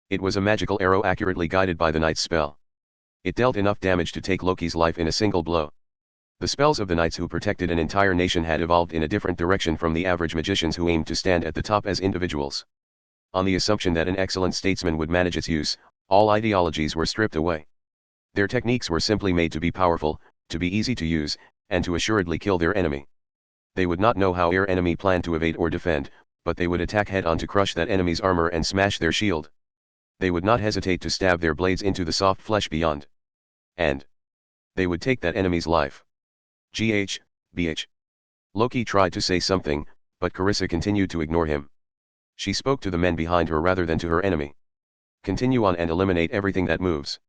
It was a magical arrow accurately guided by the knight's spell. It dealt enough damage to take Loki's life in a single blow. The spells of the knights who protected an entire nation had evolved in a different direction from the average magicians who aimed to stand at the top as individuals. On the assumption that an excellent statesman would manage its use, all ideologies were stripped away. Their techniques were simply made to be powerful, to be easy to use, and to assuredly kill their enemy. They would not know how their enemy planned to evade or defend, but they would attack head-on to crush that enemy's armor and smash their shield. They would not hesitate to stab their blades into the soft flesh beyond. And they would take that enemy's life. BH. Loki tried to say something, but Carissa continued to ignore him. She spoke to the men behind her rather than to her enemy. Continue on and eliminate everything that moves.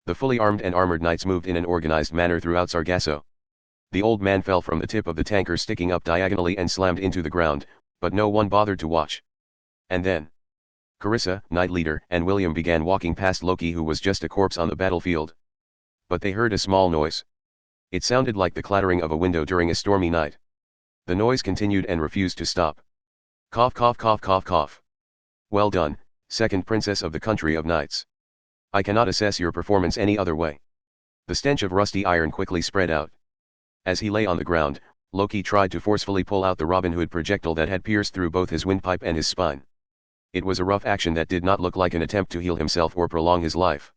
The fully armed and armored knights moved in an organized manner throughout Sargasso. The old man fell from the tip of the tanker sticking up diagonally and slammed into the ground, but no one bothered to watch. And then Carissa, knight leader, and William began walking past Loki, who was just a corpse on the battlefield. But they heard a small noise. It sounded like the clattering of a window during a stormy night. The noise continued and refused to stop. Cough, cough, cough, cough, cough. Well done, second princess of the country of knights. I cannot assess your performance any other way. The stench of rusty iron quickly spread out. As he lay on the ground, Loki tried to forcefully pull out the Robin Hood projectile that had pierced through both his windpipe and his spine. It was a rough action that did not look like an attempt to heal himself or prolong his life.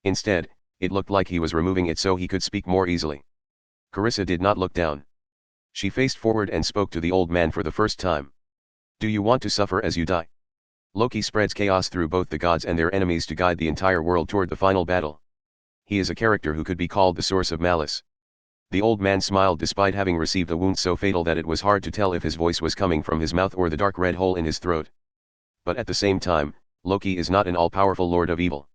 Instead, it looked like he was removing it so he could speak more easily. Carissa did not look down. She faced forward and spoke to the old man for the first time. Do you want to suffer as you die? Loki spreads chaos through both the gods and their enemies to guide the entire world toward the final battle. He is a character who could be called the source of malice. The old man smiled despite having received a wound so fatal that it was hard to tell if his voice was coming from his mouth or the dark red hole in his throat. But at the same time, Loki is not an all-powerful lord of evil.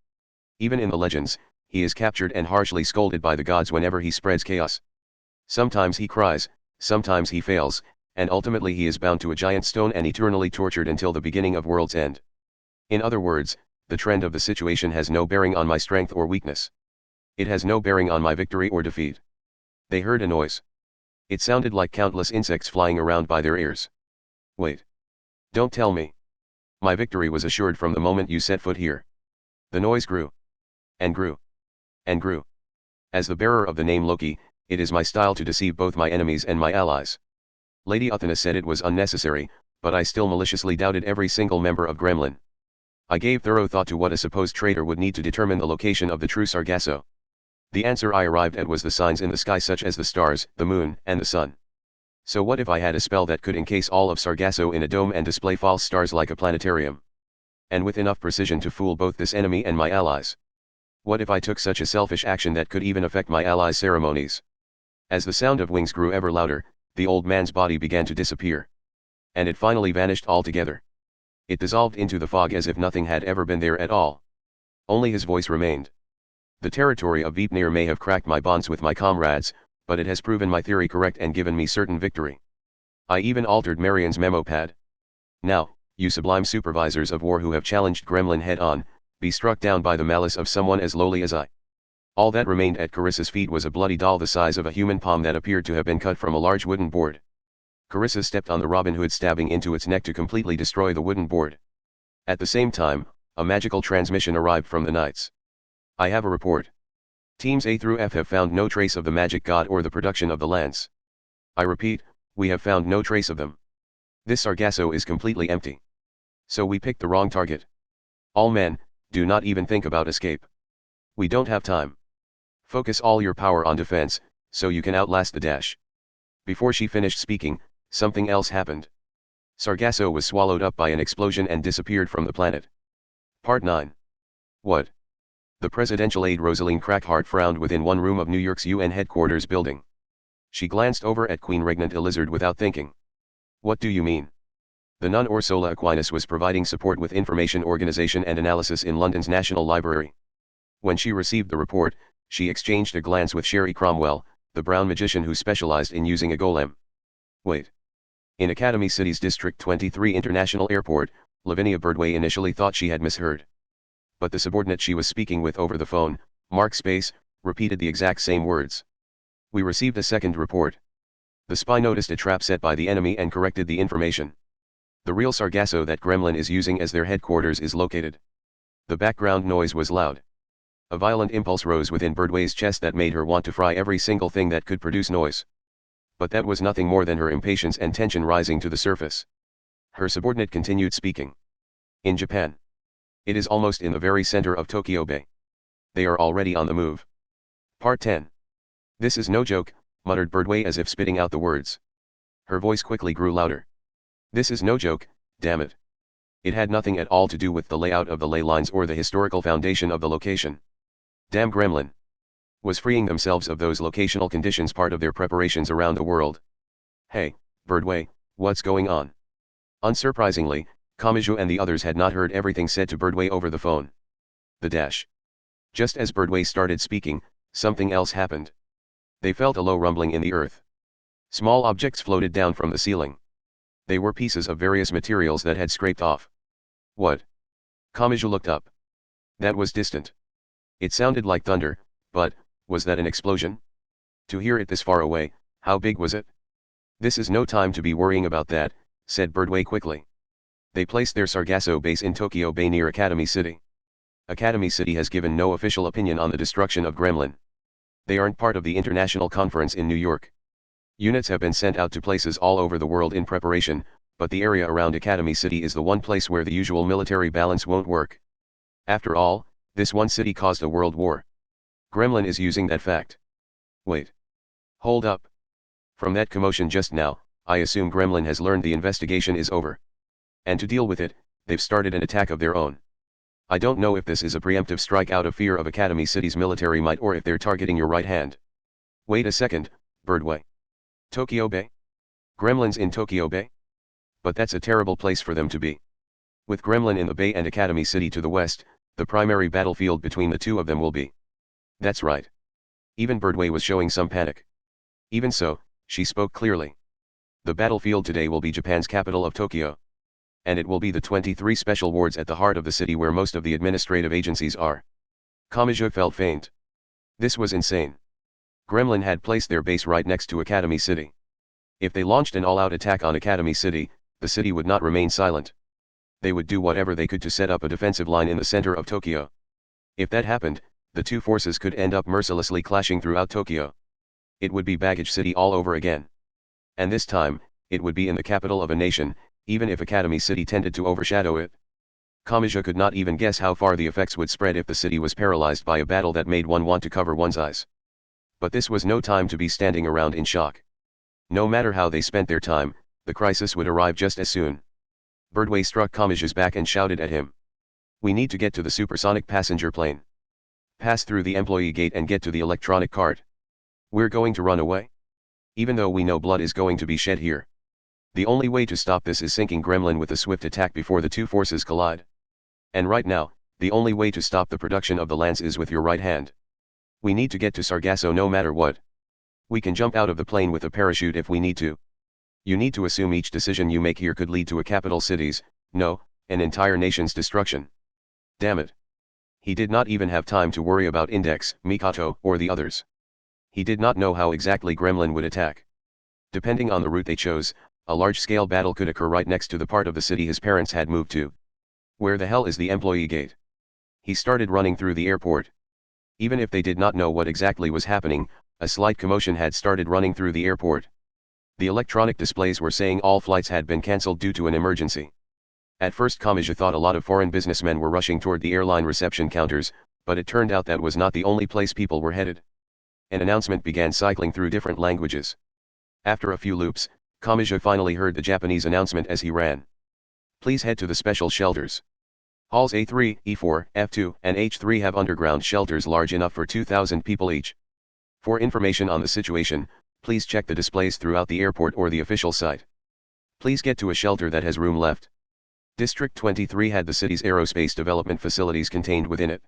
Even in the legends, he is captured and harshly scolded by the gods whenever he spreads chaos. Sometimes he cries, sometimes he fails, and ultimately he is bound to a giant stone and eternally tortured until the beginning of world's end. In other words, the trend of the situation has no bearing on my strength or weakness. It has no bearing on my victory or defeat. They heard a noise. It sounded like countless insects flying around by their ears. Wait. Don't tell me. My victory was assured from the moment you set foot here. The noise grew. And grew. And grew. As the bearer of the name Loki, it is my style to deceive both my enemies and my allies. Lady Uthanas said it was unnecessary, but I still maliciously doubted every single member of Gremlin. I gave thorough thought to what a supposed traitor would need to determine the location of the true Sargasso. The answer I arrived at was the signs in the sky such as the stars, the moon, and the sun. So what if I had a spell that could encase all of Sargasso in a dome and display false stars like a planetarium? And with enough precision to fool both this enemy and my allies? What if I took such a selfish action that could even affect my allies' ceremonies? As the sound of wings grew ever louder, the old man's body began to disappear. And it finally vanished altogether. It dissolved into the fog as if nothing had ever been there at all. Only his voice remained. The territory of Veepnir may have cracked my bonds with my comrades, but it has proven my theory correct and given me certain victory. I even altered Marion's memo pad. Now, you sublime supervisors of war who have challenged Gremlin head-on, be struck down by the malice of someone as lowly as I. All that remained at Carissa's feet was a bloody doll the size of a human palm that appeared to have been cut from a large wooden board. Carissa stepped on the Robin Hood, stabbing into its neck to completely destroy the wooden board. At the same time, a magical transmission arrived from the Knights. I have a report. Teams A through F have found no trace of the magic god or the production of the lance. I repeat, we have found no trace of them. This Sargasso is completely empty. So we picked the wrong target. All men, do not even think about escape. We don't have time. Focus all your power on defense, so you can outlast the Dash. Before she finished speaking, something else happened. Sargasso was swallowed up by an explosion and disappeared from the planet. Part 9. What? The presidential aide Rosaline Crackhart frowned within one room of New York's UN headquarters building. She glanced over at Queen Regnant Elizard without thinking. What do you mean? The nun Ursula Aquinas was providing support with information organization and analysis in London's National Library. When she received the report, she exchanged a glance with Sherry Cromwell, the brown magician who specialized in using a golem. Wait. In Academy City's District 23 International Airport, Lavinia Birdway initially thought she had misheard. But the subordinate she was speaking with over the phone, Mark Space, repeated the exact same words. We received a second report. The spy noticed a trap set by the enemy and corrected the information. The real Sargasso that Gremlin is using as their headquarters is located. The background noise was loud. A violent impulse rose within Birdway's chest that made her want to fry every single thing that could produce noise. But that was nothing more than her impatience and tension rising to the surface. Her subordinate continued speaking. In Japan. It is almost in the very center of Tokyo Bay. They are already on the move. Part 10. This is no joke, muttered Birdway as if spitting out the words. Her voice quickly grew louder. This is no joke, damn it. It had nothing at all to do with the layout of the ley lines or the historical foundation of the location. Damn Gremlin. Was freeing themselves of those locational conditions part of their preparations around the world? Hey, Birdway, what's going on? Unsurprisingly, Kamachi and the others had not heard everything said to Birdway over the phone. The Dash. Just as Birdway started speaking, something else happened. They felt a low rumbling in the earth. Small objects floated down from the ceiling. They were pieces of various materials that had scraped off. What? Kamachi looked up. That was distant. It sounded like thunder, but, was that an explosion? To hear it this far away, how big was it? This is no time to be worrying about that, said Birdway quickly. They placed their Sargasso base in Tokyo Bay near Academy City. Academy City has given no official opinion on the destruction of Gremlin. They aren't part of the international conference in New York. Units have been sent out to places all over the world in preparation, but the area around Academy City is the one place where the usual military balance won't work. After all, this one city caused a world war. Gremlin is using that fact. Wait. Hold up. From that commotion just now, I assume Gremlin has learned the investigation is over. And to deal with it, they've started an attack of their own. I don't know if this is a preemptive strike out of fear of Academy City's military might or if they're targeting your right hand. Wait a second, Birdway. Tokyo Bay? Gremlin's in Tokyo Bay? But that's a terrible place for them to be. With Gremlin in the Bay and Academy City to the west, the primary battlefield between the two of them will be. That's right. Even Birdway was showing some panic. Even so, she spoke clearly. The battlefield today will be Japan's capital of Tokyo. And it will be the 23 special wards at the heart of the city where most of the administrative agencies are. Kamachi felt faint. This was insane. Gremlin had placed their base right next to Academy City. If they launched an all-out attack on Academy City, the city would not remain silent. They would do whatever they could to set up a defensive line in the center of Tokyo. If that happened, the two forces could end up mercilessly clashing throughout Tokyo. It would be Baggage City all over again. And this time, it would be in the capital of a nation, even if Academy City tended to overshadow it. Kamachi could not even guess how far the effects would spread if the city was paralyzed by a battle that made one want to cover one's eyes. But this was no time to be standing around in shock. No matter how they spent their time, the crisis would arrive just as soon. Birdway struck Kamachi's back and shouted at him. We need to get to the supersonic passenger plane. Pass through the employee gate and get to the electronic cart. We're going to run away. Even though we know blood is going to be shed here. The only way to stop this is sinking Gremlin with a swift attack before the two forces collide. And right now, the only way to stop the production of the lance is with your right hand. We need to get to Sargasso no matter what. We can jump out of the plane with a parachute if we need to. You need to assume each decision you make here could lead to a capital city's, no, an entire nation's destruction. Damn it. He did not even have time to worry about Index, Mikato, or the others. He did not know how exactly Gremlin would attack. Depending on the route they chose, a large-scale battle could occur right next to the part of the city his parents had moved to. Where the hell is the employee gate? He started running through the airport. Even if they did not know what exactly was happening, a slight commotion had started running through the airport. The electronic displays were saying all flights had been cancelled due to an emergency. At first Kamachi thought a lot of foreign businessmen were rushing toward the airline reception counters, but it turned out that was not the only place people were headed. An announcement began cycling through different languages. After a few loops, Kamachi finally heard the Japanese announcement as he ran. Please head to the special shelters. Halls A3, E4, F2, and H3 have underground shelters large enough for 2,000 people each. For information on the situation, please check the displays throughout the airport or the official site. Please get to a shelter that has room left. District 23 had the city's aerospace development facilities contained within it.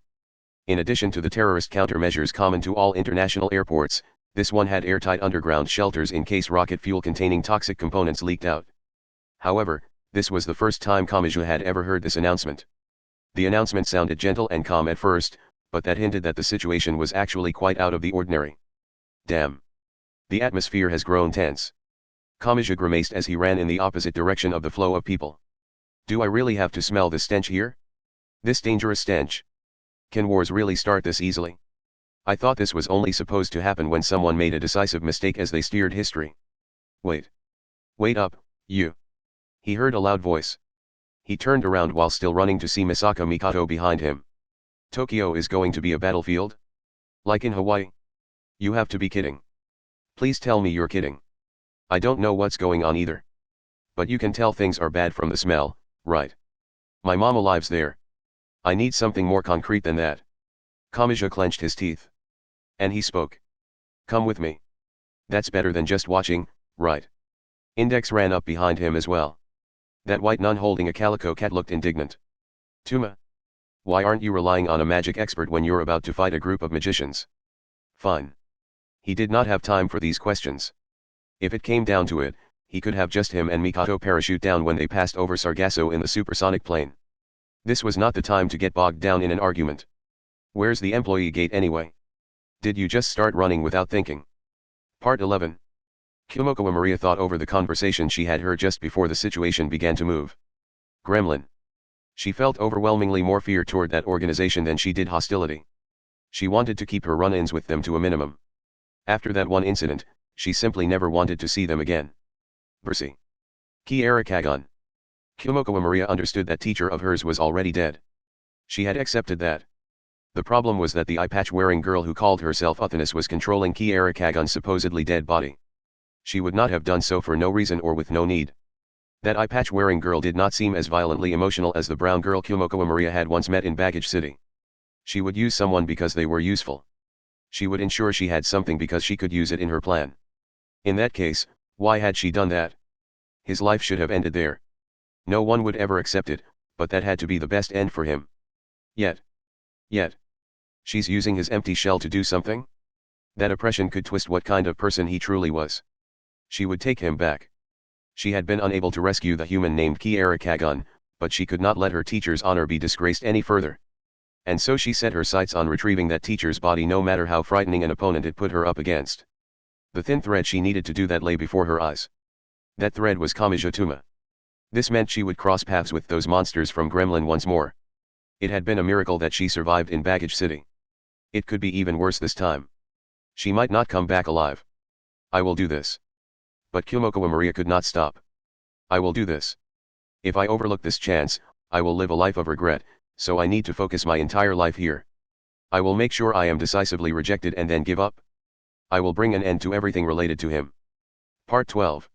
In addition to the terrorist countermeasures common to all international airports, this one had airtight underground shelters in case rocket fuel containing toxic components leaked out. However, this was the first time Kamachi had ever heard this announcement. The announcement sounded gentle and calm at first, but that hinted that the situation was actually quite out of the ordinary. Damn. The atmosphere has grown tense. Kamachi grimaced as he ran in the opposite direction of the flow of people. Do I really have to smell this stench here? This dangerous stench. Can wars really start this easily? I thought this was only supposed to happen when someone made a decisive mistake as they steered history. Wait. Wait up, you. He heard a loud voice. He turned around while still running to see Misaka Mikato behind him. Tokyo is going to be a battlefield? Like in Hawaii? You have to be kidding. Please tell me you're kidding. I don't know what's going on either. But you can tell things are bad from the smell, right? My mama lives there. I need something more concrete than that. Kamachi clenched his teeth. And he spoke. Come with me. That's better than just watching, right? Index ran up behind him as well. That white nun holding a calico cat looked indignant. Tuma. Why aren't you relying on a magic expert when you're about to fight a group of magicians? Fine. He did not have time for these questions. If it came down to it, he could have just him and Mikato parachute down when they passed over Sargasso in the supersonic plane. This was not the time to get bogged down in an argument. Where's the employee gate anyway? Did you just start running without thinking? Part 11. Kimokawa Maria thought over the conversation she had heard just before the situation began to move. Gremlin. She felt overwhelmingly more fear toward that organization than she did hostility. She wanted to keep her run-ins with them to a minimum. After that one incident, she simply never wanted to see them again. Versi. Kiara Kagon. Kimokawa Maria understood that teacher of hers was already dead. She had accepted that. The problem was that the eye-patch-wearing girl who called herself Uthanis was controlling Kiara Kagon's supposedly dead body. She would not have done so for no reason or with no need. That eye-patch-wearing girl did not seem as violently emotional as the brown girl Kimokawa Maria had once met in Baggage City. She would use someone because they were useful. She would ensure she had something because she could use it in her plan. In that case, why had she done that? His life should have ended there. No one would ever accept it, but that had to be the best end for him. Yet. She's using his empty shell to do something? That oppression could twist what kind of person he truly was. She would take him back. She had been unable to rescue the human named Kiara Kagon, but she could not let her teacher's honor be disgraced any further. And so she set her sights on retrieving that teacher's body no matter how frightening an opponent it put her up against. The thin thread she needed to do that lay before her eyes. That thread was Kamachi Tuma. This meant she would cross paths with those monsters from Gremlin once more. It had been a miracle that she survived in Baggage City. It could be even worse this time. She might not come back alive. I will do this. But Kimokawa Maria could not stop. I will do this. If I overlook this chance, I will live a life of regret, so I need to focus my entire life here. I will make sure I am decisively rejected and then give up. I will bring an end to everything related to him. Part 12.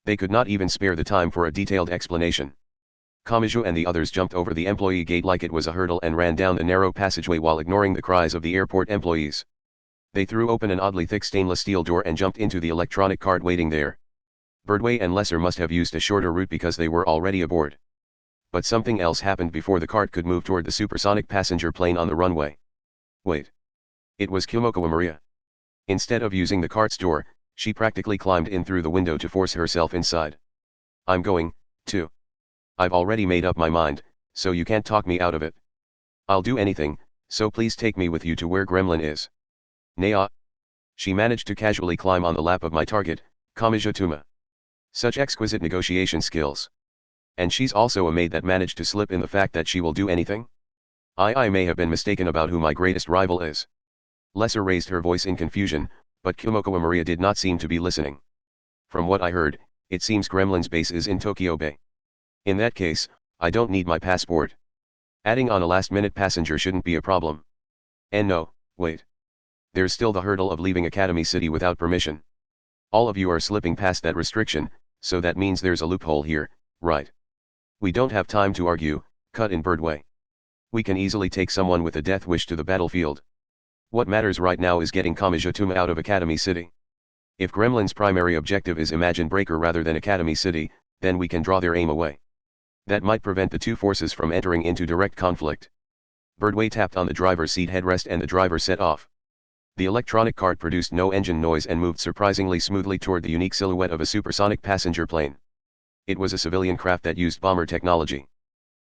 They could not even spare the time for a detailed explanation. Kamachi and the others jumped over the employee gate like it was a hurdle and ran down the narrow passageway while ignoring the cries of the airport employees. They threw open an oddly thick stainless steel door and jumped into the electronic cart waiting there. Birdway and Lesser must have used a shorter route because they were already aboard. But something else happened before the cart could move toward the supersonic passenger plane on the runway. Wait. It was Kazuma Maria. Instead of using the cart's door, she practically climbed in through the window to force herself inside. I'm going, too. I've already made up my mind, so you can't talk me out of it. I'll do anything, so please take me with you to where Gremlin is. Naya. She managed to casually climb on the lap of my target, Kamachi. Such exquisite negotiation skills. And she's also a maid that managed to slip in the fact that she will do anything? I may have been mistaken about who my greatest rival is. Lesser raised her voice in confusion, but Kazuma Maria did not seem to be listening. From what I heard, it seems Gremlin's base is in Tokyo Bay. In that case, I don't need my passport. Adding on a last-minute passenger shouldn't be a problem. And no, wait. There's still the hurdle of leaving Academy City without permission. All of you are slipping past that restriction, so that means there's a loophole here, right? We don't have time to argue, cut in Birdway. We can easily take someone with a death wish to the battlefield. What matters right now is getting Kamachi out of Academy City. If Gremlin's primary objective is Imagine Breaker rather than Academy City, then we can draw their aim away. That might prevent the two forces from entering into direct conflict. Birdway tapped on the driver's seat headrest and the driver set off. The electronic cart produced no engine noise and moved surprisingly smoothly toward the unique silhouette of a supersonic passenger plane. It was a civilian craft that used bomber technology.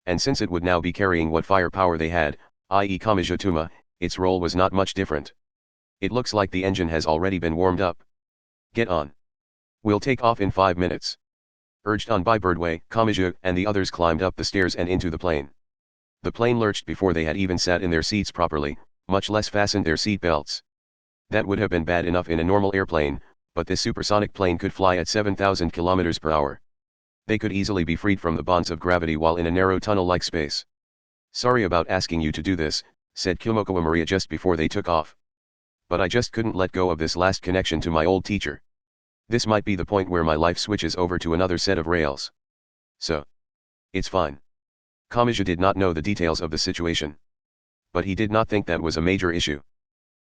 And since it would now be carrying what firepower they had, i.e. Kamachi, its role was not much different. It looks like the engine has already been warmed up. Get on. We'll take off in 5 minutes. Urged on by Birdway, Kamachi and the others climbed up the stairs and into the plane. The plane lurched before they had even sat in their seats properly, much less fastened their seat belts. That would have been bad enough in a normal airplane, but this supersonic plane could fly at 7,000 kilometers per hour. They could easily be freed from the bonds of gravity while in a narrow tunnel-like space. Sorry about asking you to do this, said Kazuma Maria just before they took off. But I just couldn't let go of this last connection to my old teacher. This might be the point where my life switches over to another set of rails. So. It's fine. Kamachi did not know the details of the situation. But he did not think that was a major issue.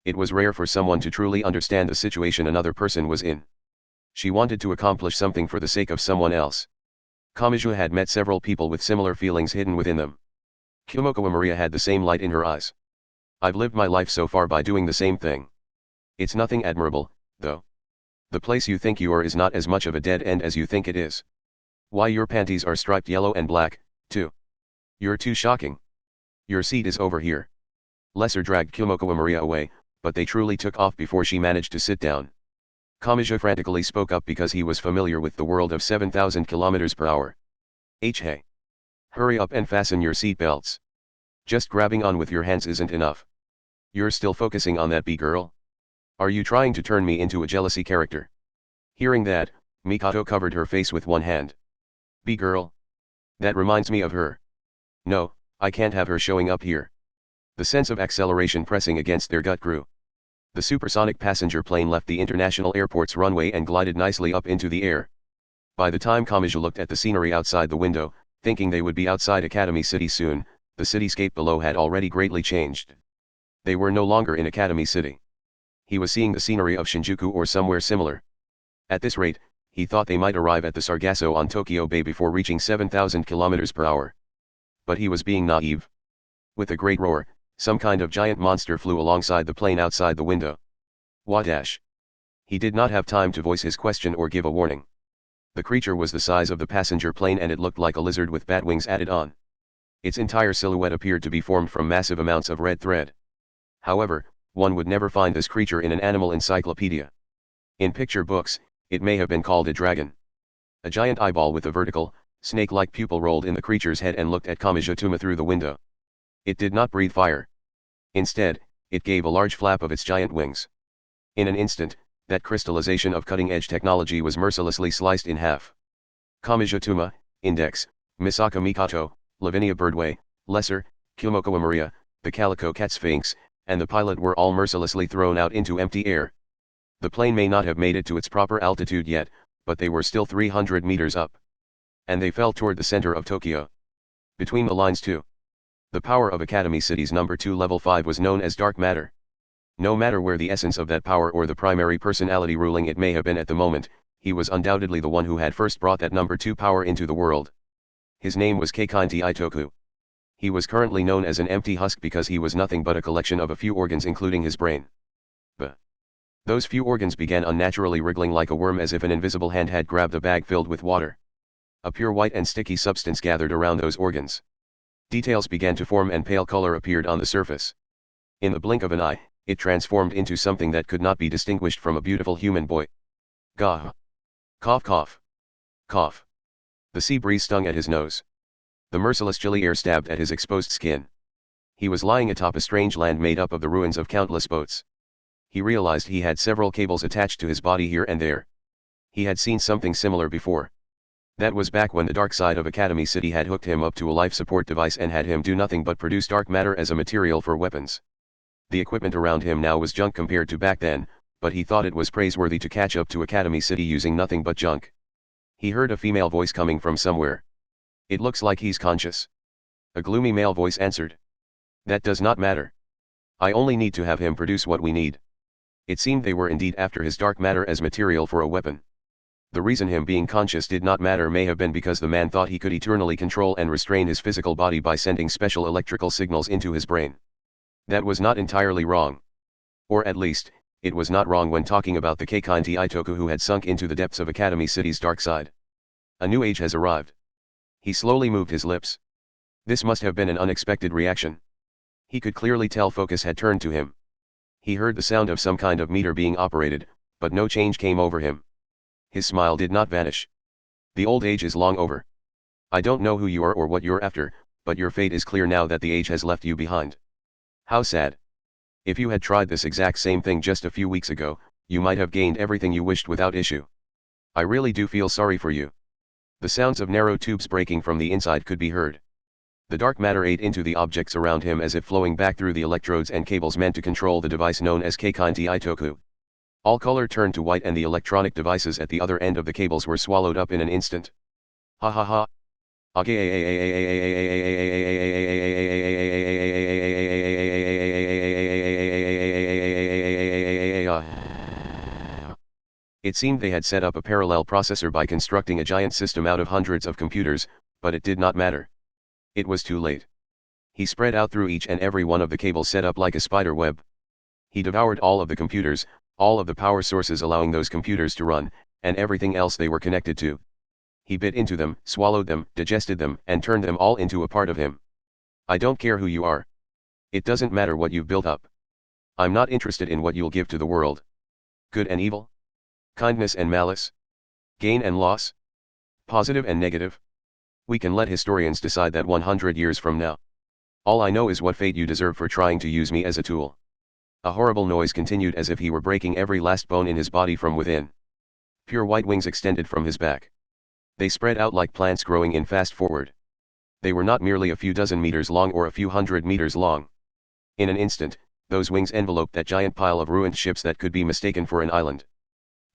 It was rare for someone to truly understand the situation another person was in. She wanted to accomplish something for the sake of someone else. Kamachi had met several people with similar feelings hidden within them. Kazuma Maria had the same light in her eyes. I've lived my life so far by doing the same thing. It's nothing admirable, though. The place you think you are is not as much of a dead end as you think it is. Why your panties are striped yellow and black, too. You're too shocking. Your seat is over here. Lesser dragged Kazuma Maria away, but they truly took off before she managed to sit down. Kamachi frantically spoke up because he was familiar with the world of 7,000 kilometers per hour. Hey. Hurry up and fasten your seat belts. Just grabbing on with your hands isn't enough. You're still focusing on that B-girl? Are you trying to turn me into a jealousy character? Hearing that, Mikoto covered her face with one hand. B-girl? That reminds me of her. No, I can't have her showing up here. The sense of acceleration pressing against their gut grew. The supersonic passenger plane left the international airport's runway and glided nicely up into the air. By the time Kamachi looked at the scenery outside the window, thinking they would be outside Academy City soon, the cityscape below had already greatly changed. They were no longer in Academy City. He was seeing the scenery of Shinjuku or somewhere similar. At this rate, he thought they might arrive at the Sargasso on Tokyo Bay before reaching 7,000 kilometers per hour. But he was being naive. With a great roar, some kind of giant monster flew alongside the plane outside the window. Wadash. He did not have time to voice his question or give a warning. The creature was the size of the passenger plane and it looked like a lizard with bat wings added on. Its entire silhouette appeared to be formed from massive amounts of red thread. However, one would never find this creature in an animal encyclopedia. In picture books, it may have been called a dragon. A giant eyeball with a vertical, snake-like pupil rolled in the creature's head and looked at Kamachi through the window. It did not breathe fire. Instead, it gave a large flap of its giant wings. In an instant, that crystallization of cutting-edge technology was mercilessly sliced in half. Kamachi, Index, Misaka Mikoto, Lavinia Birdway, Lesser, Kazuma Maria, the Calico Cat Sphinx, and the pilot were all mercilessly thrown out into empty air. The plane may not have made it to its proper altitude yet, but they were still 300 meters up. And they fell toward the center of Tokyo. Between the lines too. The power of Academy City's number 2 level 5 was known as dark matter. No matter where the essence of that power or the primary personality ruling it may have been at the moment, he was undoubtedly the one who had first brought that number 2 power into the world. His name was Keikanti Itoku. He was currently known as an empty husk because he was nothing but a collection of a few organs including his brain. But those few organs began unnaturally wriggling like a worm as if an invisible hand had grabbed a bag filled with water. A pure white and sticky substance gathered around those organs. Details began to form and pale color appeared on the surface. In the blink of an eye, it transformed into something that could not be distinguished from a beautiful human boy. Gah! Cough cough. Cough. The sea breeze stung at his nose. The merciless chilly air stabbed at his exposed skin. He was lying atop a strange land made up of the ruins of countless boats. He realized he had several cables attached to his body here and there. He had seen something similar before. That was back when the dark side of Academy City had hooked him up to a life support device and had him do nothing but produce dark matter as a material for weapons. The equipment around him now was junk compared to back then, but he thought it was praiseworthy to catch up to Academy City using nothing but junk. He heard a female voice coming from somewhere. It looks like he's conscious. A gloomy male voice answered. That does not matter. I only need to have him produce what we need. It seemed they were indeed after his dark matter as material for a weapon. The reason him being conscious did not matter may have been because the man thought he could eternally control and restrain his physical body by sending special electrical signals into his brain. That was not entirely wrong. Or at least, it was not wrong when talking about the Keikanti Itoku who had sunk into the depths of Academy City's dark side. A new age has arrived. He slowly moved his lips. This must have been an unexpected reaction. He could clearly tell focus had turned to him. He heard the sound of some kind of meter being operated, but no change came over him. His smile did not vanish. The old age is long over. I don't know who you are or what you're after, but your fate is clear now that the age has left you behind. How sad. If you had tried this exact same thing just a few weeks ago, you might have gained everything you wished without issue. I really do feel sorry for you. The sounds of narrow tubes breaking from the inside could be heard. The dark matter ate into the objects around him as if flowing back through the electrodes and cables meant to control the device known as Keikanti Itoku. All color turned to white and the electronic devices at the other end of the cables were swallowed up in an instant. Ha ha ha. It seemed they had set up a parallel processor by constructing a giant system out of hundreds of computers, but it did not matter. It was too late. He spread out through each and every one of the cables set up like a spider web. He devoured all of the computers, all of the power sources allowing those computers to run, and everything else they were connected to. He bit into them, swallowed them, digested them, and turned them all into a part of him. I don't care who you are. It doesn't matter what you've built up. I'm not interested in what you'll give to the world. Good and evil? Kindness and malice? Gain and loss? Positive and negative? We can let historians decide that 100 years from now. All I know is what fate you deserve for trying to use me as a tool. A horrible noise continued as if he were breaking every last bone in his body from within. Pure white wings extended from his back. They spread out like plants growing in fast forward. They were not merely a few dozen meters long or a few hundred meters long. In an instant, those wings enveloped that giant pile of ruined ships that could be mistaken for an island.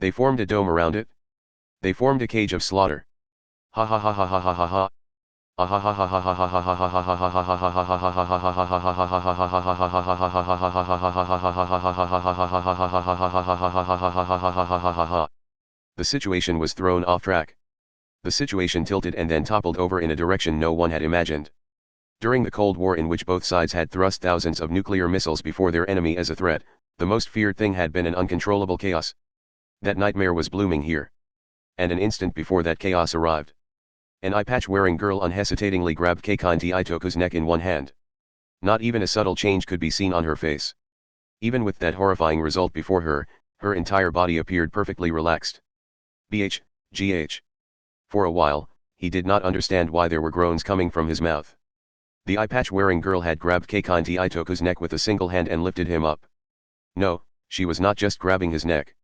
They formed a dome around it. They formed a cage of slaughter. Ha ha ha ha ha ha ha ha. The situation was thrown off track. The situation tilted and then toppled over in a direction no one had imagined. During the Cold War, in which both sides had thrust thousands of nuclear missiles before their enemy as a threat, the most feared thing had been an uncontrollable chaos. That nightmare was blooming here. And an instant before that chaos arrived, an eye-patch-wearing girl unhesitatingly grabbed Keikanti Itoku's neck in one hand. Not even a subtle change could be seen on her face. Even with that horrifying result before her, her entire body appeared perfectly relaxed. GH. For a while, he did not understand why there were groans coming from his mouth. The eye-patch-wearing girl had grabbed Keikanti Itoku's neck with a single hand and lifted him up. No, she was not just grabbing his neck.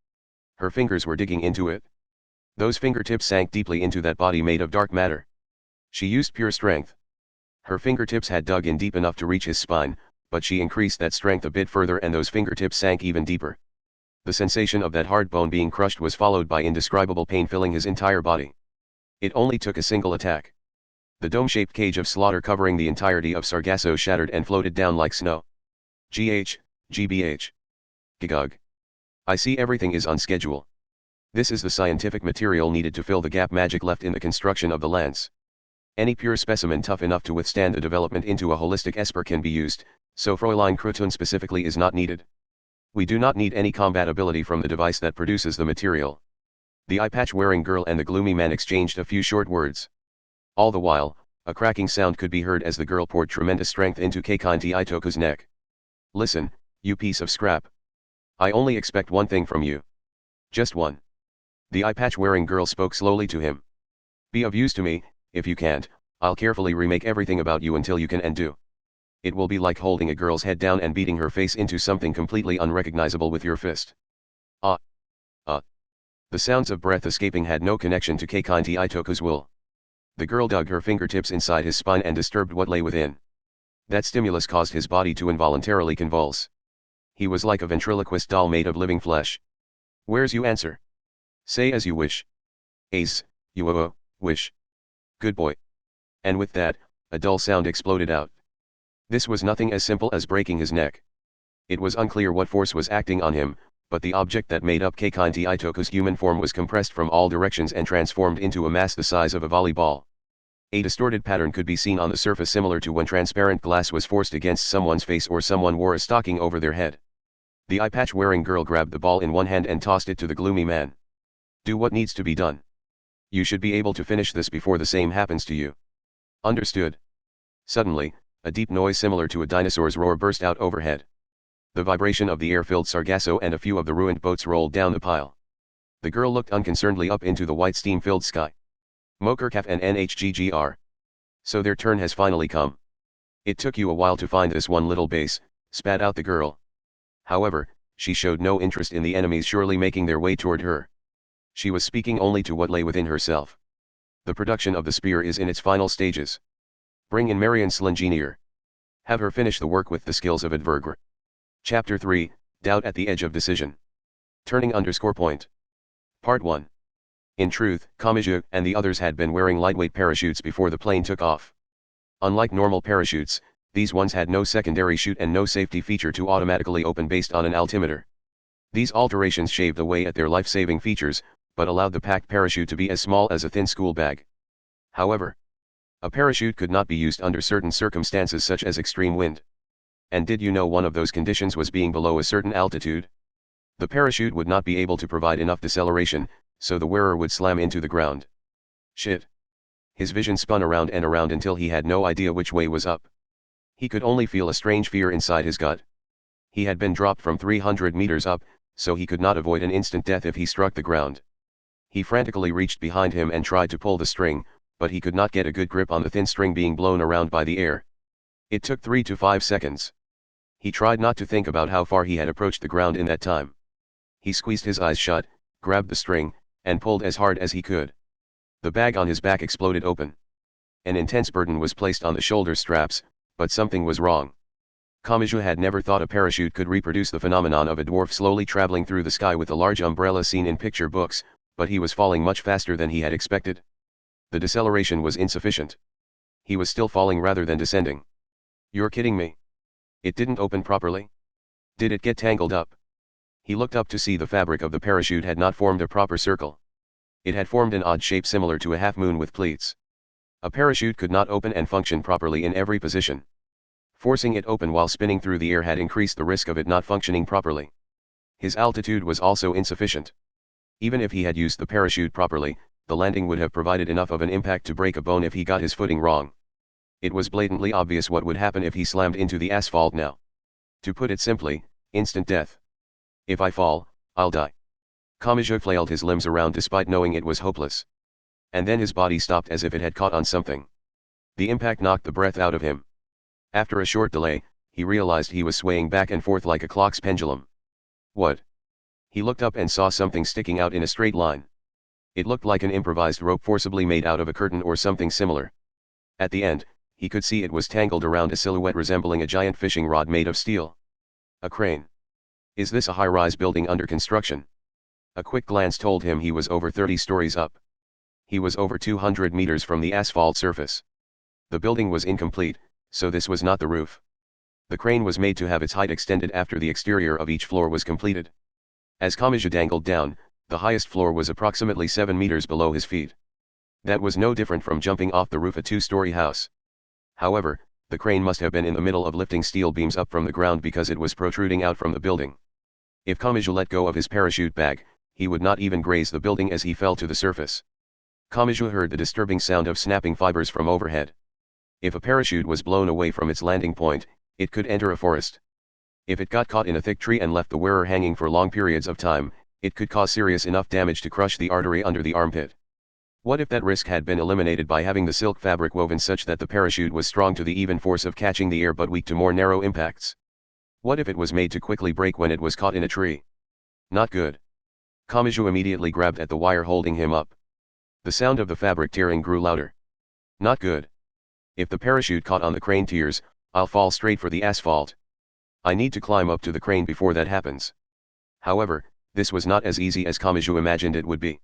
Her fingers were digging into it. Those fingertips sank deeply into that body made of dark matter. She used pure strength. Her fingertips had dug in deep enough to reach his spine, but she increased that strength a bit further and those fingertips sank even deeper. The sensation of that hard bone being crushed was followed by indescribable pain filling his entire body. It only took a single attack. The dome-shaped cage of slaughter covering the entirety of Sargasso shattered and floated down like snow. GBH. Gigug. I see everything is on schedule. This is the scientific material needed to fill the gap magic left in the construction of the lance. Any pure specimen tough enough to withstand the development into a holistic esper can be used, so Fräulein Krutun specifically is not needed. We do not need any compatibility from the device that produces the material. The eye-patch-wearing girl and the gloomy man exchanged a few short words. All the while, a cracking sound could be heard as the girl poured tremendous strength into Keikanti Itoku's neck. Listen, you piece of scrap. I only expect one thing from you. Just one. The eye-patch-wearing girl spoke slowly to him. Be of use to me. If you can't, I'll carefully remake everything about you until you can and do. It will be like holding a girl's head down and beating her face into something completely unrecognizable with your fist. The sounds of breath escaping had no connection to Keikanti Itoku's will. The girl dug her fingertips inside his spine and disturbed what lay within. That stimulus caused his body to involuntarily convulse. He was like a ventriloquist doll made of living flesh. Where's you answer? Say as you wish. Ace, you wish. Good boy. And with that, a dull sound exploded out. This was nothing as simple as breaking his neck. It was unclear what force was acting on him, but the object that made up Keikanti Itoku's human form was compressed from all directions and transformed into a mass the size of a volleyball. A distorted pattern could be seen on the surface similar to when transparent glass was forced against someone's face or someone wore a stocking over their head. The eye-patch-wearing girl grabbed the ball in one hand and tossed it to the gloomy man. Do what needs to be done. You should be able to finish this before the same happens to you. Understood. Suddenly, a deep noise similar to a dinosaur's roar burst out overhead. The vibration of the air filled Sargasso and a few of the ruined boats rolled down the pile. The girl looked unconcernedly up into the white steam-filled sky. Mokerkaf and NHGGR. So their turn has finally come. It took you a while to find this one little base, spat out the girl. However, she showed no interest in the enemies surely making their way toward her. She was speaking only to what lay within herself. The production of the spear is in its final stages. Bring in Marion Slingenier. Have her finish the work with the skills of Advergr. Chapter 3, Doubt at the Edge of Decision. Turning_point. Part 1. In truth, Kamachi and the others had been wearing lightweight parachutes before the plane took off. Unlike normal parachutes, these ones had no secondary chute and no safety feature to automatically open based on an altimeter. These alterations shaved away at their life-saving features, but allowed the packed parachute to be as small as a thin school bag. However, a parachute could not be used under certain circumstances such as extreme wind. And did you know one of those conditions was being below a certain altitude? The parachute would not be able to provide enough deceleration, so the wearer would slam into the ground. Shit. His vision spun around and around until he had no idea which way was up. He could only feel a strange fear inside his gut. He had been dropped from 300 meters up, so he could not avoid an instant death if he struck the ground. He frantically reached behind him and tried to pull the string, but he could not get a good grip on the thin string being blown around by the air. It took 3 to 5 seconds. He tried not to think about how far he had approached the ground in that time. He squeezed his eyes shut, grabbed the string, and pulled as hard as he could. The bag on his back exploded open. An intense burden was placed on the shoulder straps, but something was wrong. Kamachi had never thought a parachute could reproduce the phenomenon of a dwarf slowly traveling through the sky with a large umbrella seen in picture books, but he was falling much faster than he had expected. The deceleration was insufficient. He was still falling rather than descending. You're kidding me? It didn't open properly? Did it get tangled up? He looked up to see the fabric of the parachute had not formed a proper circle. It had formed an odd shape similar to a half-moon with pleats. A parachute could not open and function properly in every position. Forcing it open while spinning through the air had increased the risk of it not functioning properly. His altitude was also insufficient. Even if he had used the parachute properly, the landing would have provided enough of an impact to break a bone if he got his footing wrong. It was blatantly obvious what would happen if he slammed into the asphalt now. To put it simply, instant death. If I fall, I'll die. Kamachi flailed his limbs around despite knowing it was hopeless. And then his body stopped as if it had caught on something. The impact knocked the breath out of him. After a short delay, he realized he was swaying back and forth like a clock's pendulum. What? He looked up and saw something sticking out in a straight line. It looked like an improvised rope forcibly made out of a curtain or something similar. At the end, he could see it was tangled around a silhouette resembling a giant fishing rod made of steel. A crane. Is this a high-rise building under construction? A quick glance told him he was over 30 stories up. He was over 200 meters from the asphalt surface. The building was incomplete, so this was not the roof. The crane was made to have its height extended after the exterior of each floor was completed. As Kamachi dangled down, the highest floor was approximately 7 meters below his feet. That was no different from jumping off the roof a two-story house. However, the crane must have been in the middle of lifting steel beams up from the ground because it was protruding out from the building. If Kamachi let go of his parachute bag, he would not even graze the building as he fell to the surface. Kamachi heard the disturbing sound of snapping fibers from overhead. If a parachute was blown away from its landing point, it could enter a forest. If it got caught in a thick tree and left the wearer hanging for long periods of time, it could cause serious enough damage to crush the artery under the armpit. What if that risk had been eliminated by having the silk fabric woven such that the parachute was strong to the even force of catching the air but weak to more narrow impacts? What if it was made to quickly break when it was caught in a tree? Not good. Kamachi immediately grabbed at the wire holding him up. The sound of the fabric tearing grew louder. Not good. If the parachute caught on the crane tiers, I'll fall straight for the asphalt. I need to climb up to the crane before that happens. However, this was not as easy as Kamachi imagined it would be.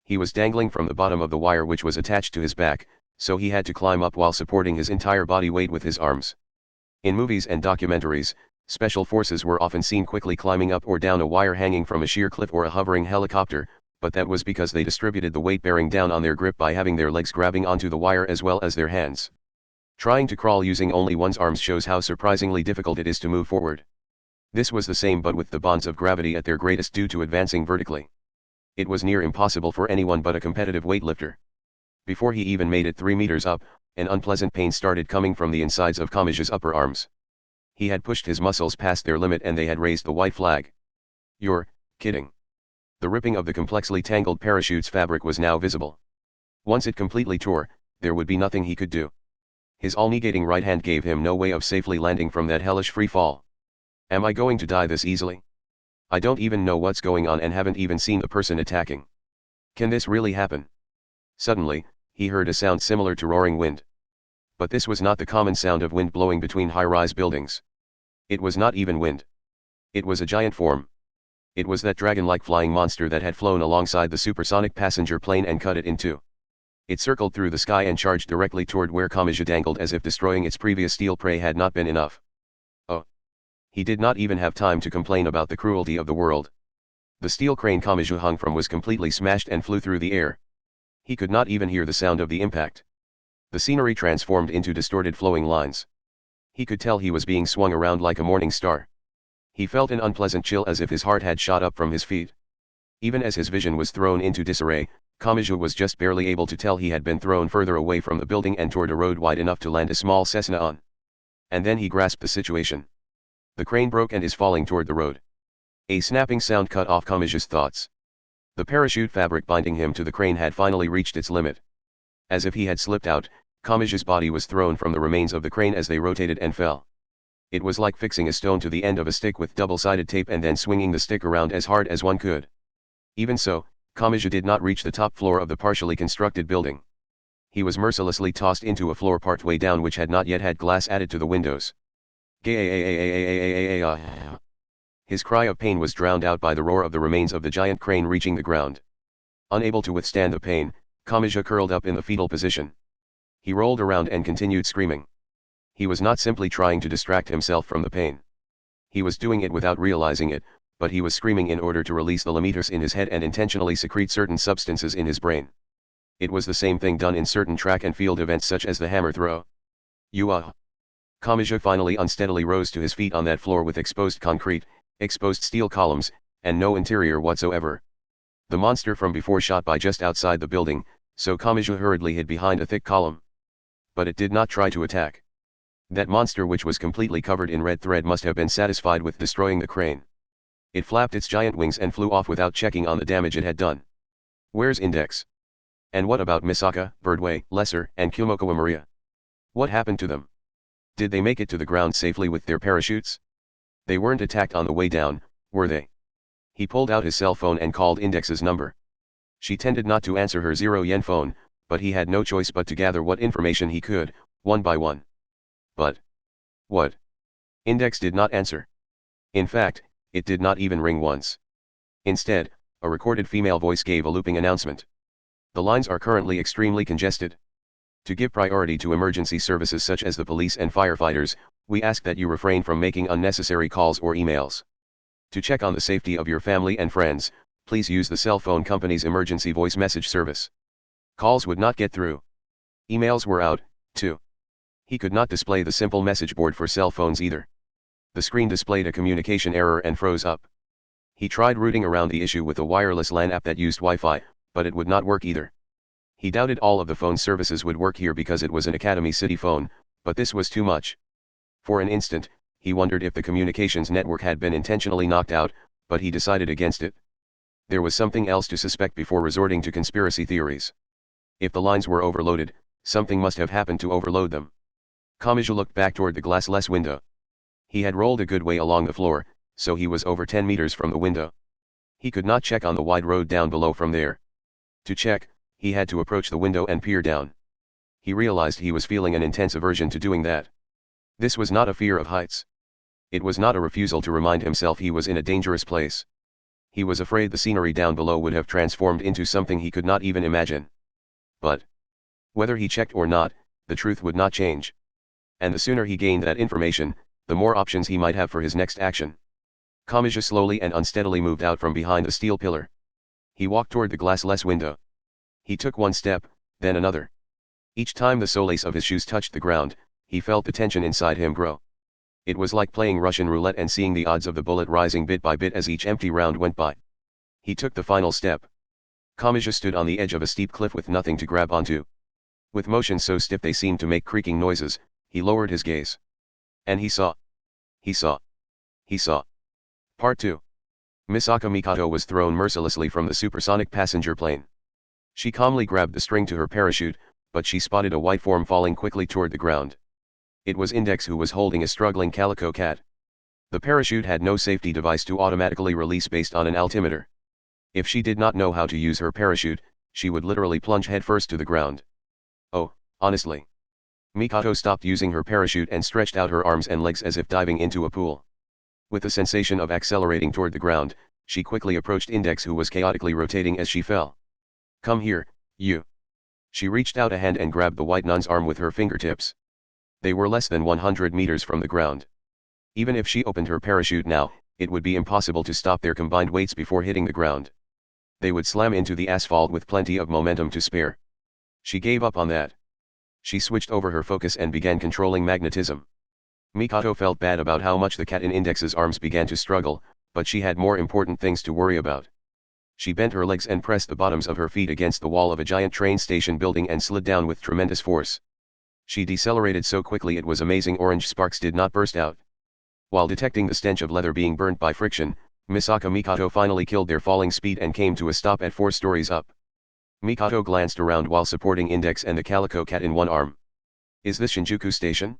He was dangling from the bottom of the wire which was attached to his back, so he had to climb up while supporting his entire body weight with his arms. In movies and documentaries, special forces were often seen quickly climbing up or down a wire hanging from a sheer cliff or a hovering helicopter, but that was because they distributed the weight bearing down on their grip by having their legs grabbing onto the wire as well as their hands. Trying to crawl using only one's arms shows how surprisingly difficult it is to move forward. This was the same but with the bonds of gravity at their greatest due to advancing vertically. It was near impossible for anyone but a competitive weightlifter. Before he even made it 3 meters up, an unpleasant pain started coming from the insides of Kamachi's upper arms. He had pushed his muscles past their limit and they had raised the white flag. You're kidding. The ripping of the complexly tangled parachute's fabric was now visible. Once it completely tore, there would be nothing he could do. His all-negating right hand gave him no way of safely landing from that hellish free fall. Am I going to die this easily? I don't even know what's going on and haven't even seen the person attacking. Can this really happen? Suddenly, he heard a sound similar to roaring wind. But this was not the common sound of wind blowing between high-rise buildings. It was not even wind. It was a giant form. It was that dragon-like flying monster that had flown alongside the supersonic passenger plane and cut it in two. It circled through the sky and charged directly toward where Kamachi dangled as if destroying its previous steel prey had not been enough. Oh. He did not even have time to complain about the cruelty of the world. The steel crane Kamachi hung from was completely smashed and flew through the air. He could not even hear the sound of the impact. The scenery transformed into distorted flowing lines. He could tell he was being swung around like a morning star. He felt an unpleasant chill as if his heart had shot up from his feet. Even as his vision was thrown into disarray, Kamachi was just barely able to tell he had been thrown further away from the building and toward a road wide enough to land a small Cessna on. And then he grasped the situation. The crane broke and is falling toward the road. A snapping sound cut off Kamachi's thoughts. The parachute fabric binding him to the crane had finally reached its limit. As if he had slipped out, Kamachi's body was thrown from the remains of the crane as they rotated and fell. It was like fixing a stone to the end of a stick with double-sided tape and then swinging the stick around as hard as one could. Even so, Kamachi did not reach the top floor of the partially constructed building. He was mercilessly tossed into a floor partway down which had not yet had glass added to the windows. His cry of pain was drowned out by the roar of the remains of the giant crane reaching the ground. Unable to withstand the pain, Kamachi curled up in the fetal position. He rolled around and continued screaming. He was not simply trying to distract himself from the pain. He was doing it without realizing it, but he was screaming in order to release the limeters in his head and intentionally secrete certain substances in his brain. It was the same thing done in certain track and field events such as the hammer throw. Kamachi finally unsteadily rose to his feet on that floor with exposed concrete, exposed steel columns, and no interior whatsoever. The monster from before shot by just outside the building, so Kamachi hurriedly hid behind a thick column. But it did not try to attack. That monster which was completely covered in red thread must have been satisfied with destroying the crane. It flapped its giant wings and flew off without checking on the damage it had done. Where's Index? And what about Misaka, Birdway, Lesser, and Kumokawa Maria? What happened to them? Did they make it to the ground safely with their parachutes? They weren't attacked on the way down, were they? He pulled out his cell phone and called Index's number. She tended not to answer her 0-yen phone, but he had no choice but to gather what information he could, one by one. But what? Index did not answer. In fact, It did not even ring once. Instead, a recorded female voice gave a looping announcement. The lines are currently extremely congested. To give priority to emergency services such as the police and firefighters, we ask that you refrain from making unnecessary calls or emails. To check on the safety of your family and friends, please use the cell phone company's emergency voice message service. Calls would not get through. Emails were out, too. He could not display the simple message board for cell phones either. The screen displayed a communication error and froze up. He tried routing around the issue with a wireless LAN app that used Wi-Fi, but it would not work either. He doubted all of the phone services would work here because it was an Academy City phone, but this was too much. For an instant, he wondered if the communications network had been intentionally knocked out, but he decided against it. There was something else to suspect before resorting to conspiracy theories. If the lines were overloaded, something must have happened to overload them. Kamachi looked back toward the glassless window. He had rolled a good way along the floor, so he was over 10 meters from the window. He could not check on the wide road down below from there. To check, he had to approach the window and peer down. He realized he was feeling an intense aversion to doing that. This was not a fear of heights. It was not a refusal to remind himself he was in a dangerous place. He was afraid the scenery down below would have transformed into something he could not even imagine. But whether he checked or not, the truth would not change. And the sooner he gained that information, the more options he might have for his next action. Kamachi slowly and unsteadily moved out from behind the steel pillar. He walked toward the glassless window. He took one step, then another. Each time the soles of his shoes touched the ground, he felt the tension inside him grow. It was like playing Russian roulette and seeing the odds of the bullet rising bit by bit as each empty round went by. He took the final step. Kamachi stood on the edge of a steep cliff with nothing to grab onto. With motions so stiff they seemed to make creaking noises, he lowered his gaze. And he saw. He saw. He saw. Part 2. Misaka Mikoto was thrown mercilessly from the supersonic passenger plane. She calmly grabbed the string to her parachute, but she spotted a white form falling quickly toward the ground. It was Index who was holding a struggling calico cat. The parachute had no safety device to automatically release based on an altimeter. If she did not know how to use her parachute, she would literally plunge headfirst to the ground. Oh, honestly. Mikoto stopped using her parachute and stretched out her arms and legs as if diving into a pool. With the sensation of accelerating toward the ground, she quickly approached Index who was chaotically rotating as she fell. Come here, you. She reached out a hand and grabbed the white nun's arm with her fingertips. They were less than 100 meters from the ground. Even if she opened her parachute now, it would be impossible to stop their combined weights before hitting the ground. They would slam into the asphalt with plenty of momentum to spare. She gave up on that. She switched over her focus and began controlling magnetism. Mikoto felt bad about how much the cat in Index's arms began to struggle, but she had more important things to worry about. She bent her legs and pressed the bottoms of her feet against the wall of a giant train station building and slid down with tremendous force. She decelerated so quickly it was amazing orange sparks did not burst out. While detecting the stench of leather being burnt by friction, Misaka Mikoto finally killed their falling speed and came to a stop at 4 stories up. Mikoto glanced around while supporting Index and the calico cat in one arm. Is this Shinjuku Station?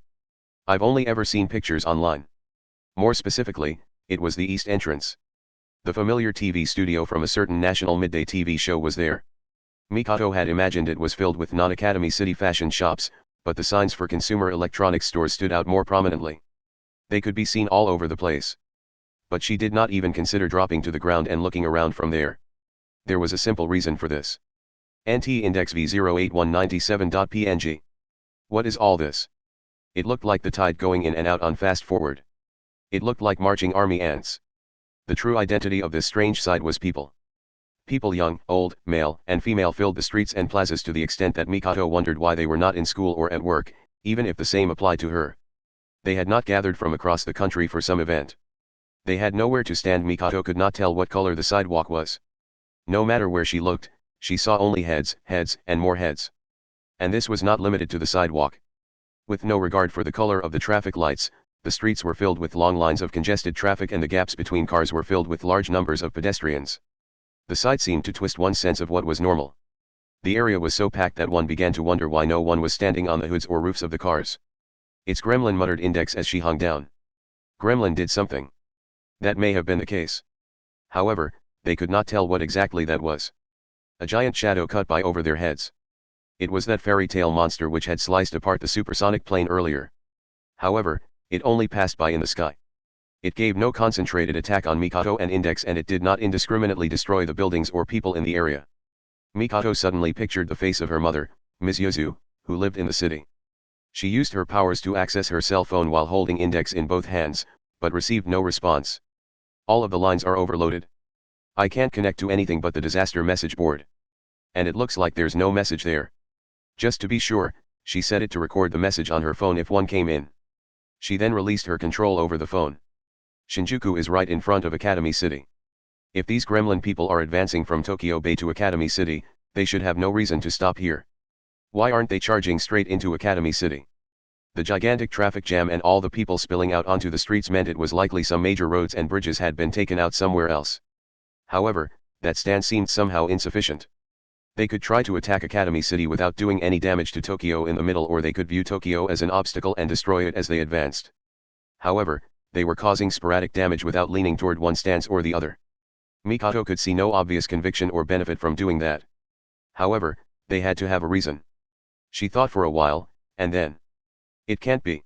I've only ever seen pictures online. More specifically, it was the east entrance. The familiar TV studio from a certain national midday TV show was there. Mikoto had imagined it was filled with non-Academy City fashion shops, but the signs for consumer electronics stores stood out more prominently. They could be seen all over the place. But she did not even consider dropping to the ground and looking around from there. There was a simple reason for this. NT index V08197.png. What is all this? It looked like the tide going in and out on fast forward. It looked like marching army ants. The true identity of this strange side was people. People young, old, male, and female filled the streets and plazas to the extent that Mikoto wondered why they were not in school or at work, even if the same applied to her. They had not gathered from across the country for some event. They had nowhere to stand. Mikoto could not tell what color the sidewalk was. No matter where she looked, she saw only heads, heads, and more heads. And this was not limited to the sidewalk. With no regard for the color of the traffic lights, the streets were filled with long lines of congested traffic and the gaps between cars were filled with large numbers of pedestrians. The sight seemed to twist one's sense of what was normal. The area was so packed that one began to wonder why no one was standing on the hoods or roofs of the cars. It's Gremlin, muttered Index as she hung down. Gremlin did something. That may have been the case. However, they could not tell what exactly that was. A giant shadow cut by over their heads. It was that fairy tale monster which had sliced apart the supersonic plane earlier. However, it only passed by in the sky. It gave no concentrated attack on Mikoto and Index, and it did not indiscriminately destroy the buildings or people in the area. Mikoto suddenly pictured the face of her mother, Ms. Yuzu, who lived in the city. She used her powers to access her cell phone while holding Index in both hands, but received no response. All of the lines are overloaded. I can't connect to anything but the disaster message board. And it looks like there's no message there. Just to be sure, she set it to record the message on her phone if one came in. She then released her control over the phone. Shinjuku is right in front of Academy City. If these gremlin people are advancing from Tokyo Bay to Academy City, they should have no reason to stop here. Why aren't they charging straight into Academy City? The gigantic traffic jam and all the people spilling out onto the streets meant it was likely some major roads and bridges had been taken out somewhere else. However, that stand seemed somehow insufficient. They could try to attack Academy City without doing any damage to Tokyo in the middle, or they could view Tokyo as an obstacle and destroy it as they advanced. However, they were causing sporadic damage without leaning toward one stance or the other. Mikoto could see no obvious conviction or benefit from doing that. However, they had to have a reason. She thought for a while, and then, it can't be.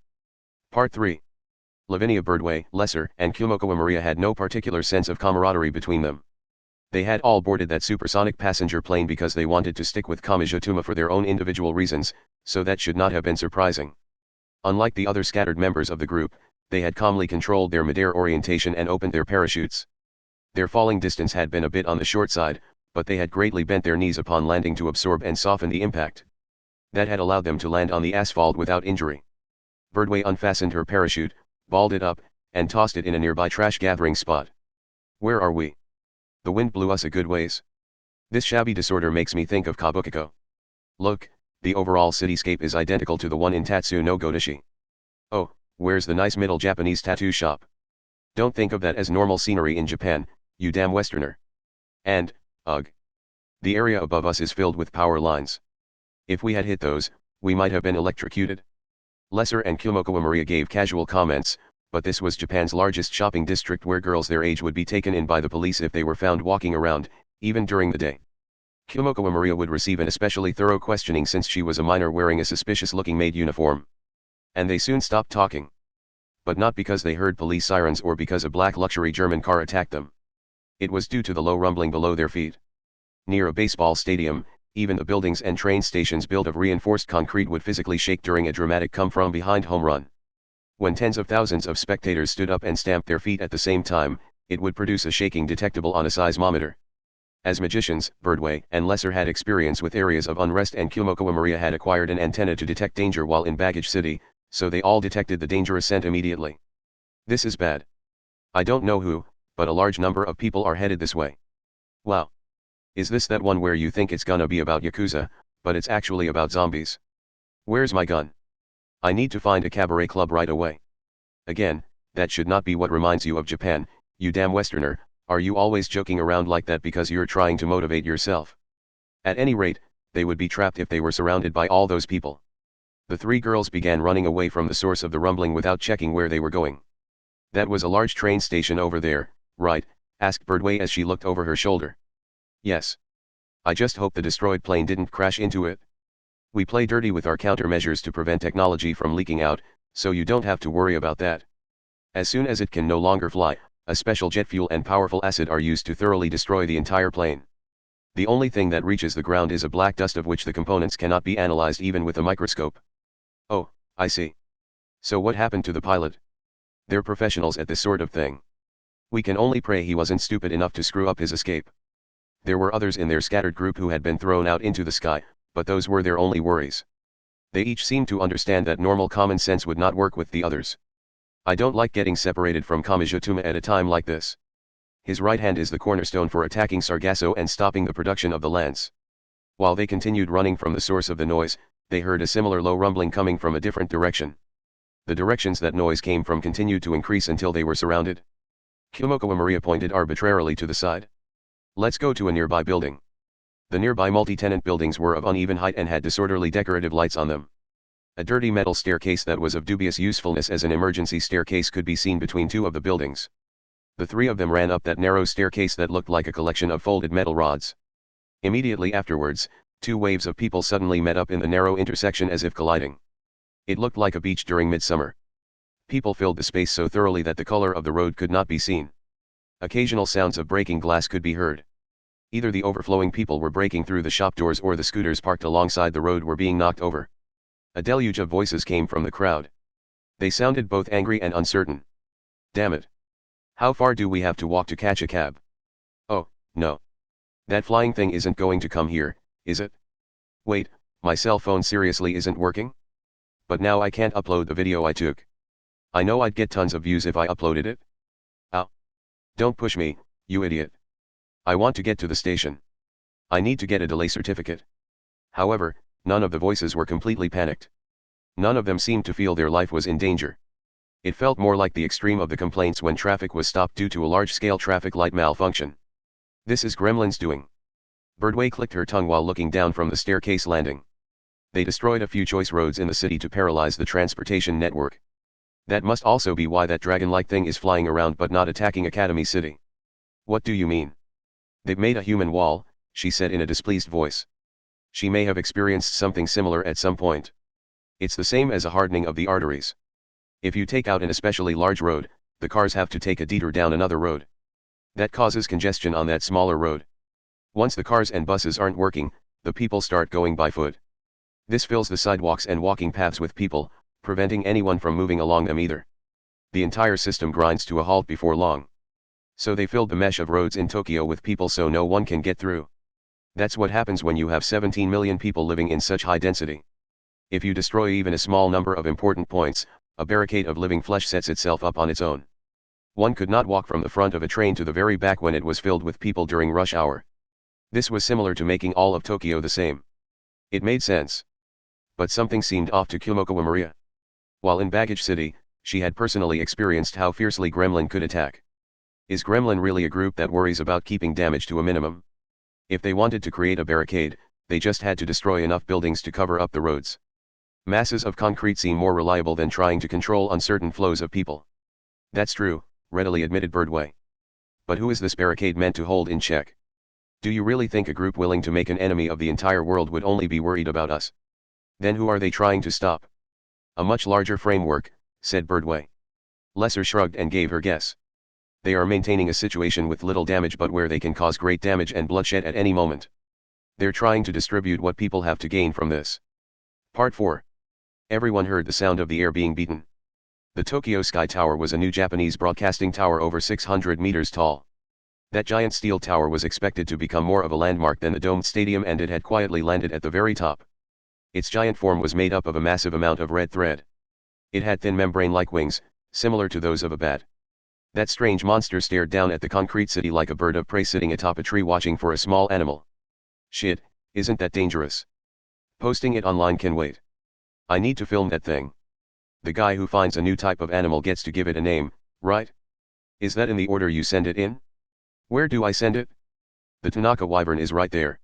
Part 3. Lavinia Birdway, Lesser, and Kumoko Maria had no particular sense of camaraderie between them. They had all boarded that supersonic passenger plane because they wanted to stick with Kamijotuma for their own individual reasons, so that should not have been surprising. Unlike the other scattered members of the group, they had calmly controlled their midair orientation and opened their parachutes. Their falling distance had been a bit on the short side, but they had greatly bent their knees upon landing to absorb and soften the impact. That had allowed them to land on the asphalt without injury. Birdway unfastened her parachute, balled it up, and tossed it in a nearby trash gathering spot. Where are we? The wind blew us a good ways. This shabby disorder makes me think of Kabukicho. Look, the overall cityscape is identical to the one in Tatsu no Godashi. Oh, where's the nice middle Japanese tattoo shop? Don't think of that as normal scenery in Japan, you damn Westerner. And, ugh. The area above us is filled with power lines. If we had hit those, we might have been electrocuted. Lesser and Kumoko Maria gave casual comments, but this was Japan's largest shopping district where girls their age would be taken in by the police if they were found walking around, even during the day. Kumoko Maria would receive an especially thorough questioning since she was a minor wearing a suspicious-looking maid uniform. And they soon stopped talking. But not because they heard police sirens or because a black luxury German car attacked them. It was due to the low rumbling below their feet. Near a baseball stadium, even the buildings and train stations built of reinforced concrete would physically shake during a dramatic come-from-behind home run. When tens of thousands of spectators stood up and stamped their feet at the same time, it would produce a shaking detectable on a seismometer. As magicians, Birdway and Lesser had experience with areas of unrest, and Kumoko Maria had acquired an antenna to detect danger while in Baggage City, so they all detected the dangerous scent immediately. This is bad. I don't know who, but a large number of people are headed this way. Wow. Is this that one where you think it's gonna be about Yakuza, but it's actually about zombies? Where's my gun? I need to find a cabaret club right away. Again, that should not be what reminds you of Japan, you damn Westerner. Are you always joking around like that because you're trying to motivate yourself? At any rate, they would be trapped if they were surrounded by all those people. The three girls began running away from the source of the rumbling without checking where they were going. That was a large train station over there, right? Asked Birdway as she looked over her shoulder. Yes. I just hope the destroyed plane didn't crash into it. We play dirty with our countermeasures to prevent technology from leaking out, so you don't have to worry about that. As soon as it can no longer fly, a special jet fuel and powerful acid are used to thoroughly destroy the entire plane. The only thing that reaches the ground is a black dust of which the components cannot be analyzed even with a microscope. Oh, I see. So what happened to the pilot? They're professionals at this sort of thing. We can only pray he wasn't stupid enough to screw up his escape. There were others in their scattered group who had been thrown out into the sky, but those were their only worries. They each seemed to understand that normal common sense would not work with the others. I don't like getting separated from Kamijotuma at a time like this. His right hand is the cornerstone for attacking Sargasso and stopping the production of the lance. While they continued running from the source of the noise, they heard a similar low rumbling coming from a different direction. The directions that noise came from continued to increase until they were surrounded. Kumoko Maria pointed arbitrarily to the side. Let's go to a nearby building. The nearby multi-tenant buildings were of uneven height and had disorderly decorative lights on them. A dirty metal staircase that was of dubious usefulness as an emergency staircase could be seen between two of the buildings. The three of them ran up that narrow staircase that looked like a collection of folded metal rods. Immediately afterwards, two waves of people suddenly met up in the narrow intersection as if colliding. It looked like a beach during midsummer. People filled the space so thoroughly that the color of the road could not be seen. Occasional sounds of breaking glass could be heard. Either the overflowing people were breaking through the shop doors or the scooters parked alongside the road were being knocked over. A deluge of voices came from the crowd. They sounded both angry and uncertain. Damn it. How far do we have to walk to catch a cab? Oh, no. That flying thing isn't going to come here, is it? Wait, my cell phone seriously isn't working? But now I can't upload the video I took. I know I'd get tons of views if I uploaded it. Ow. Don't push me, you idiot. I want to get to the station. I need to get a delay certificate. However, none of the voices were completely panicked. None of them seemed to feel their life was in danger. It felt more like the extreme of the complaints when traffic was stopped due to a large-scale traffic light malfunction. This is Gremlin's doing. Birdway clicked her tongue while looking down from the staircase landing. They destroyed a few choice roads in the city to paralyze the transportation network. That must also be why that dragon-like thing is flying around but not attacking Academy City. What do you mean? They've made a human wall, she said in a displeased voice. She may have experienced something similar at some point. It's the same as a hardening of the arteries. If you take out an especially large road, the cars have to take a detour down another road. That causes congestion on that smaller road. Once the cars and buses aren't working, the people start going by foot. This fills the sidewalks and walking paths with people, preventing anyone from moving along them either. The entire system grinds to a halt before long. So they filled the mesh of roads in Tokyo with people so no one can get through. That's what happens when you have 17 million people living in such high density. If you destroy even a small number of important points, a barricade of living flesh sets itself up on its own. One could not walk from the front of a train to the very back when it was filled with people during rush hour. This was similar to making all of Tokyo the same. It made sense. But something seemed off to Kumokawa Maria. While in Baggage City, she had personally experienced how fiercely Gremlin could attack. Is Gremlin really a group that worries about keeping damage to a minimum? If they wanted to create a barricade, they just had to destroy enough buildings to cover up the roads. Masses of concrete seem more reliable than trying to control uncertain flows of people. That's true, readily admitted Birdway. But who is this barricade meant to hold in check? Do you really think a group willing to make an enemy of the entire world would only be worried about us? Then who are they trying to stop? A much larger framework, said Birdway. Lesser shrugged and gave her guess. They are maintaining a situation with little damage but where they can cause great damage and bloodshed at any moment. They're trying to distribute what people have to gain from this. Part 4. Everyone heard the sound of the air being beaten. The Tokyo Sky Tower was a new Japanese broadcasting tower over 600 meters tall. That giant steel tower was expected to become more of a landmark than the domed stadium, and it had quietly landed at the very top. Its giant form was made up of a massive amount of red thread. It had thin membrane-like wings, similar to those of a bat. That strange monster stared down at the concrete city like a bird of prey sitting atop a tree watching for a small animal. Shit, isn't that dangerous? Posting it online can wait. I need to film that thing. The guy who finds a new type of animal gets to give it a name, right? Is that in the order you send it in? Where do I send it? The Tanaka wyvern is right there.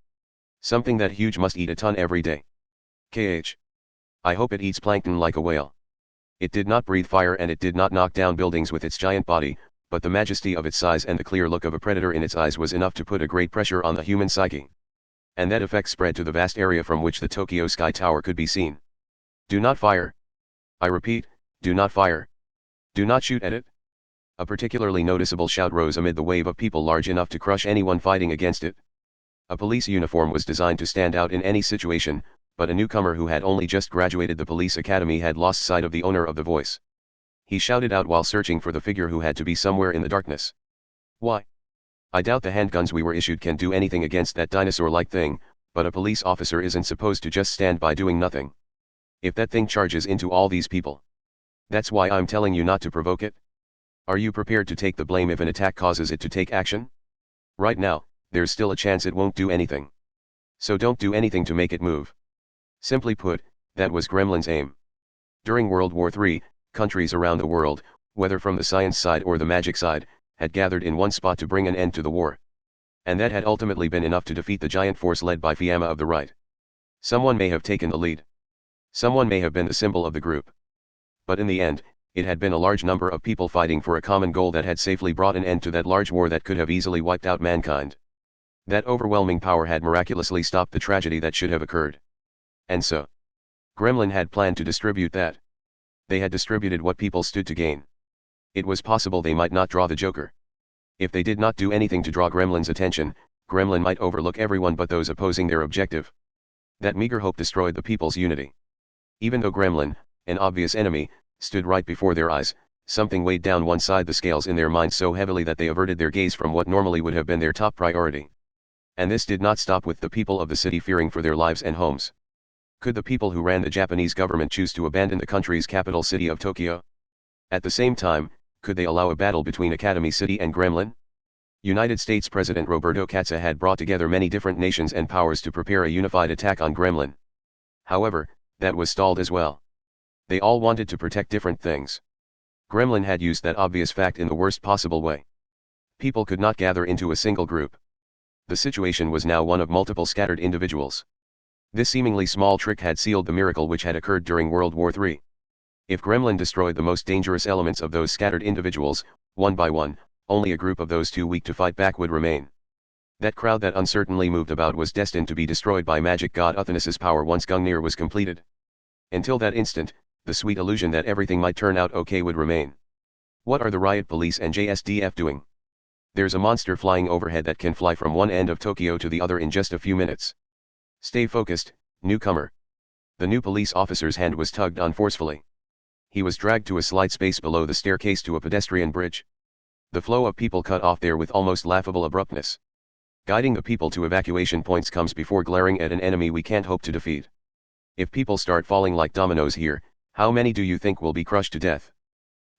Something that huge must eat a ton every day. KH. I hope it eats plankton like a whale. It did not breathe fire and it did not knock down buildings with its giant body, but the majesty of its size and the clear look of a predator in its eyes was enough to put a great pressure on the human psyche. And that effect spread to the vast area from which the Tokyo Sky Tower could be seen. Do not fire. I repeat, do not fire. Do not shoot at it. A particularly noticeable shout rose amid the wave of people large enough to crush anyone fighting against it. A police uniform was designed to stand out in any situation, but a newcomer who had only just graduated the police academy had lost sight of the owner of the voice. He shouted out while searching for the figure who had to be somewhere in the darkness. Why? I doubt the handguns we were issued can do anything against that dinosaur-like thing, but a police officer isn't supposed to just stand by doing nothing. If that thing charges into all these people. That's why I'm telling you not to provoke it. Are you prepared to take the blame if an attack causes it to take action? Right now, there's still a chance it won't do anything. So don't do anything to make it move. Simply put, that was Gremlin's aim. During World War III, countries around the world, whether from the science side or the magic side, had gathered in one spot to bring an end to the war. And that had ultimately been enough to defeat the giant force led by Fiamma of the right. Someone may have taken the lead. Someone may have been the symbol of the group. But in the end, it had been a large number of people fighting for a common goal that had safely brought an end to that large war that could have easily wiped out mankind. That overwhelming power had miraculously stopped the tragedy that should have occurred. And so, Gremlin had planned to distribute that They had distributed what people stood to gain. It was possible they might not draw the Joker. If they did not do anything to draw Gremlin's attention, Gremlin might overlook everyone but those opposing their objective. That meager hope destroyed the people's unity. Even though Gremlin, an obvious enemy, stood right before their eyes, something weighed down one side the scales in their minds so heavily that they averted their gaze from what normally would have been their top priority. And this did not stop with the people of the city fearing for their lives and homes. Could the people who ran the Japanese government choose to abandon the country's capital city of Tokyo? At the same time, could they allow a battle between Academy City and Gremlin? United States President Roberto Katsa had brought together many different nations and powers to prepare a unified attack on Gremlin. However, that was stalled as well. They all wanted to protect different things. Gremlin had used that obvious fact in the worst possible way. People could not gather into a single group. The situation was now one of multiple scattered individuals. This seemingly small trick had sealed the miracle which had occurred during World War III. If Gremlin destroyed the most dangerous elements of those scattered individuals, one by one, only a group of those too weak to fight back would remain. That crowd that uncertainly moved about was destined to be destroyed by magic god Uthanas's power once Gungnir was completed. Until that instant, the sweet illusion that everything might turn out okay would remain. What are the riot police and JSDF doing? There's a monster flying overhead that can fly from one end of Tokyo to the other in just a few minutes. Stay focused, newcomer. The new police officer's hand was tugged on forcefully. He was dragged to a slight space below the staircase to a pedestrian bridge. The flow of people cut off there with almost laughable abruptness. Guiding the people to evacuation points comes before glaring at an enemy we can't hope to defeat. If people start falling like dominoes here, how many do you think will be crushed to death?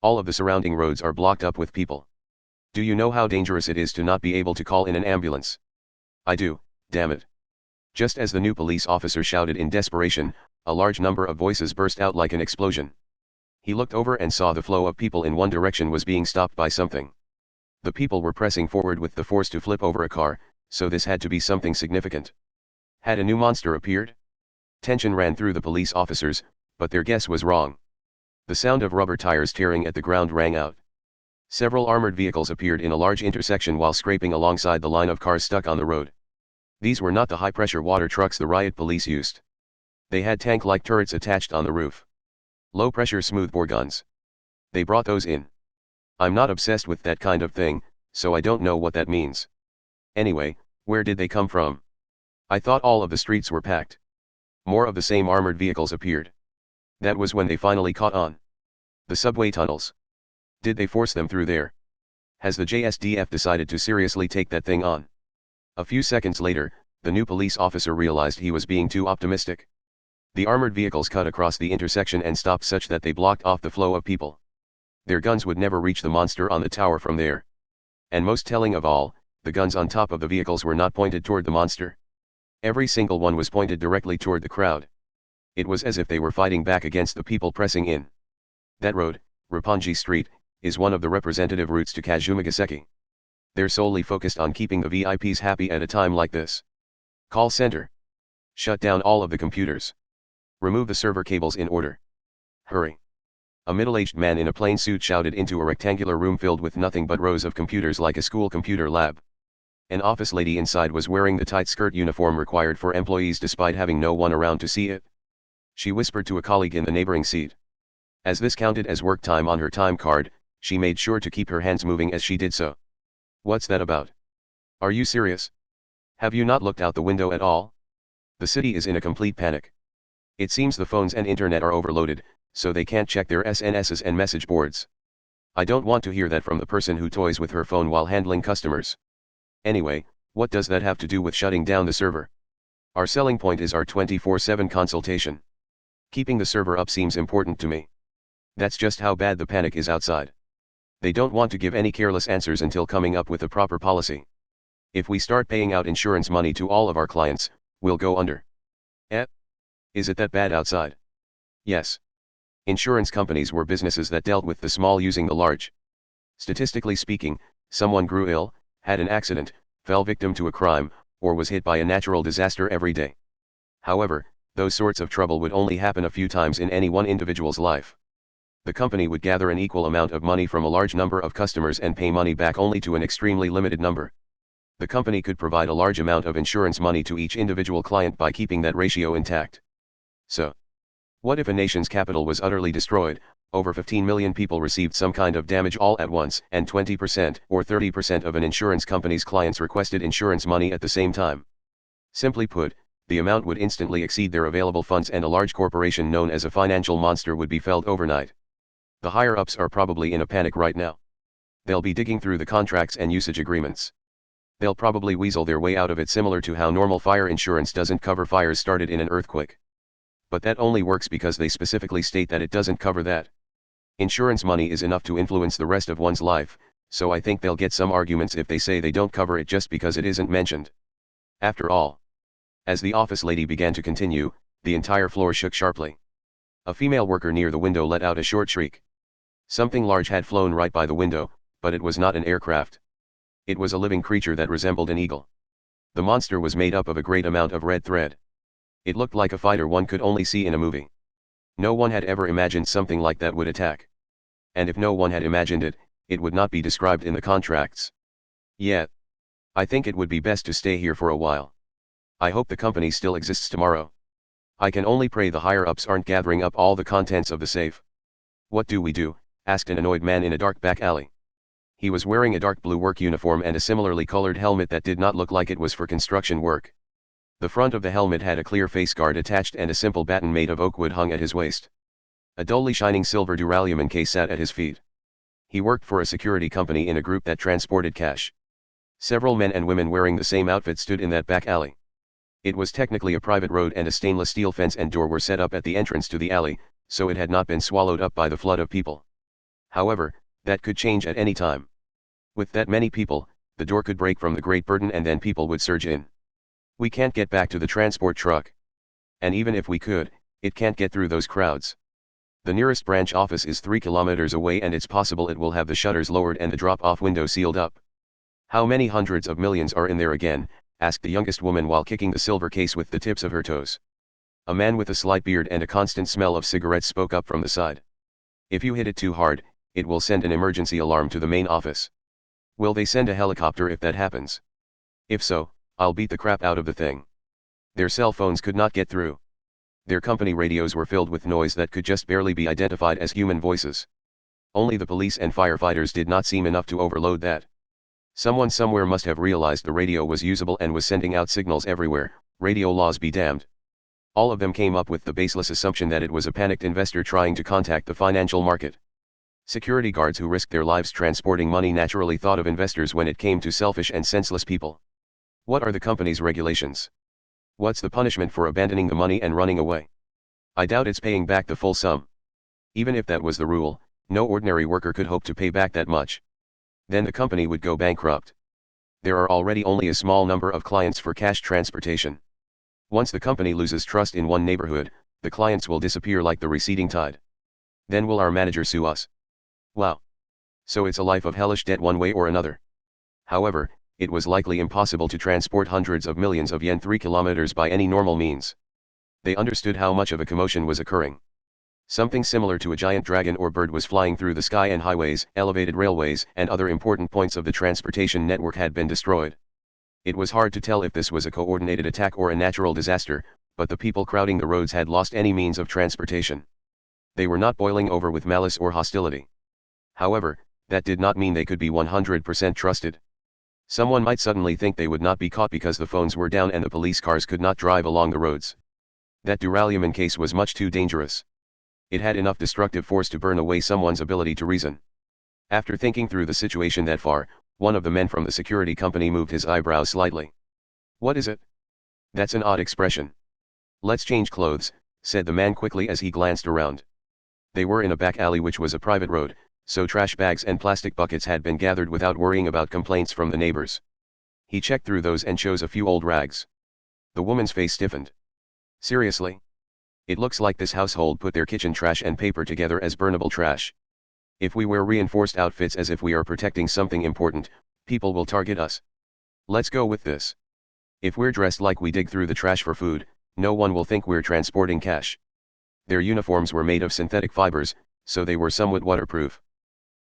All of the surrounding roads are blocked up with people. Do you know how dangerous it is to not be able to call in an ambulance? I do, damn it. Just as the new police officer shouted in desperation, a large number of voices burst out like an explosion. He looked over and saw the flow of people in one direction was being stopped by something. The people were pressing forward with the force to flip over a car, so this had to be something significant. Had a new monster appeared? Tension ran through the police officers, but their guess was wrong. The sound of rubber tires tearing at the ground rang out. Several armored vehicles appeared in a large intersection while scraping alongside the line of cars stuck on the road. These were not the high-pressure water trucks the riot police used. They had tank-like turrets attached on the roof. Low-pressure smoothbore guns. They brought those in. I'm not obsessed with that kind of thing, so I don't know what that means. Anyway, where did they come from? I thought all of the streets were packed. More of the same armored vehicles appeared. That was when they finally caught on. The subway tunnels. Did they force them through there? Has the JSDF decided to seriously take that thing on? A few seconds later, the new police officer realized he was being too optimistic. The armored vehicles cut across the intersection and stopped such that they blocked off the flow of people. Their guns would never reach the monster on the tower from there. And most telling of all, the guns on top of the vehicles were not pointed toward the monster. Every single one was pointed directly toward the crowd. It was as if they were fighting back against the people pressing in. That road, Roppongi Street, is one of the representative routes to Kazumagaseki. They're solely focused on keeping the VIPs happy at a time like this. Call center. Shut down all of the computers. Remove the server cables in order. Hurry. A middle-aged man in a plain suit shouted into a rectangular room filled with nothing but rows of computers like a school computer lab. An office lady inside was wearing the tight skirt uniform required for employees despite having no one around to see it. She whispered to a colleague in the neighboring seat. As this counted as work time on her time card, she made sure to keep her hands moving as she did so. What's that about? Are you serious? Have you not looked out the window at all? The city is in a complete panic. It seems the phones and internet are overloaded, so they can't check their SNSs and message boards. I don't want to hear that from the person who toys with her phone while handling customers. Anyway, what does that have to do with shutting down the server? Our selling point is our 24/7 consultation. Keeping the server up seems important to me. That's just how bad the panic is outside. They don't want to give any careless answers until coming up with a proper policy. If we start paying out insurance money to all of our clients, we'll go under. Eh? Is it that bad outside? Yes. Insurance companies were businesses that dealt with the small using the large. Statistically speaking, someone grew ill, had an accident, fell victim to a crime, or was hit by a natural disaster every day. However, those sorts of trouble would only happen a few times in any one individual's life. The company would gather an equal amount of money from a large number of customers and pay money back only to an extremely limited number. The company could provide a large amount of insurance money to each individual client by keeping that ratio intact. So, what if a nation's capital was utterly destroyed, Over 15 million people received some kind of damage all at once, and 20% or 30% of an insurance company's clients requested insurance money at the same time. Simply put, the amount would instantly exceed their available funds and a large corporation known as a financial monster would be felled overnight. The higher-ups are probably in a panic right now. They'll be digging through the contracts and usage agreements. They'll probably weasel their way out of it, similar to how normal fire insurance doesn't cover fires started in an earthquake. But that only works because they specifically state that it doesn't cover that. Insurance money is enough to influence the rest of one's life, so I think they'll get some arguments if they say they don't cover it just because it isn't mentioned. After all. As the office lady began to continue, the entire floor shook sharply. A female worker near the window let out a short shriek. Something large had flown right by the window, but it was not an aircraft. It was a living creature that resembled an eagle. The monster was made up of a great amount of red thread. It looked like a fighter one could only see in a movie. No one had ever imagined something like that would attack. And if no one had imagined it, it would not be described in the contracts. Yet, I think it would be best to stay here for a while. I hope the company still exists tomorrow. I can only pray the higher-ups aren't gathering up all the contents of the safe. What do we do? Asked an annoyed man in a dark back alley. He was wearing a dark blue work uniform and a similarly colored helmet that did not look like it was for construction work. The front of the helmet had a clear face guard attached and a simple baton made of oak wood hung at his waist. A dully shining silver duralium case sat at his feet. He worked for a security company in a group that transported cash. Several men and women wearing the same outfit stood in that back alley. It was technically a private road and a stainless steel fence and door were set up at the entrance to the alley, so it had not been swallowed up by the flood of people. However, that could change at any time. With that many people, the door could break from the great burden and then people would surge in. We can't get back to the transport truck. And even if we could, it can't get through those crowds. The nearest branch office is 3 kilometers away and it's possible it will have the shutters lowered and the drop-off window sealed up. How many hundreds of millions are in there again? Asked the youngest woman while kicking the silver case with the tips of her toes. A man with a slight beard and a constant smell of cigarettes spoke up from the side. If you hit it too hard, it will send an emergency alarm to the main office. Will they send a helicopter if that happens? If so, I'll beat the crap out of the thing. Their cell phones could not get through. Their company radios were filled with noise that could just barely be identified as human voices. Only the police and firefighters did not seem enough to overload that. Someone somewhere must have realized the radio was usable and was sending out signals everywhere. Radio laws be damned. All of them came up with the baseless assumption that it was a panicked investor trying to contact the financial market. Security guards who risked their lives transporting money naturally thought of investors when it came to selfish and senseless people. What are the company's regulations? What's the punishment for abandoning the money and running away? I doubt it's paying back the full sum. Even if that was the rule, no ordinary worker could hope to pay back that much. Then the company would go bankrupt. There are already only a small number of clients for cash transportation. Once the company loses trust in one neighborhood, the clients will disappear like the receding tide. Then will our manager sue us? Wow. So it's a life of hellish debt one way or another. However, it was likely impossible to transport hundreds of millions of yen 3 kilometers by any normal means. They understood how much of a commotion was occurring. Something similar to a giant dragon or bird was flying through the sky and highways, elevated railways, and other important points of the transportation network had been destroyed. It was hard to tell if this was a coordinated attack or a natural disaster, but the people crowding the roads had lost any means of transportation. They were not boiling over with malice or hostility. However, that did not mean they could be 100% trusted. Someone might suddenly think they would not be caught because the phones were down and the police cars could not drive along the roads. That duralium case was much too dangerous. It had enough destructive force to burn away someone's ability to reason. After thinking through the situation that far, one of the men from the security company moved his eyebrows slightly. What is it? That's an odd expression. Let's change clothes, said the man quickly as he glanced around. They were in a back alley which was a private road, so trash bags and plastic buckets had been gathered without worrying about complaints from the neighbors. He checked through those and chose a few old rags. The woman's face stiffened. Seriously? It looks like this household put their kitchen trash and paper together as burnable trash. If we wear reinforced outfits as if we are protecting something important, people will target us. Let's go with this. If we're dressed like we dig through the trash for food, no one will think we're transporting cash. Their uniforms were made of synthetic fibers, so they were somewhat waterproof.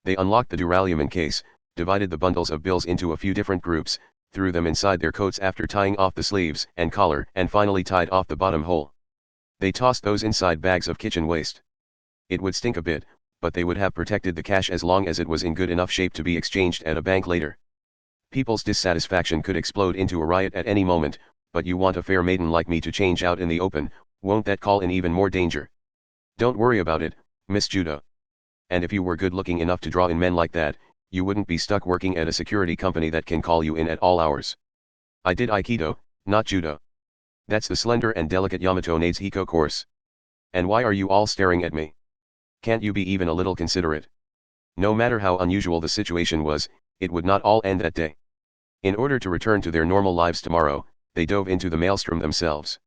They unlocked the duralium case, divided the bundles of bills into a few different groups, threw them inside their coats after tying off the sleeves and collar, and finally tied off the bottom hole. They tossed those inside bags of kitchen waste. It would stink a bit, but they would have protected the cash as long as it was in good enough shape to be exchanged at a bank later. People's dissatisfaction could explode into a riot at any moment, but you want a fair maiden like me to change out in the open, won't that call in even more danger? Don't worry about it, Miss Judo. And if you were good looking enough to draw in men like that, you wouldn't be stuck working at a security company that can call you in at all hours. I did Aikido, not Judo. That's the slender and delicate Yamato Nades Hiko course. And why are you all staring at me? Can't you be even a little considerate? No matter how unusual the situation was, it would not all end that day. In order to return to their normal lives tomorrow, they dove into the maelstrom themselves.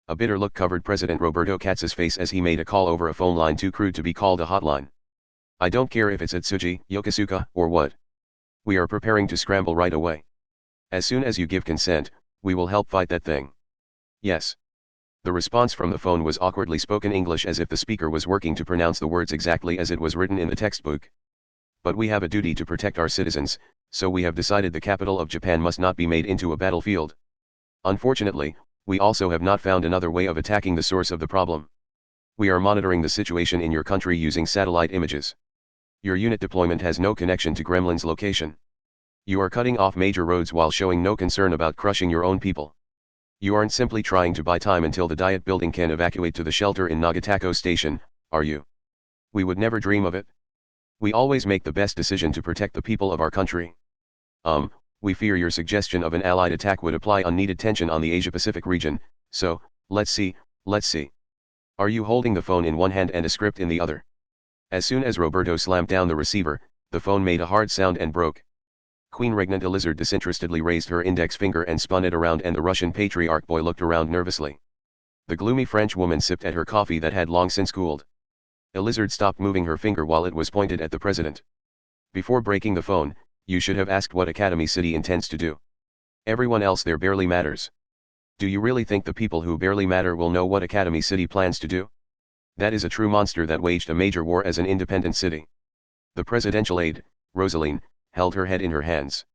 A bitter look covered President Roberto Katz's face as he made a call over a phone line too crude to be called a hotline. I don't care if it's at Tsuji, Yokosuka, or what. We are preparing to scramble right away. As soon as you give consent, we will help fight that thing. Yes. The response from the phone was awkwardly spoken English as if the speaker was working to pronounce the words exactly as it was written in the textbook. But we have a duty to protect our citizens, so we have decided the capital of Japan must not be made into a battlefield. Unfortunately, we also have not found another way of attacking the source of the problem. We are monitoring the situation in your country using satellite images. Your unit deployment has no connection to Gremlin's location. You are cutting off major roads while showing no concern about crushing your own people. You aren't simply trying to buy time until the Diet building can evacuate to the shelter in Nagatako Station, are you? We would never dream of it. We always make the best decision to protect the people of our country. We fear your suggestion of an allied attack would apply unneeded tension on the Asia-Pacific region, so, let's see. Are you holding the phone in one hand and a script in the other? As soon as Roberto slammed down the receiver, the phone made a hard sound and broke. Queen Regnant Elizard disinterestedly raised her index finger and spun it around, and the Russian patriarch boy looked around nervously. The gloomy French woman sipped at her coffee that had long since cooled. Elizard stopped moving her finger while it was pointed at the president. Before breaking the phone, you should have asked what Academy City intends to do. Everyone else there barely matters. Do you really think the people who barely matter will know what Academy City plans to do? That is a true monster that waged a major war as an independent city. The presidential aide, Rosaline, held her head in her hands.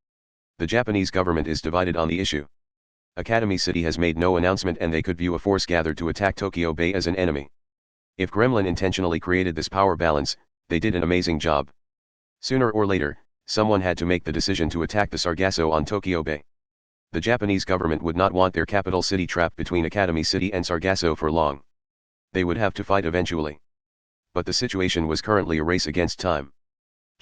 The Japanese government is divided on the issue. Academy City has made no announcement, and they could view a force gathered to attack Tokyo Bay as an enemy. If Gremlin intentionally created this power balance, they did an amazing job. Sooner or later, someone had to make the decision to attack the Sargasso on Tokyo Bay. The Japanese government would not want their capital city trapped between Academy City and Sargasso for long. They would have to fight eventually. But the situation was currently a race against time.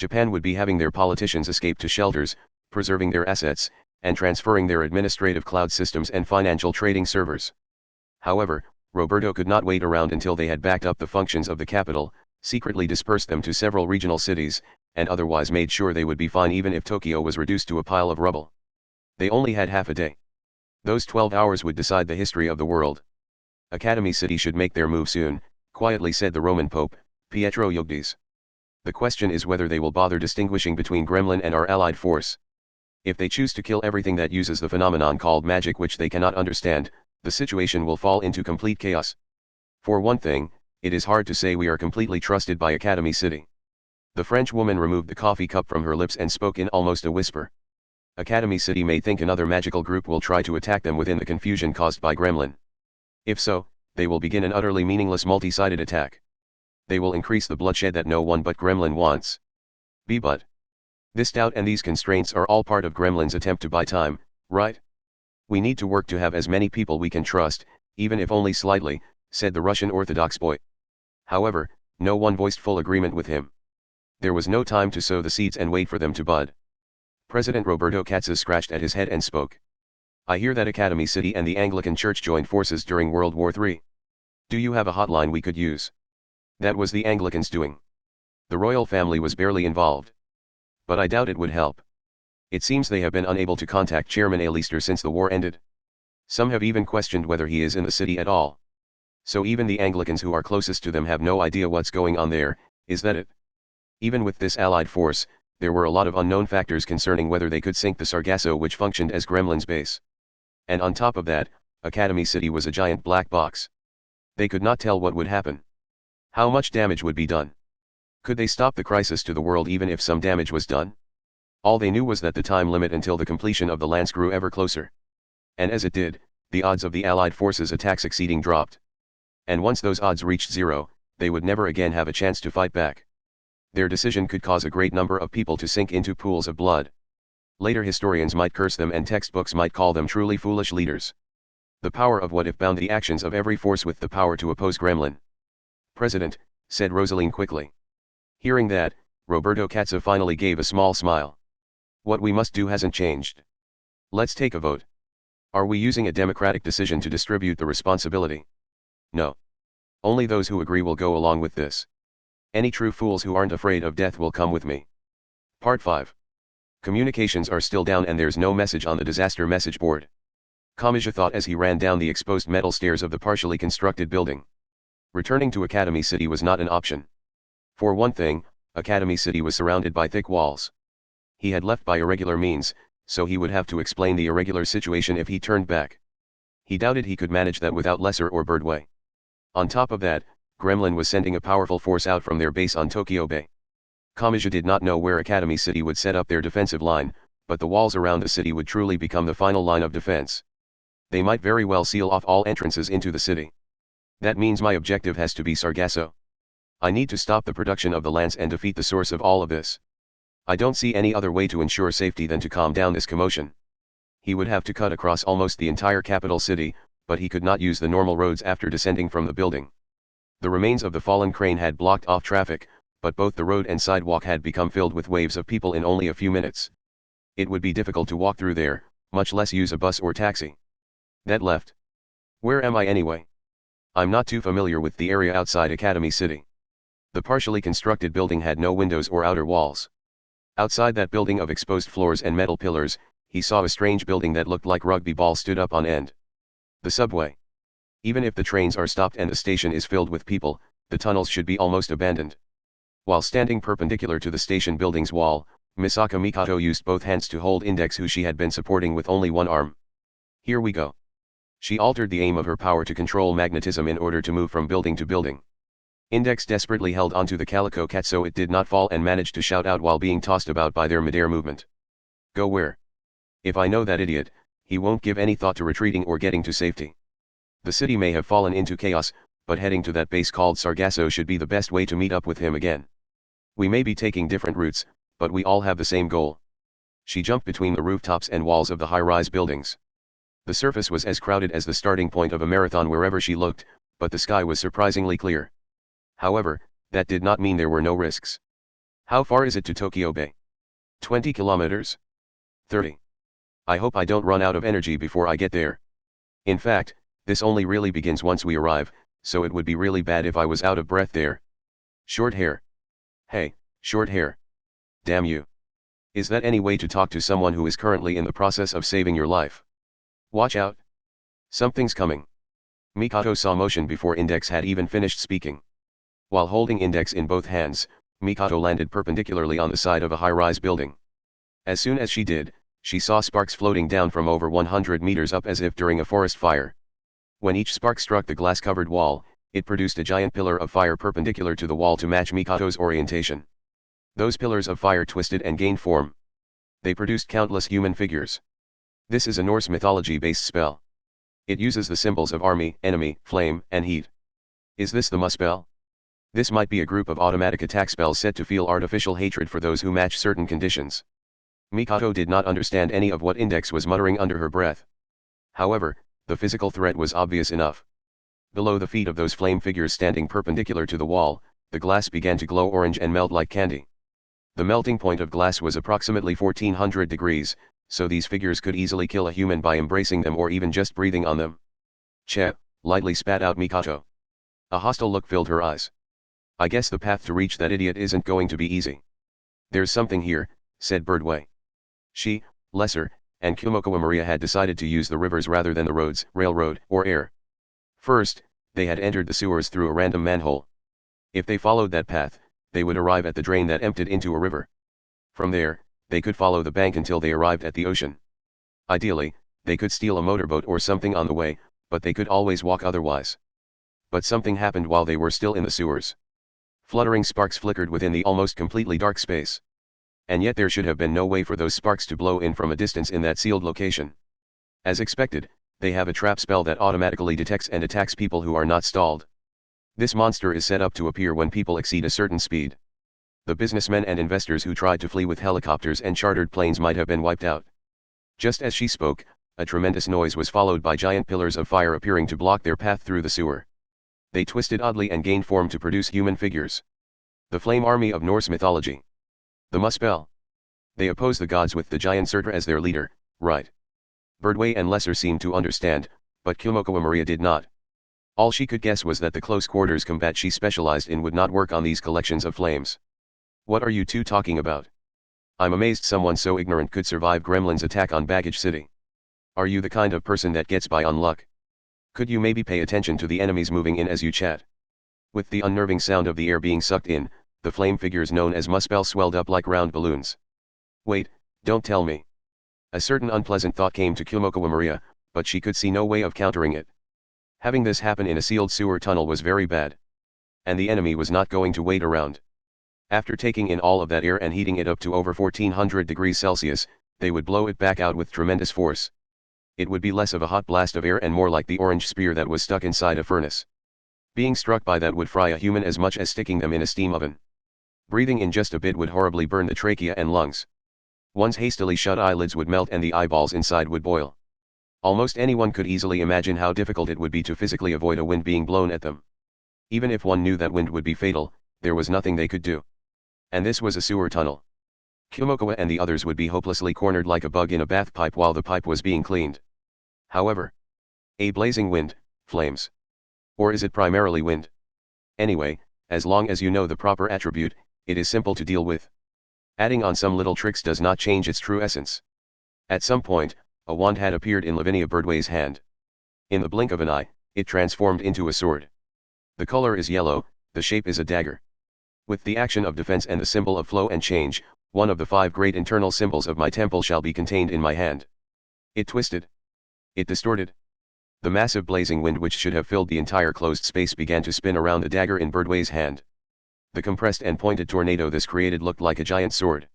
Japan would be having their politicians escape to shelters, preserving their assets, and transferring their administrative cloud systems and financial trading servers. However, Roberto could not wait around until they had backed up the functions of the capital, secretly dispersed them to several regional cities, and otherwise made sure they would be fine even if Tokyo was reduced to a pile of rubble. They only had half a day. Those 12 hours would decide the history of the world. Academy City should make their move soon, quietly said the Roman Pope, Pietro Eugdiz. The question is whether they will bother distinguishing between Gremlin and our allied force. If they choose to kill everything that uses the phenomenon called magic which they cannot understand, the situation will fall into complete chaos. For one thing, it is hard to say we are completely trusted by Academy City. The French woman removed the coffee cup from her lips and spoke in almost a whisper. Academy City may think another magical group will try to attack them within the confusion caused by Gremlin. If so, they will begin an utterly meaningless multi-sided attack. They will increase the bloodshed that no one but Gremlin wants. But this doubt and these constraints are all part of Gremlin's attempt to buy time, right? We need to work to have as many people we can trust, even if only slightly, said the Russian Orthodox boy. However, no one voiced full agreement with him. There was no time to sow the seeds and wait for them to bud. President Roberto Katz scratched at his head and spoke. I hear that Academy City and the Anglican Church joined forces during World War III. Do you have a hotline we could use? That was the Anglicans doing. The royal family was barely involved. But I doubt it would help. It seems they have been unable to contact Chairman Alister since the war ended. Some have even questioned whether he is in the city at all. So even the Anglicans who are closest to them have no idea what's going on there, is that it? Even with this allied force, there were a lot of unknown factors concerning whether they could sink the Sargasso which functioned as Gremlin's base. And on top of that, Academy City was a giant black box. They could not tell what would happen. How much damage would be done? Could they stop the crisis to the world even if some damage was done? All they knew was that the time limit until the completion of the lance grew ever closer. And as it did, the odds of the Allied forces' attack succeeding dropped. And once those odds reached zero, they would never again have a chance to fight back. Their decision could cause a great number of people to sink into pools of blood. Later historians might curse them and textbooks might call them truly foolish leaders. The power of what if bound the actions of every force with the power to oppose Gremlin. President, said Rosaline quickly. Hearing that, Roberto Cazzo finally gave a small smile. What we must do hasn't changed. Let's take a vote. Are we using a democratic decision to distribute the responsibility? No. Only those who agree will go along with this. Any true fools who aren't afraid of death will come with me. Part 5. Communications are still down and there's no message on the disaster message board. Kamachi thought as he ran down the exposed metal stairs of the partially constructed building. Returning to Academy City was not an option. For one thing, Academy City was surrounded by thick walls. He had left by irregular means, so he would have to explain the irregular situation if he turned back. He doubted he could manage that without Lesser or Birdway. On top of that, Gremlin was sending a powerful force out from their base on Tokyo Bay. Kamachi did not know where Academy City would set up their defensive line, but the walls around the city would truly become the final line of defense. They might very well seal off all entrances into the city. That means my objective has to be Sargasso. I need to stop the production of the lance and defeat the source of all of this. I don't see any other way to ensure safety than to calm down this commotion. He would have to cut across almost the entire capital city, but he could not use the normal roads after descending from the building. The remains of the fallen crane had blocked off traffic, but both the road and sidewalk had become filled with waves of people in only a few minutes. It would be difficult to walk through there, much less use a bus or taxi. That left. Where am I anyway? I'm not too familiar with the area outside Academy City. The partially constructed building had no windows or outer walls. Outside that building of exposed floors and metal pillars, he saw a strange building that looked like rugby ball stood up on end. The subway. Even if the trains are stopped and the station is filled with people, the tunnels should be almost abandoned. While standing perpendicular to the station building's wall, Misaka Mikato used both hands to hold Index, who she had been supporting with only one arm. Here we go. She altered the aim of her power to control magnetism in order to move from building to building. Index desperately held onto the calico cat so it did not fall and managed to shout out while being tossed about by their midair movement. Go where? If I know that idiot, he won't give any thought to retreating or getting to safety. The city may have fallen into chaos, but heading to that base called Sargasso should be the best way to meet up with him again. We may be taking different routes, but we all have the same goal. She jumped between the rooftops and walls of the high-rise buildings. The surface was as crowded as the starting point of a marathon wherever she looked, but the sky was surprisingly clear. However, that did not mean there were no risks. How far is it to Tokyo Bay? 20 kilometers? 30. I hope I don't run out of energy before I get there. In fact, this only really begins once we arrive, so it would be really bad if I was out of breath there. Short hair. Hey, short hair. Damn you. Is that any way to talk to someone who is currently in the process of saving your life? Watch out. Something's coming. Mikato saw motion before Index had even finished speaking. While holding Index in both hands, Mikato landed perpendicularly on the side of a high-rise building. As soon as she did, she saw sparks floating down from over 100 meters up as if during a forest fire. When each spark struck the glass-covered wall, it produced a giant pillar of fire perpendicular to the wall to match Mikato's orientation. Those pillars of fire twisted and gained form. They produced countless human figures. This is a Norse mythology-based spell. It uses the symbols of army, enemy, flame, and heat. Is this the Mu spell? This might be a group of automatic attack spells set to feel artificial hatred for those who match certain conditions. Mikato did not understand any of what Index was muttering under her breath. However, the physical threat was obvious enough. Below the feet of those flame figures standing perpendicular to the wall, the glass began to glow orange and melt like candy. The melting point of glass was approximately 1400 degrees, so these figures could easily kill a human by embracing them or even just breathing on them. Che, lightly spat out Mikato. A hostile look filled her eyes. I guess the path to reach that idiot isn't going to be easy. There's something here, said Birdway. She, Lesser, and Kumokawa Maria had decided to use the rivers rather than the roads, railroad, or air. First, they had entered the sewers through a random manhole. If they followed that path, they would arrive at the drain that emptied into a river. From there, they could follow the bank until they arrived at the ocean. Ideally, they could steal a motorboat or something on the way, but they could always walk otherwise. But something happened while they were still in the sewers. Fluttering sparks flickered within the almost completely dark space. And yet there should have been no way for those sparks to blow in from a distance in that sealed location. As expected, they have a trap spell that automatically detects and attacks people who are not stalled. This monster is set up to appear when people exceed a certain speed. The businessmen and investors who tried to flee with helicopters and chartered planes might have been wiped out. Just as she spoke, a tremendous noise was followed by giant pillars of fire appearing to block their path through the sewer. They twisted oddly and gained form to produce human figures. The flame army of Norse mythology. The Muspel. They oppose the gods with the giant Surtur as their leader, right? Birdway and Lesser seemed to understand, but Kimokawa Maria did not. All she could guess was that the close quarters combat she specialized in would not work on these collections of flames. What are you two talking about? I'm amazed someone so ignorant could survive Gremlin's attack on Baggage City. Are you the kind of person that gets by on luck? Could you maybe pay attention to the enemies moving in as you chat? With the unnerving sound of the air being sucked in, the flame figures known as Muspel swelled up like round balloons. Wait, don't tell me. A certain unpleasant thought came to Kimokawa Maria, but she could see no way of countering it. Having this happen in a sealed sewer tunnel was very bad. And the enemy was not going to wait around. After taking in all of that air and heating it up to over 1400 degrees Celsius, they would blow it back out with tremendous force. It would be less of a hot blast of air and more like the orange spear that was stuck inside a furnace. Being struck by that would fry a human as much as sticking them in a steam oven. Breathing in just a bit would horribly burn the trachea and lungs. One's hastily shut eyelids would melt and the eyeballs inside would boil. Almost anyone could easily imagine how difficult it would be to physically avoid a wind being blown at them. Even if one knew that wind would be fatal, there was nothing they could do. And this was a sewer tunnel. Kimokawa and the others would be hopelessly cornered like a bug in a bath pipe while the pipe was being cleaned. However, a blazing wind, flames. Or is it primarily wind? Anyway, as long as you know the proper attribute, it is simple to deal with. Adding on some little tricks does not change its true essence. At some point, a wand had appeared in Lavinia Birdway's hand. In the blink of an eye, it transformed into a sword. The color is yellow, the shape is a dagger. With the action of defense and the symbol of flow and change, one of the 5 great internal symbols of my temple shall be contained in my hand. It twisted. It distorted. The massive blazing wind which should have filled the entire closed space began to spin around the dagger in Birdway's hand. The compressed and pointed tornado this created looked like a giant sword.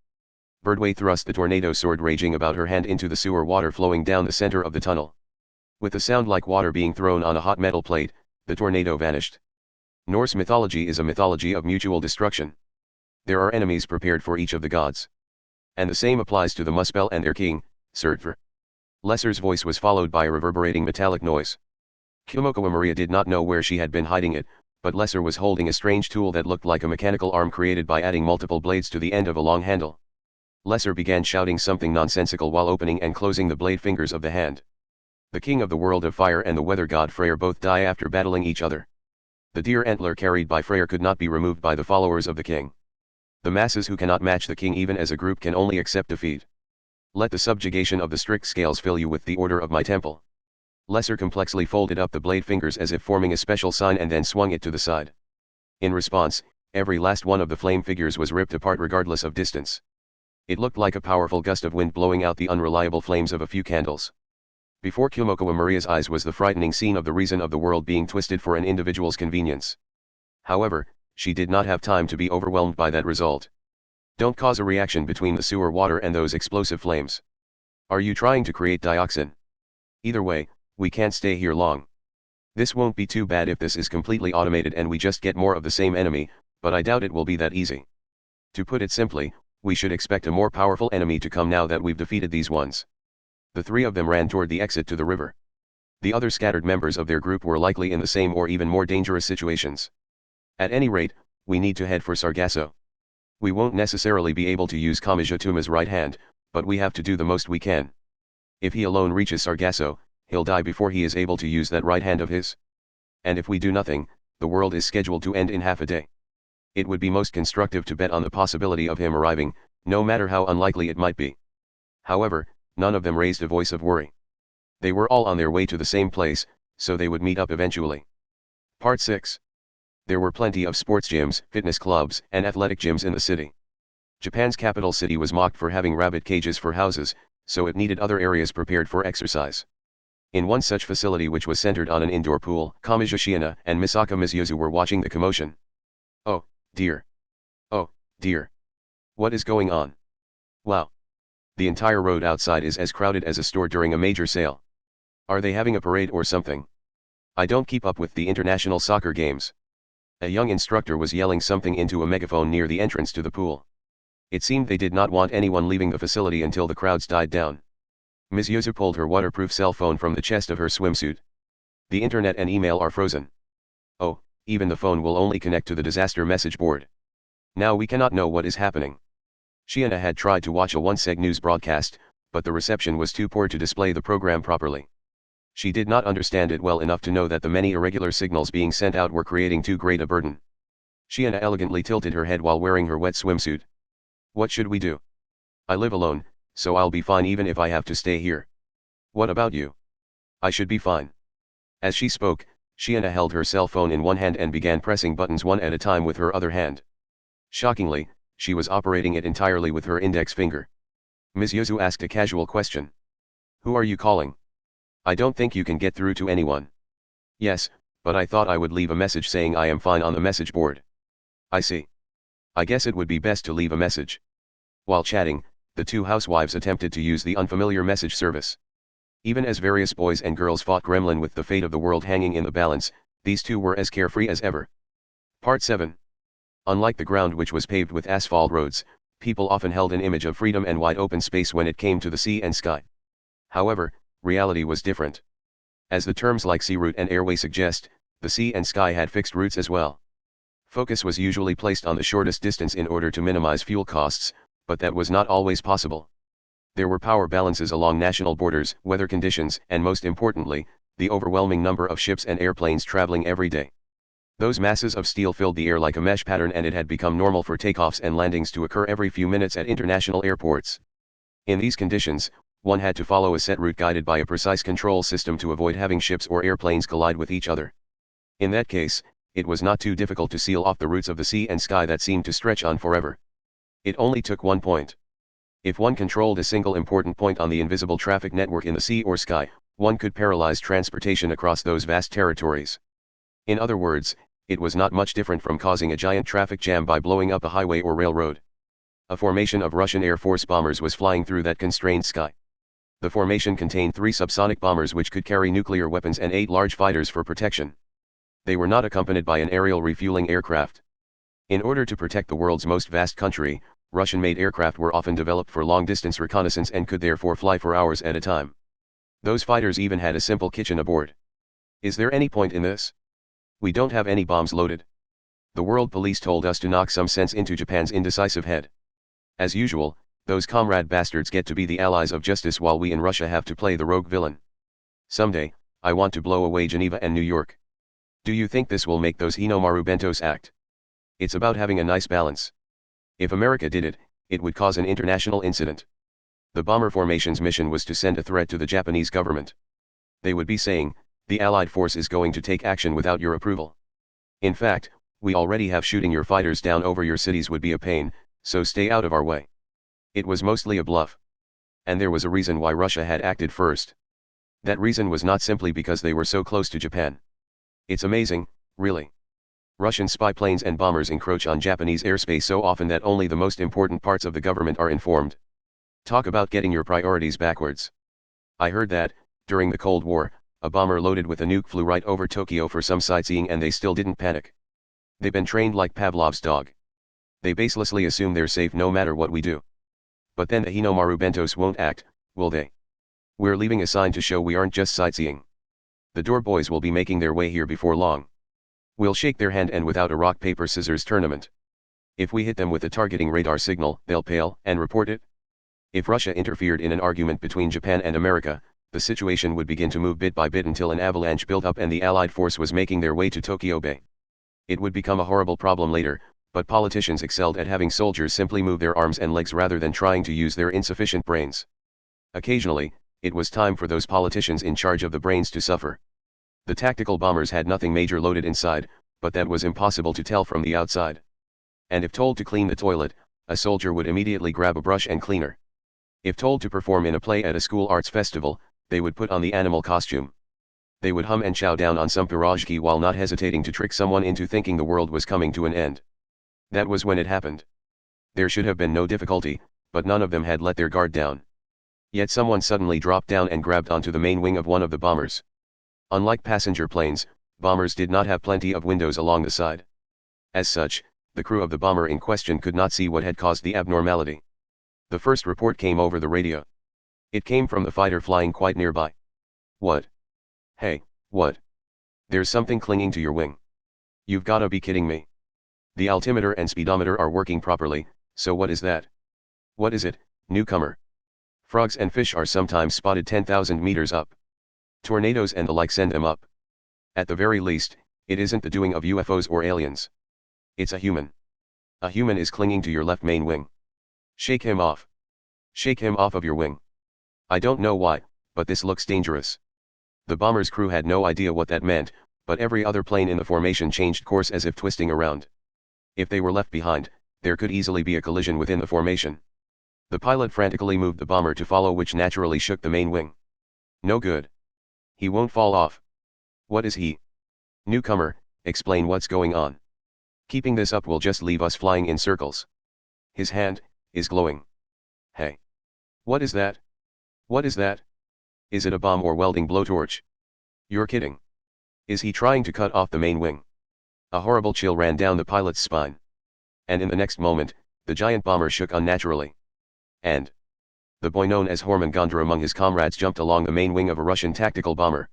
Birdway thrust the tornado sword raging about her hand into the sewer water flowing down the center of the tunnel. With a sound like water being thrown on a hot metal plate, the tornado vanished. Norse mythology is a mythology of mutual destruction. There are enemies prepared for each of the gods. And the same applies to the Muspel and their king, Surtur. Lesser's voice was followed by a reverberating metallic noise. Kimokawa Maria did not know where she had been hiding it, but Lesser was holding a strange tool that looked like a mechanical arm created by adding multiple blades to the end of a long handle. Lesser began shouting something nonsensical while opening and closing the blade fingers of the hand. The king of the world of fire and the weather god Freyr both die after battling each other. The deer antler carried by Freyr could not be removed by the followers of the king. The masses who cannot match the king even as a group can only accept defeat. Let the subjugation of the strict scales fill you with the order of my temple. Lesser complexly folded up the blade fingers as if forming a special sign and then swung it to the side. In response, every last one of the flame figures was ripped apart regardless of distance. It looked like a powerful gust of wind blowing out the unreliable flames of a few candles. Before Kimokawa Maria's eyes was the frightening scene of the reason of the world being twisted for an individual's convenience. However, she did not have time to be overwhelmed by that result. Don't cause a reaction between the sewer water and those explosive flames. Are you trying to create dioxin? Either way, we can't stay here long. This won't be too bad if this is completely automated and we just get more of the same enemy, but I doubt it will be that easy. To put it simply, we should expect a more powerful enemy to come now that we've defeated these ones. The 3 of them ran toward the exit to the river. The other scattered members of their group were likely in the same or even more dangerous situations. At any rate, we need to head for Sargasso. We won't necessarily be able to use Kamijituma's right hand, but we have to do the most we can. If he alone reaches Sargasso, he'll die before he is able to use that right hand of his. And if we do nothing, the world is scheduled to end in half a day. It would be most constructive to bet on the possibility of him arriving, no matter how unlikely it might be. However, none of them raised a voice of worry. They were all on their way to the same place, so they would meet up eventually. Part 6. There were plenty of sports gyms, fitness clubs, and athletic gyms in the city. Japan's capital city was mocked for having rabbit cages for houses, so it needed other areas prepared for exercise. In one such facility which was centered on an indoor pool, Kamiya Shiina and Misaka Mizuzu were watching the commotion. Oh, dear. Oh, dear. What is going on? Wow. The entire road outside is as crowded as a store during a major sale. Are they having a parade or something? I don't keep up with the international soccer games. A young instructor was yelling something into a megaphone near the entrance to the pool. It seemed they did not want anyone leaving the facility until the crowds died down. Ms. Yuzu pulled her waterproof cell phone from the chest of her swimsuit. The internet and email are frozen. Oh, even the phone will only connect to the disaster message board. Now we cannot know what is happening. Shiana had tried to watch a one-seg news broadcast, but the reception was too poor to display the program properly. She did not understand it well enough to know that the many irregular signals being sent out were creating too great a burden. Shiana elegantly tilted her head while wearing her wet swimsuit. What should we do? I live alone, so I'll be fine even if I have to stay here. What about you? I should be fine. As she spoke, Shiana held her cell phone in one hand and began pressing buttons one at a time with her other hand. Shockingly, she was operating it entirely with her index finger. Ms. Yuzu asked a casual question. Who are you calling? I don't think you can get through to anyone. Yes, but I thought I would leave a message saying I am fine on the message board. I see. I guess it would be best to leave a message. While chatting, the two housewives attempted to use the unfamiliar message service. Even as various boys and girls fought Gremlin with the fate of the world hanging in the balance, these two were as carefree as ever. Part 7. Unlike the ground which was paved with asphalt roads, people often held an image of freedom and wide open space when it came to the sea and sky. However, reality was different. As the terms like sea route and airway suggest, the sea and sky had fixed routes as well. Focus was usually placed on the shortest distance in order to minimize fuel costs, but that was not always possible. There were power balances along national borders, weather conditions, and most importantly, the overwhelming number of ships and airplanes traveling every day. Those masses of steel filled the air like a mesh pattern, and it had become normal for takeoffs and landings to occur every few minutes at international airports. In these conditions, one had to follow a set route guided by a precise control system to avoid having ships or airplanes collide with each other. In that case, it was not too difficult to seal off the routes of the sea and sky that seemed to stretch on forever. It only took one point. If one controlled a single important point on the invisible traffic network in the sea or sky, one could paralyze transportation across those vast territories. In other words, it was not much different from causing a giant traffic jam by blowing up a highway or railroad. A formation of Russian Air Force bombers was flying through that constrained sky. The formation contained 3 subsonic bombers which could carry nuclear weapons and 8 large fighters for protection. They were not accompanied by an aerial refueling aircraft. In order to protect the world's most vast country, Russian-made aircraft were often developed for long-distance reconnaissance and could therefore fly for hours at a time. Those fighters even had a simple kitchen aboard. Is there any point in this? We don't have any bombs loaded. The world police told us to knock some sense into Japan's indecisive head. As usual, those comrade bastards get to be the allies of justice while we in Russia have to play the rogue villain. Someday, I want to blow away Geneva and New York. Do you think this will make those Hinomaru bentos act? It's about having a nice balance. If America did it, it would cause an international incident. The bomber formation's mission was to send a threat to the Japanese government. They would be saying, the Allied force is going to take action without your approval. In fact, we already have shooting your fighters down over your cities would be a pain, so stay out of our way. It was mostly a bluff. And there was a reason why Russia had acted first. That reason was not simply because they were so close to Japan. It's amazing, really. Russian spy planes and bombers encroach on Japanese airspace so often that only the most important parts of the government are informed. Talk about getting your priorities backwards. I heard that, during the Cold War, a bomber loaded with a nuke flew right over Tokyo for some sightseeing and they still didn't panic. They've been trained like Pavlov's dog. They baselessly assume they're safe no matter what we do. But then the Hinomaru bentos won't act, will they? We're leaving a sign to show we aren't just sightseeing. The door boys will be making their way here before long. We'll shake their hand, and without a rock-paper-scissors tournament. If we hit them with a targeting radar signal, they'll pale and report it. If Russia interfered in an argument between Japan and America, the situation would begin to move bit by bit until an avalanche built up and the Allied force was making their way to Tokyo Bay. It would become a horrible problem later, but politicians excelled at having soldiers simply move their arms and legs rather than trying to use their insufficient brains. Occasionally, it was time for those politicians in charge of the brains to suffer. The tactical bombers had nothing major loaded inside, but that was impossible to tell from the outside. And if told to clean the toilet, a soldier would immediately grab a brush and cleaner. If told to perform in a play at a school arts festival, they would put on the animal costume. They would hum and chow down on some pirojki while not hesitating to trick someone into thinking the world was coming to an end. That was when it happened. There should have been no difficulty, but none of them had let their guard down. Yet someone suddenly dropped down and grabbed onto the main wing of one of the bombers. Unlike passenger planes, bombers did not have plenty of windows along the side. As such, the crew of the bomber in question could not see what had caused the abnormality. The first report came over the radio. It came from the fighter flying quite nearby. What? Hey, what? There's something clinging to your wing. You've gotta be kidding me. The altimeter and speedometer are working properly, so what is that? What is it, newcomer? Frogs and fish are sometimes spotted 10,000 meters up. Tornadoes and the like send them up. At the very least, it isn't the doing of UFOs or aliens. It's a human. A human is clinging to your left main wing. Shake him off. Shake him off of your wing. I don't know why, but this looks dangerous. The bomber's crew had no idea what that meant, but every other plane in the formation changed course as if twisting around. If they were left behind, there could easily be a collision within the formation. The pilot frantically moved the bomber to follow, which naturally shook the main wing. No good. He won't fall off. What is he? Newcomer, explain what's going on. Keeping this up will just leave us flying in circles. His hand is glowing. Hey. What is that? What is that? Is it a bomb or welding blowtorch? You're kidding. Is he trying to cut off the main wing? A horrible chill ran down the pilot's spine. And in the next moment, the giant bomber shook unnaturally. And the boy known as Hormungandr among his comrades jumped along the main wing of a Russian tactical bomber.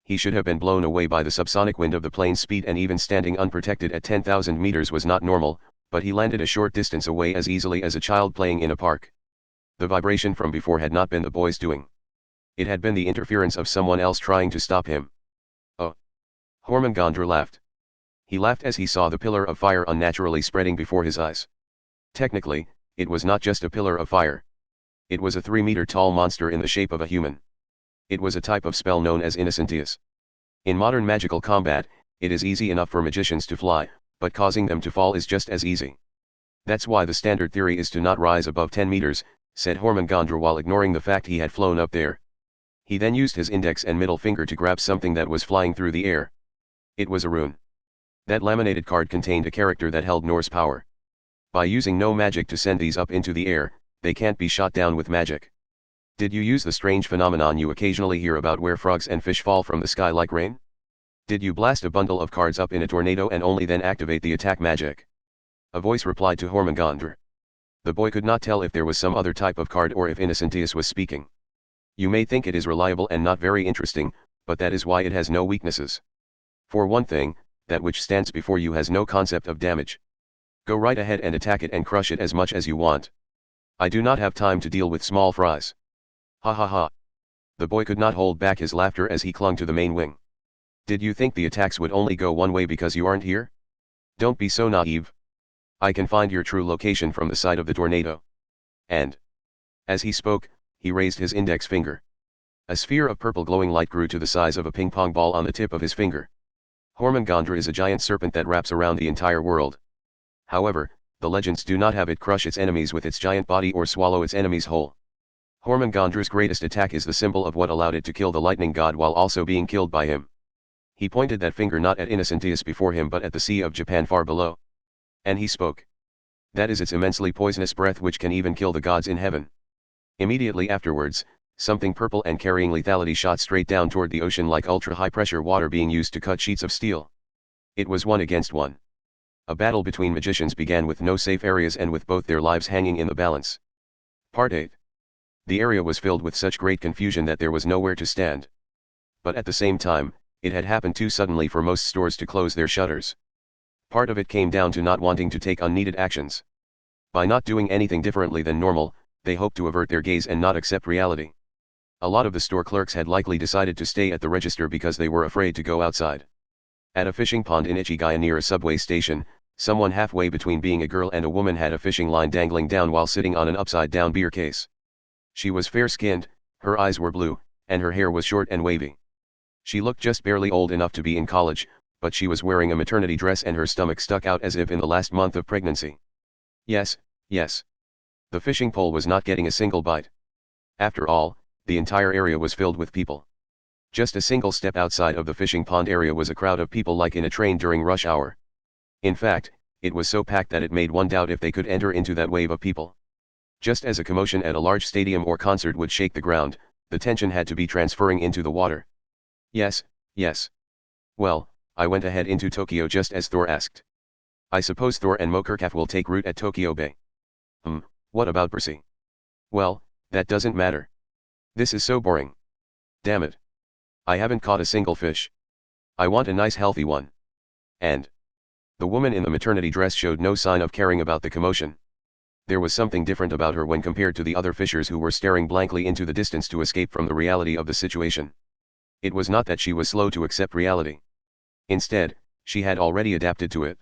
He should have been blown away by the subsonic wind of the plane's speed, and even standing unprotected at 10,000 meters was not normal, but he landed a short distance away as easily as a child playing in a park. The vibration from before had not been the boy's doing. It had been the interference of someone else trying to stop him. Oh! Hormungandr laughed. He laughed as he saw the pillar of fire unnaturally spreading before his eyes. Technically, it was not just a pillar of fire. It was a 3-meter-tall monster in the shape of a human. It was a type of spell known as Innocentius. In modern magical combat, it is easy enough for magicians to fly, but causing them to fall is just as easy. That's why the standard theory is to not rise above 10 meters, said Hormungandr while ignoring the fact he had flown up there. He then used his index and middle finger to grab something that was flying through the air. It was a rune. That laminated card contained a character that held Norse power. By using no magic to send these up into the air, they can't be shot down with magic. Did you use the strange phenomenon you occasionally hear about where frogs and fish fall from the sky like rain? Did you blast a bundle of cards up in a tornado and only then activate the attack magic? A voice replied to Hormungandr. The boy could not tell if there was some other type of card or if Innocentius was speaking. You may think it is reliable and not very interesting, but that is why it has no weaknesses. For one thing, that which stands before you has no concept of damage. Go right ahead and attack it and crush it as much as you want. I do not have time to deal with small fries. Ha ha ha. The boy could not hold back his laughter as he clung to the main wing. Did you think the attacks would only go one way because you aren't here? Don't be so naive. I can find your true location from the side of the tornado. And as he spoke, he raised his index finger. A sphere of purple glowing light grew to the size of a ping-pong ball on the tip of his finger. Hormungandr is a giant serpent that wraps around the entire world. However, the legends do not have it crush its enemies with its giant body or swallow its enemies whole. Hormungandr's greatest attack is the symbol of what allowed it to kill the lightning god while also being killed by him. He pointed that finger not at Innocentius before him but at the Sea of Japan far below. And he spoke. That is its immensely poisonous breath which can even kill the gods in heaven. Immediately afterwards, something purple and carrying lethality shot straight down toward the ocean like ultra-high pressure water being used to cut sheets of steel. It was 1 against 1. A battle between magicians began with no safe areas and with both their lives hanging in the balance. Part 8. The area was filled with such great confusion that there was nowhere to stand. But at the same time, it had happened too suddenly for most stores to close their shutters. Part of it came down to not wanting to take unneeded actions. By not doing anything differently than normal, they hoped to avert their gaze and not accept reality. A lot of the store clerks had likely decided to stay at the register because they were afraid to go outside. At a fishing pond in Ichigaya near a subway station, someone halfway between being a girl and a woman had a fishing line dangling down while sitting on an upside-down beer case. She was fair-skinned, her eyes were blue, and her hair was short and wavy. She looked just barely old enough to be in college, but she was wearing a maternity dress and her stomach stuck out as if in the last month of pregnancy. Yes, yes. The fishing pole was not getting a single bite. After all, the entire area was filled with people. Just a single step outside of the fishing pond area was a crowd of people like in a train during rush hour. In fact, it was so packed that it made one doubt if they could enter into that wave of people. Just as a commotion at a large stadium or concert would shake the ground, the tension had to be transferring into the water. Yes, yes. Well, I went ahead into Tokyo just as Thor asked. I suppose Thor and Mokurkaf will take root at Tokyo Bay. What about Percy? Well, that doesn't matter. This is so boring. Damn it. I haven't caught a single fish. I want a nice healthy one. And the woman in the maternity dress showed no sign of caring about the commotion. There was something different about her when compared to the other fishers who were staring blankly into the distance to escape from the reality of the situation. It was not that she was slow to accept reality. Instead, she had already adapted to it.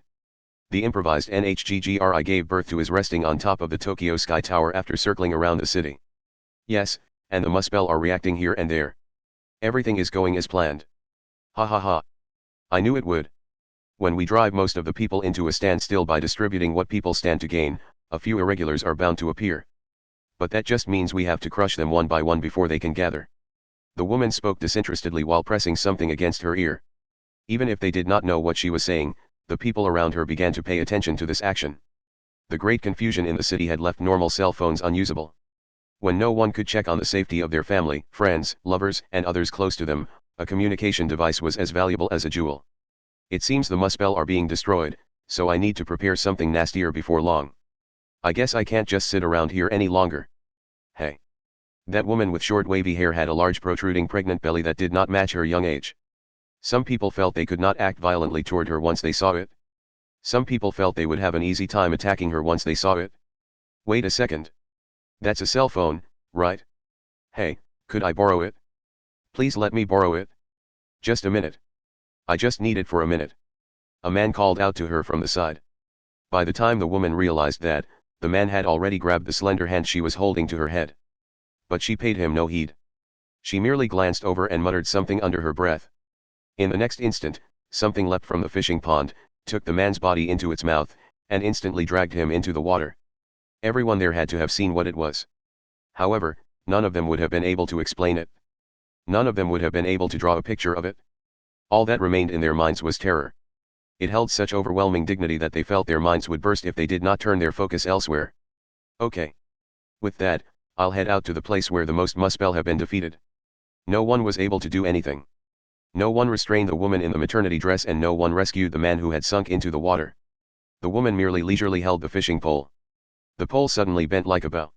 The improvised NHGGRI gave birth to is resting on top of the Tokyo Sky Tower after circling around the city. Yes, and the Muspel are reacting here and there. Everything is going as planned. Ha ha ha. I knew it would. When we drive most of the people into a standstill by distributing what people stand to gain, a few irregulars are bound to appear. But that just means we have to crush them one by one before they can gather. The woman spoke disinterestedly while pressing something against her ear. Even if they did not know what she was saying, the people around her began to pay attention to this action. The great confusion in the city had left normal cell phones unusable. When no one could check on the safety of their family, friends, lovers, and others close to them, a communication device was as valuable as a jewel. It seems the Muspel are being destroyed, so I need to prepare something nastier before long. I guess I can't just sit around here any longer. Hey. That woman with short wavy hair had a large protruding pregnant belly that did not match her young age. Some people felt they could not act violently toward her once they saw it. Some people felt they would have an easy time attacking her once they saw it. Wait a second. That's a cell phone, right? Hey, could I borrow it? Please let me borrow it. Just a minute. I just need it for a minute. A man called out to her from the side. By the time the woman realized that, the man had already grabbed the slender hand she was holding to her head. But she paid him no heed. She merely glanced over and muttered something under her breath. In the next instant, something leapt from the fishing pond, took the man's body into its mouth, and instantly dragged him into the water. Everyone there had to have seen what it was. However, none of them would have been able to explain it. None of them would have been able to draw a picture of it. All that remained in their minds was terror. It held such overwhelming dignity that they felt their minds would burst if they did not turn their focus elsewhere. Okay. With that, I'll head out to the place where the most Muspel have been defeated. No one was able to do anything. No one restrained the woman in the maternity dress and no one rescued the man who had sunk into the water. The woman merely leisurely held the fishing pole. The pole suddenly bent like a bow.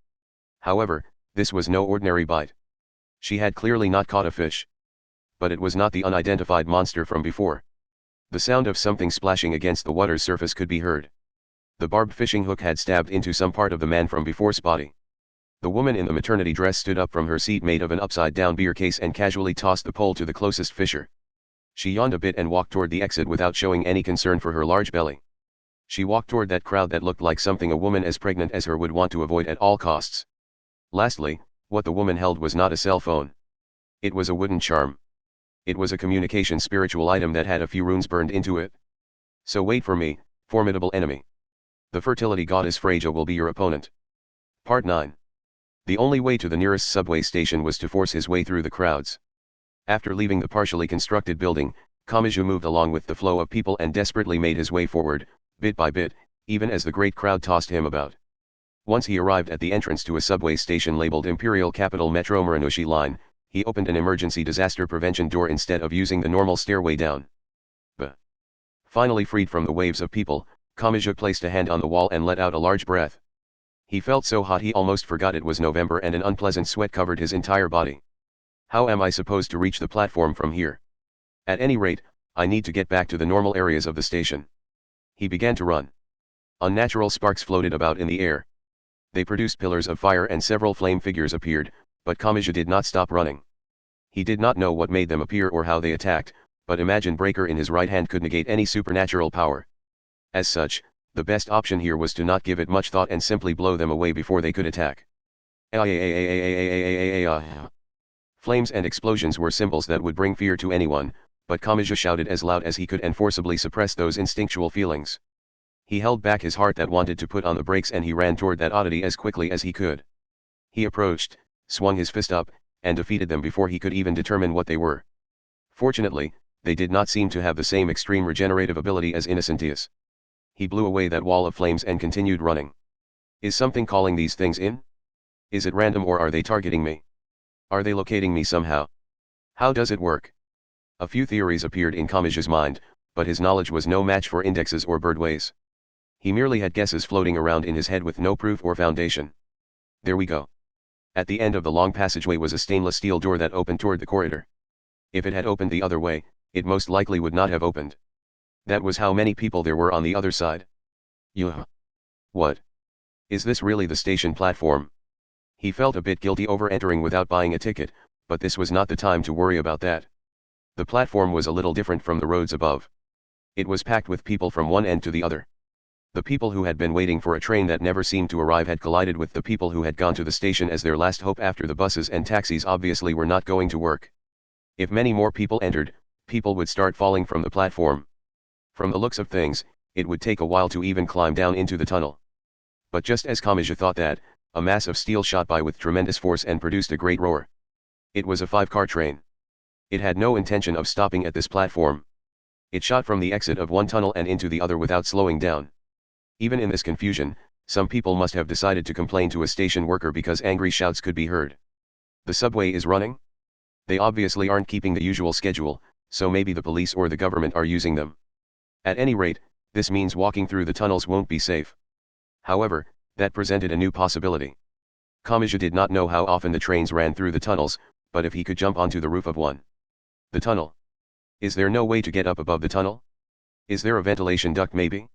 However, this was no ordinary bite. She had clearly not caught a fish. But it was not the unidentified monster from before. The sound of something splashing against the water's surface could be heard. The barbed fishing hook had stabbed into some part of the man from before's body. The woman in the maternity dress stood up from her seat made of an upside-down beer case and casually tossed the pole to the closest fisher. She yawned a bit and walked toward the exit without showing any concern for her large belly. She walked toward that crowd that looked like something a woman as pregnant as her would want to avoid at all costs. Lastly, what the woman held was not a cell phone. It was a wooden charm. It was a communication spiritual item that had a few runes burned into it. So wait for me, formidable enemy. The fertility goddess Freja will be your opponent. Part 9. The only way to the nearest subway station was to force his way through the crowds. After leaving the partially constructed building, Kamachi moved along with the flow of people and desperately made his way forward, bit by bit, even as the great crowd tossed him about. Once he arrived at the entrance to a subway station labeled Imperial Capital Metro Muranoshi Line, he opened an emergency disaster prevention door instead of using the normal stairway down. Finally freed from the waves of people, Kamachi placed a hand on the wall and let out a large breath. He felt so hot he almost forgot it was November and an unpleasant sweat covered his entire body. How am I supposed to reach the platform from here? At any rate, I need to get back to the normal areas of the station. He began to run. Unnatural sparks floated about in the air. They produced pillars of fire and several flame figures appeared, but Kamachi did not stop running. He did not know what made them appear or how they attacked, but Imagine Breaker in his right hand could negate any supernatural power. As such, the best option here was to not give it much thought and simply blow them away before they could attack. Flames and explosions were symbols that would bring fear to anyone, but Kamachi shouted as loud as he could and forcibly suppressed those instinctual feelings. He held back his heart that wanted to put on the brakes and he ran toward that oddity as quickly as he could. He approached, swung his fist up, and defeated them before he could even determine what they were. Fortunately, they did not seem to have the same extreme regenerative ability as Innocentius. He blew away that wall of flames and continued running. Is something calling these things in? Is it random or are they targeting me? Are they locating me somehow? How does it work? A few theories appeared in Kamachi's mind, but his knowledge was no match for indexes or birdways. He merely had guesses floating around in his head with no proof or foundation. There we go. At the end of the long passageway was a stainless steel door that opened toward the corridor. If it had opened the other way, it most likely would not have opened. That was how many people there were on the other side. Yuh. What? Is this really the station platform? He felt a bit guilty over entering without buying a ticket, but this was not the time to worry about that. The platform was a little different from the roads above. It was packed with people from one end to the other. The people who had been waiting for a train that never seemed to arrive had collided with the people who had gone to the station as their last hope after the buses and taxis obviously were not going to work. If many more people entered, people would start falling from the platform. From the looks of things, it would take a while to even climb down into the tunnel. But just as Kamachi thought that, a mass of steel shot by with tremendous force and produced a great roar. It was a 5-car train. It had no intention of stopping at this platform. It shot from the exit of one tunnel and into the other without slowing down. Even in this confusion, some people must have decided to complain to a station worker because angry shouts could be heard. The subway is running? They obviously aren't keeping the usual schedule, so maybe the police or the government are using them. At any rate, this means walking through the tunnels won't be safe. However, that presented a new possibility. Kamachi did not know how often the trains ran through the tunnels, but if he could jump onto the roof of one. The tunnel. Is there no way to get up above the tunnel? Is there a ventilation duct maybe?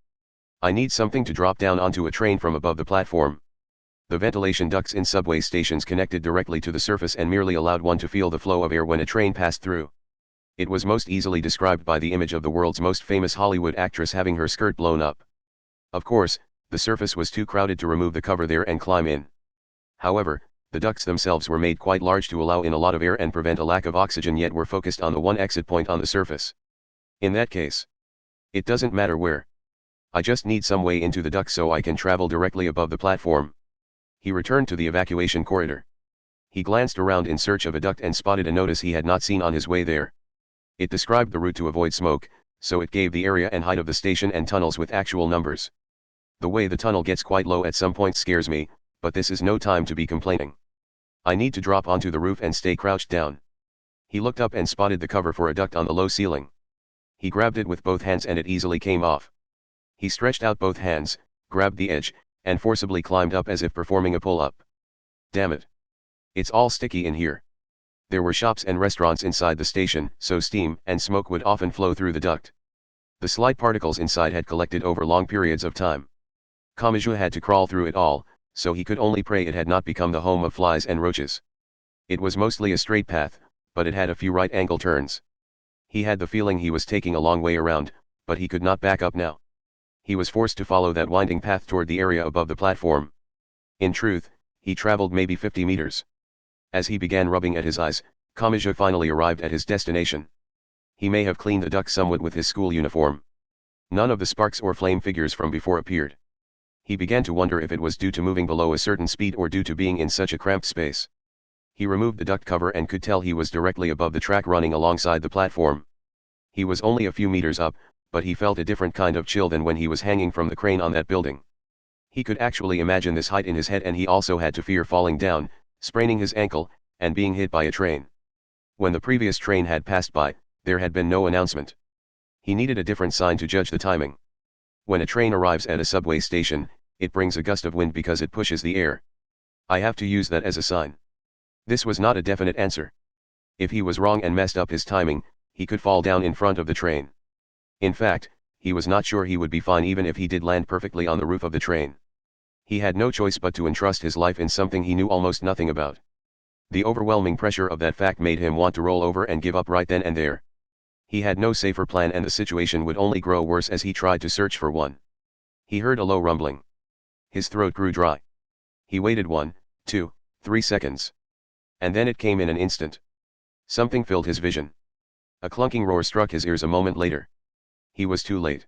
I need something to drop down onto a train from above the platform. The ventilation ducts in subway stations connected directly to the surface and merely allowed one to feel the flow of air when a train passed through. It was most easily described by the image of the world's most famous Hollywood actress having her skirt blown up. Of course, the surface was too crowded to remove the cover there and climb in. However, the ducts themselves were made quite large to allow in a lot of air and prevent a lack of oxygen, yet were focused on the one exit point on the surface. In that case, it doesn't matter where. I just need some way into the duct so I can travel directly above the platform. He returned to the evacuation corridor. He glanced around in search of a duct and spotted a notice he had not seen on his way there. It described the route to avoid smoke, so it gave the area and height of the station and tunnels with actual numbers. The way the tunnel gets quite low at some points scares me, but this is no time to be complaining. I need to drop onto the roof and stay crouched down. He looked up and spotted the cover for a duct on the low ceiling. He grabbed it with both hands and it easily came off. He stretched out both hands, grabbed the edge, and forcibly climbed up as if performing a pull-up. Damn it. It's all sticky in here. There were shops and restaurants inside the station, so steam and smoke would often flow through the duct. The slight particles inside had collected over long periods of time. Kamachi had to crawl through it all, so he could only pray it had not become the home of flies and roaches. It was mostly a straight path, but it had a few right-angle turns. He had the feeling he was taking a long way around, but he could not back up now. He was forced to follow that winding path toward the area above the platform. In truth, he traveled maybe 50 meters. As he began rubbing at his eyes, Kamachi finally arrived at his destination. He may have cleaned the duct somewhat with his school uniform. None of the sparks or flame figures from before appeared. He began to wonder if it was due to moving below a certain speed or due to being in such a cramped space. He removed the duct cover and could tell he was directly above the track running alongside the platform. He was only a few meters up, but he felt a different kind of chill than when he was hanging from the crane on that building. He could actually imagine this height in his head, and he also had to fear falling down, spraining his ankle, and being hit by a train. When the previous train had passed by, there had been no announcement. He needed a different sign to judge the timing. When a train arrives at a subway station, it brings a gust of wind because it pushes the air. I have to use that as a sign. This was not a definite answer. If he was wrong and messed up his timing, he could fall down in front of the train. In fact, he was not sure he would be fine even if he did land perfectly on the roof of the train. He had no choice but to entrust his life in something he knew almost nothing about. The overwhelming pressure of that fact made him want to roll over and give up right then and there. He had no safer plan, and the situation would only grow worse as he tried to search for one. He heard a low rumbling. His throat grew dry. He waited 1, 2, 3 seconds. And then it came in an instant. Something filled his vision. A clunking roar struck his ears a moment later. He was too late.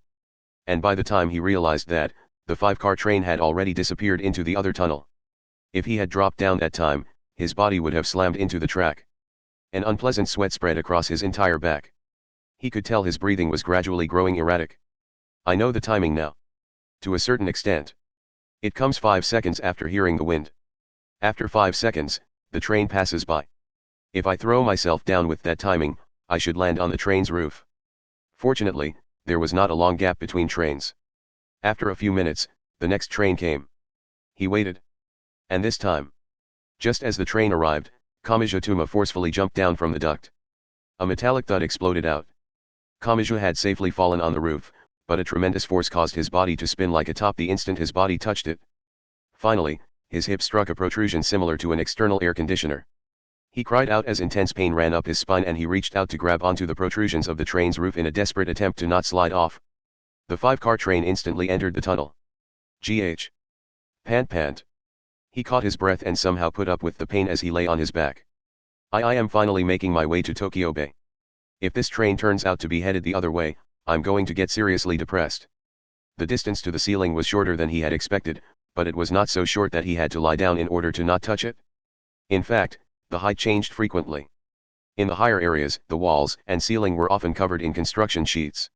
And by the time he realized that, the 5-car train had already disappeared into the other tunnel. If he had dropped down that time, his body would have slammed into the track. An unpleasant sweat spread across his entire back. He could tell his breathing was gradually growing erratic. I know the timing now. To a certain extent. It comes 5 seconds after hearing the wind. After 5 seconds, the train passes by. If I throw myself down with that timing, I should land on the train's roof. Fortunately, there was not a long gap between trains. After a few minutes, the next train came. He waited. And this time, just as the train arrived, Kamijutuma forcefully jumped down from the duct. A metallic thud exploded out. Kamiju had safely fallen on the roof, but a tremendous force caused his body to spin like a top the instant his body touched it. Finally, his hip struck a protrusion similar to an external air conditioner. He cried out as intense pain ran up his spine and he reached out to grab onto the protrusions of the train's roof in a desperate attempt to not slide off. The 5-car train instantly entered the tunnel. Gh. Pant pant. He caught his breath and somehow put up with the pain as he lay on his back. I am finally making my way to Tokyo Bay. If this train turns out to be headed the other way, I'm going to get seriously depressed. The distance to the ceiling was shorter than he had expected, but it was not so short that he had to lie down in order to not touch it. In fact, the height changed frequently. In the higher areas, the walls and ceiling were often covered in construction sheets.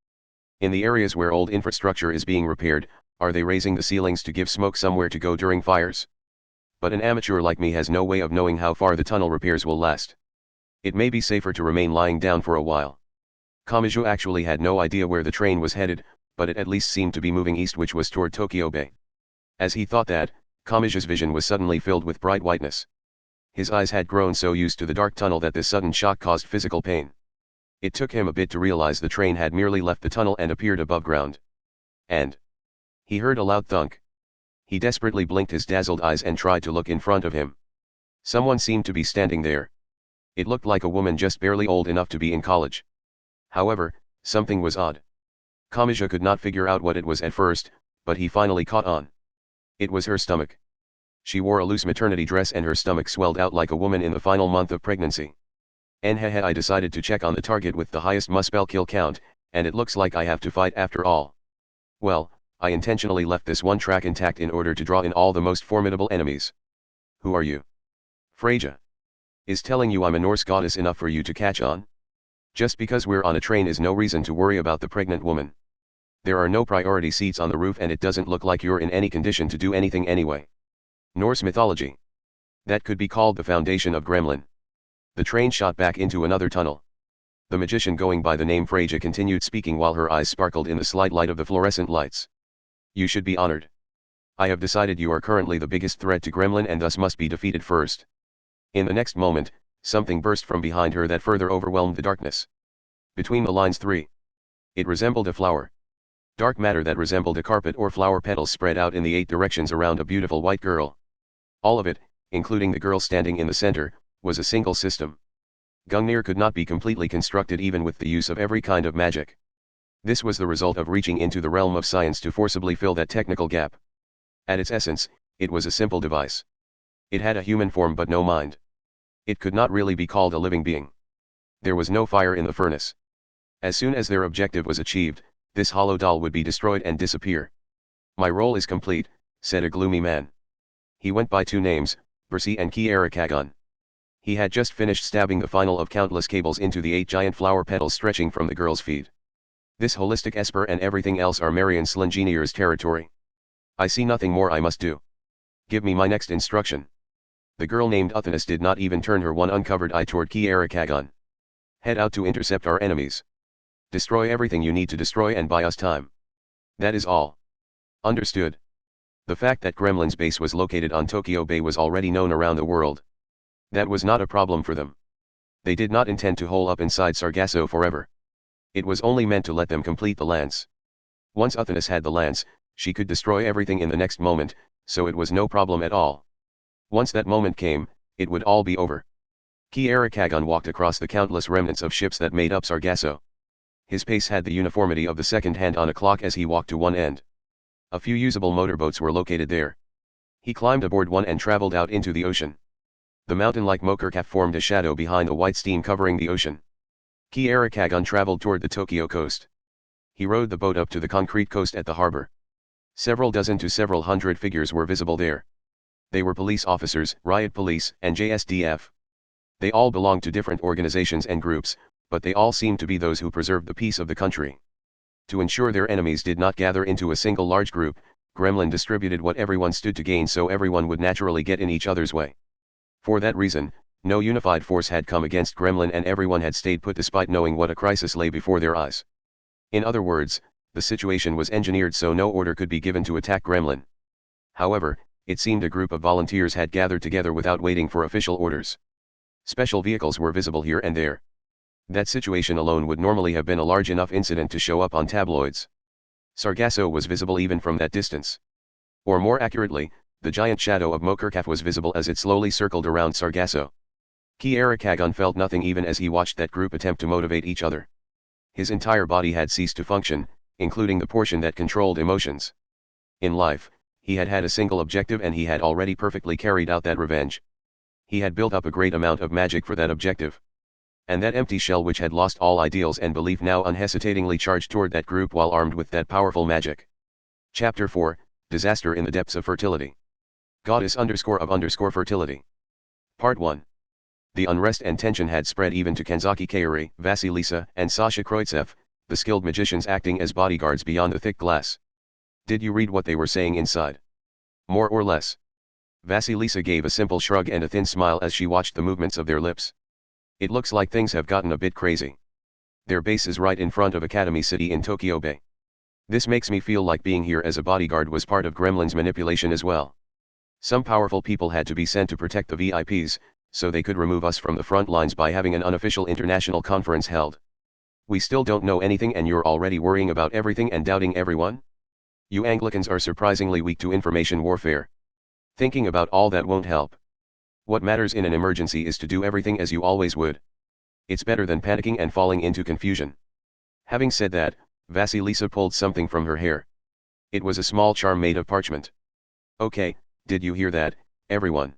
In the areas where old infrastructure is being repaired, are they raising the ceilings to give smoke somewhere to go during fires? But an amateur like me has no way of knowing how far the tunnel repairs will last. It may be safer to remain lying down for a while. Kamiju actually had no idea where the train was headed, but it at least seemed to be moving east, which was toward Tokyo Bay. As he thought that, Kamiju's vision was suddenly filled with bright whiteness. His eyes had grown so used to the dark tunnel that this sudden shock caused physical pain. It took him a bit to realize the train had merely left the tunnel and appeared above ground. And he heard a loud thunk. He desperately blinked his dazzled eyes and tried to look in front of him. Someone seemed to be standing there. It looked like a woman just barely old enough to be in college. However, something was odd. Kamiju could not figure out what it was at first, but he finally caught on. It was her stomach. She wore a loose maternity dress and her stomach swelled out like a woman in the final month of pregnancy. Hehe, I decided to check on the target with the highest muspel kill count, and it looks like I have to fight after all. Well, I intentionally left this one track intact in order to draw in all the most formidable enemies. Who are you? Freja. Is telling you I'm a Norse goddess enough for you to catch on? Just because we're on a train is no reason to worry about the pregnant woman. There are no priority seats on the roof and it doesn't look like you're in any condition to do anything anyway. Norse mythology. That could be called the foundation of Gremlin. The train shot back into another tunnel. The magician going by the name Freja continued speaking while her eyes sparkled in the slight light of the fluorescent lights. You should be honored. I have decided you are currently the biggest threat to Gremlin and thus must be defeated first. In the next moment, something burst from behind her that further overwhelmed the darkness. Between the lines 3. It resembled a flower. Dark matter that resembled a carpet or flower petals spread out in the 8 directions around a beautiful white girl. All of it, including the girl standing in the center, was a single system. Gungnir could not be completely constructed even with the use of every kind of magic. This was the result of reaching into the realm of science to forcibly fill that technical gap. At its essence, it was a simple device. It had a human form but no mind. It could not really be called a living being. There was no fire in the furnace. As soon as their objective was achieved, this hollow doll would be destroyed and disappear. My role is complete, said a gloomy man. He went by 2 names, Percy and Kiarakagon. He had just finished stabbing the final of countless cables into the 8 giant flower petals stretching from the girl's feet. This holistic Esper and everything else are Marion Slingenier's territory. I see nothing more I must do. Give me my next instruction. The girl named Uthanas did not even turn her one uncovered eye toward Kiarakagon. Head out to intercept our enemies. Destroy everything you need to destroy and buy us time. That is all. Understood. The fact that Gremlin's base was located on Tokyo Bay was already known around the world. That was not a problem for them. They did not intend to hole up inside Sargasso forever. It was only meant to let them complete the lance. Once Uthanas had the lance, she could destroy everything in the next moment, so it was no problem at all. Once that moment came, it would all be over. Kiarakagon walked across the countless remnants of ships that made up Sargasso. His pace had the uniformity of the second hand on a clock as he walked to one end. A few usable motorboats were located there. He climbed aboard one and traveled out into the ocean. The mountain-like Mokurkaf formed a shadow behind the white steam covering the ocean. Kiarakagon traveled toward the Tokyo coast. He rowed the boat up to the concrete coast at the harbor. Several dozen to several hundred figures were visible there. They were police officers, riot police, and JSDF. They all belonged to different organizations and groups, but they all seemed to be those who preserved the peace of the country. To ensure their enemies did not gather into a single large group, Gremlin distributed what everyone stood to gain so everyone would naturally get in each other's way. For that reason, no unified force had come against Gremlin and everyone had stayed put despite knowing what a crisis lay before their eyes. In other words, The situation was engineered so no order could be given to attack Gremlin. However, it seemed a group of volunteers had gathered together without waiting for official orders. Special vehicles were visible here and there. That situation alone would normally have been a large enough incident to show up on tabloids. Sargasso was visible even from that distance. Or more accurately, the giant shadow of Mokerkaf was visible as it slowly circled around Sargasso. Kiarikagon felt nothing even as he watched that group attempt to motivate each other. His entire body had ceased to function, including the portion that controlled emotions. In life, he had had a single objective and he had already perfectly carried out that revenge. He had built up a great amount of magic for that objective. And that empty shell which had lost all ideals and belief now unhesitatingly charged toward that group while armed with that powerful magic. Chapter 4, Disaster in the Depths of Fertility. Goddess_of_fertility. Part 1. The unrest and tension had spread even to Kanzaki Kaori, Vasilisa, and Sasha Kroitsev, the skilled magicians acting as bodyguards beyond the thick glass. Did you read what they were saying inside? More or less. Vasilisa gave a simple shrug and a thin smile as she watched the movements of their lips. It looks like things have gotten a bit crazy. Their base is right in front of Academy City in Tokyo Bay. This makes me feel like being here as a bodyguard was part of Gremlin's manipulation as well. Some powerful people had to be sent to protect the VIPs, so they could remove us from the front lines by having an unofficial international conference held. We still don't know anything and you're already worrying about everything and doubting everyone? You Anglicans are surprisingly weak to information warfare. Thinking about all that won't help. What matters in an emergency is to do everything as you always would. It's better than panicking and falling into confusion. Having said that, Vasilisa pulled something from her hair. It was a small charm made of parchment. Okay, did you hear that, everyone?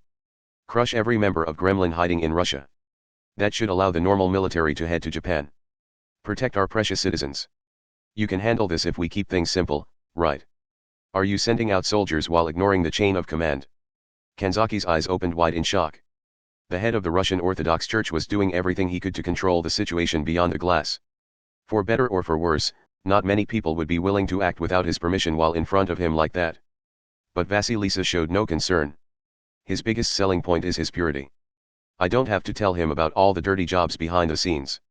Crush every member of Gremlin hiding in Russia. That should allow the normal military to head to Japan. Protect our precious citizens. You can handle this if we keep things simple, right? Are you sending out soldiers while ignoring the chain of command? Kanzaki's eyes opened wide in shock. The head of the Russian Orthodox Church was doing everything he could to control the situation beyond the glass. For better or for worse, not many people would be willing to act without his permission while in front of him like that. But Vasilisa showed no concern. His biggest selling point is his purity. I don't have to tell him about all the dirty jobs behind the scenes.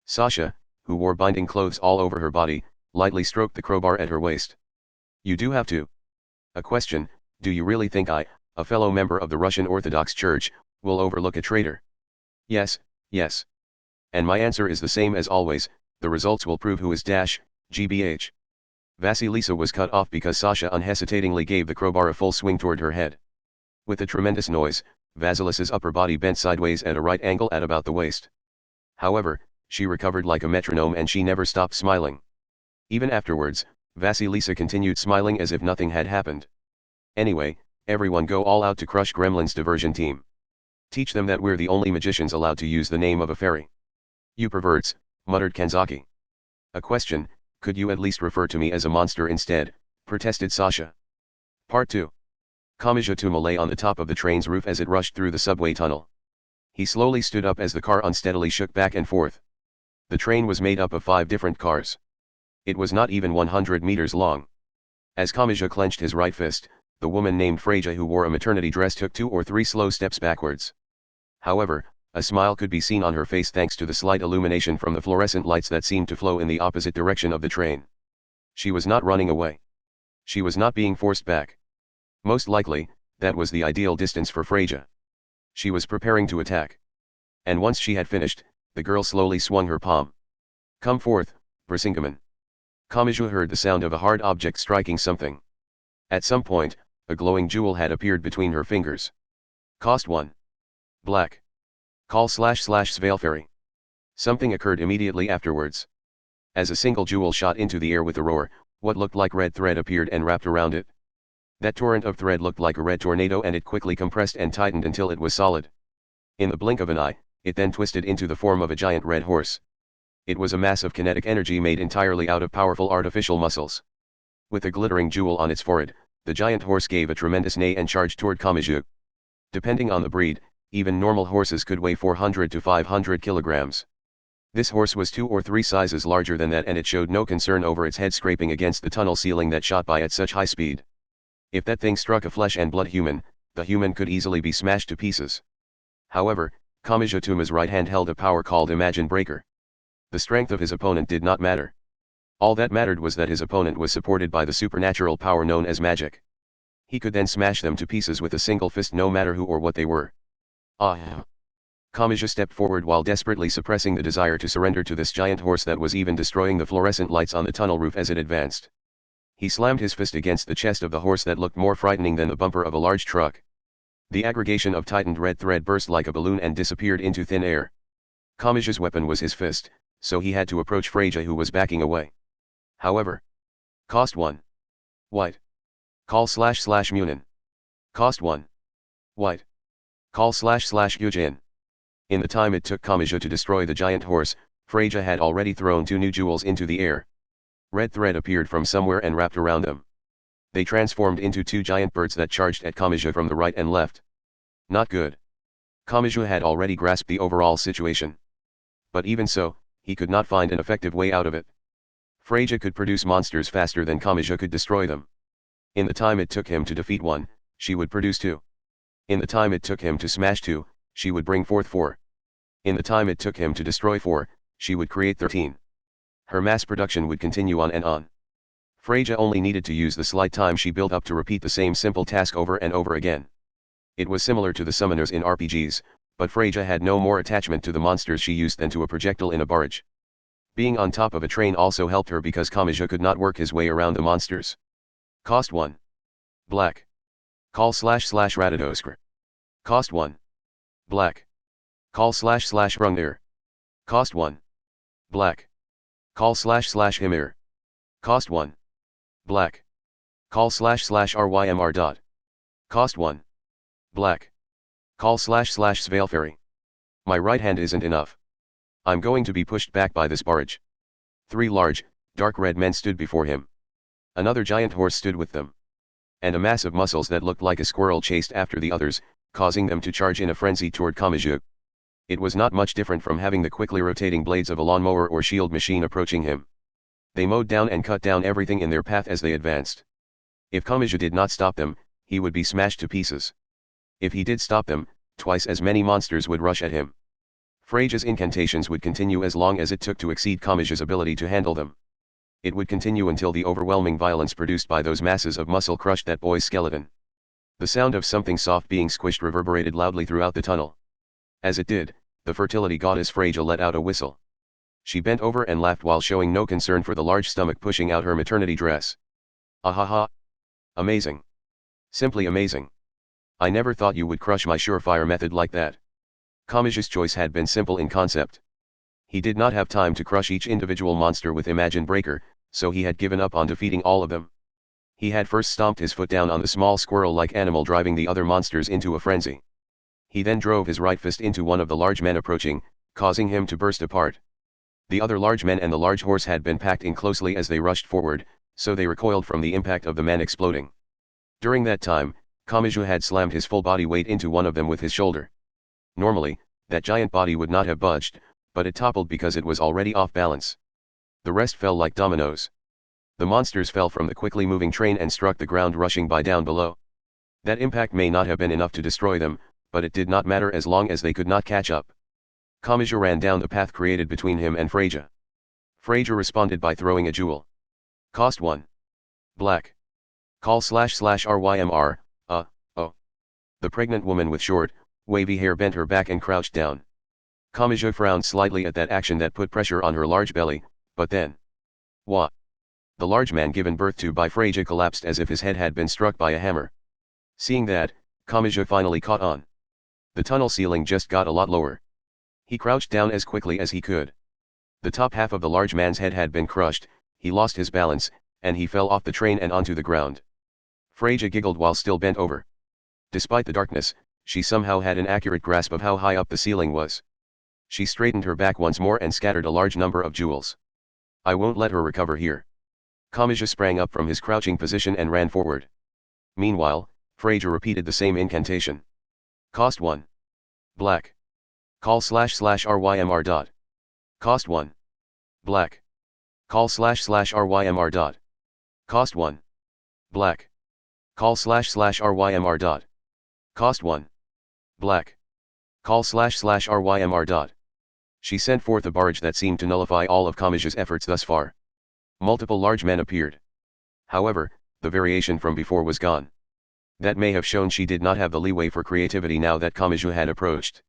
Sasha, who wore binding clothes all over her body, lightly stroked the crowbar at her waist. You do have to. A question, do you really think I, a fellow member of the Russian Orthodox Church, will overlook a traitor? Yes, yes. And my answer is the same as always, the results will prove who is GBH. Vasilisa was cut off because Sasha unhesitatingly gave the crowbar a full swing toward her head. With a tremendous noise, Vasilisa's upper body bent sideways at a right angle at about the waist. However, she recovered like a metronome and she never stopped smiling. Even afterwards, Vasilisa continued smiling as if nothing had happened. Anyway, everyone go all out to crush Gremlin's diversion team. Teach them that we're the only magicians allowed to use the name of a fairy. You perverts, muttered Kanzaki. A question, could you at least refer to me as a monster instead, protested Sasha. Part 2. Kamijutuma lay on the top of the train's roof as it rushed through the subway tunnel. He slowly stood up as the car unsteadily shook back and forth. The train was made up of 5 different cars. It was not even 100 meters long. As Kamija clenched his right fist, the woman named Freja who wore a maternity dress took 2 or 3 slow steps backwards. However, a smile could be seen on her face thanks to the slight illumination from the fluorescent lights that seemed to flow in the opposite direction of the train. She was not running away. She was not being forced back. Most likely, that was the ideal distance for Freja. She was preparing to attack. And once she had finished, the girl slowly swung her palm. Come forth, Brisingaman. Kamiju heard the sound of a hard object striking something. At some point, a glowing jewel had appeared between her fingers. Cost 1. Black. Call / Svalefairy. Something occurred immediately afterwards. As a single jewel shot into the air with a roar, what looked like red thread appeared and wrapped around it. That torrent of thread looked like a red tornado and it quickly compressed and tightened until it was solid. In the blink of an eye, it then twisted into the form of a giant red horse. It was a mass of kinetic energy made entirely out of powerful artificial muscles. With a glittering jewel on its forehead, the giant horse gave a tremendous neigh and charged toward Kamiju. Depending on the breed, even normal horses could weigh 400 to 500 kilograms. This horse was 2 or 3 sizes larger than that and it showed no concern over its head scraping against the tunnel ceiling that shot by at such high speed. If that thing struck a flesh and blood human, the human could easily be smashed to pieces. However, Kamijutuma's right hand held a power called Imagine Breaker. The strength of his opponent did not matter. All that mattered was that his opponent was supported by the supernatural power known as magic. He could then smash them to pieces with a single fist no matter who or what they were. Ah! Kamaji stepped forward while desperately suppressing the desire to surrender to this giant horse that was even destroying the fluorescent lights on the tunnel roof as it advanced. He slammed his fist against the chest of the horse that looked more frightening than the bumper of a large truck. The aggregation of tightened red thread burst like a balloon and disappeared into thin air. Kamaji's weapon was his fist, so he had to approach Freja, who was backing away. However, cost 1 white. Call / Munin. Cost 1 white. Call / Yujin. In the time it took Kamaji to destroy the giant horse, Freja had already thrown 2 new jewels into the air. Red thread appeared from somewhere and wrapped around them. They transformed into 2 giant birds that charged at Kamaji from the right and left. Not good. Kamaji had already grasped the overall situation. But even so, he could not find an effective way out of it. Freja could produce monsters faster than Kamaji could destroy them. In the time it took him to defeat 1, she would produce 2. In the time it took him to smash 2, she would bring forth 4. In the time it took him to destroy 4, she would create 13. Her mass production would continue on and on. Freja only needed to use the slight time she built up to repeat the same simple task over and over again. It was similar to the summoners in RPGs, but Freja had no more attachment to the monsters she used than to a projectile in a barge. Being on top of a train also helped her because Kamaji could not work his way around the monsters. Cost 1 black. Call / Radadoskr. Cost 1 black. Call / Rungnir. Cost 1 black. Call / Himir. Cost 1 black. Call / Rymr. Cost 1 black. Call / Svalferi. My right hand isn't enough. I'm going to be pushed back by this barge. 3 large, dark red men stood before him. Another giant horse stood with them. And a mass of muscles that looked like a squirrel chased after the others, causing them to charge in a frenzy toward Kamaji. It was not much different from having the quickly rotating blades of a lawnmower or shield machine approaching him. They mowed down and cut down everything in their path as they advanced. If Kamaji did not stop them, he would be smashed to pieces. If he did stop them, twice as many monsters would rush at him. Freja's incantations would continue as long as it took to exceed Kamaji's ability to handle them. It would continue until the overwhelming violence produced by those masses of muscle crushed that boy's skeleton. The sound of something soft being squished reverberated loudly throughout the tunnel. As it did, the fertility goddess Freja let out a whistle. She bent over and laughed while showing no concern for the large stomach pushing out her maternity dress. Ahaha! Amazing! Simply amazing! I never thought you would crush my surefire method like that. Kamaji's choice had been simple in concept. He did not have time to crush each individual monster with Imagine Breaker, so he had given up on defeating all of them. He had first stomped his foot down on the small squirrel-like animal, driving the other monsters into a frenzy. He then drove his right fist into one of the large men approaching, causing him to burst apart. The other large men and the large horse had been packed in closely as they rushed forward, so they recoiled from the impact of the man exploding. During that time, Kamaji had slammed his full body weight into one of them with his shoulder. Normally, that giant body would not have budged, but it toppled because it was already off balance. The rest fell like dominoes. The monsters fell from the quickly moving train and struck the ground rushing by down below. That impact may not have been enough to destroy them, but it did not matter as long as they could not catch up. Kamaji ran down the path created between him and Freja. Freja responded by throwing a jewel. Cost 1 black. Call / Rymr. Oh. The pregnant woman with short, wavy hair bent her back and crouched down. Kamaji frowned slightly at that action that put pressure on her large belly, but then... What? The large man given birth to by Freja collapsed as if his head had been struck by a hammer. Seeing that, Kamaji finally caught on. The tunnel ceiling just got a lot lower. He crouched down as quickly as he could. The top half of the large man's head had been crushed, he lost his balance, and he fell off the train and onto the ground. Freja giggled while still bent over. Despite the darkness, she somehow had an accurate grasp of how high up the ceiling was. She straightened her back once more and scattered a large number of jewels. I won't let her recover here. Kamaji sprang up from his crouching position and ran forward. Meanwhile, Freja repeated the same incantation. Cost 1 black. Call / Rymr. Cost 1 black. Call / Rymr. Cost 1 black. Call / Rymr. Cost 1 black. Call / Rymr. She sent forth a barrage that seemed to nullify all of Kamaji's efforts thus far. Multiple large men appeared. However, the variation from before was gone. That may have shown she did not have the leeway for creativity now that Kamaji had approached.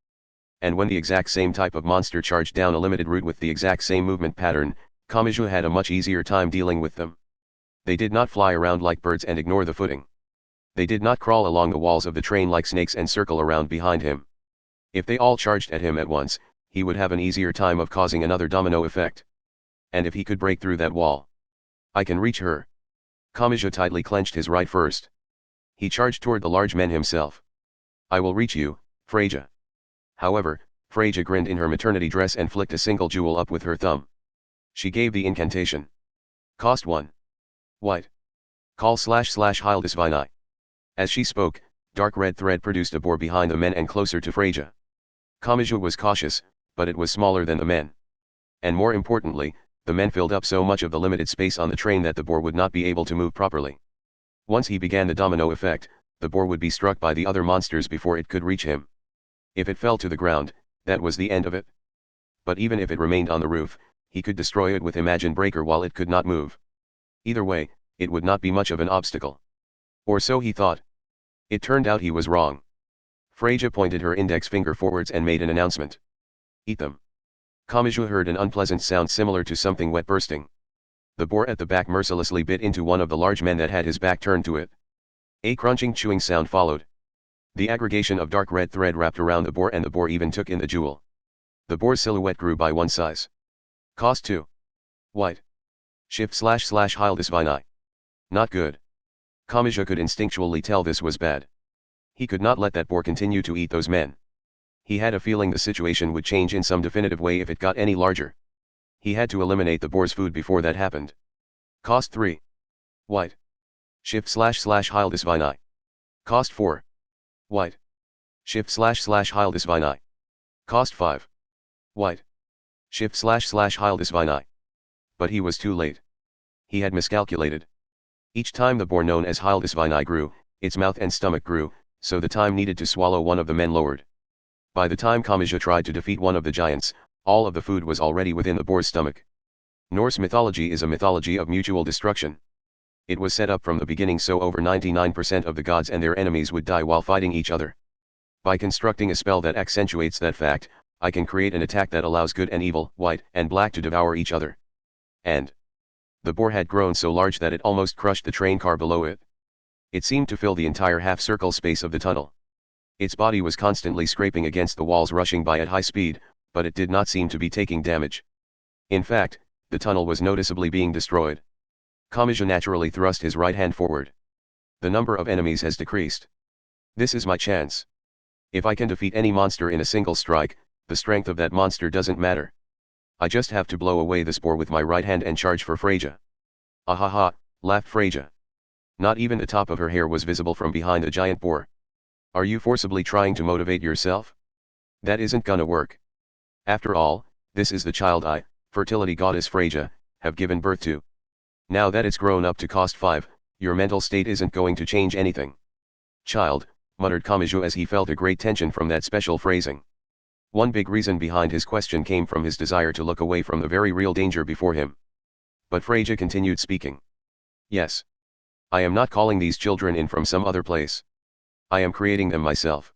And when the exact same type of monster charged down a limited route with the exact same movement pattern, Kamaji had a much easier time dealing with them. They did not fly around like birds and ignore the footing. They did not crawl along the walls of the train like snakes and circle around behind him. If they all charged at him at once, he would have an easier time of causing another domino effect. And if he could break through that wall, I can reach her. Kamaji tightly clenched his right fist. He charged toward the large men himself. I will reach you, Freja. However, Freja grinned in her maternity dress and flicked a single jewel up with her thumb. She gave the incantation. Cost 1. White. Call / Hildisvini. As she spoke, dark red thread produced a boar behind the men and closer to Freja. Kamaji was cautious, but it was smaller than the men. And more importantly, the men filled up so much of the limited space on the train that the boar would not be able to move properly. Once he began the domino effect, the boar would be struck by the other monsters before it could reach him. If it fell to the ground, that was the end of it. But even if it remained on the roof, he could destroy it with Imagine Breaker while it could not move. Either way, it would not be much of an obstacle. Or so he thought. It turned out he was wrong. Freja pointed her index finger forwards and made an announcement. Eat them. Kamaji heard an unpleasant sound similar to something wet bursting. The boar at the back mercilessly bit into one of the large men that had his back turned to it. A crunching chewing sound followed. The aggregation of dark red thread wrapped around the boar and the boar even took in the jewel. The boar's silhouette grew by 1 size. Cost 2. White. Shift / Hildisvini. Not good. Kamaji could instinctually tell this was bad. He could not let that boar continue to eat those men. He had a feeling the situation would change in some definitive way if it got any larger. He had to eliminate the boar's food before that happened. Cost 3. White. Shift / Hildisvini. Cost 4. White. Shift / Hildisvini. Cost 5. White. Shift / Hildisvini. But he was too late. He had miscalculated. Each time the boar known as Hildisvini grew, its mouth and stomach grew, so the time needed to swallow one of the men lowered. By the time Kamaji tried to defeat one of the giants, all of the food was already within the boar's stomach. Norse mythology is a mythology of mutual destruction. It was set up from the beginning so over 99% of the gods and their enemies would die while fighting each other. By constructing a spell that accentuates that fact, I can create an attack that allows good and evil, white and black to devour each other. And the boar had grown so large that it almost crushed the train car below it. It seemed to fill the entire half-circle space of the tunnel. Its body was constantly scraping against the walls rushing by at high speed, but it did not seem to be taking damage. In fact, the tunnel was noticeably being destroyed. Kamaji naturally thrust his right hand forward. The number of enemies has decreased. This is my chance. If I can defeat any monster in a single strike, the strength of that monster doesn't matter. I just have to blow away this boar with my right hand and charge for Freja. Ahaha, laughed Freja. Not even the top of her hair was visible from behind the giant boar. Are you forcibly trying to motivate yourself? That isn't gonna work. After all, this is the child I, fertility goddess Freja, have given birth to. Now that it's grown up to cost 5, your mental state isn't going to change anything. Child, muttered Kamaji as he felt a great tension from that special phrasing. One big reason behind his question came from his desire to look away from the very real danger before him. But Freja continued speaking. Yes. I am not calling these children in from some other place. I am creating them myself.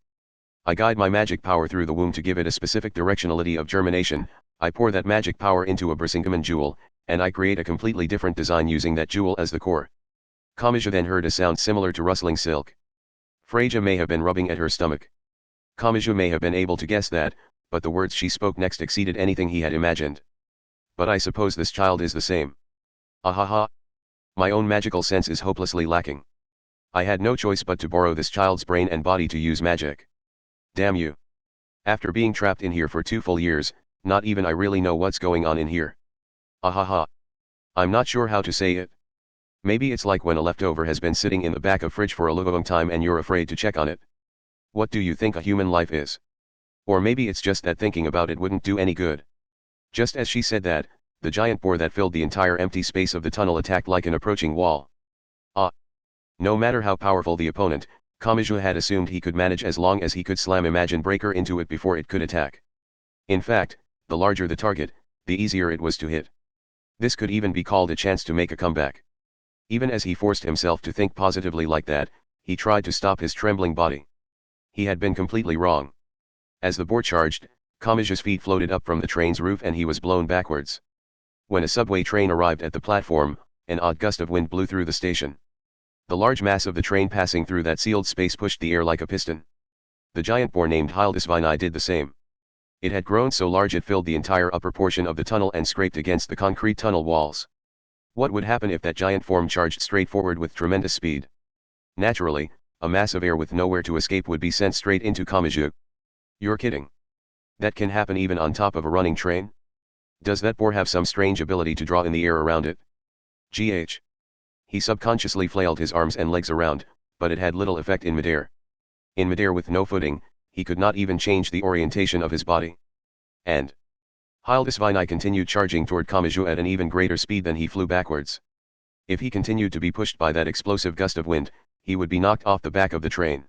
I guide my magic power through the womb to give it a specific directionality of germination. I pour that magic power into a Brisingamen jewel, and I create a completely different design using that jewel as the core. Kamaji then heard a sound similar to rustling silk. Freja may have been rubbing at her stomach. Kamaji may have been able to guess that, but the words she spoke next exceeded anything he had imagined. But I suppose this child is the same. Ahaha. My own magical sense is hopelessly lacking. I had no choice but to borrow this child's brain and body to use magic. Damn you. After being trapped in here for 2 full years, not even I really know what's going on in here. Ahaha. I'm not sure how to say it. Maybe it's like when a leftover has been sitting in the back of fridge for a long time and you're afraid to check on it. What do you think a human life is? Or maybe it's just that thinking about it wouldn't do any good. Just as she said that, the giant boar that filled the entire empty space of the tunnel attacked like an approaching wall. No matter how powerful the opponent, Kamaji had assumed he could manage as long as he could slam Imagine Breaker into it before it could attack. In fact, the larger the target, the easier it was to hit. This could even be called a chance to make a comeback. Even as he forced himself to think positively like that, he tried to stop his trembling body. He had been completely wrong. As the boar charged, Kamachi's feet floated up from the train's roof and he was blown backwards. When a subway train arrived at the platform, an odd gust of wind blew through the station. The large mass of the train passing through that sealed space pushed the air like a piston. The giant boar named Hildesvini did the same. It had grown so large it filled the entire upper portion of the tunnel and scraped against the concrete tunnel walls. What would happen if that giant form charged straight forward with tremendous speed? Naturally, a mass of air with nowhere to escape would be sent straight into Kamachi. You're kidding. That can happen even on top of a running train? Does that boar have some strange ability to draw in the air around it? GH. He subconsciously flailed his arms and legs around, but it had little effect in midair. In midair with no footing, he could not even change the orientation of his body. And Hildesvini continued charging toward Kamachi at an even greater speed than he flew backwards. If he continued to be pushed by that explosive gust of wind, he would be knocked off the back of the train.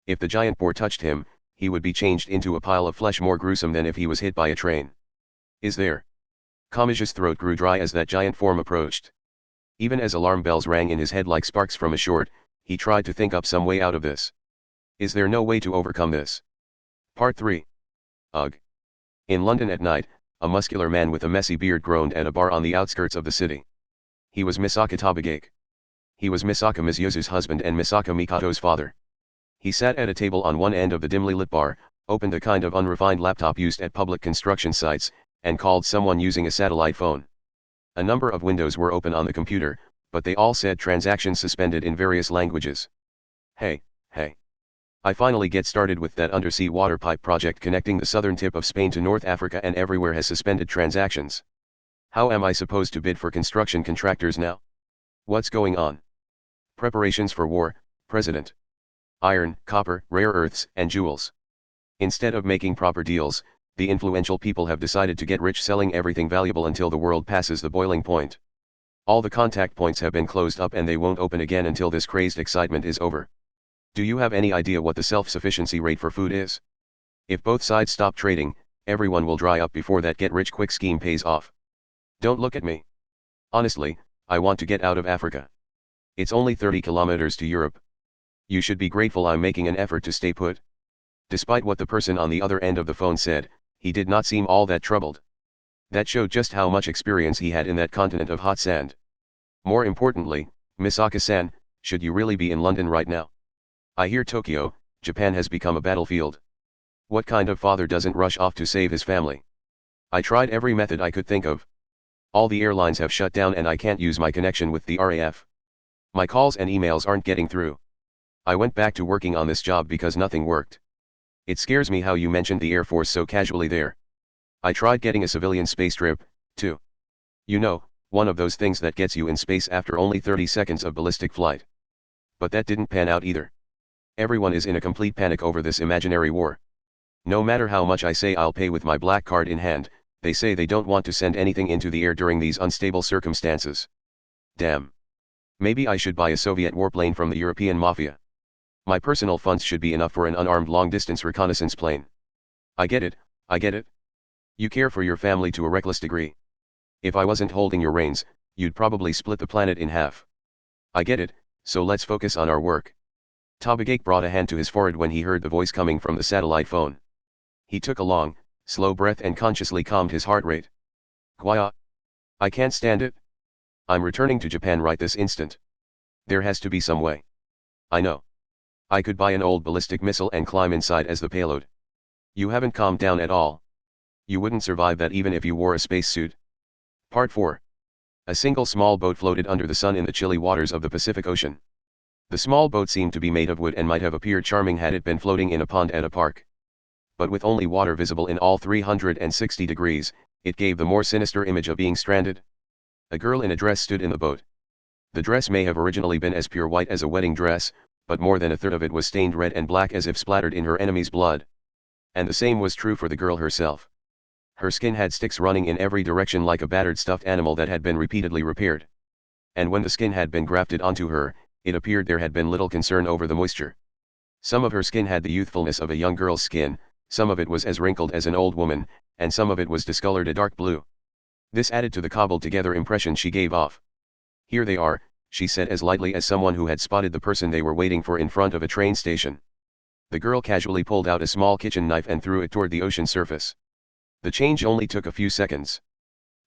If the giant boar touched him, he would be changed into a pile of flesh more gruesome than if he was hit by a train. Is there? Kamachi's throat grew dry as that giant form approached. Even as alarm bells rang in his head like sparks from a short, he tried to think up some way out of this. Is there no way to overcome this? Part 3. Ugh. In London at night, a muscular man with a messy beard groaned at a bar on the outskirts of the city. He was Misaka Tabagake. He was Misaka Mizuzu's husband and Misaka Mikoto's father. He sat at a table on one end of the dimly lit bar, opened a kind of unrefined laptop used at public construction sites, and called someone using a satellite phone. A number of windows were open on the computer, but they all said transactions suspended in various languages. Hey. I finally get started with that undersea water pipe project connecting the southern tip of Spain to North Africa and everywhere has suspended transactions. How am I supposed to bid for construction contractors now? What's going on? Preparations for war, President. Iron, copper, rare earths, and jewels. Instead of making proper deals, the influential people have decided to get rich selling everything valuable until the world passes the boiling point. All the contact points have been closed up and they won't open again until this crazed excitement is over. Do you have any idea what the self-sufficiency rate for food is? If both sides stop trading, everyone will dry up before that get-rich-quick scheme pays off. Don't look at me. Honestly, I want to get out of Africa. It's only 30 kilometers to Europe. You should be grateful I'm making an effort to stay put. Despite what the person on the other end of the phone said, he did not seem all that troubled. That showed just how much experience he had in that continent of hot sand. More importantly, Misaka-san, should you really be in London right now? I hear Tokyo, Japan has become a battlefield. What kind of father doesn't rush off to save his family? I tried every method I could think of. All the airlines have shut down and I can't use my connection with the RAF. My calls and emails aren't getting through. I went back to working on this job because nothing worked. It scares me how you mentioned the Air Force so casually there. I tried getting a civilian space trip, too. You know, one of those things that gets you in space after only 30 seconds of ballistic flight. But that didn't pan out either. Everyone is in a complete panic over this imaginary war. No matter how much I say I'll pay with my black card in hand, they say they don't want to send anything into the air during these unstable circumstances. Damn. Maybe I should buy a Soviet warplane from the European Mafia. My personal funds should be enough for an unarmed long-distance reconnaissance plane. I get it. You care for your family to a reckless degree. If I wasn't holding your reins, you'd probably split the planet in half. I get it, so let's focus on our work. Tabagake brought a hand to his forehead when he heard the voice coming from the satellite phone. He took a long, slow breath and consciously calmed his heart rate. Gwaya. I can't stand it. I'm returning to Japan right this instant. There has to be some way. I know. I could buy an old ballistic missile and climb inside as the payload. You haven't calmed down at all. You wouldn't survive that even if you wore a spacesuit. Part 4. A single small boat floated under the sun in the chilly waters of the Pacific Ocean. The small boat seemed to be made of wood and might have appeared charming had it been floating in a pond at a park. But with only water visible in all 360 degrees, it gave the more sinister image of being stranded. A girl in a dress stood in the boat. The dress may have originally been as pure white as a wedding dress, but more than a third of it was stained red and black as if splattered in her enemy's blood. And the same was true for the girl herself. Her skin had sticks running in every direction like a battered stuffed animal that had been repeatedly repaired. And when the skin had been grafted onto her, it appeared there had been little concern over the moisture. Some of her skin had the youthfulness of a young girl's skin, some of it was as wrinkled as an old woman, and some of it was discolored a dark blue. This added to the cobbled-together impression she gave off. "Here they are," she said as lightly as someone who had spotted the person they were waiting for in front of a train station. The girl casually pulled out a small kitchen knife and threw it toward the ocean surface. The change only took a few seconds.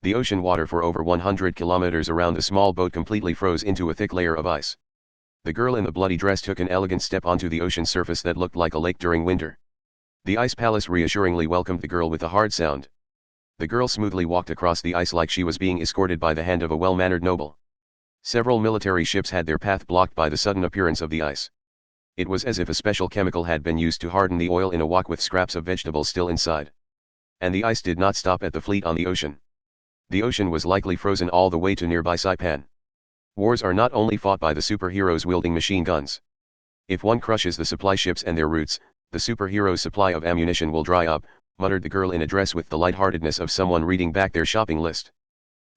The ocean water for over 100 kilometers around the small boat completely froze into a thick layer of ice. The girl in the bloody dress took an elegant step onto the ocean surface that looked like a lake during winter. The ice palace reassuringly welcomed the girl with a hard sound. The girl smoothly walked across the ice like she was being escorted by the hand of a well-mannered noble. Several military ships had their path blocked by the sudden appearance of the ice. It was as if a special chemical had been used to harden the oil in a wok with scraps of vegetables still inside. And the ice did not stop at the fleet on the ocean. The ocean was likely frozen all the way to nearby Saipan. Wars are not only fought by the superheroes wielding machine guns. If one crushes the supply ships and their routes, the superheroes' supply of ammunition will dry up, muttered the girl in a dress with the lightheartedness of someone reading back their shopping list.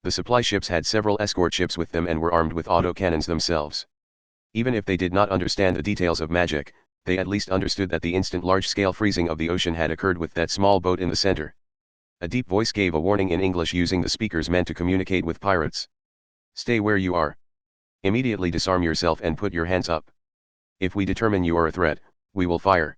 The supply ships had several escort ships with them and were armed with autocannons themselves. Even if they did not understand the details of magic, they at least understood that the instant large-scale freezing of the ocean had occurred with that small boat in the center. A deep voice gave a warning in English using the speakers meant to communicate with pirates. "Stay where you are. Immediately disarm yourself and put your hands up. If we determine you are a threat, we will fire.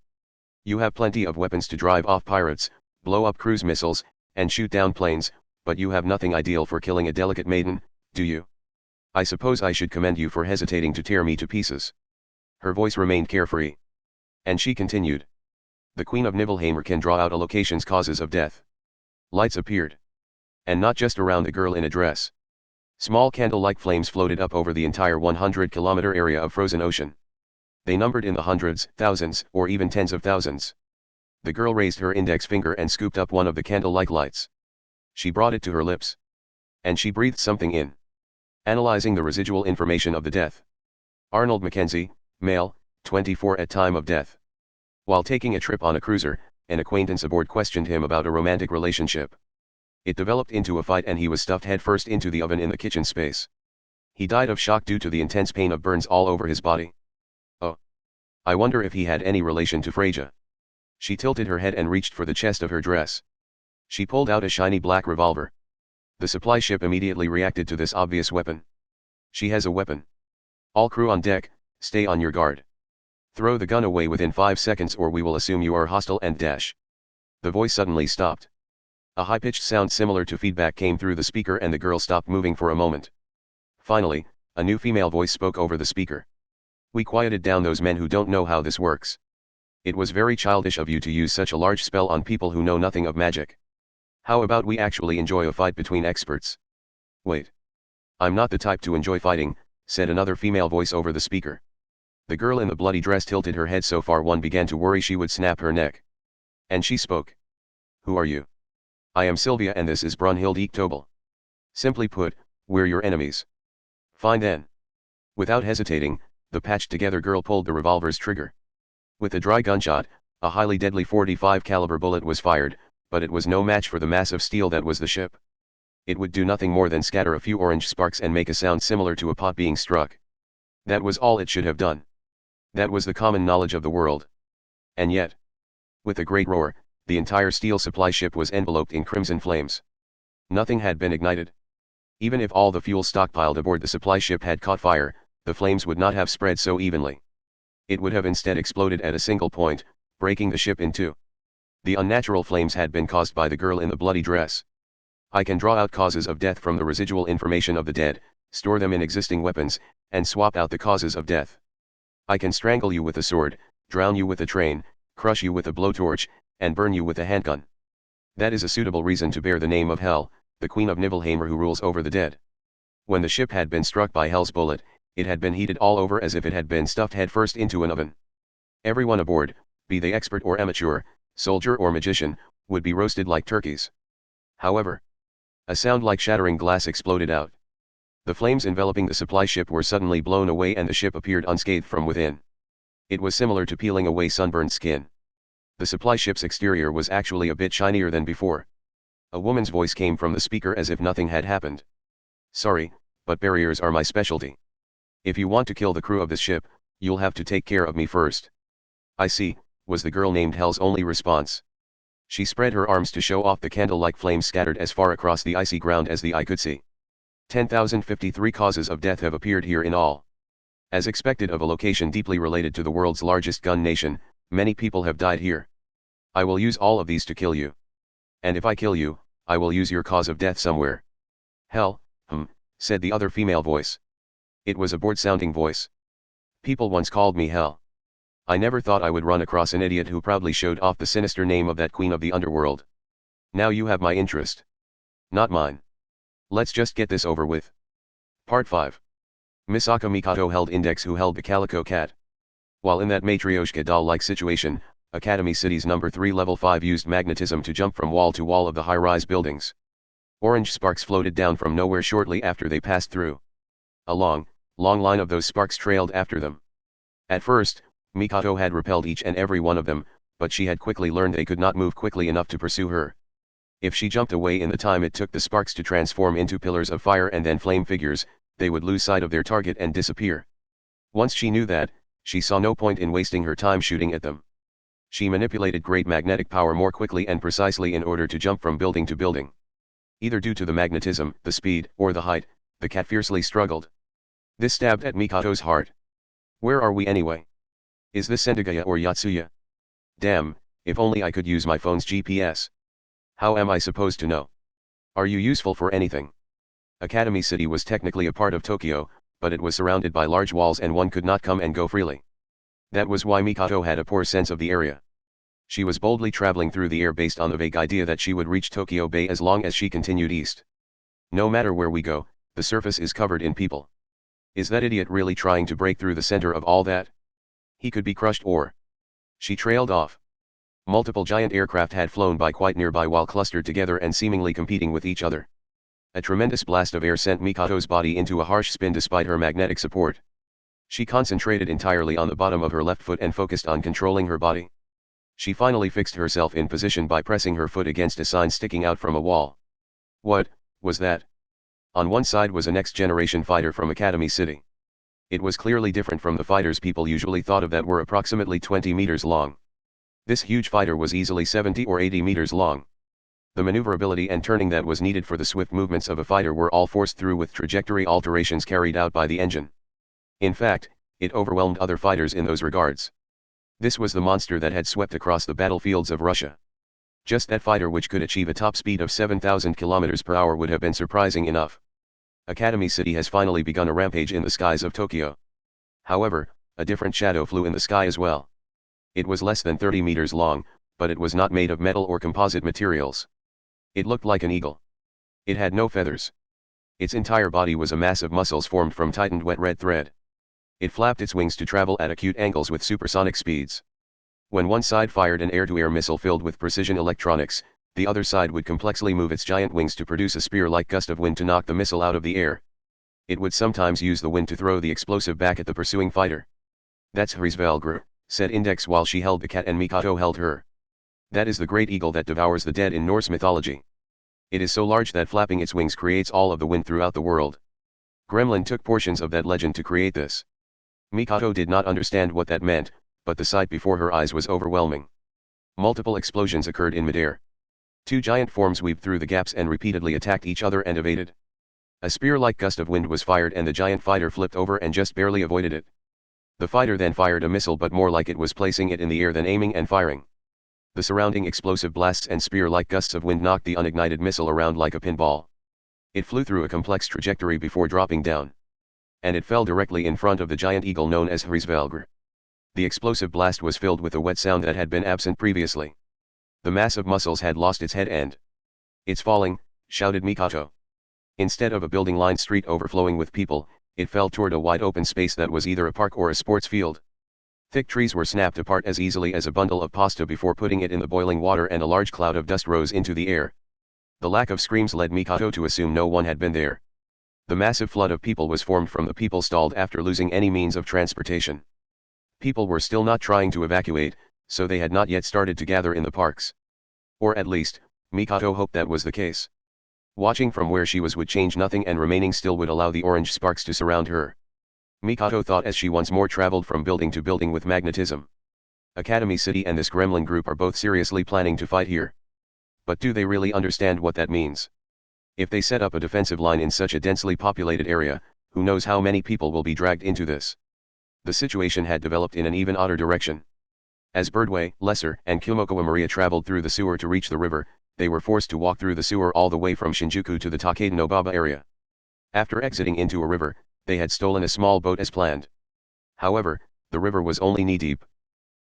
You have plenty of weapons to drive off pirates, blow up cruise missiles, and shoot down planes, but you have nothing ideal for killing a delicate maiden, do you? I suppose I should commend you for hesitating to tear me to pieces." Her voice remained carefree. And she continued. "The Queen of Nibelheim can draw out a location's causes of death." Lights appeared. And not just around the girl in a dress. Small candle-like flames floated up over the entire 100-kilometer area of frozen ocean. They numbered in the hundreds, thousands, or even tens of thousands. The girl raised her index finger and scooped up one of the candle-like lights. She brought it to her lips. And she breathed something in. Analyzing the residual information of the death. Arnold Mackenzie, male, 24 at time of death. While taking a trip on a cruiser, an acquaintance aboard questioned him about a romantic relationship. It developed into a fight and he was stuffed headfirst into the oven in the kitchen space. He died of shock due to the intense pain of burns all over his body. Oh. I wonder if he had any relation to Freya. She tilted her head and reached for the chest of her dress. She pulled out a shiny black revolver. The supply ship immediately reacted to this obvious weapon. "She has a weapon. All crew on deck, stay on your guard. Throw the gun away within 5 seconds or we will assume you are hostile and dash." The voice suddenly stopped. A high-pitched sound similar to feedback came through the speaker and the girl stopped moving for a moment. Finally, a new female voice spoke over the speaker. "We quieted down those men who don't know how this works. It was very childish of you to use such a large spell on people who know nothing of magic. How about we actually enjoy a fight between experts?" "Wait. I'm not the type to enjoy fighting," said another female voice over the speaker. The girl in the bloody dress tilted her head so far one began to worry she would snap her neck. And she spoke. "Who are you?" "I am Sylvia and this is Brunhild Echtobel. Simply put, we're your enemies." "Fine then." Without hesitating, the patched-together girl pulled the revolver's trigger. With a dry gunshot, a highly deadly .45 caliber bullet was fired, but it was no match for the mass of steel that was the ship. It would do nothing more than scatter a few orange sparks and make a sound similar to a pot being struck. That was all it should have done. That was the common knowledge of the world. And yet, with a great roar, the entire steel supply ship was enveloped in crimson flames. Nothing had been ignited. Even if all the fuel stockpiled aboard the supply ship had caught fire, the flames would not have spread so evenly. It would have instead exploded at a single point, breaking the ship in two. The unnatural flames had been caused by the girl in the bloody dress. "I can draw out causes of death from the residual information of the dead, store them in existing weapons, and swap out the causes of death. I can strangle you with a sword, drown you with a train, crush you with a blowtorch, and burn you with a handgun. That is a suitable reason to bear the name of Hel, the Queen of Nibelheim who rules over the dead." When the ship had been struck by Hel's bullet, it had been heated all over as if it had been stuffed headfirst into an oven. Everyone aboard, be they expert or amateur, soldier or magician, would be roasted like turkeys. However, a sound like shattering glass exploded out. The flames enveloping the supply ship were suddenly blown away and the ship appeared unscathed from within. It was similar to peeling away sunburned skin. The supply ship's exterior was actually a bit shinier than before. A woman's voice came from the speaker as if nothing had happened. "Sorry, but barriers are my specialty. If you want to kill the crew of this ship, you'll have to take care of me first." "I see," was the girl named Hel's only response. She spread her arms to show off the candle-like flames scattered as far across the icy ground as the eye could see. 10,053 causes of death have appeared here in all. As expected of a location deeply related to the world's largest gun nation, many people have died here. I will use all of these to kill you. And if I kill you, I will use your cause of death somewhere. Hell, said the other female voice. It was a bored-sounding voice. People once called me Hell. I never thought I would run across an idiot who proudly showed off the sinister name of that queen of the underworld. Now you have my interest. Not mine. Let's just get this over with. Part 5. Misaka Mikato held Index, who held the calico cat. While in that Matryoshka doll-like situation, Academy City's number 3 level 5 used magnetism to jump from wall to wall of the high-rise buildings. Orange sparks floated down from nowhere shortly after they passed through. A long line of those sparks trailed after them. At first, Mikato had repelled each and every one of them, but she had quickly learned they could not move quickly enough to pursue her. If she jumped away in the time it took the sparks to transform into pillars of fire and then flame figures, they would lose sight of their target and disappear. Once she knew that, she saw no point in wasting her time shooting at them. She manipulated great magnetic power more quickly and precisely in order to jump from building to building. Either due to the magnetism, the speed, or the height, the cat fiercely struggled. This stabbed at Mikato's heart. Where are we anyway? Is this Sendagaya or Yatsuya? Damn, if only I could use my phone's GPS. How am I supposed to know? Are you useful for anything? Academy City was technically a part of Tokyo, but it was surrounded by large walls and one could not come and go freely. That was why Mikato had a poor sense of the area. She was boldly traveling through the air based on the vague idea that she would reach Tokyo Bay as long as she continued east. No matter where we go, the surface is covered in people. Is that idiot really trying to break through the center of all that? He could be crushed or... She trailed off. Multiple giant aircraft had flown by quite nearby while clustered together and seemingly competing with each other. A tremendous blast of air sent Mikato's body into a harsh spin despite her magnetic support. She concentrated entirely on the bottom of her left foot and focused on controlling her body. She finally fixed herself in position by pressing her foot against a sign sticking out from a wall. What was that? On one side was a next-generation fighter from Academy City. It was clearly different from the fighters people usually thought of that were approximately 20 meters long. This huge fighter was easily 70 or 80 meters long. The maneuverability and turning that was needed for the swift movements of a fighter were all forced through with trajectory alterations carried out by the engine. In fact, it overwhelmed other fighters in those regards. This was the monster that had swept across the battlefields of Russia. Just that fighter which could achieve a top speed of 7,000 km per hour would have been surprising enough. Academy City has finally begun a rampage in the skies of Tokyo. However, a different shadow flew in the sky as well. It was less than 30 meters long, but it was not made of metal or composite materials. It looked like an eagle. It had no feathers. Its entire body was a mass of muscles formed from tightened wet red thread. It flapped its wings to travel at acute angles with supersonic speeds. When one side fired an air-to-air missile filled with precision electronics, the other side would complexly move its giant wings to produce a spear-like gust of wind to knock the missile out of the air. It would sometimes use the wind to throw the explosive back at the pursuing fighter. That's Hrisvelgr, said Index while she held the cat and Mikato held her. That is the great eagle that devours the dead in Norse mythology. It is so large that flapping its wings creates all of the wind throughout the world. Gremlin took portions of that legend to create this. Mikato did not understand what that meant, but the sight before her eyes was overwhelming. Multiple explosions occurred in midair. Two giant forms weaved through the gaps and repeatedly attacked each other and evaded. A spear-like gust of wind was fired and the giant fighter flipped over and just barely avoided it. The fighter then fired a missile, but more like it was placing it in the air than aiming and firing. The surrounding explosive blasts and spear-like gusts of wind knocked the unignited missile around like a pinball. It flew through a complex trajectory before dropping down. And it fell directly in front of the giant eagle known as Hrisvelgr. The explosive blast was filled with a wet sound that had been absent previously. The mass of muscles had lost its head and... It's falling, shouted Mikato. Instead of a building-lined street overflowing with people, it fell toward a wide open space that was either a park or a sports field. Thick trees were snapped apart as easily as a bundle of pasta before putting it in the boiling water, and a large cloud of dust rose into the air. The lack of screams led Mikato to assume no one had been there. The massive flood of people was formed from the people stalled after losing any means of transportation. People were still not trying to evacuate, so they had not yet started to gather in the parks. Or at least, Mikato hoped that was the case. Watching from where she was would change nothing, and remaining still would allow the orange sparks to surround her. Mikato thought as she once more traveled from building to building with magnetism. Academy City and this gremlin group are both seriously planning to fight here. But do they really understand what that means? If they set up a defensive line in such a densely populated area, who knows how many people will be dragged into this? The situation had developed in an even odder direction. As Birdway, Lesser, and Kimokawa Maria traveled through the sewer to reach the river, they were forced to walk through the sewer all the way from Shinjuku to the Takeda no Baba area. After exiting into a river, they had stolen a small boat as planned. However, the river was only knee-deep.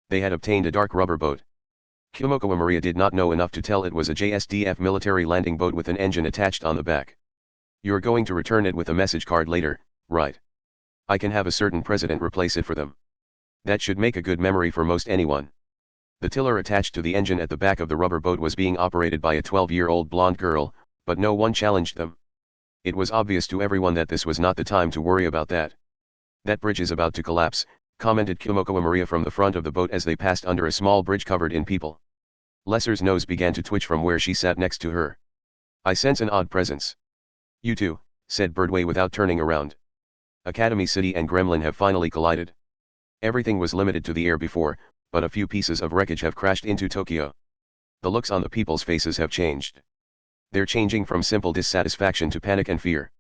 They had obtained a dark rubber boat. Kimokawa Maria did not know enough to tell it was a JSDF military landing boat with an engine attached on the back. You're going to return it with a message card later, right? I can have a certain president replace it for them. That should make a good memory for most anyone. The tiller attached to the engine at the back of the rubber boat was being operated by a 12-year-old blonde girl, but no one challenged them. It was obvious to everyone that this was not the time to worry about that. That bridge is about to collapse, commented Kimokawa Maria from the front of the boat as they passed under a small bridge covered in people. Lesser's nose began to twitch from where she sat next to her. I sense an odd presence. You too, said Birdway without turning around. Academy City and Gremlin have finally collided. Everything was limited to the air before, but a few pieces of wreckage have crashed into Tokyo. The looks on the people's faces have changed. They're changing from simple dissatisfaction to panic and fear.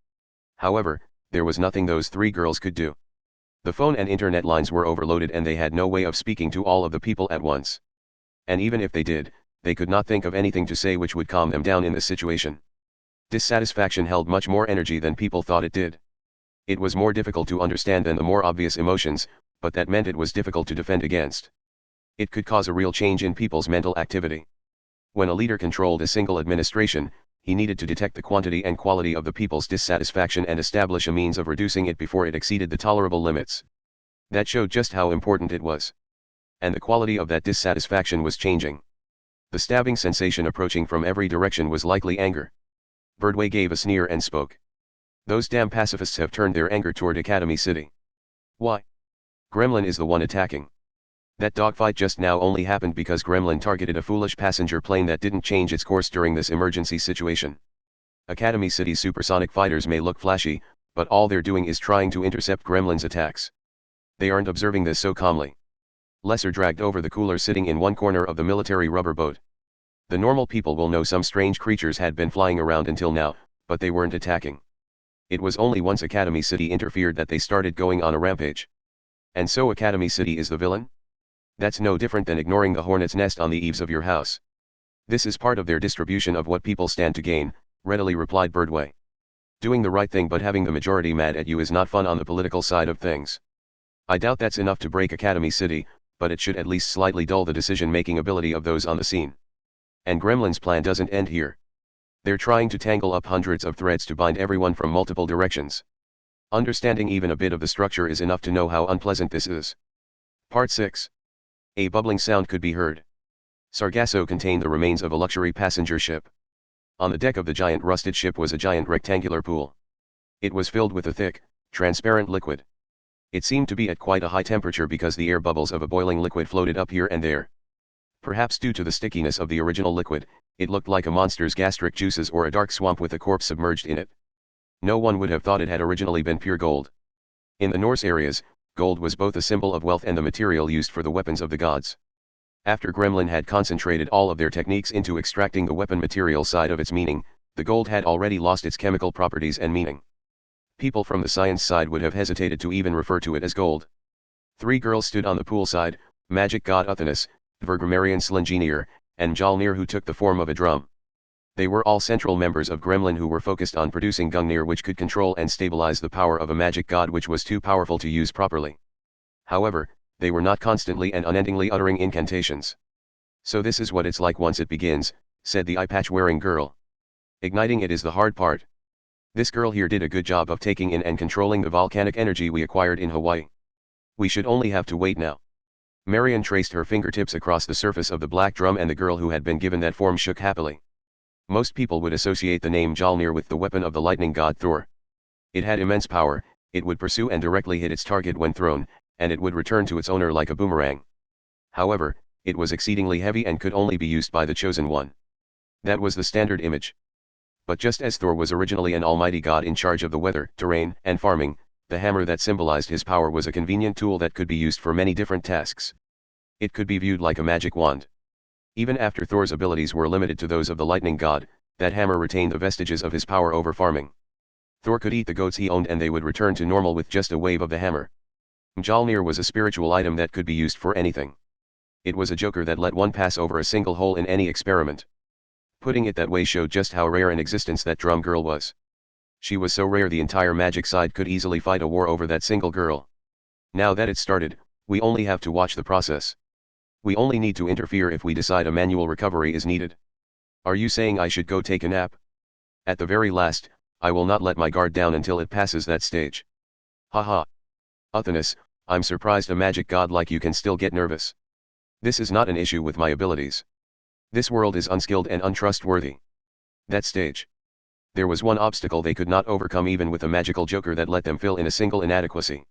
However, there was nothing those three girls could do. The phone and internet lines were overloaded and they had no way of speaking to all of the people at once. And even if they did, they could not think of anything to say which would calm them down in this situation. Dissatisfaction held much more energy than people thought it did. It was more difficult to understand than the more obvious emotions, but that meant it was difficult to defend against. It could cause a real change in people's mental activity. When a leader controlled a single administration, he needed to detect the quantity and quality of the people's dissatisfaction and establish a means of reducing it before it exceeded the tolerable limits. That showed just how important it was. And the quality of that dissatisfaction was changing. The stabbing sensation approaching from every direction was likely anger. Birdway gave a sneer and spoke. Those damn pacifists have turned their anger toward Academy City. Why? Gremlin is the one attacking. That dogfight just now only happened because Gremlin targeted a foolish passenger plane that didn't change its course during this emergency situation. Academy City's supersonic fighters may look flashy, but all they're doing is trying to intercept Gremlin's attacks. They aren't observing this so calmly. Lesser dragged over the cooler sitting in one corner of the military rubber boat. The normal people will know some strange creatures had been flying around until now, but they weren't attacking. It was only once Academy City interfered that they started going on a rampage. And so Academy City is the villain? That's no different than ignoring the hornet's nest on the eaves of your house. This is part of their distribution of what people stand to gain, readily replied Birdway. Doing the right thing but having the majority mad at you is not fun on the political side of things. I doubt that's enough to break Academy City, but it should at least slightly dull the decision-making ability of those on the scene. And Gremlin's plan doesn't end here. They're trying to tangle up hundreds of threads to bind everyone from multiple directions. Understanding even a bit of the structure is enough to know how unpleasant this is. Part 6. A bubbling sound could be heard. Sargasso contained the remains of a luxury passenger ship. On the deck of the giant rusted ship was a giant rectangular pool. It was filled with a thick, transparent liquid. It seemed to be at quite a high temperature because the air bubbles of a boiling liquid floated up here and there. Perhaps due to the stickiness of the original liquid, it looked like a monster's gastric juices or a dark swamp with a corpse submerged in it. No one would have thought it had originally been pure gold. In the Norse areas, gold was both a symbol of wealth and the material used for the weapons of the gods. After Gremlin had concentrated all of their techniques into extracting the weapon material side of its meaning, the gold had already lost its chemical properties and meaning. People from the science side would have hesitated to even refer to it as gold. Three girls stood on the pool side, magic god Uthanus, Vergramarian Slingenier, and Jalnir who took the form of a drum. They were all central members of Gremlin who were focused on producing Gungnir which could control and stabilize the power of a magic god which was too powerful to use properly. However, they were not constantly and unendingly uttering incantations. So this is what it's like once it begins, said the eye patch wearing girl. Igniting it is the hard part. This girl here did a good job of taking in and controlling the volcanic energy we acquired in Hawaii. We should only have to wait now. Marion traced her fingertips across the surface of the black drum and the girl who had been given that form shook happily. Most people would associate the name Jalnir with the weapon of the lightning god Thor. It had immense power, it would pursue and directly hit its target when thrown, and it would return to its owner like a boomerang. However, it was exceedingly heavy and could only be used by the chosen one. That was the standard image. But just as Thor was originally an almighty god in charge of the weather, terrain, and farming, the hammer that symbolized his power was a convenient tool that could be used for many different tasks. It could be viewed like a magic wand. Even after Thor's abilities were limited to those of the lightning god, that hammer retained the vestiges of his power over farming. Thor could eat the goats he owned and they would return to normal with just a wave of the hammer. Mjolnir was a spiritual item that could be used for anything. It was a joker that let one pass over a single hole in any experiment. Putting it that way showed just how rare an existence that drum girl was. She was so rare the entire magic side could easily fight a war over that single girl. Now that it's started, we only have to watch the process. We only need to interfere if we decide a manual recovery is needed. Are you saying I should go take a nap? At the very last, I will not let my guard down until it passes that stage. Haha. Uthanus, I'm surprised a magic god like you can still get nervous. This is not an issue with my abilities. This world is unskilled and untrustworthy. That stage. There was one obstacle they could not overcome even with a magical joker that let them fill in a single inadequacy.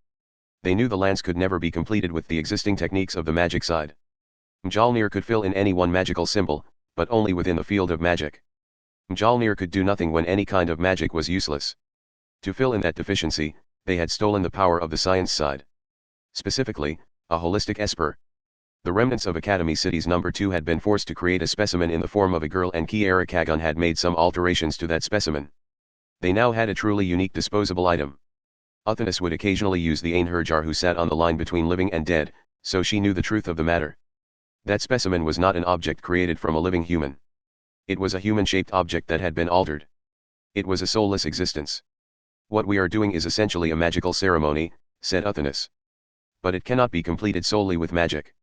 They knew the lance could never be completed with the existing techniques of the magic side. Mjolnir could fill in any one magical symbol, but only within the field of magic. Mjolnir could do nothing when any kind of magic was useless. To fill in that deficiency, they had stolen the power of the science side. Specifically, a holistic esper. The remnants of Academy City's number 2 had been forced to create a specimen in the form of a girl and Kiara Kagon had made some alterations to that specimen. They now had a truly unique disposable item. Uthanus would occasionally use the Einherjar who sat on the line between living and dead, so she knew the truth of the matter. That specimen was not an object created from a living human. It was a human-shaped object that had been altered. It was a soulless existence. What we are doing is essentially a magical ceremony, said Uthanus. But it cannot be completed solely with magic.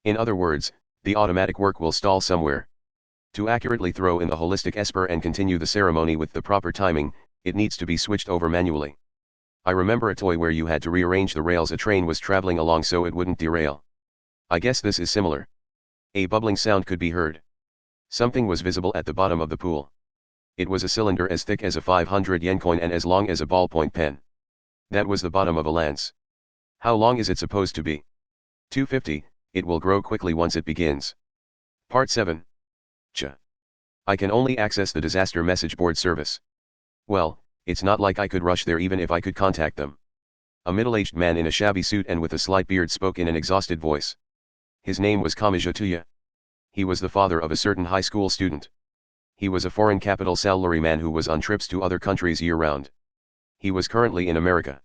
In other words, the automatic work will stall somewhere. To accurately throw in the holistic esper and continue the ceremony with the proper timing, it needs to be switched over manually. I remember a toy where you had to rearrange the rails a train was traveling along so it wouldn't derail. I guess this is similar. A bubbling sound could be heard. Something was visible at the bottom of the pool. It was a cylinder as thick as a 500 yen coin and as long as a ballpoint pen. That was the bottom of a lance. How long is it supposed to be? 250, it will grow quickly once it begins. Part 7. I can only access the disaster message board service. Well, it's not like I could rush there even if I could contact them. A middle-aged man in a shabby suit and with a slight beard spoke in an exhausted voice. His name was Kamaji. He was the father of a certain high school student. He was a foreign capital salaryman who was on trips to other countries year-round. He was currently in America.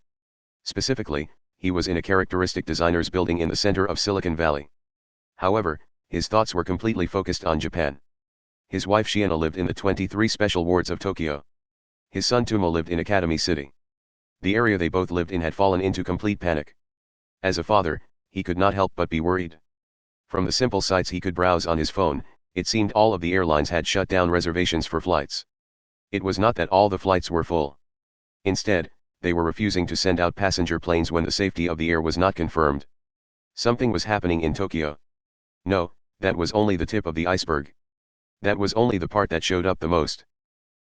Specifically, he was in a characteristic designer's building in the center of Silicon Valley. However, his thoughts were completely focused on Japan. His wife Shiana lived in the 23 special wards of Tokyo. His son Tumo lived in Academy City. The area they both lived in had fallen into complete panic. As a father, he could not help but be worried. From the simple sites he could browse on his phone, it seemed all of the airlines had shut down reservations for flights. It was not that all the flights were full. Instead, they were refusing to send out passenger planes when the safety of the air was not confirmed. Something was happening in Tokyo. No, that was only the tip of the iceberg. That was only the part that showed up the most.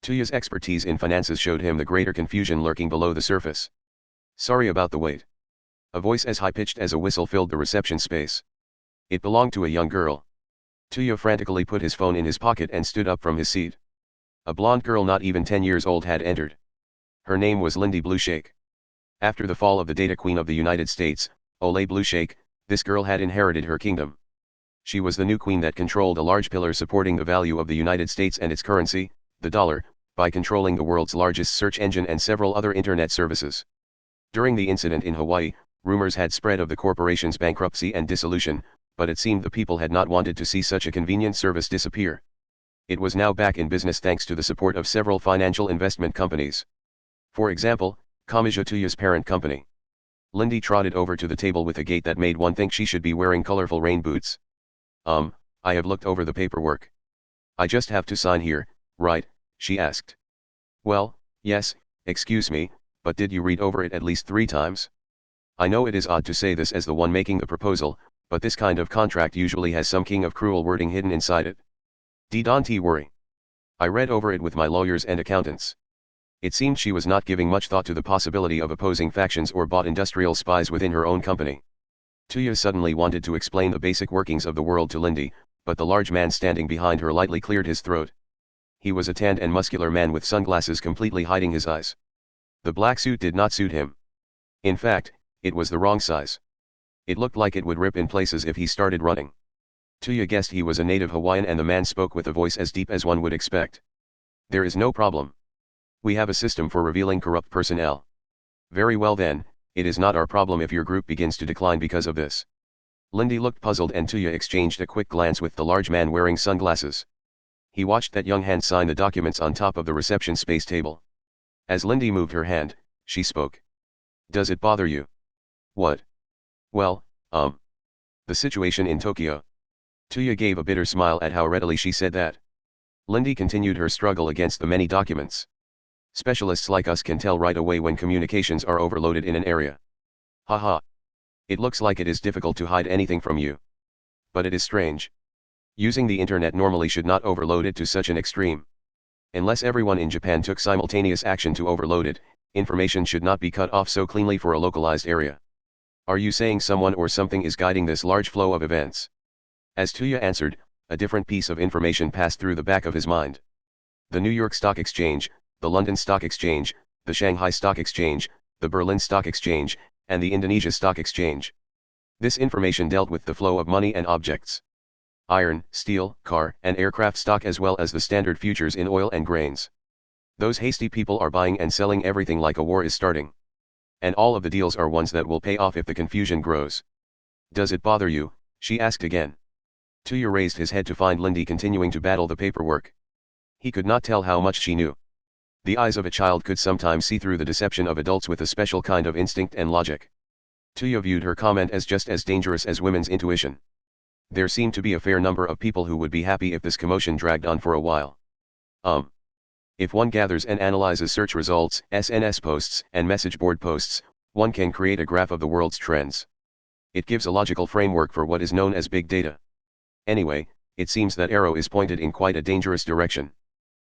Tuya's expertise in finances showed him the greater confusion lurking below the surface. Sorry about the wait. A voice as high-pitched as a whistle filled the reception space. It belonged to a young girl. Tuya frantically put his phone in his pocket and stood up from his seat. A blonde girl not even 10 years old had entered. Her name was Lindy Blueshake. After the fall of the data queen of the United States, Ole Blueshake, this girl had inherited her kingdom. She was the new queen that controlled a large pillar supporting the value of the United States and its currency, the dollar, by controlling the world's largest search engine and several other internet services. During the incident in Hawaii, rumors had spread of the corporation's bankruptcy and dissolution, but it seemed the people had not wanted to see such a convenient service disappear. It was now back in business thanks to the support of several financial investment companies. For example, Kamaji-Tuya's parent company. Lindy trotted over to the table with a gait that made one think she should be wearing colorful rain boots. I have looked over the paperwork. I just have to sign here, right? She asked. Well, yes, excuse me, but did you read over it at least 3 times? I know it is odd to say this as the one making the proposal, but this kind of contract usually has some king of cruel wording hidden inside it. Don't worry. I read over it with my lawyers and accountants. It seemed she was not giving much thought to the possibility of opposing factions or bought industrial spies within her own company. Tuya suddenly wanted to explain the basic workings of the world to Lindy, but the large man standing behind her lightly cleared his throat. He was a tanned and muscular man with sunglasses completely hiding his eyes. The black suit did not suit him. In fact, it was the wrong size. It looked like it would rip in places if he started running. Tuya guessed he was a native Hawaiian and the man spoke with a voice as deep as one would expect. There is no problem. We have a system for revealing corrupt personnel. Very well then, it is not our problem if your group begins to decline because of this. Lindy looked puzzled and Tuya exchanged a quick glance with the large man wearing sunglasses. He watched that young hand sign the documents on top of the reception space table. As Lindy moved her hand, she spoke. Does it bother you? What? Well, the situation in Tokyo. Tuya gave a bitter smile at how readily she said that. Lindy continued her struggle against the many documents. Specialists like us can tell right away when communications are overloaded in an area. Haha. It looks like it is difficult to hide anything from you. But it is strange. Using the internet normally should not overload it to such an extreme. Unless everyone in Japan took simultaneous action to overload it, information should not be cut off so cleanly for a localized area. Are you saying someone or something is guiding this large flow of events? As Tuya answered, a different piece of information passed through the back of his mind. The New York Stock Exchange, the London Stock Exchange, the Shanghai Stock Exchange, the Berlin Stock Exchange, and the Indonesia Stock Exchange. This information dealt with the flow of money and objects. Iron, steel, car, and aircraft stock as well as the standard futures in oil and grains. Those hasty people are buying and selling everything like a war is starting. And all of the deals are ones that will pay off if the confusion grows. Does it bother you? She asked again. Tuya raised his head to find Lindy continuing to battle the paperwork. He could not tell how much she knew. The eyes of a child could sometimes see through the deception of adults with a special kind of instinct and logic. Tuya viewed her comment as just as dangerous as women's intuition. There seemed to be a fair number of people who would be happy if this commotion dragged on for a while. If one gathers and analyzes search results, SNS posts, and message board posts, one can create a graph of the world's trends. It gives a logical framework for what is known as big data. Anyway, it seems that arrow is pointed in quite a dangerous direction.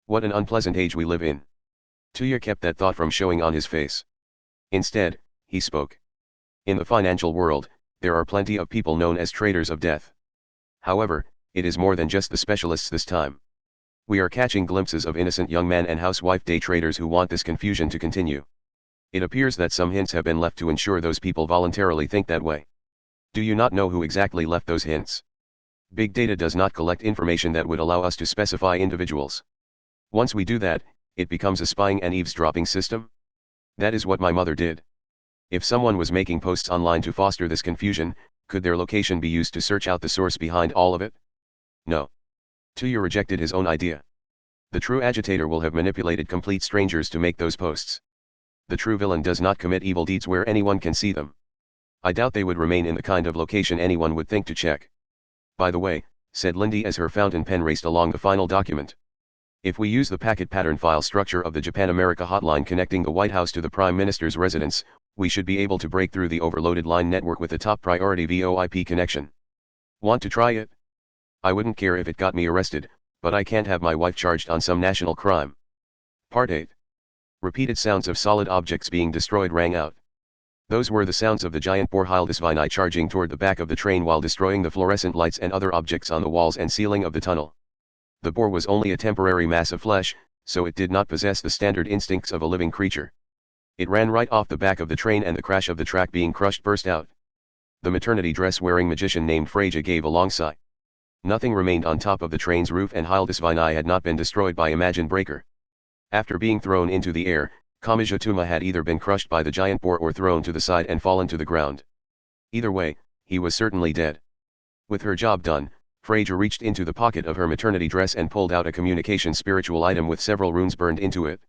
What an unpleasant age we live in. Tuya kept that thought from showing on his face. Instead, he spoke. In the financial world, there are plenty of people known as traders of death. However, it is more than just the specialists this time. We are catching glimpses of innocent young man and housewife day traders who want this confusion to continue. It appears that some hints have been left to ensure those people voluntarily think that way. Do you not know who exactly left those hints? Big data does not collect information that would allow us to specify individuals. Once we do that, it becomes a spying and eavesdropping system. That is what my mother did. If someone was making posts online to foster this confusion, could their location be used to search out the source behind all of it? No. Tuya rejected his own idea. The true agitator will have manipulated complete strangers to make those posts. The true villain does not commit evil deeds where anyone can see them. I doubt they would remain in the kind of location anyone would think to check. By the way, said Lindy as her fountain pen raced along the final document. If we use the packet pattern file structure of the Japan-America hotline connecting the White House to the Prime Minister's residence, we should be able to break through the overloaded line network with a top priority VoIP connection. Want to try it? I wouldn't care if it got me arrested, but I can't have my wife charged on some national crime. Part 8. Repeated sounds of solid objects being destroyed rang out. Those were the sounds of the giant boar Hildesvini charging toward the back of the train while destroying the fluorescent lights and other objects on the walls and ceiling of the tunnel. The boar was only a temporary mass of flesh, so it did not possess the standard instincts of a living creature. It ran right off the back of the train and the crash of the track being crushed burst out. The maternity dress-wearing magician named Freja gave a long sigh. Nothing remained on top of the train's roof and Hildesvini had not been destroyed by Imagine Breaker. After being thrown into the air, Kamijatuma had either been crushed by the giant boar or thrown to the side and fallen to the ground. Either way, he was certainly dead. With her job done, Freja reached into the pocket of her maternity dress and pulled out a communication spiritual item with several runes burned into it.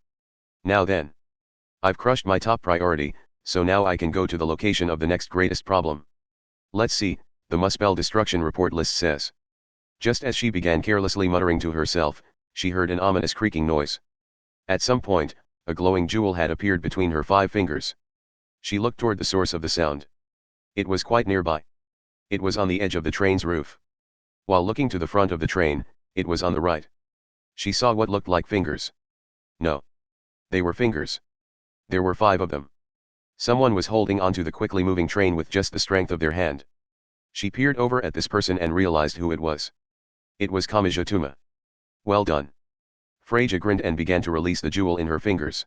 Now then. I've crushed my top priority, so now I can go to the location of the next greatest problem. Let's see, the Muspel destruction report list says. Just as she began carelessly muttering to herself, she heard an ominous creaking noise. At some point, a glowing jewel had appeared between her 5 fingers. She looked toward the source of the sound. It was quite nearby. It was on the edge of the train's roof. While looking to the front of the train, it was on the right. She saw what looked like fingers. No. They were fingers. There were 5 of them. Someone was holding onto the quickly moving train with just the strength of their hand. She peered over at this person and realized who it was. It was Kamijatuma. Well done. Freja grinned and began to release the jewel in her fingers.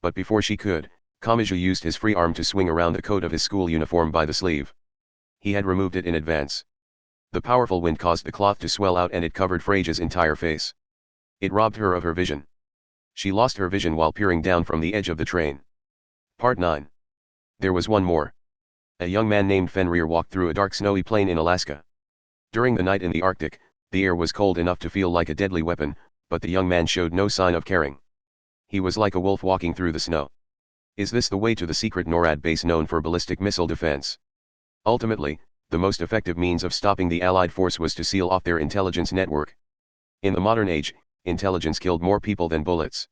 But before she could, Kamija used his free arm to swing around the coat of his school uniform by the sleeve. He had removed it in advance. The powerful wind caused the cloth to swell out and it covered Freya's entire face. It robbed her of her vision. She lost her vision while peering down from the edge of the train. Part 9. There was one more. A young man named Fenrir walked through a dark snowy plain in Alaska. During the night in the Arctic, the air was cold enough to feel like a deadly weapon, but the young man showed no sign of caring. He was like a wolf walking through the snow. Is this the way to the secret NORAD base known for ballistic missile defense? Ultimately, the most effective means of stopping the Allied force was to seal off their intelligence network. In the modern age, intelligence killed more people than bullets.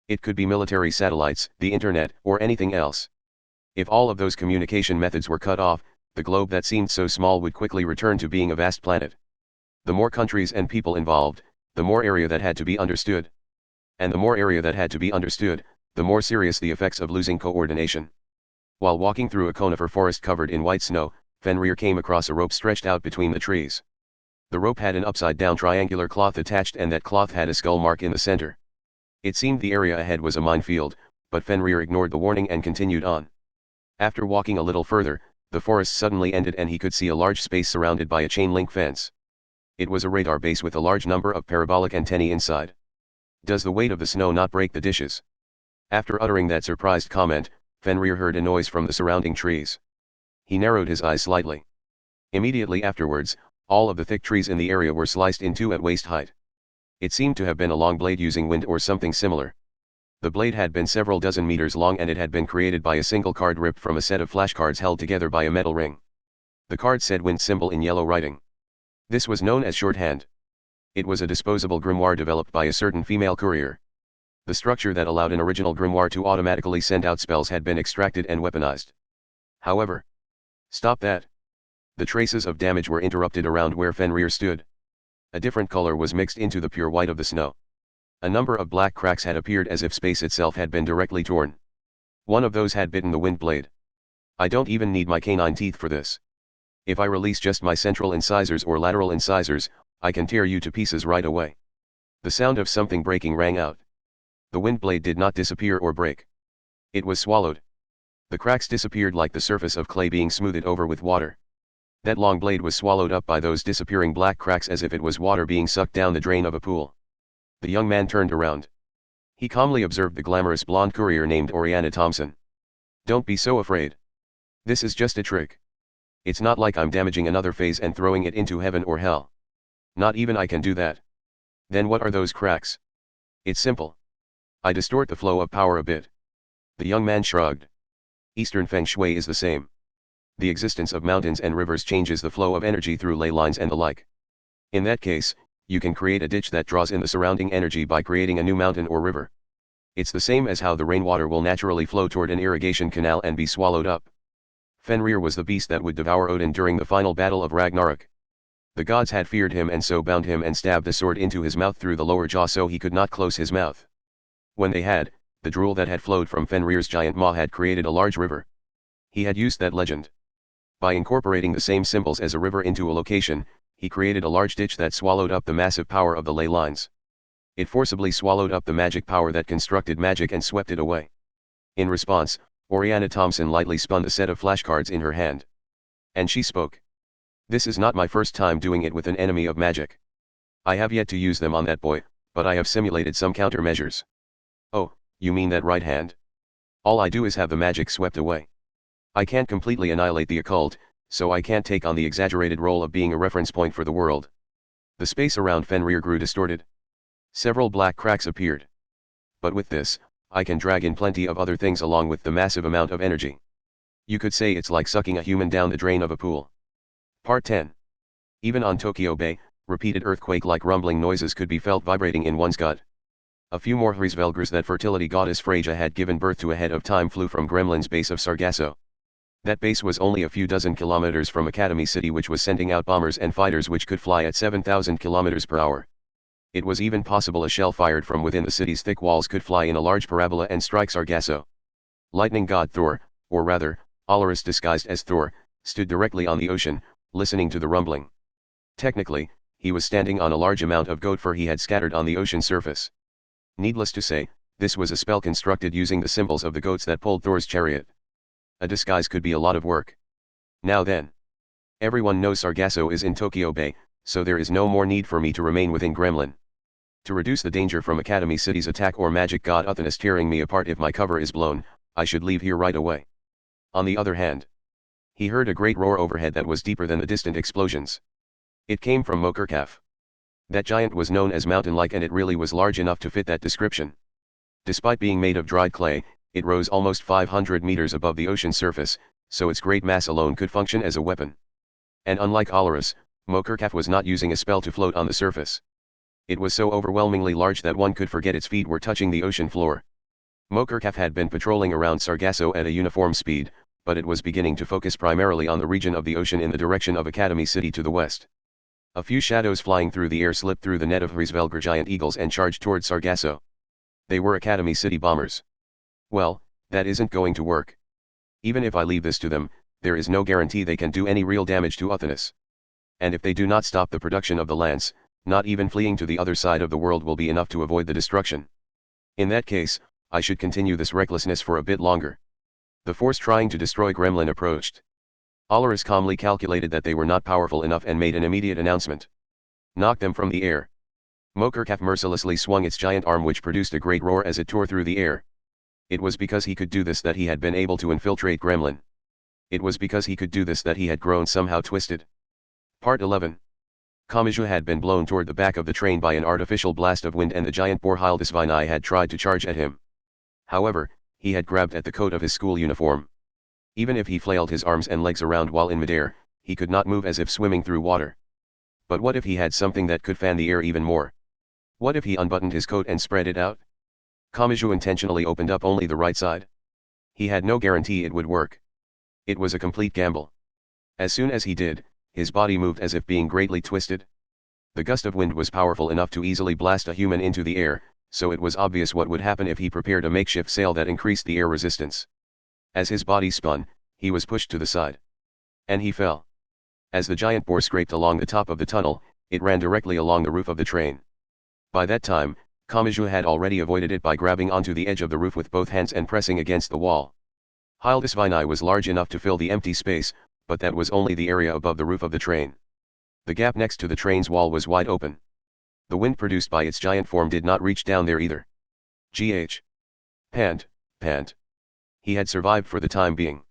It could be military satellites, the internet, or anything else. If all of those communication methods were cut off, the globe that seemed so small would quickly return to being a vast planet. The more countries and people involved, the more area that had to be understood. And the more area that had to be understood, the more serious the effects of losing coordination. While walking through a conifer forest covered in white snow, Fenrir came across a rope stretched out between the trees. The rope had an upside-down triangular cloth attached and that cloth had a skull mark in the center. It seemed the area ahead was a minefield, but Fenrir ignored the warning and continued on. After walking a little further, the forest suddenly ended and he could see a large space surrounded by a chain-link fence. It was a radar base with a large number of parabolic antennae inside. Does the weight of the snow not break the dishes? After uttering that surprised comment, Fenrir heard a noise from the surrounding trees. He narrowed his eyes slightly. Immediately afterwards, all of the thick trees in the area were sliced in two at waist height. It seemed to have been a long blade using wind or something similar. The blade had been several dozen meters long and it had been created by a single card ripped from a set of flashcards held together by a metal ring. The card said wind symbol in yellow writing. This was known as shorthand. It was a disposable grimoire developed by a certain female courier. The structure that allowed an original grimoire to automatically send out spells had been extracted and weaponized. However, stop that. The traces of damage were interrupted around where Fenrir stood. A different color was mixed into the pure white of the snow. A number of black cracks had appeared as if space itself had been directly torn. One of those had bitten the wind blade. I don't even need my canine teeth for this. If I release just my central incisors or lateral incisors, I can tear you to pieces right away. The sound of something breaking rang out. The wind blade did not disappear or break. It was swallowed. The cracks disappeared like the surface of clay being smoothed over with water. That long blade was swallowed up by those disappearing black cracks as if it was water being sucked down the drain of a pool. The young man turned around. He calmly observed the glamorous blonde courier named Oriana Thompson. Don't be so afraid. This is just a trick. It's not like I'm damaging another phase and throwing it into heaven or hell. Not even I can do that. Then what are those cracks? It's simple. I distort the flow of power a bit. The young man shrugged. Eastern Feng Shui is the same. The existence of mountains and rivers changes the flow of energy through ley lines and the like. In that case, you can create a ditch that draws in the surrounding energy by creating a new mountain or river. It's the same as how the rainwater will naturally flow toward an irrigation canal and be swallowed up. Fenrir was the beast that would devour Odin during the final battle of Ragnarok. The gods had feared him and so bound him and stabbed the sword into his mouth through the lower jaw so he could not close his mouth. When they had, the drool that had flowed from Fenrir's giant maw had created a large river. He had used that legend. By incorporating the same symbols as a river into a location, he created a large ditch that swallowed up the massive power of the ley lines. It forcibly swallowed up the magic power that constructed magic and swept it away. In response, Oriana Thompson lightly spun the set of flashcards in her hand. And she spoke. This is not my first time doing it with an enemy of magic. I have yet to use them on that boy, but I have simulated some countermeasures. Oh, you mean that right hand? All I do is have the magic swept away. I can't completely annihilate the occult, so I can't take on the exaggerated role of being a reference point for the world. The space around Fenrir grew distorted. Several black cracks appeared. But with this, I can drag in plenty of other things along with the massive amount of energy. You could say it's like sucking a human down the drain of a pool. Part 10. Even on Tokyo Bay, repeated earthquake-like rumbling noises could be felt vibrating in one's gut. A few more Hrisvelgers that fertility goddess Freya had given birth to ahead of time flew from Gremlin's base of Sargasso. That base was only a few dozen kilometers from Academy City, which was sending out bombers and fighters which could fly at 7,000 kilometers per hour. It was even possible a shell fired from within the city's thick walls could fly in a large parabola and strike Sargasso. Lightning god Thor, or rather, Olorus disguised as Thor, stood directly on the ocean, listening to the rumbling. Technically, he was standing on a large amount of goat fur he had scattered on the ocean surface. Needless to say, this was a spell constructed using the symbols of the goats that pulled Thor's chariot. A disguise could be a lot of work. Now then. Everyone knows Sargasso is in Tokyo Bay, so there is no more need for me to remain within Gremlin. To reduce the danger from Academy City's attack or magic god Uthonus tearing me apart if my cover is blown, I should leave here right away. On the other hand, he heard a great roar overhead that was deeper than the distant explosions. It came from Mokurkaf. That giant was known as mountain-like, and it really was large enough to fit that description. Despite being made of dried clay, it rose almost 500 meters above the ocean surface, so its great mass alone could function as a weapon. And unlike Olorus, Mokurkaf was not using a spell to float on the surface. It was so overwhelmingly large that one could forget its feet were touching the ocean floor. Mokurkaf had been patrolling around Sargasso at a uniform speed, but it was beginning to focus primarily on the region of the ocean in the direction of Academy City to the west. A few shadows flying through the air slipped through the net of Hrisvelgr giant eagles and charged toward Sargasso. They were Academy City bombers. Well, that isn't going to work. Even if I leave this to them, there is no guarantee they can do any real damage to Uthonus. And if they do not stop the production of the lance, not even fleeing to the other side of the world will be enough to avoid the destruction. In that case, I should continue this recklessness for a bit longer. The force trying to destroy Gremlin approached. Olorus calmly calculated that they were not powerful enough and made an immediate announcement. Knock them from the air. Mokurkaf mercilessly swung its giant arm, which produced a great roar as it tore through the air. It was because he could do this that he had been able to infiltrate Gremlin. It was because he could do this that he had grown somehow twisted. Part 11. Kamachi had been blown toward the back of the train by an artificial blast of wind, and the giant boar Hildesvini had tried to charge at him. However, he had grabbed at the coat of his school uniform. Even if he flailed his arms and legs around while in midair, he could not move, as if swimming through water. But what if he had something that could fan the air even more? What if he unbuttoned his coat and spread it out? Kamachi intentionally opened up only the right side. He had no guarantee it would work. It was a complete gamble. As soon as he did, his body moved as if being greatly twisted. The gust of wind was powerful enough to easily blast a human into the air, so it was obvious what would happen if he prepared a makeshift sail that increased the air resistance. As his body spun, he was pushed to the side. And he fell. As the giant boar scraped along the top of the tunnel, it ran directly along the roof of the train. By that time, Kamachi had already avoided it by grabbing onto the edge of the roof with both hands and pressing against the wall. Hildesvini was large enough to fill the empty space, but that was only the area above the roof of the train. The gap next to the train's wall was wide open. The wind produced by its giant form did not reach down there either. Gh. Pant, pant. He had survived for the time being.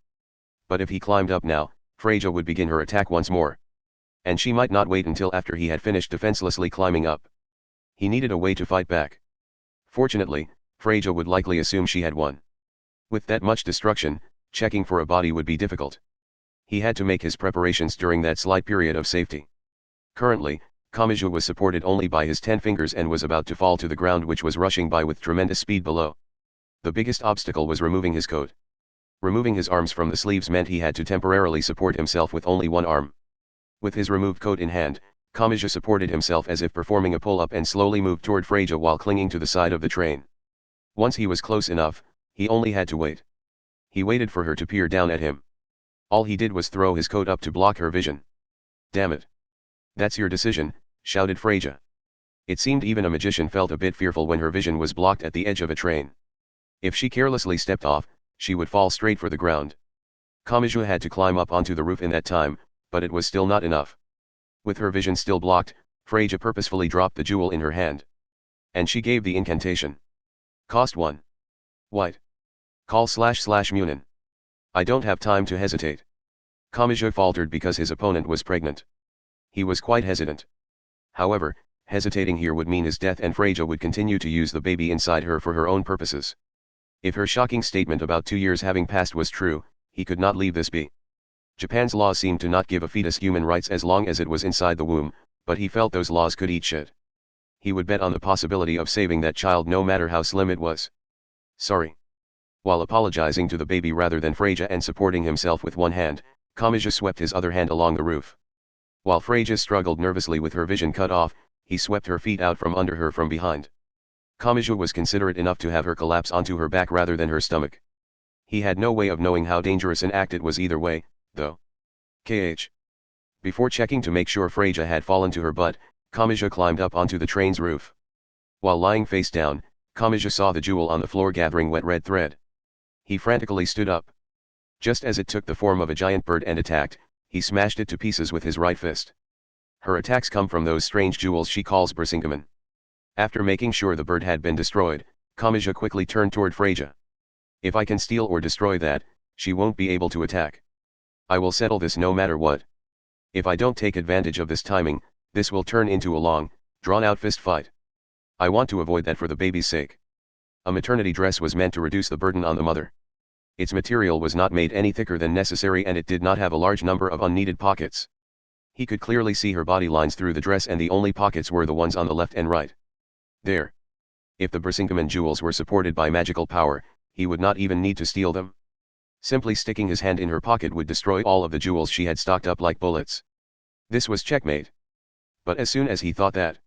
But if he climbed up now, Freja would begin her attack once more. And she might not wait until after he had finished defenselessly climbing up. He needed a way to fight back. Fortunately, Freja would likely assume she had won. With that much destruction, checking for a body would be difficult. He had to make his preparations during that slight period of safety. Currently, Kamachi was supported only by his 10 fingers and was about to fall to the ground, which was rushing by with tremendous speed below. The biggest obstacle was removing his coat. Removing his arms from the sleeves meant he had to temporarily support himself with only one arm. With his removed coat in hand, Kamachi supported himself as if performing a pull-up and slowly moved toward Freja while clinging to the side of the train. Once he was close enough, he only had to wait. He waited for her to peer down at him. All he did was throw his coat up to block her vision. Damn it. That's your decision, shouted Freja. It seemed even a magician felt a bit fearful when her vision was blocked at the edge of a train. If she carelessly stepped off, she would fall straight for the ground. Kamachi had to climb up onto the roof in that time, but it was still not enough. With her vision still blocked, Freja purposefully dropped the jewel in her hand. And she gave the incantation. Cost 1. White. Call / Munin. I don't have time to hesitate. Kamachi faltered because his opponent was pregnant. He was quite hesitant. However, hesitating here would mean his death, and Freja would continue to use the baby inside her for her own purposes. If her shocking statement about 2 years having passed was true, he could not leave this be. Japan's laws seemed to not give a fetus human rights as long as it was inside the womb, but he felt those laws could eat shit. He would bet on the possibility of saving that child no matter how slim it was. Sorry. While apologizing to the baby rather than Freja and supporting himself with one hand, Kamachi swept his other hand along the roof. While Freja struggled nervously with her vision cut off, he swept her feet out from under her from behind. Kamachi was considerate enough to have her collapse onto her back rather than her stomach. He had no way of knowing how dangerous an act it was either way, though. Before checking to make sure Freja had fallen to her butt, Kamachi climbed up onto the train's roof. While lying face down, Kamachi saw the jewel on the floor gathering wet red thread. He frantically stood up. Just as it took the form of a giant bird and attacked, He smashed it to pieces with his right fist. Her attacks come from those strange jewels she calls Brisingamen. After making sure the bird had been destroyed, Kamaji quickly turned toward Freya. If I can steal or destroy that, she won't be able to attack. I will settle this no matter what. If I don't take advantage of this timing, this will turn into a long, drawn-out fist fight. I want to avoid that for the baby's sake. A maternity dress was meant to reduce the burden on the mother. Its material was not made any thicker than necessary and it did not have a large number of unneeded pockets. He could clearly see her body lines through the dress and the only pockets were the ones on the left and right. There. If the Brisingamen jewels were supported by magical power, he would not even need to steal them. Simply sticking his hand in her pocket would destroy all of the jewels she had stocked up like bullets. This was checkmate. But as soon as he thought that,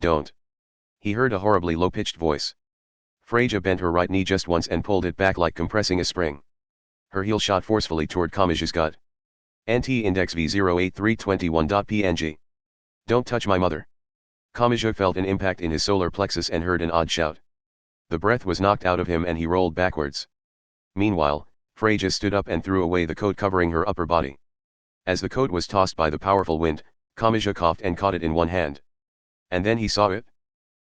don't. He heard a horribly low-pitched voice. Freya bent her right knee just once and pulled it back like compressing a spring. Her heel shot forcefully toward Kamaji's gut. NT index V08321.png. Don't touch my mother. Kamaji felt an impact in his solar plexus and heard an odd shout. The breath was knocked out of him and he rolled backwards. Meanwhile, Freya stood up and threw away the coat covering her upper body. As the coat was tossed by the powerful wind, Kamaji coughed and caught it in one hand. And then he saw it.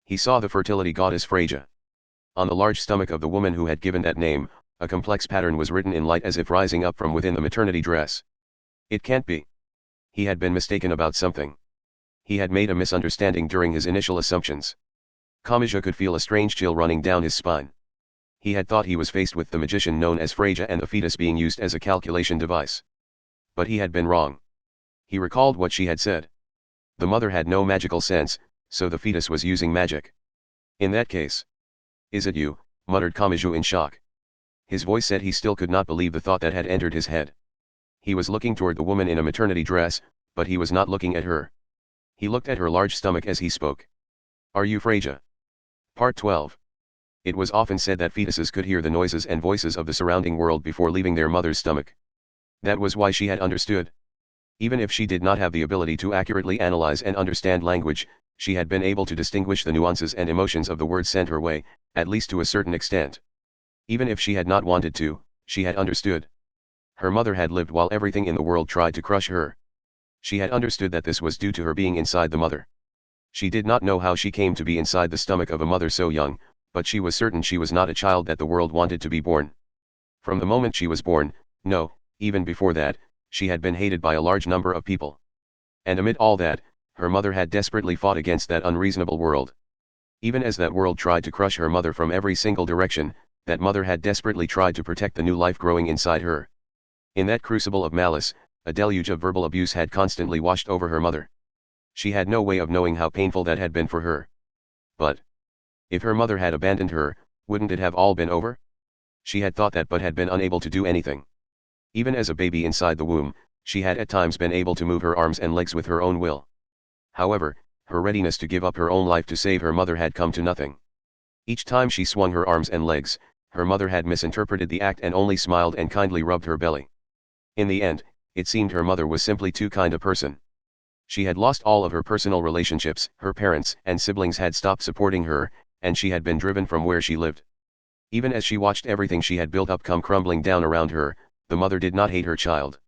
He saw the fertility goddess Freya. On the large stomach of the woman who had given that name, a complex pattern was written in light as if rising up from within the maternity dress. It can't be. He had been mistaken about something. He had made a misunderstanding during his initial assumptions. Kamaji could feel a strange chill running down his spine. He had thought he was faced with the magician known as Freya and the fetus being used as a calculation device. But he had been wrong. He recalled what she had said. The mother had no magical sense, so the fetus was using magic. In that case. Is it you? Muttered Kamaji in shock. His voice said he still could not believe the thought that had entered his head. He was looking toward the woman in a maternity dress, but he was not looking at her. He looked at her large stomach as he spoke. Are you Freya? Part 12. It was often said that fetuses could hear the noises and voices of the surrounding world before leaving their mother's stomach. That was why she had understood. Even if she did not have the ability to accurately analyze and understand language, she had been able to distinguish the nuances and emotions of the words sent her way, at least to a certain extent. Even if she had not wanted to, she had understood. Her mother had lived while everything in the world tried to crush her. She had understood that this was due to her being inside the mother. She did not know how she came to be inside the stomach of a mother so young, but she was certain she was not a child that the world wanted to be born. From the moment she was born, no, even before that, she had been hated by a large number of people. And amid all that, her mother had desperately fought against that unreasonable world. Even as that world tried to crush her mother from every single direction, that mother had desperately tried to protect the new life growing inside her. In that crucible of malice, a deluge of verbal abuse had constantly washed over her mother. She had no way of knowing how painful that had been for her. But if her mother had abandoned her, wouldn't it have all been over? She had thought that but had been unable to do anything. Even as a baby inside the womb, she had at times been able to move her arms and legs with her own will. However, her readiness to give up her own life to save her mother had come to nothing. Each time she swung her arms and legs, her mother had misinterpreted the act and only smiled and kindly rubbed her belly. In the end, it seemed her mother was simply too kind a person. She had lost all of her personal relationships, her parents and siblings had stopped supporting her, and she had been driven from where she lived. Even as she watched everything she had built up come crumbling down around her, the mother did not hate her child.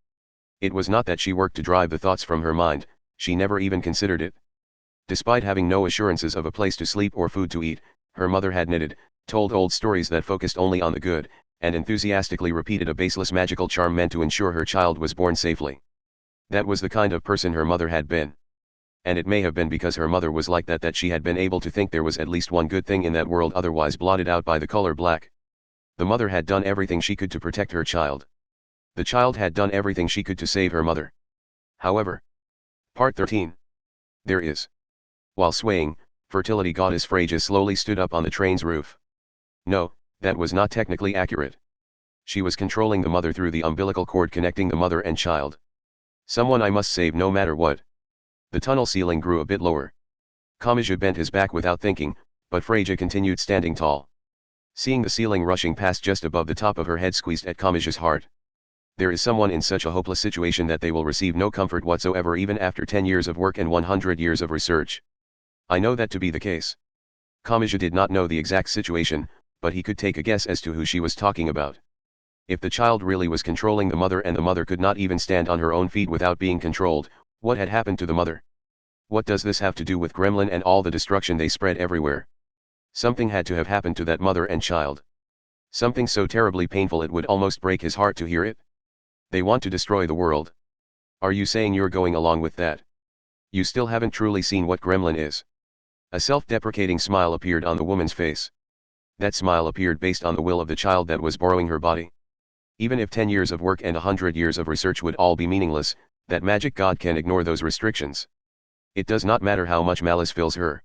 It was not that she worked to drive the thoughts from her mind, she never even considered it. Despite having no assurances of a place to sleep or food to eat, her mother had knitted, told old stories that focused only on the good, and enthusiastically repeated a baseless magical charm meant to ensure her child was born safely. That was the kind of person her mother had been. And it may have been because her mother was like that that she had been able to think there was at least one good thing in that world otherwise blotted out by the color black. The mother had done everything she could to protect her child. The child had done everything she could to save her mother. However. Part 13. There is. While swaying, fertility goddess Freya slowly stood up on the train's roof. No, that was not technically accurate. She was controlling the mother through the umbilical cord connecting the mother and child. Someone I must save no matter what. The tunnel ceiling grew a bit lower. Kamaji bent his back without thinking, but Freya continued standing tall. Seeing the ceiling rushing past just above the top of her head squeezed at Kamaji's heart. There is someone in such a hopeless situation that they will receive no comfort whatsoever even after 10 years of work and 100 years of research. I know that to be the case. Kamaji did not know the exact situation, but he could take a guess as to who she was talking about. If the child really was controlling the mother and the mother could not even stand on her own feet without being controlled, what had happened to the mother? What does this have to do with Gremlin and all the destruction they spread everywhere? Something had to have happened to that mother and child. Something so terribly painful it would almost break his heart to hear it. They want to destroy the world. Are you saying you're going along with that? You still haven't truly seen what Gremlin is. A self-deprecating smile appeared on the woman's face. That smile appeared based on the will of the child that was borrowing her body. Even if 10 years of work and 100 years of research would all be meaningless, that magic god can ignore those restrictions. It does not matter how much malice fills her.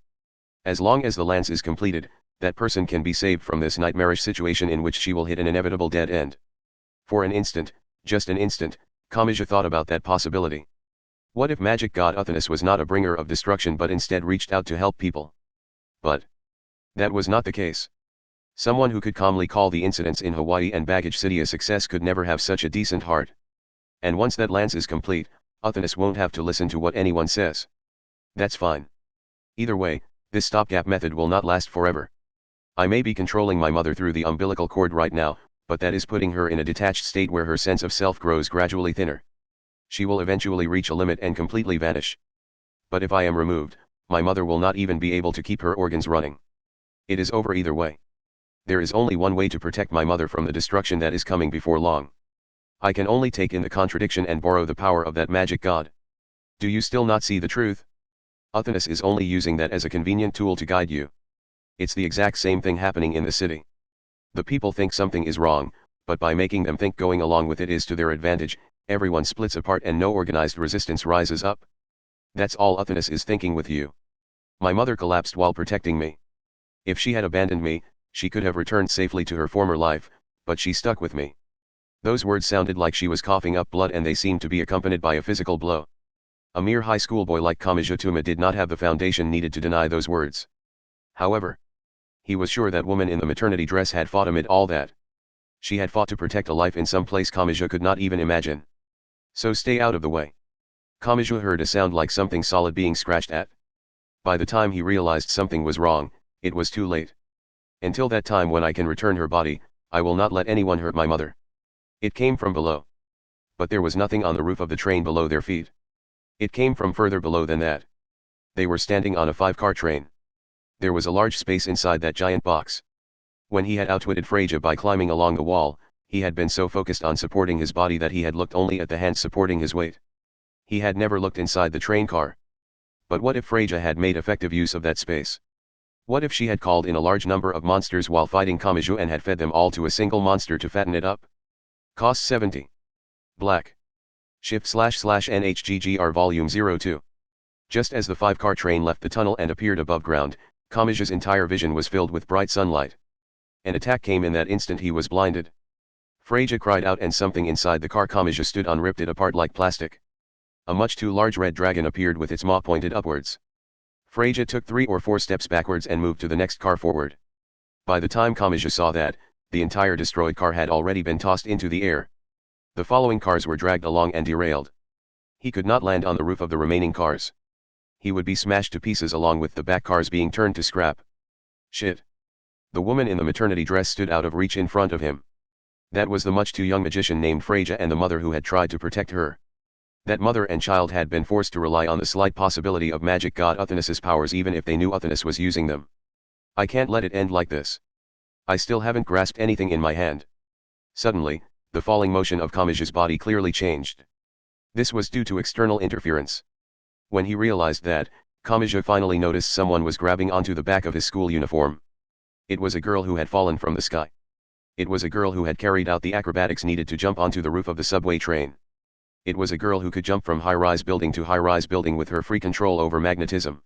As long as the lance is completed, that person can be saved from this nightmarish situation in which she will hit an inevitable dead end. For an instant, just an instant, Kamaji thought about that possibility. What if magic god Uthanus was not a bringer of destruction but instead reached out to help people? But that was not the case. Someone who could calmly call the incidents in Hawaii and Baggage City a success could never have such a decent heart. And once that lance is complete, Uthanus won't have to listen to what anyone says. That's fine. Either way, this stopgap method will not last forever. I may be controlling my mother through the umbilical cord right now, but that is putting her in a detached state where her sense of self grows gradually thinner. She will eventually reach a limit and completely vanish. But if I am removed, my mother will not even be able to keep her organs running. It is over either way. There is only one way to protect my mother from the destruction that is coming before long. I can only take in the contradiction and borrow the power of that magic god. Do you still not see the truth? Uthanus is only using that as a convenient tool to guide you. It's the exact same thing happening in the city. The people think something is wrong, but by making them think going along with it is to their advantage, everyone splits apart and no organized resistance rises up. That's all Uthanus is thinking with you. My mother collapsed while protecting me. If she had abandoned me, she could have returned safely to her former life, but she stuck with me. Those words sounded like she was coughing up blood and they seemed to be accompanied by a physical blow. A mere high school boy like Kamijutuma did not have the foundation needed to deny those words. However, he was sure that woman in the maternity dress had fought amid all that. She had fought to protect a life in some place Kamija could not even imagine. So stay out of the way. Kamija heard a sound like something solid being scratched at. By the time he realized something was wrong, it was too late. Until that time when I can return her body, I will not let anyone hurt my mother. It came from below. But there was nothing on the roof of the train below their feet. It came from further below than that. They were standing on a 5-car train. There was a large space inside that giant box. When he had outwitted Freja by climbing along the wall, he had been so focused on supporting his body that he had looked only at the hands supporting his weight. He had never looked inside the train car. But what if Freja had made effective use of that space? What if she had called in a large number of monsters while fighting Kamiju and had fed them all to a single monster to fatten it up? Cost 70. Black. Shift//NHGGR Volume 02. Just as the 5-car train left the tunnel and appeared above ground, Kamiju's entire vision was filled with bright sunlight. An attack came in that instant he was blinded. Freja cried out and something inside the car Kamiju stood on ripped it apart like plastic. A much too large red dragon appeared with its maw pointed upwards. Freja took 3 or 4 steps backwards and moved to the next car forward. By the time Kamiju saw that, the entire destroyed car had already been tossed into the air. The following cars were dragged along and derailed. He could not land on the roof of the remaining cars. He would be smashed to pieces along with the back cars being turned to scrap. Shit. The woman in the maternity dress stood out of reach in front of him. That was the much too young magician named Freja and the mother who had tried to protect her. That mother and child had been forced to rely on the slight possibility of magic god Uthanus's powers even if they knew Uthanus was using them. I can't let it end like this. I still haven't grasped anything in my hand. Suddenly, the falling motion of Kamiju's body clearly changed. This was due to external interference. When he realized that, Kamiju finally noticed someone was grabbing onto the back of his school uniform. It was a girl who had fallen from the sky. It was a girl who had carried out the acrobatics needed to jump onto the roof of the subway train. It was a girl who could jump from high-rise building to high-rise building with her free control over magnetism.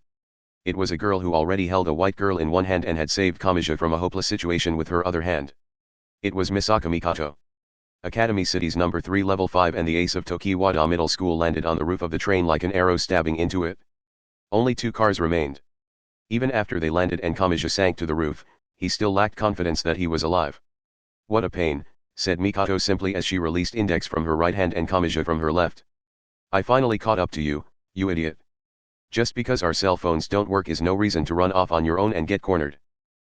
It was a girl who already held a white girl in one hand and had saved Kamiju from a hopeless situation with her other hand. It was Misaka Mikato. Academy City's number 3 level 5 and the ace of Tokiwada Middle School landed on the roof of the train like an arrow stabbing into it. Only 2 cars remained. Even after they landed and Kamiju sank to the roof, he still lacked confidence that he was alive. What a pain, said Mikato simply as she released index from her right hand and Kamiju from her left. I finally caught up to you, you idiot. Just because our cell phones don't work is no reason to run off on your own and get cornered.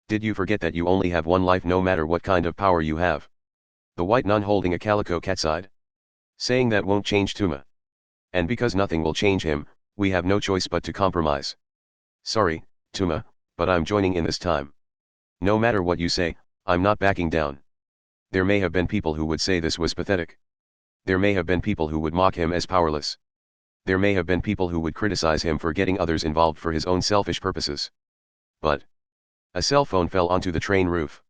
Did you forget that you only have one life no matter what kind of power you have? The white nun holding a calico cat sighed. Saying that won't change Tuma. And because nothing will change him, we have no choice but to compromise. Sorry, Tuma, but I'm joining in this time. No matter what you say, I'm not backing down. There may have been people who would say this was pathetic. There may have been people who would mock him as powerless. There may have been people who would criticize him for getting others involved for his own selfish purposes. But a cell phone fell onto the train roof.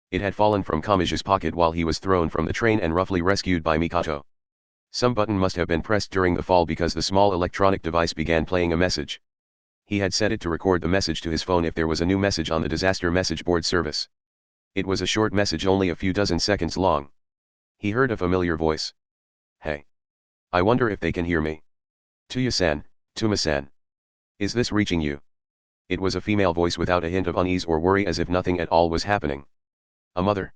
It had fallen from Kamachi's pocket while he was thrown from the train and roughly rescued by Mikoto. Some button must have been pressed during the fall because the small electronic device began playing a message. He had set it to record the message to his phone if there was a new message on the disaster message board service. It was a short message only a few dozen seconds long. He heard a familiar voice. Hey. I wonder if they can hear me. Tuya-san, Tuma-san. Is this reaching you? It was a female voice without a hint of unease or worry, as if nothing at all was happening. A mother.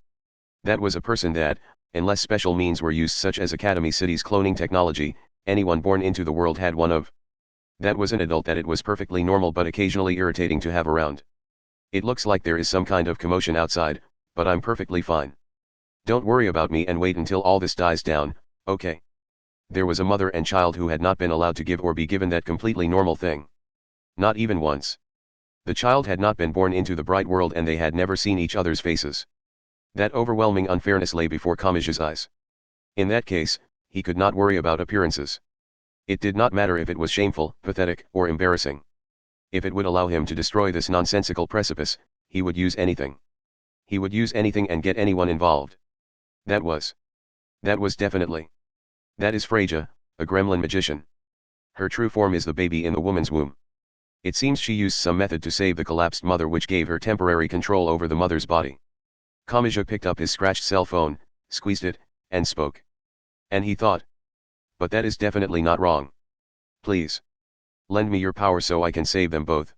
That was a person that, unless special means were used such as Academy City's cloning technology, anyone born into the world had one of. That was an adult that it was perfectly normal but occasionally irritating to have around. It looks like there is some kind of commotion outside, but I'm perfectly fine. Don't worry about me and wait until all this dies down, okay? There was a mother and child who had not been allowed to give or be given that completely normal thing. Not even once. The child had not been born into the bright world and they had never seen each other's faces. That overwhelming unfairness lay before Kamachi's eyes. In that case, he could not worry about appearances. It did not matter if it was shameful, pathetic, or embarrassing. If it would allow him to destroy this nonsensical precipice, he would use anything. He would use anything and get anyone involved. That was definitely. That is Freja, a gremlin magician. Her true form is the baby in the woman's womb. It seems she used some method to save the collapsed mother, which gave her temporary control over the mother's body. Kamachi picked up his scratched cell phone, squeezed it, and spoke. And he thought. But that is definitely not wrong. Please. Lend me your power so I can save them both.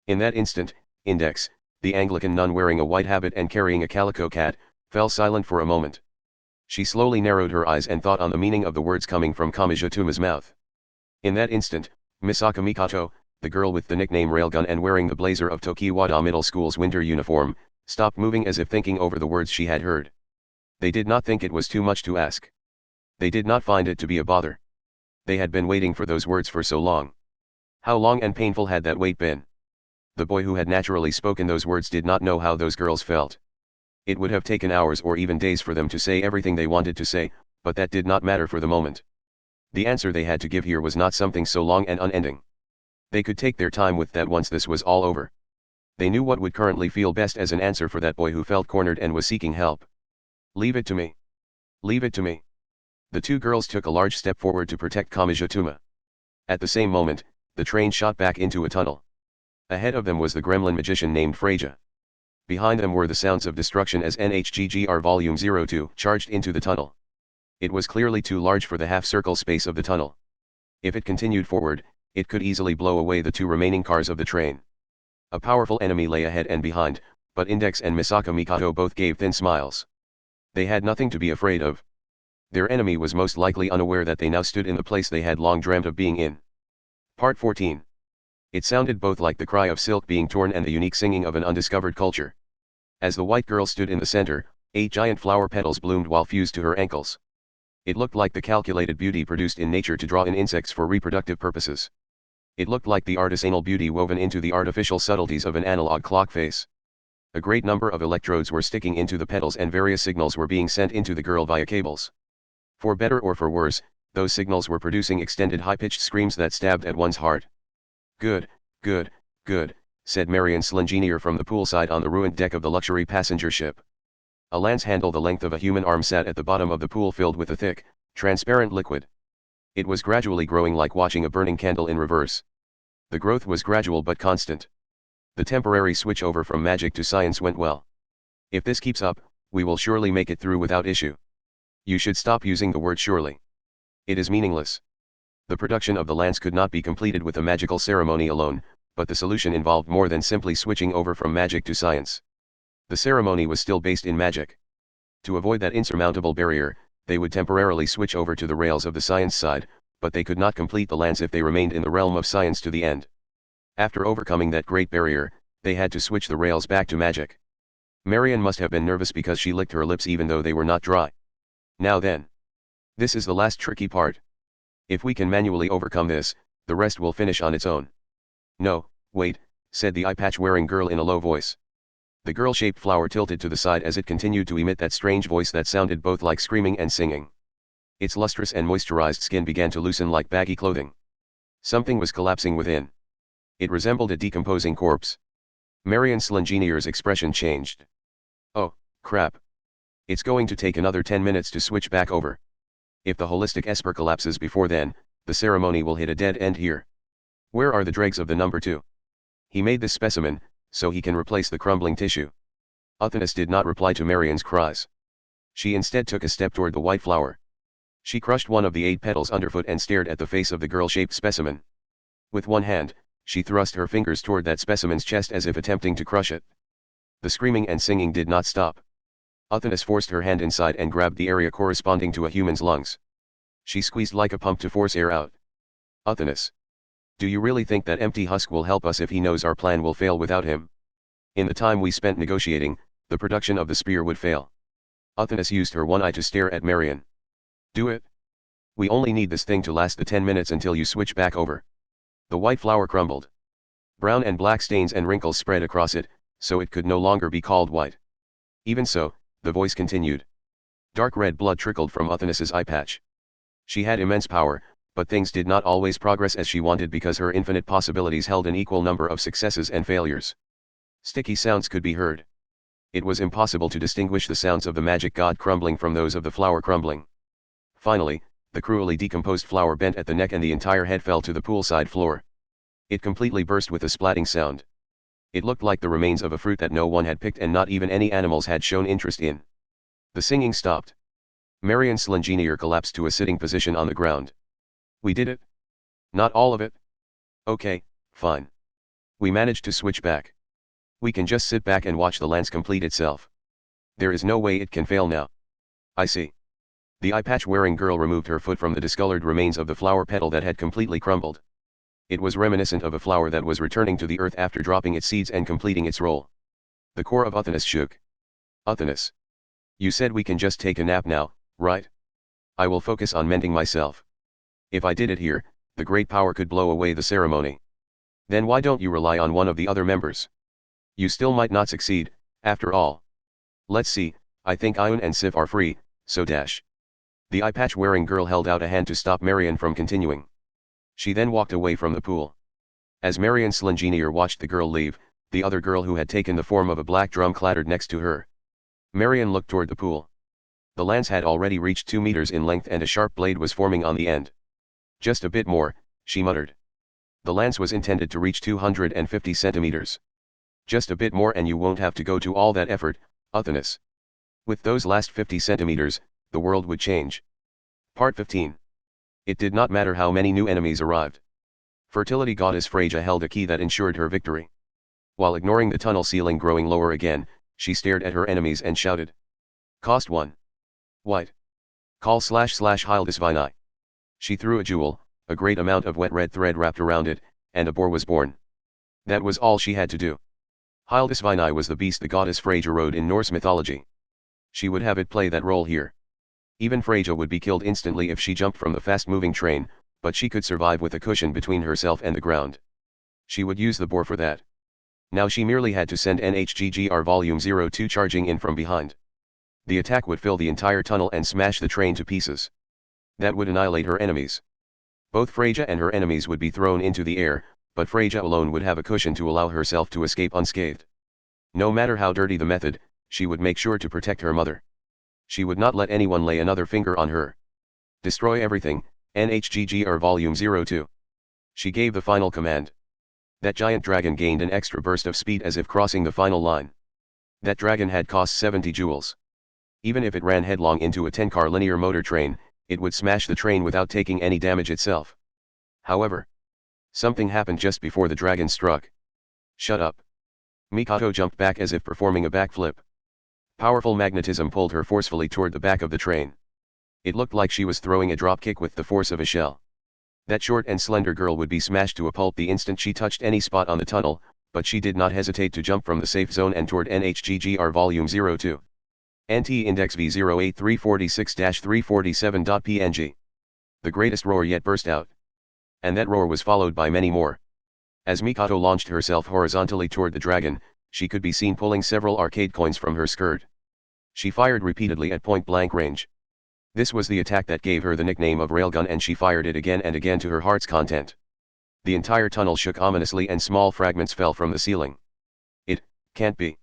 In that instant, Index, the Anglican nun wearing a white habit and carrying a calico cat, fell silent for a moment. She slowly narrowed her eyes and thought on the meaning of the words coming from Kamachi Tuma's mouth. In that instant, Misaka Mikoto, the girl with the nickname Railgun and wearing the blazer of Tokiwada Middle School's winter uniform, stopped moving as if thinking over the words she had heard. They did not think it was too much to ask. They did not find it to be a bother. They had been waiting for those words for so long. How long and painful had that wait been? The boy who had naturally spoken those words did not know how those girls felt. It would have taken hours or even days for them to say everything they wanted to say, but that did not matter for the moment. The answer they had to give here was not something so long and unending. They could take their time with that once this was all over. They knew what would currently feel best as an answer for that boy who felt cornered and was seeking help. Leave it to me. Leave it to me. The two girls took a large step forward to protect Kamachi Tuma. At the same moment, the train shot back into a tunnel. Ahead of them was the gremlin magician named Freja. Behind them were the sounds of destruction as NHGGR Volume 02 charged into the tunnel. It was clearly too large for the half-circle space of the tunnel. If it continued forward, it could easily blow away the two remaining cars of the train. A powerful enemy lay ahead and behind, but Index and Misaka Mikoto both gave thin smiles. They had nothing to be afraid of. Their enemy was most likely unaware that they now stood in the place they had long dreamt of being in. Part 14. It sounded both like the cry of silk being torn and the unique singing of an undiscovered culture. As the white girl stood in the center, 8 giant flower petals bloomed while fused to her ankles. It looked like the calculated beauty produced in nature to draw in insects for reproductive purposes. It looked like the artisanal beauty woven into the artificial subtleties of an analog clock face. A great number of electrodes were sticking into the petals and various signals were being sent into the girl via cables. For better or for worse, those signals were producing extended high-pitched screams that stabbed at one's heart. Good, good, good, said Marion Slingenier from the poolside on the ruined deck of the luxury passenger ship. A lance handle the length of a human arm sat at the bottom of the pool filled with a thick, transparent liquid. It was gradually growing like watching a burning candle in reverse. The growth was gradual but constant. The temporary switch over from magic to science went well. If this keeps up, we will surely make it through without issue. You should stop using the word surely. It is meaningless. The production of the lance could not be completed with a magical ceremony alone, but the solution involved more than simply switching over from magic to science. The ceremony was still based in magic. To avoid that insurmountable barrier, they would temporarily switch over to the rails of the science side, but they could not complete the lance if they remained in the realm of science to the end. After overcoming that great barrier, they had to switch the rails back to magic. Marion must have been nervous because she licked her lips even though they were not dry. Now then. This is the last tricky part. If we can manually overcome this, the rest will finish on its own. No, wait, said the eye-patch-wearing girl in a low voice. The girl-shaped flower tilted to the side as it continued to emit that strange voice that sounded both like screaming and singing. Its lustrous and moisturized skin began to loosen like baggy clothing. Something was collapsing within. It resembled a decomposing corpse. Marion Slenginier's expression changed. Oh, crap. It's going to take another 10 minutes to switch back over. If the holistic Esper collapses before then, the ceremony will hit a dead end here. Where are the dregs of the number 2? He made this specimen, so he can replace the crumbling tissue. Athenis did not reply to Marion's cries. She instead took a step toward the white flower. She crushed one of the 8 petals underfoot and stared at the face of the girl-shaped specimen. With one hand, she thrust her fingers toward that specimen's chest as if attempting to crush it. The screaming and singing did not stop. Athenis forced her hand inside and grabbed the area corresponding to a human's lungs. She squeezed like a pump to force air out. Athenis. Do you really think that empty husk will help us if he knows our plan will fail without him? In the time we spent negotiating, the production of the spear would fail. Athenis used her one eye to stare at Marion. Do it. We only need this thing to last the 10 minutes until you switch back over. The white flower crumbled. Brown and black stains and wrinkles spread across it, so it could no longer be called white. Even so, the voice continued. Dark red blood trickled from Athenis's eye patch. She had immense power, but things did not always progress as she wanted because her infinite possibilities held an equal number of successes and failures. Sticky sounds could be heard. It was impossible to distinguish the sounds of the magic god crumbling from those of the flower crumbling. Finally, the cruelly decomposed flower bent at the neck and the entire head fell to the poolside floor. It completely burst with a splatting sound. It looked like the remains of a fruit that no one had picked and not even any animals had shown interest in. The singing stopped. Marion Slengenier collapsed to a sitting position on the ground. We did it? Not all of it? Okay, fine. We managed to switch back. We can just sit back and watch the lance complete itself. There is no way it can fail now. I see. The eye-patch-wearing girl removed her foot from the discolored remains of the flower petal that had completely crumbled. It was reminiscent of a flower that was returning to the earth after dropping its seeds and completing its role. The core of Athenis shook. Athenis. You said we can just take a nap now, right? I will focus on mending myself. If I did it here, the great power could blow away the ceremony. Then why don't you rely on one of the other members? You still might not succeed, after all. Let's see, I think Ayun and Sif are free, so dash. The eye-patch-wearing girl held out a hand to stop Marion from continuing. She then walked away from the pool. As Marion Slengenier watched the girl leave, the other girl who had taken the form of a black drum clattered next to her. Marion looked toward the pool. The lance had already reached 2 meters in length and a sharp blade was forming on the end. Just a bit more, she muttered. The lance was intended to reach 250 centimeters. Just a bit more and you won't have to go to all that effort, Athenis. With those last 50 centimeters, the world would change. Part 15. It did not matter how many new enemies arrived. Fertility goddess Freya held a key that ensured her victory. While ignoring the tunnel ceiling growing lower again, she stared at her enemies and shouted. Cost 1. White. Call / Hildisvini. She threw a jewel, a great amount of wet red thread wrapped around it, and a boar was born. That was all she had to do. Hildisvini was the beast the goddess Freya rode in Norse mythology. She would have it play that role here. Even Freya would be killed instantly if she jumped from the fast-moving train, but she could survive with a cushion between herself and the ground. She would use the boar for that. Now she merely had to send NHGGR Volume 02 charging in from behind. The attack would fill the entire tunnel and smash the train to pieces. That would annihilate her enemies. Both Freya and her enemies would be thrown into the air, but Freya alone would have a cushion to allow herself to escape unscathed. No matter how dirty the method, she would make sure to protect her mother. She would not let anyone lay another finger on her. Destroy everything, NHGGR Volume 02. She gave the final command. That giant dragon gained an extra burst of speed as if crossing the final line. That dragon had cost 70 jewels. Even if it ran headlong into a 10-car linear motor train, it would smash the train without taking any damage itself. However, something happened just before the dragon struck. Shut up. Mikoto jumped back as if performing a backflip. Powerful magnetism pulled her forcefully toward the back of the train. It looked like she was throwing a drop kick with the force of a shell. That short and slender girl would be smashed to a pulp the instant she touched any spot on the tunnel, but she did not hesitate to jump from the safe zone and toward NHGGR Volume 02. NT Index V08346-347.png. The greatest roar yet burst out. And that roar was followed by many more. As Mikoto launched herself horizontally toward the dragon, she could be seen pulling several arcade coins from her skirt. She fired repeatedly at point-blank range. This was the attack that gave her the nickname of Railgun, and she fired it again and again to her heart's content. The entire tunnel shook ominously and small fragments fell from the ceiling. It can't be.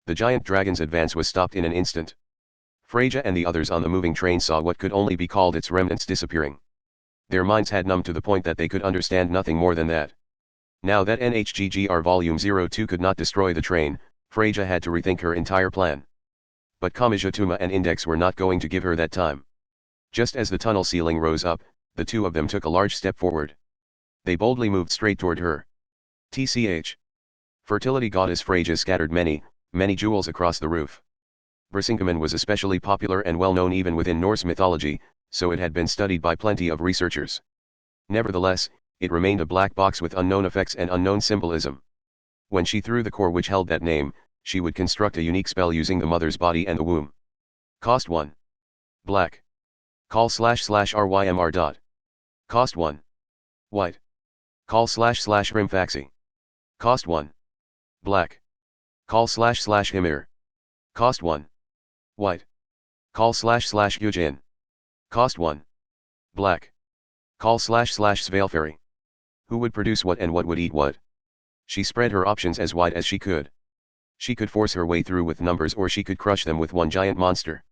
The giant dragon's advance was stopped in an instant. Freya and the others on the moving train saw what could only be called its remnants disappearing. Their minds had numbed to the point that they could understand nothing more than that. Now that NHGGR Volume 02 could not destroy the train, Freya had to rethink her entire plan. But Kamijutuma and Index were not going to give her that time. Just as the tunnel ceiling rose up, the two of them took a large step forward. They boldly moved straight toward her. TCH. Fertility goddess Freya scattered many jewels across the roof. Brisingamen was especially popular and well known even within Norse mythology, so it had been studied by plenty of researchers. Nevertheless, it remained a black box with unknown effects and unknown symbolism. When she threw the core which held that name, she would construct a unique spell using the mother's body and the womb. Cost 1. Black. Call //rymr dot. Cost 1. White. Call //rimfaxi. Cost 1. Black. Call //himir. Cost 1. White. Call //ujin. Cost 1. Black. Call //svalefairy. Who would produce what and what would eat what? She spread her options as wide as she could. She could force her way through with numbers, or she could crush them with one giant monster.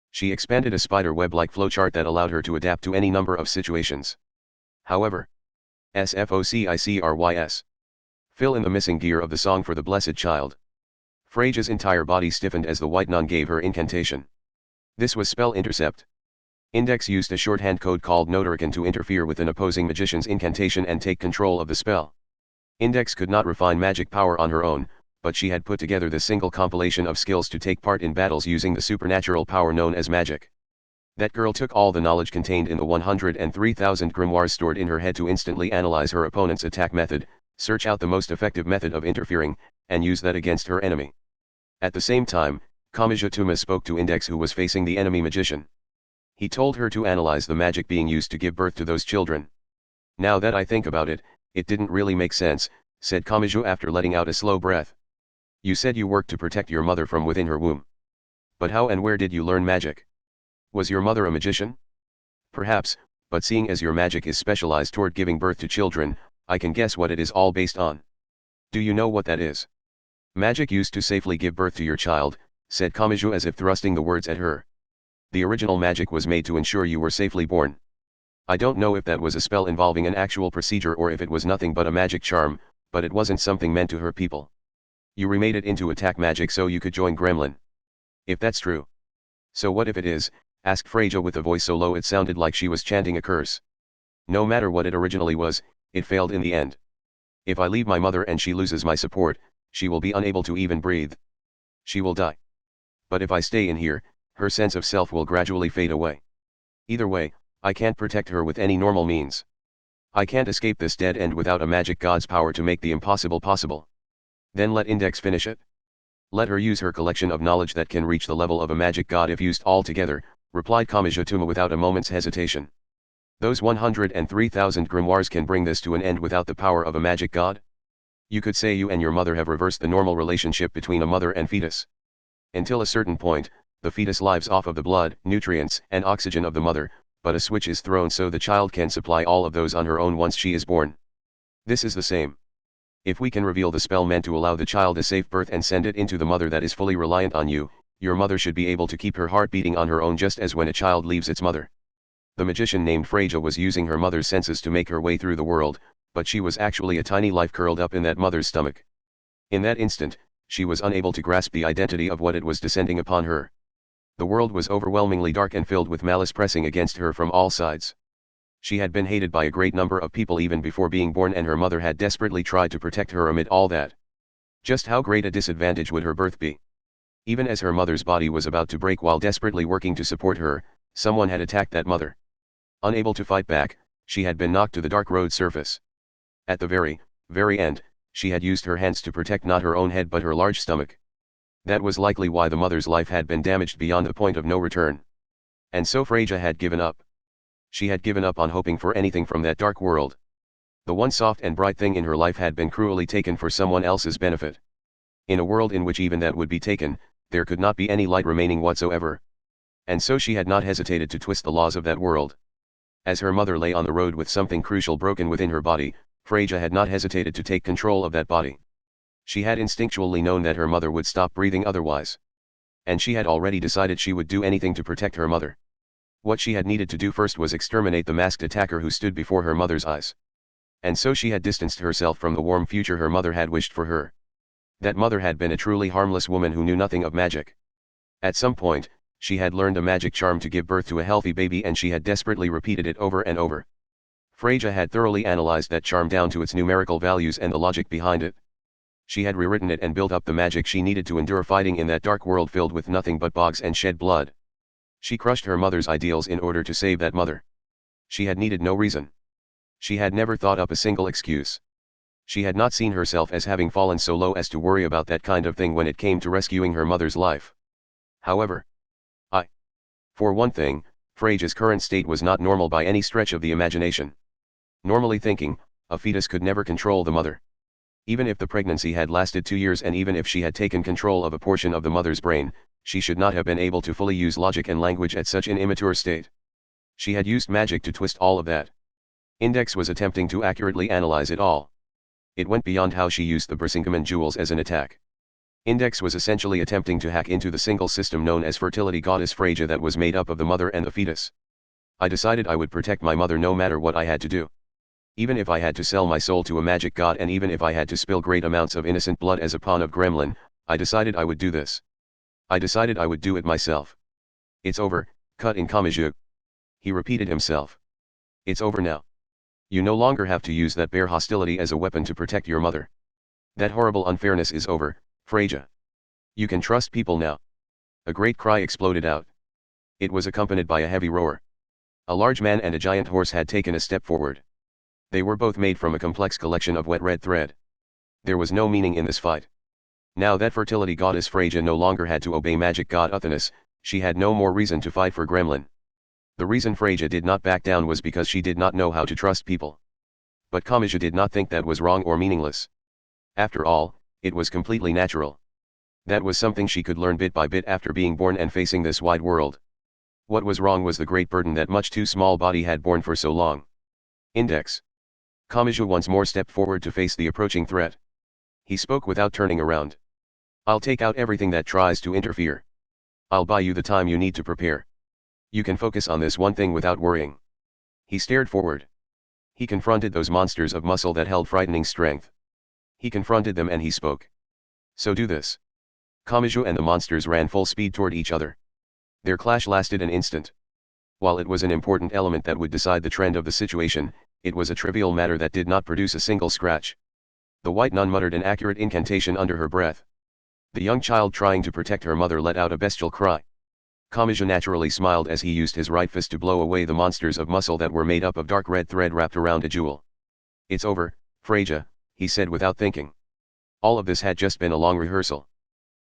She expanded a spider web-like flowchart that allowed her to adapt to any number of situations. However, SFOCICRYS. Fill in the missing gear of the song for the blessed child. Freya's entire body stiffened as the white nun gave her incantation. This was spell intercept. Index used a shorthand code called Notarican to interfere with an opposing magician's incantation and take control of the spell. Index could not refine magic power on her own, but she had put together the single compilation of skills to take part in battles using the supernatural power known as magic. That girl took all the knowledge contained in the 103,000 grimoires stored in her head to instantly analyze her opponent's attack method, search out the most effective method of interfering, and use that against her enemy. At the same time, Kamijutuma spoke to Index, who was facing the enemy magician. He told her to analyze the magic being used to give birth to those children. Now that I think about it, it didn't really make sense, said Kamiju after letting out a slow breath. You said you worked to protect your mother from within her womb. But how and where did you learn magic? Was your mother a magician? Perhaps, but seeing as your magic is specialized toward giving birth to children, I can guess what it is all based on. Do you know what that is? Magic used to safely give birth to your child, said Kamiju as if thrusting the words at her. The original magic was made to ensure you were safely born. I don't know if that was a spell involving an actual procedure or if it was nothing but a magic charm, but it wasn't something meant to hurt people. You remade it into attack magic so you could join Gremlin. If that's true. So what if it is? Asked Freya with a voice so low it sounded like she was chanting a curse. No matter what it originally was, it failed in the end. If I leave my mother and she loses my support, she will be unable to even breathe. She will die. But if I stay in here, her sense of self will gradually fade away. Either way, I can't protect her with any normal means. I can't escape this dead end without a magic god's power to make the impossible possible. Then let Index finish it. Let her use her collection of knowledge that can reach the level of a magic god if used all together, replied Kamijutuma without a moment's hesitation. Those 103,000 grimoires can bring this to an end without the power of a magic god? You could say you and your mother have reversed the normal relationship between a mother and fetus. Until a certain point, the fetus lives off of the blood, nutrients, and oxygen of the mother, but a switch is thrown so the child can supply all of those on her own once she is born. This is the same. If we can reveal the spell meant to allow the child a safe birth and send it into the mother that is fully reliant on you, your mother should be able to keep her heart beating on her own just as when a child leaves its mother. The magician named Freya was using her mother's senses to make her way through the world, but she was actually a tiny life curled up in that mother's stomach. In that instant, she was unable to grasp the identity of what it was descending upon her. The world was overwhelmingly dark and filled with malice pressing against her from all sides. She had been hated by a great number of people even before being born, and her mother had desperately tried to protect her amid all that. Just how great a disadvantage would her birth be? Even as her mother's body was about to break while desperately working to support her, someone had attacked that mother. Unable to fight back, she had been knocked to the dark road surface. At the very end, She had used her hands to protect not her own head but her large stomach. That was likely why the mother's life had been damaged beyond the point of no return. And so Freyja had given up. She had given up on hoping for anything from that dark world. The one soft and bright thing in her life had been cruelly taken for someone else's benefit. In a world in which even that would be taken, there could not be any light remaining whatsoever. And so she had not hesitated to twist the laws of that world. As her mother lay on the road with something crucial broken within her body, Freyja had not hesitated to take control of that body. She had instinctually known that her mother would stop breathing otherwise. And she had already decided she would do anything to protect her mother. What she had needed to do first was exterminate the masked attacker who stood before her mother's eyes. And so she had distanced herself from the warm future her mother had wished for her. That mother had been a truly harmless woman who knew nothing of magic. At some point, she had learned a magic charm to give birth to a healthy baby and she had desperately repeated it over and over. Freyja had thoroughly analyzed that charm down to its numerical values and the logic behind it. She had rewritten it and built up the magic she needed to endure fighting in that dark world filled with nothing but bogs and shed blood. She crushed her mother's ideals in order to save that mother. She had needed no reason. She had never thought up a single excuse. She had not seen herself as having fallen so low as to worry about that kind of thing when it came to rescuing her mother's life. However, for one thing, Freyja's current state was not normal by any stretch of the imagination. Normally thinking, a fetus could never control the mother. Even if the pregnancy had lasted 2 years and even if she had taken control of a portion of the mother's brain, she should not have been able to fully use logic and language at such an immature state. She had used magic to twist all of that. Index was attempting to accurately analyze it all. It went beyond how she used the Brisingamen jewels as an attack. Index was essentially attempting to hack into the single system known as fertility goddess Freyja that was made up of the mother and the fetus. I decided I would protect my mother no matter what I had to do. Even if I had to sell my soul to a magic god and even if I had to spill great amounts of innocent blood as a pawn of Gremlin, I decided I would do this. I decided I would do it myself. It's over, cut in Kamachi. He repeated himself. It's over now. You no longer have to use that bare hostility as a weapon to protect your mother. That horrible unfairness is over, Freyja. You can trust people now. A great cry exploded out. It was accompanied by a heavy roar. A large man and a giant horse had taken a step forward. They were both made from a complex collection of wet red thread. There was no meaning in this fight. Now that fertility goddess Freyja no longer had to obey magic god Uthanus, she had no more reason to fight for Gremlin. The reason Freyja did not back down was because she did not know how to trust people. But Kamachi did not think that was wrong or meaningless. After all, it was completely natural. That was something she could learn bit by bit after being born and facing this wide world. What was wrong was the great burden that much too small body had borne for so long. Index. Kamachi once more stepped forward to face the approaching threat. He spoke without turning around. I'll take out everything that tries to interfere. I'll buy you the time you need to prepare. You can focus on this one thing without worrying. He stared forward. He confronted those monsters of muscle that held frightening strength. He confronted them and he spoke. So do this. Kamachi and the monsters ran full speed toward each other. Their clash lasted an instant. While it was an important element that would decide the trend of the situation, it was a trivial matter that did not produce a single scratch. The white nun muttered an accurate incantation under her breath. The young child trying to protect her mother let out a bestial cry. Kamachi naturally smiled as he used his right fist to blow away the monsters of muscle that were made up of dark red thread wrapped around a jewel. It's over, Freyja, he said without thinking. All of this had just been a long rehearsal.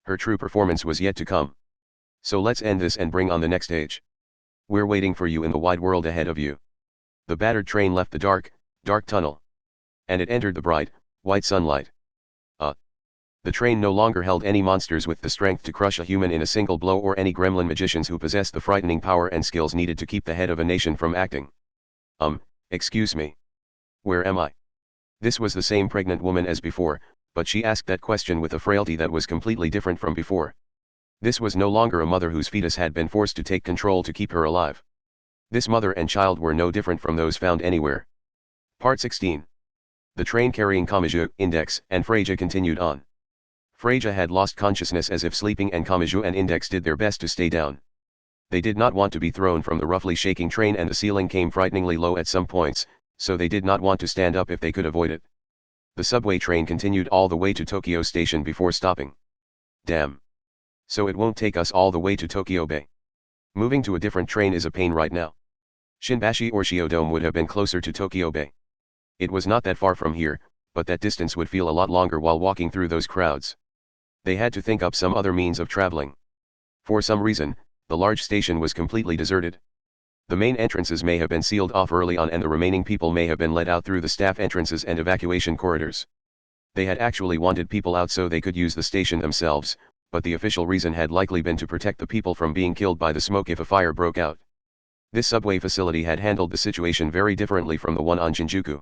Her true performance was yet to come. So let's end this and bring on the next stage. We're waiting for you in the wide world ahead of you. The battered train left the dark tunnel. And it entered the bright, white sunlight. The train no longer held any monsters with the strength to crush a human in a single blow or any gremlin magicians who possessed the frightening power and skills needed to keep the head of a nation from acting. Excuse me. Where am I? This was the same pregnant woman as before, but she asked that question with a frailty that was completely different from before. This was no longer a mother whose fetus had been forced to take control to keep her alive. This mother and child were no different from those found anywhere. Part 16. The train carrying Kamachi, Index, and Freyja continued on. Freyja had lost consciousness as if sleeping and Kamachi and Index did their best to stay down. They did not want to be thrown from the roughly shaking train and the ceiling came frighteningly low at some points, so they did not want to stand up if they could avoid it. The subway train continued all the way to Tokyo Station before stopping. Damn. So it won't take us all the way to Tokyo Bay. Moving to a different train is a pain right now. Shinbashi or Shiodome would have been closer to Tokyo Bay. It was not that far from here, but that distance would feel a lot longer while walking through those crowds. They had to think up some other means of traveling. For some reason, the large station was completely deserted. The main entrances may have been sealed off early on and the remaining people may have been let out through the staff entrances and evacuation corridors. They had actually wanted people out so they could use the station themselves, but the official reason had likely been to protect the people from being killed by the smoke if a fire broke out. This subway facility had handled the situation very differently from the one on Shinjuku.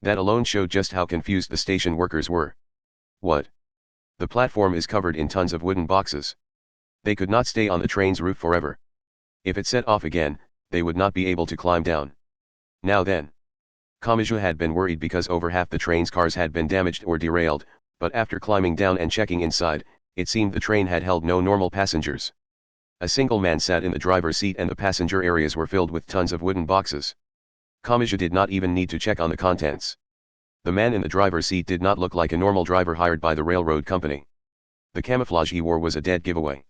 That alone showed just how confused the station workers were. What? The platform is covered in tons of wooden boxes. They could not stay on the train's roof forever. If it set off again, they would not be able to climb down. Now then. Kamachi had been worried because over half the train's cars had been damaged or derailed, but after climbing down and checking inside, it seemed the train had held no normal passengers. A single man sat in the driver's seat and the passenger areas were filled with tons of wooden boxes. Kamachi did not even need to check on the contents. The man in the driver's seat did not look like a normal driver hired by the railroad company. The camouflage he wore was a dead giveaway.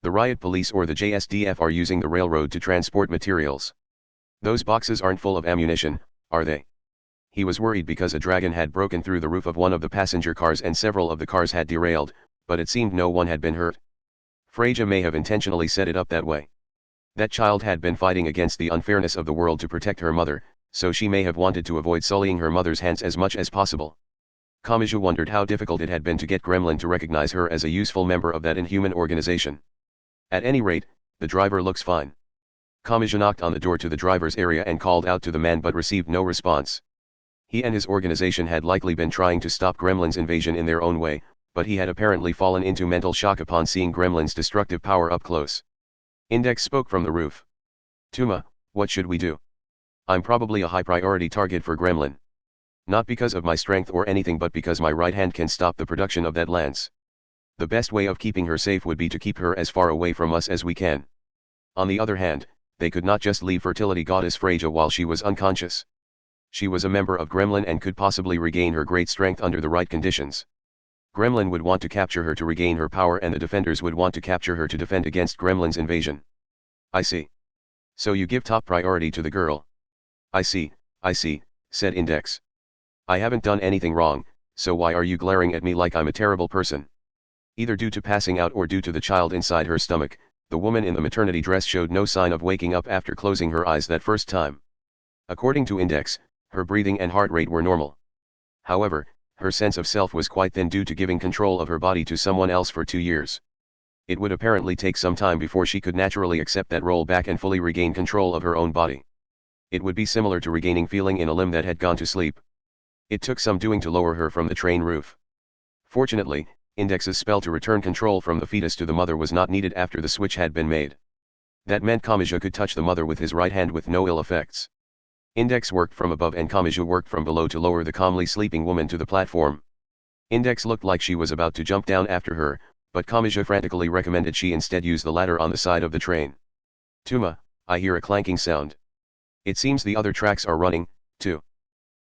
The riot police or the JSDF are using the railroad to transport materials. Those boxes aren't full of ammunition, are they? He was worried because a dragon had broken through the roof of one of the passenger cars and several of the cars had derailed, but it seemed no one had been hurt. Freja may have intentionally set it up that way. That child had been fighting against the unfairness of the world to protect her mother, so she may have wanted to avoid sullying her mother's hands as much as possible. Kamachi wondered how difficult it had been to get Gremlin to recognize her as a useful member of that inhuman organization. At any rate, the driver looks fine. Kamachi knocked on the door to the driver's area and called out to the man but received no response. He and his organization had likely been trying to stop Gremlin's invasion in their own way, but he had apparently fallen into mental shock upon seeing Gremlin's destructive power up close. Index spoke from the roof. Tuma, what should we do? I'm probably a high priority target for Gremlin. Not because of my strength or anything but because my right hand can stop the production of that lance. The best way of keeping her safe would be to keep her as far away from us as we can. On the other hand, they could not just leave fertility goddess Freja while she was unconscious. She was a member of Gremlin and could possibly regain her great strength under the right conditions. Gremlin would want to capture her to regain her power and the defenders would want to capture her to defend against Gremlin's invasion. I see. So you give top priority to the girl. I see, said Index. I haven't done anything wrong, so why are you glaring at me like I'm a terrible person? Either due to passing out or due to the child inside her stomach, the woman in the maternity dress showed no sign of waking up after closing her eyes that first time. According to Index, her breathing and heart rate were normal. However, her sense of self was quite thin due to giving control of her body to someone else for 2 years. It would apparently take some time before she could naturally accept that role back and fully regain control of her own body. It would be similar to regaining feeling in a limb that had gone to sleep. It took some doing to lower her from the train roof. Fortunately, Index's spell to return control from the fetus to the mother was not needed after the switch had been made. That meant Kamachi could touch the mother with his right hand with no ill effects. Index worked from above and Kamachi worked from below to lower the calmly sleeping woman to the platform. Index looked like she was about to jump down after her, but Kamachi frantically recommended she instead use the ladder on the side of the train. Tuma, I hear a clanking sound. It seems the other tracks are running, too.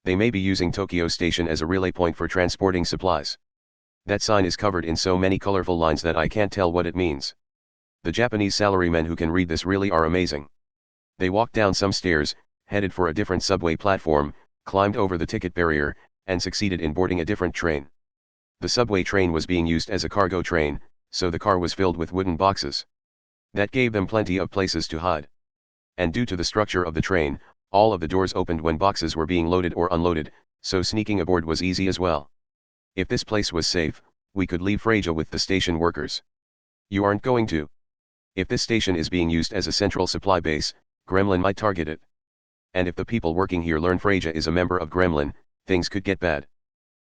They may be using Tokyo Station as a relay point for transporting supplies. That sign is covered in so many colorful lines that I can't tell what it means. The Japanese salarymen who can read this really are amazing. They walked down some stairs, headed for a different subway platform, climbed over the ticket barrier, and succeeded in boarding a different train. The subway train was being used as a cargo train, so the car was filled with wooden boxes. That gave them plenty of places to hide. And due to the structure of the train, all of the doors opened when boxes were being loaded or unloaded, so sneaking aboard was easy as well. If this place was safe, we could leave Freja with the station workers. You aren't going to. If this station is being used as a central supply base, Gremlin might target it. And if the people working here learn Freja is a member of Gremlin, things could get bad.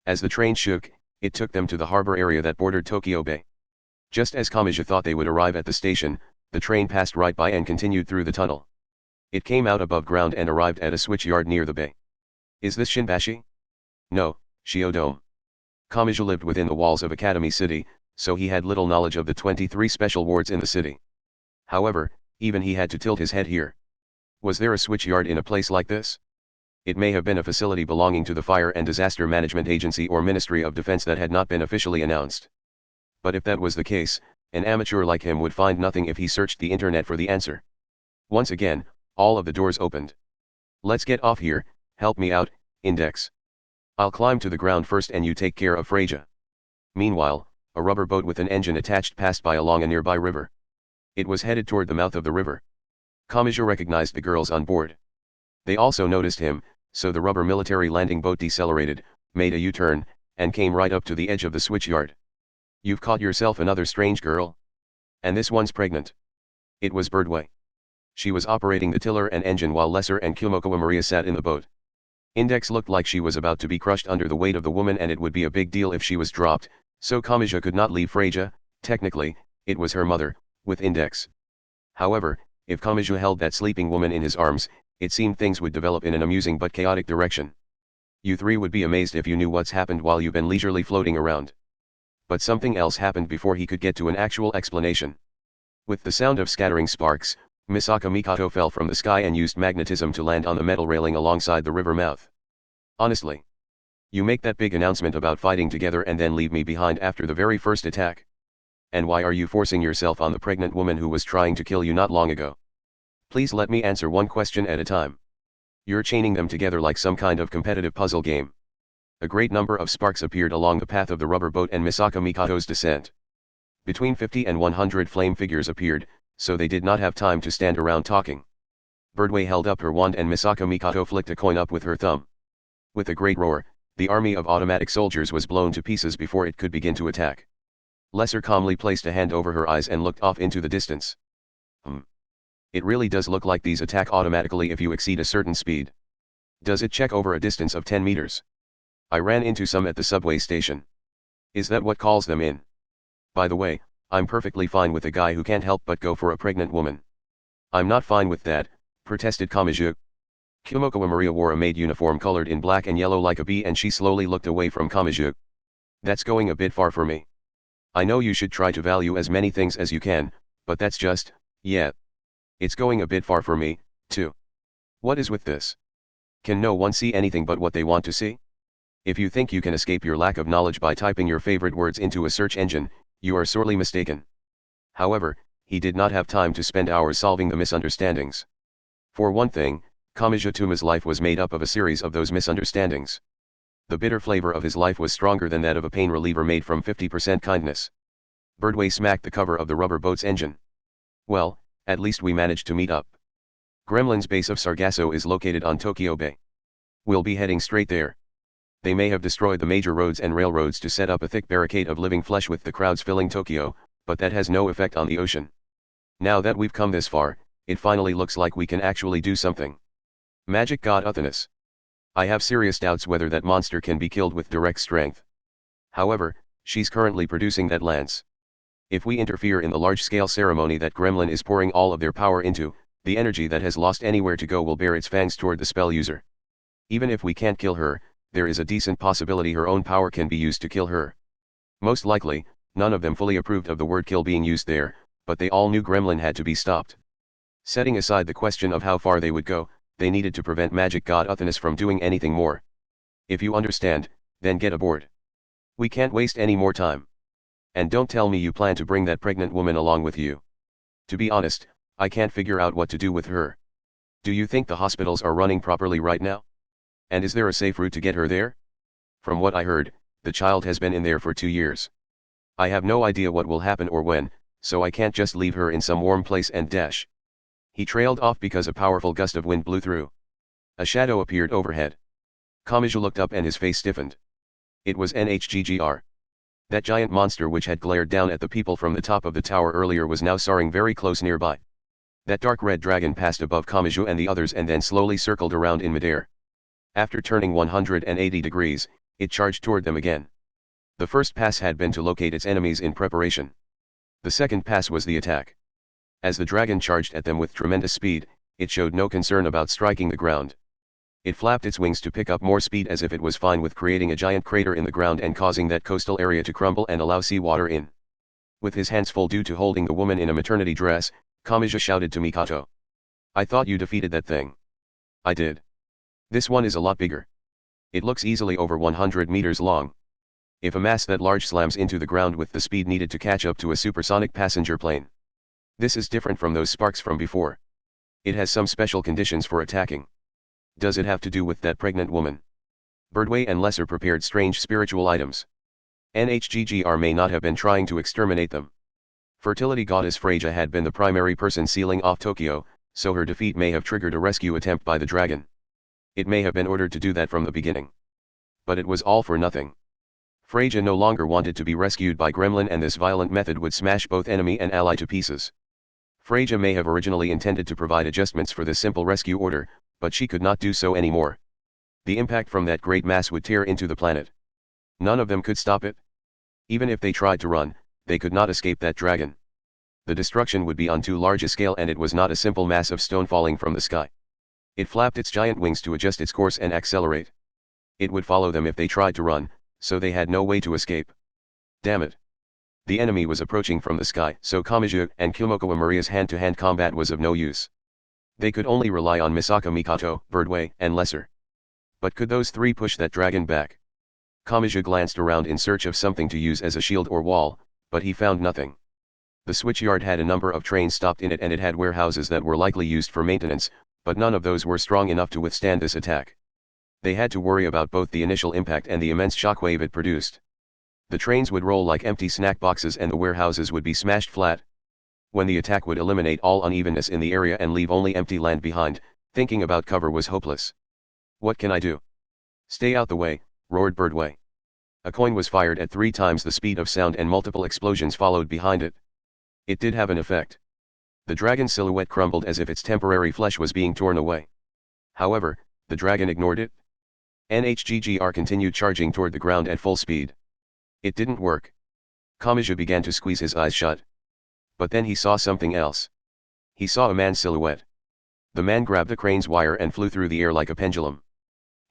As the train shook, it took them to the harbor area that bordered Tokyo Bay. Just as Kamachi thought they would arrive at the station, the train passed right by and continued through the tunnel. It came out above ground and arrived at a switch yard near the bay. Is this Shinbashi? No, Shiodome. Kamachi lived within the walls of Academy City, so he had little knowledge of the 23 special wards in the city. However, even he had to tilt his head here. Was there a switch yard in a place like this? It may have been a facility belonging to the Fire and Disaster Management Agency or Ministry of Defense that had not been officially announced. But if that was the case, an amateur like him would find nothing if he searched the internet for the answer. Once again, all of the doors opened. Let's get off here, help me out, Index. I'll climb to the ground first and you take care of Freja. Meanwhile, a rubber boat with an engine attached passed by along a nearby river. It was headed toward the mouth of the river. Kamachi recognized the girls on board. They also noticed him, so the rubber military landing boat decelerated, made a U-turn, and came right up to the edge of the switchyard. You've caught yourself another strange girl. And this one's pregnant. It was Birdway. She was operating the tiller and engine while Lesser and Kazuma Maria sat in the boat. Index looked like she was about to be crushed under the weight of the woman, and it would be a big deal if she was dropped, so Kamachi could not leave Freja. Technically, it was her mother, with Index. However, if Kamachi held that sleeping woman in his arms, it seemed things would develop in an amusing but chaotic direction. You three would be amazed if you knew what's happened while you've been leisurely floating around. But something else happened before he could get to an actual explanation. With the sound of scattering sparks, Misaka Mikoto fell from the sky and used magnetism to land on the metal railing alongside the river mouth. Honestly. You make that big announcement about fighting together and then leave me behind after the very first attack. And why are you forcing yourself on the pregnant woman who was trying to kill you not long ago? Please let me answer one question at a time. You're chaining them together like some kind of competitive puzzle game. A great number of sparks appeared along the path of the rubber boat and Misaka Mikoto's descent. Between 50 and 100 flame figures appeared, so they did not have time to stand around talking. Birdway held up her wand and Misaka Mikoto flicked a coin up with her thumb. With a great roar, the army of automatic soldiers was blown to pieces before it could begin to attack. Lesser calmly placed a hand over her eyes and looked off into the distance. It really does look like these attack automatically if you exceed a certain speed. Does it check over a distance of 10 meters? I ran into some at the subway station. Is that what calls them in? By the way, I'm perfectly fine with a guy who can't help but go for a pregnant woman. I'm not fine with that, protested Kamachi. Kazuma Maria wore a maid uniform colored in black and yellow like a bee, and she slowly looked away from Kamachi. That's going a bit far for me. I know you should try to value as many things as you can, but that's just, yeah. It's going a bit far for me, too. What is with this? Can no one see anything but what they want to see? If you think you can escape your lack of knowledge by typing your favorite words into a search engine, you are sorely mistaken. However, he did not have time to spend hours solving the misunderstandings. For one thing, Kamachi-tuma's life was made up of a series of those misunderstandings. The bitter flavor of his life was stronger than that of a pain reliever made from 50% kindness. Birdway smacked the cover of the rubber boat's engine. Well, at least we managed to meet up. Gremlin's base of Sargasso is located on Tokyo Bay. We'll be heading straight there. They may have destroyed the major roads and railroads to set up a thick barricade of living flesh with the crowds filling Tokyo, but that has no effect on the ocean. Now that we've come this far, it finally looks like we can actually do something. Magic God Uthanasis. I have serious doubts whether that monster can be killed with direct strength. However, she's currently producing that lance. If we interfere in the large-scale ceremony that Gremlin is pouring all of their power into, the energy that has lost anywhere to go will bear its fangs toward the spell user. Even if we can't kill her, there is a decent possibility her own power can be used to kill her. Most likely, none of them fully approved of the word kill being used there, but they all knew Gremlin had to be stopped. Setting aside the question of how far they would go, they needed to prevent Magic God Uthanasis from doing anything more. If you understand, then get aboard. We can't waste any more time. And don't tell me you plan to bring that pregnant woman along with you. To be honest, I can't figure out what to do with her. Do you think the hospitals are running properly right now? And is there a safe route to get her there? From what I heard, the child has been in there for 2 years. I have no idea what will happen or when, so I can't just leave her in some warm place and dash. He trailed off because a powerful gust of wind blew through. A shadow appeared overhead. Kamachi looked up and his face stiffened. It was NHGGR. That giant monster which had glared down at the people from the top of the tower earlier was now soaring very close nearby. That dark red dragon passed above Kamachi and the others and then slowly circled around in midair. After turning 180 degrees, it charged toward them again. The first pass had been to locate its enemies in preparation. The second pass was the attack. As the dragon charged at them with tremendous speed, it showed no concern about striking the ground. It flapped its wings to pick up more speed as if it was fine with creating a giant crater in the ground and causing that coastal area to crumble and allow seawater in. With his hands full due to holding the woman in a maternity dress, Kamachi shouted to Mikoto. I thought you defeated that thing. I did. This one is a lot bigger. It looks easily over 100 meters long. If a mass that large slams into the ground with the speed needed to catch up to a supersonic passenger plane. This is different from those sparks from before. It has some special conditions for attacking. Does it have to do with that pregnant woman? Birdway and Lesser prepared strange spiritual items. NHGGR may not have been trying to exterminate them. Fertility goddess Freyja had been the primary person sealing off Tokyo, so her defeat may have triggered a rescue attempt by the dragon. It may have been ordered to do that from the beginning. But it was all for nothing. Freyja no longer wanted to be rescued by Gremlin, and this violent method would smash both enemy and ally to pieces. Freyja may have originally intended to provide adjustments for this simple rescue order, but she could not do so anymore. The impact from that great mass would tear into the planet. None of them could stop it. Even if they tried to run, they could not escape that dragon. The destruction would be on too large a scale, and it was not a simple mass of stone falling from the sky. It flapped its giant wings to adjust its course and accelerate. It would follow them if they tried to run, so they had no way to escape. Damn it. The enemy was approaching from the sky, so Kamachi and Kyomokawa Maria's hand-to-hand combat was of no use. They could only rely on Misaka Mikoto, Birdway, and Lesser. But could those three push that dragon back? Kamachi glanced around in search of something to use as a shield or wall, but he found nothing. The switchyard had a number of trains stopped in it, and it had warehouses that were likely used for maintenance, but none of those were strong enough to withstand this attack. They had to worry about both the initial impact and the immense shockwave it produced. The trains would roll like empty snack boxes, and the warehouses would be smashed flat. When the attack would eliminate all unevenness in the area and leave only empty land behind, thinking about cover was hopeless. What can I do? Stay out the way, roared Birdway. A coin was fired at 3 times the speed of sound, and multiple explosions followed behind it. It did have an effect. The dragon's silhouette crumbled as if its temporary flesh was being torn away. However, the dragon ignored it. NHGGR continued charging toward the ground at full speed. It didn't work. Kamachi began to squeeze his eyes shut. But then he saw something else. He saw a man's silhouette. The man grabbed the crane's wire and flew through the air like a pendulum.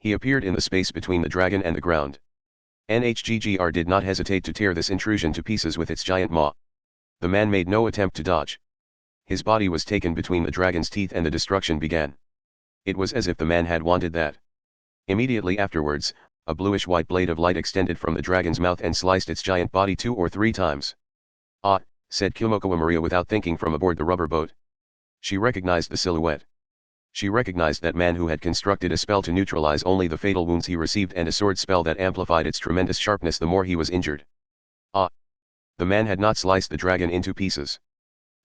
He appeared in the space between the dragon and the ground. NHGGR did not hesitate to tear this intrusion to pieces with its giant maw. The man made no attempt to dodge. His body was taken between the dragon's teeth, and the destruction began. It was as if the man had wanted that. Immediately afterwards, a bluish-white blade of light extended from the dragon's mouth and sliced its giant body 2 or 3 times. "Ah," said Kyomokawa Maria without thinking from aboard the rubber boat. She recognized the silhouette. She recognized that man who had constructed a spell to neutralize only the fatal wounds he received, and a sword spell that amplified its tremendous sharpness the more he was injured. Ah! The man had not sliced the dragon into pieces.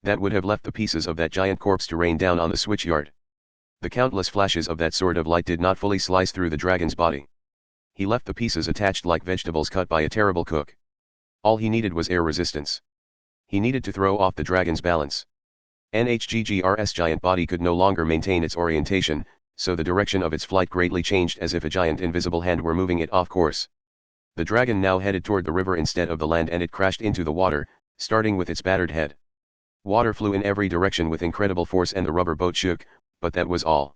That would have left the pieces of that giant corpse to rain down on the switchyard. The countless flashes of that sword of light did not fully slice through the dragon's body. He left the pieces attached like vegetables cut by a terrible cook. All he needed was air resistance. He needed to throw off the dragon's balance. NHGGR's giant body could no longer maintain its orientation, so the direction of its flight greatly changed, as if a giant invisible hand were moving it off course. The dragon now headed toward the river instead of the land, and it crashed into the water, starting with its battered head. Water flew in every direction with incredible force, and the rubber boat shook, but that was all.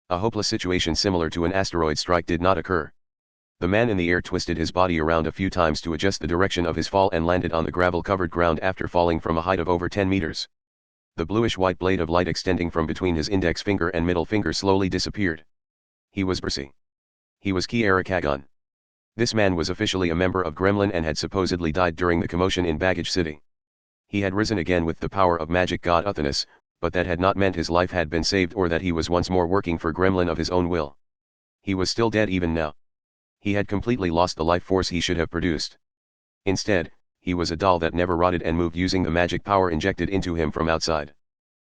A hopeless situation similar to an asteroid strike did not occur. The man in the air twisted his body around a few times to adjust the direction of his fall, and landed on the gravel-covered ground after falling from a height of over 10 meters. The bluish-white blade of light extending from between his index finger and middle finger slowly disappeared. He was Percy. He was Kiara Kagon. This man was officially a member of Gremlin and had supposedly died during the commotion in Baggage City. He had risen again with the power of magic god Uthonus, but that had not meant his life had been saved or that he was once more working for Gremlin of his own will. He was still dead even now. He had completely lost the life force he should have produced. Instead, he was a doll that never rotted and moved using the magic power injected into him from outside.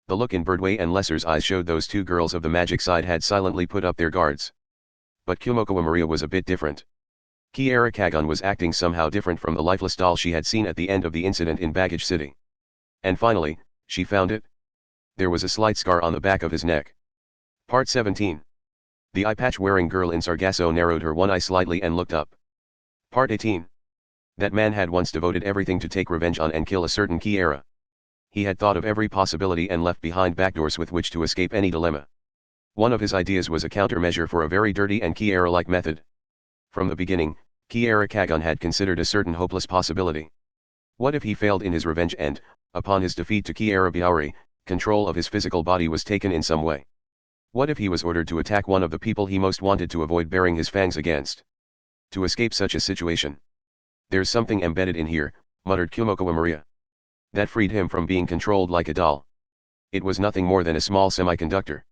The look in Birdway and Lesser's eyes showed those 2 girls of the magic side had silently put up their guards. But Kyomokawa Maria was a bit different. Kiara Kagon was acting somehow different from the lifeless doll she had seen at the end of the incident in Baggage City. And finally, she found it. There was a slight scar on the back of his neck. Part 17. The eye-patch-wearing girl in Sargasso narrowed her one eye slightly and looked up. Part 18. That man had once devoted everything to take revenge on and kill a certain Kiara. He had thought of every possibility and left behind backdoors with which to escape any dilemma. One of his ideas was a countermeasure for a very dirty and Kiara-like method. From the beginning, Kiara Kagon had considered a certain hopeless possibility. What if he failed in his revenge and, upon his defeat to Kiara Biauri, control of his physical body was taken in some way? What if he was ordered to attack one of the people he most wanted to avoid baring his fangs against? To escape such a situation. "There's something embedded in here," muttered Kyomokawa Maria. That freed him from being controlled like a doll. It was nothing more than a small semiconductor.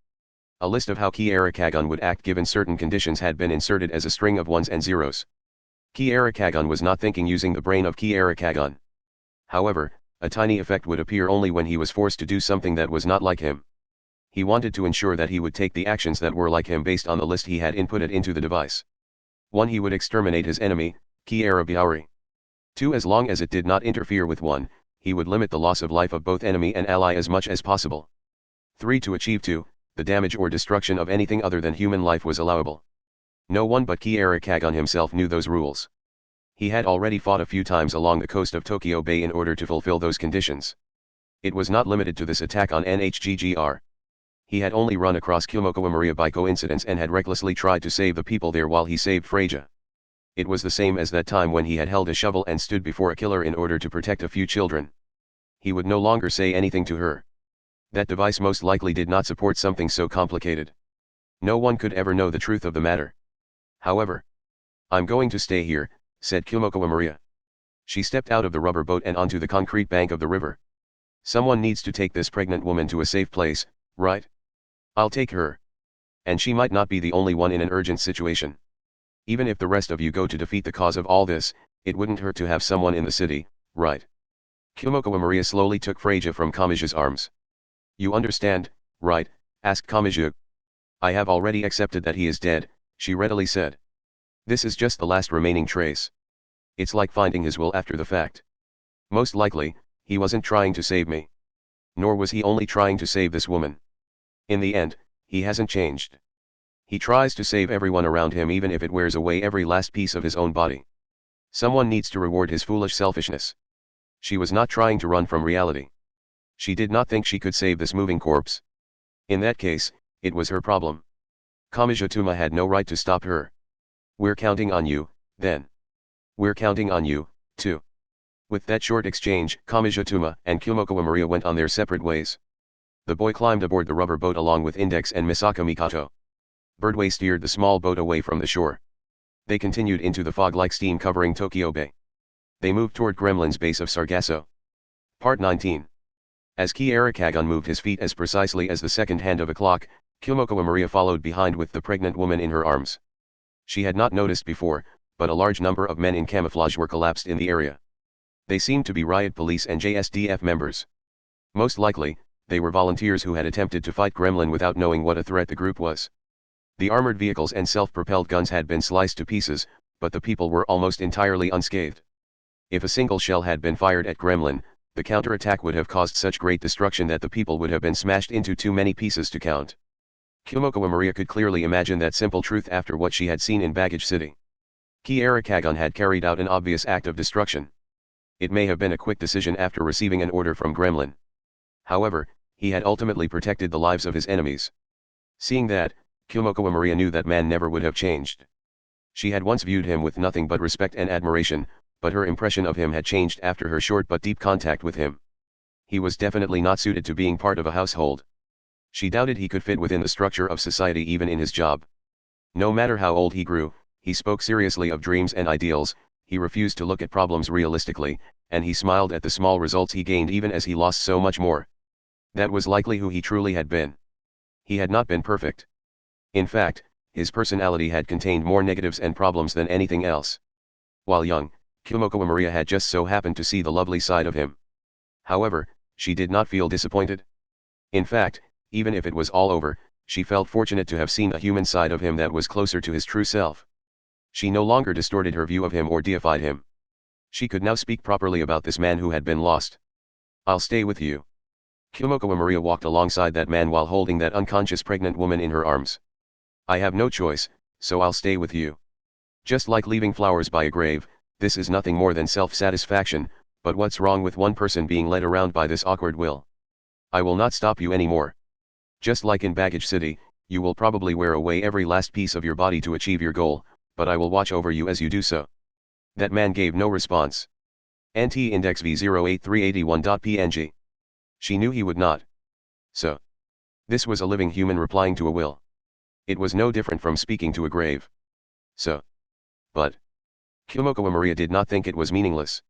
A list of how Ki Arakagon would act given certain conditions had been inserted as a string of ones and zeros. Ki Arakagon was not thinking using the brain of Ki Arakagon. However, a tiny effect would appear only when he was forced to do something that was not like him. He wanted to ensure that he would take the actions that were like him based on the list he had inputted into the device. 1. He would exterminate his enemy, Ki Arabiauri. 2. As long as it did not interfere with 1, he would limit the loss of life of both enemy and ally as much as possible. 3. To achieve 2, the damage or destruction of anything other than human life was allowable. No one but Ki Arakagon himself knew those rules. He had already fought a few times along the coast of Tokyo Bay in order to fulfill those conditions. It was not limited to this attack on NHGGR. He had only run across Kyomokawa by coincidence and had recklessly tried to save the people there while he saved Freja. It was the same as that time when he had held a shovel and stood before a killer in order to protect a few children. He would no longer say anything to her. That device most likely did not support something so complicated. No one could ever know the truth of the matter. However, "I'm going to stay here," said Kyomokawa. She stepped out of the rubber boat and onto the concrete bank of the river. "Someone needs to take this pregnant woman to a safe place, right? I'll take her. And she might not be the only one in an urgent situation. Even if the rest of you go to defeat the cause of all this, it wouldn't hurt to have someone in the city, right?" Kyomokawa slowly took Freja from Kamiji's arms. "You understand, right?" asked Kamiji. "I have already accepted that he is dead," she readily said. "This is just the last remaining trace. It's like finding his will after the fact. Most likely, he wasn't trying to save me. Nor was he only trying to save this woman. In the end, he hasn't changed. He tries to save everyone around him even if it wears away every last piece of his own body. Someone needs to reward his foolish selfishness." She was not trying to run from reality. She did not think she could save this moving corpse. In that case, it was her problem. Kamijituma had no right to stop her. "We're counting on you, then. We're counting on you, too." With that short exchange, Kamijituma and Kyomokawa went on their separate ways. The boy climbed aboard the rubber boat along with Index and Misaka Mikato. Birdway steered the small boat away from the shore. They continued into the fog like steam covering Tokyo Bay. They moved toward Gremlin's base of Sargasso. Part 19. As Ki Arakagon moved his feet as precisely as the second hand of a clock, Kyomokawa followed behind with the pregnant woman in her arms. She had not noticed before, but a large number of men in camouflage were collapsed in the area. They seemed to be riot police and JSDF members. Most likely, they were volunteers who had attempted to fight Gremlin without knowing what a threat the group was. The armored vehicles and self-propelled guns had been sliced to pieces, but the people were almost entirely unscathed. If a single shell had been fired at Gremlin, the counterattack would have caused such great destruction that the people would have been smashed into too many pieces to count. Kyomokawa could clearly imagine that simple truth after what she had seen in Baggage City. Ki Arakagon had carried out an obvious act of destruction. It may have been a quick decision after receiving an order from Gremlin. However, he had ultimately protected the lives of his enemies. Seeing that, Kyomokawa knew that man never would have changed. She had once viewed him with nothing but respect and admiration, but her impression of him had changed after her short but deep contact with him. He was definitely not suited to being part of a household. She doubted he could fit within the structure of society even in his job. No matter how old he grew, he spoke seriously of dreams and ideals, he refused to look at problems realistically, and he smiled at the small results he gained even as he lost so much more. That was likely who he truly had been. He had not been perfect. In fact, his personality had contained more negatives and problems than anything else. While young, Kyomokawa had just so happened to see the lovely side of him. However, she did not feel disappointed. In fact, even if it was all over, she felt fortunate to have seen a human side of him that was closer to his true self. She no longer distorted her view of him or deified him. She could now speak properly about this man who had been lost. "I'll stay with you." Kyomokawa walked alongside that man while holding that unconscious pregnant woman in her arms. "I have no choice, so I'll stay with you. Just like leaving flowers by a grave, this is nothing more than self-satisfaction, but what's wrong with one person being led around by this awkward will? I will not stop you anymore. Just like in Baggage City, you will probably wear away every last piece of your body to achieve your goal, but I will watch over you as you do so." That man gave no response. NT index V08381.png. She knew he would not. So. This was a living human replying to a will. It was no different from speaking to a grave. So. But. Kyomokawa did not think it was meaningless.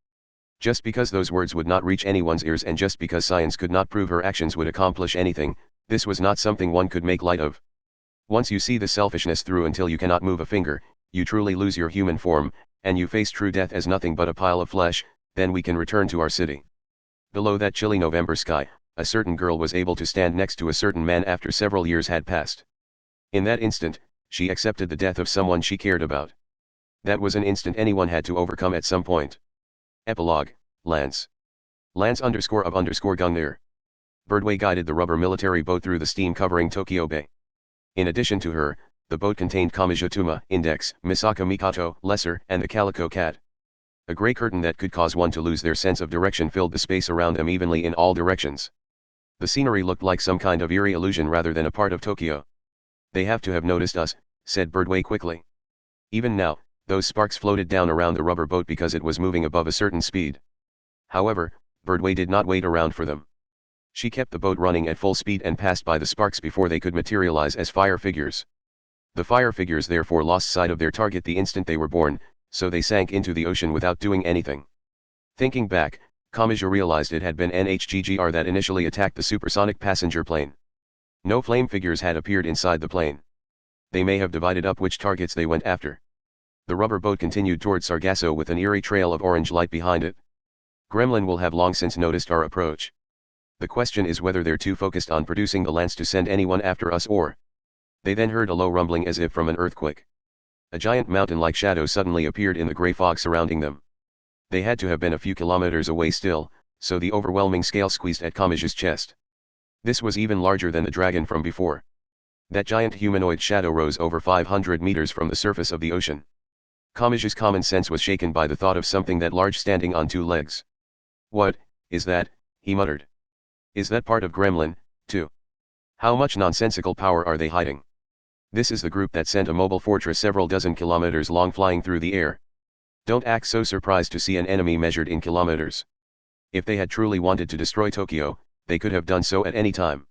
Just because those words would not reach anyone's ears and just because science could not prove her actions would accomplish anything, this was not something one could make light of. Once you see the selfishness through until you cannot move a finger, you truly lose your human form, and you face true death as nothing but a pile of flesh, then we can return to our city. Below that chilly November sky, a certain girl was able to stand next to a certain man after several years had passed. In that instant, she accepted the death of someone she cared about. That was an instant anyone had to overcome at some point. Epilogue, Lance. Lance_of_Gungnir. Birdway guided the rubber military boat through the steam covering Tokyo Bay. In addition to her, the boat contained Kamijutuma, Index, Misaka Mikato, Lesser, and the Calico Cat. A gray curtain that could cause one to lose their sense of direction filled the space around them evenly in all directions. The scenery looked like some kind of eerie illusion rather than a part of Tokyo. They have to have noticed us, said Birdway quickly. Even now, those sparks floated down around the rubber boat because it was moving above a certain speed. However, Birdway did not wait around for them. She kept the boat running at full speed and passed by the sparks before they could materialize as fire figures. The fire figures therefore lost sight of their target the instant they were born, so they sank into the ocean without doing anything. Thinking back, Kamaji realized it had been NHGGR that initially attacked the supersonic passenger plane. No flame figures had appeared inside the plane. They may have divided up which targets they went after. The rubber boat continued toward Sargasso with an eerie trail of orange light behind it. Gremlin will have long since noticed our approach. The question is whether they're too focused on producing the lance to send anyone after us or... They then heard a low rumbling as if from an earthquake. A giant mountain-like shadow suddenly appeared in the gray fog surrounding them. They had to have been a few kilometers away still, so the overwhelming scale squeezed at Kamaji's chest. This was even larger than the dragon from before. That giant humanoid shadow rose over 500 meters from the surface of the ocean. Kamaji's common sense was shaken by the thought of something that large standing on two legs. What is that? He muttered. Is that part of Gremlin, too? How much nonsensical power are they hiding? This is the group that sent a mobile fortress several dozen kilometers long flying through the air. Don't act so surprised to see an enemy measured in kilometers. If they had truly wanted to destroy Tokyo, they could have done so at any time.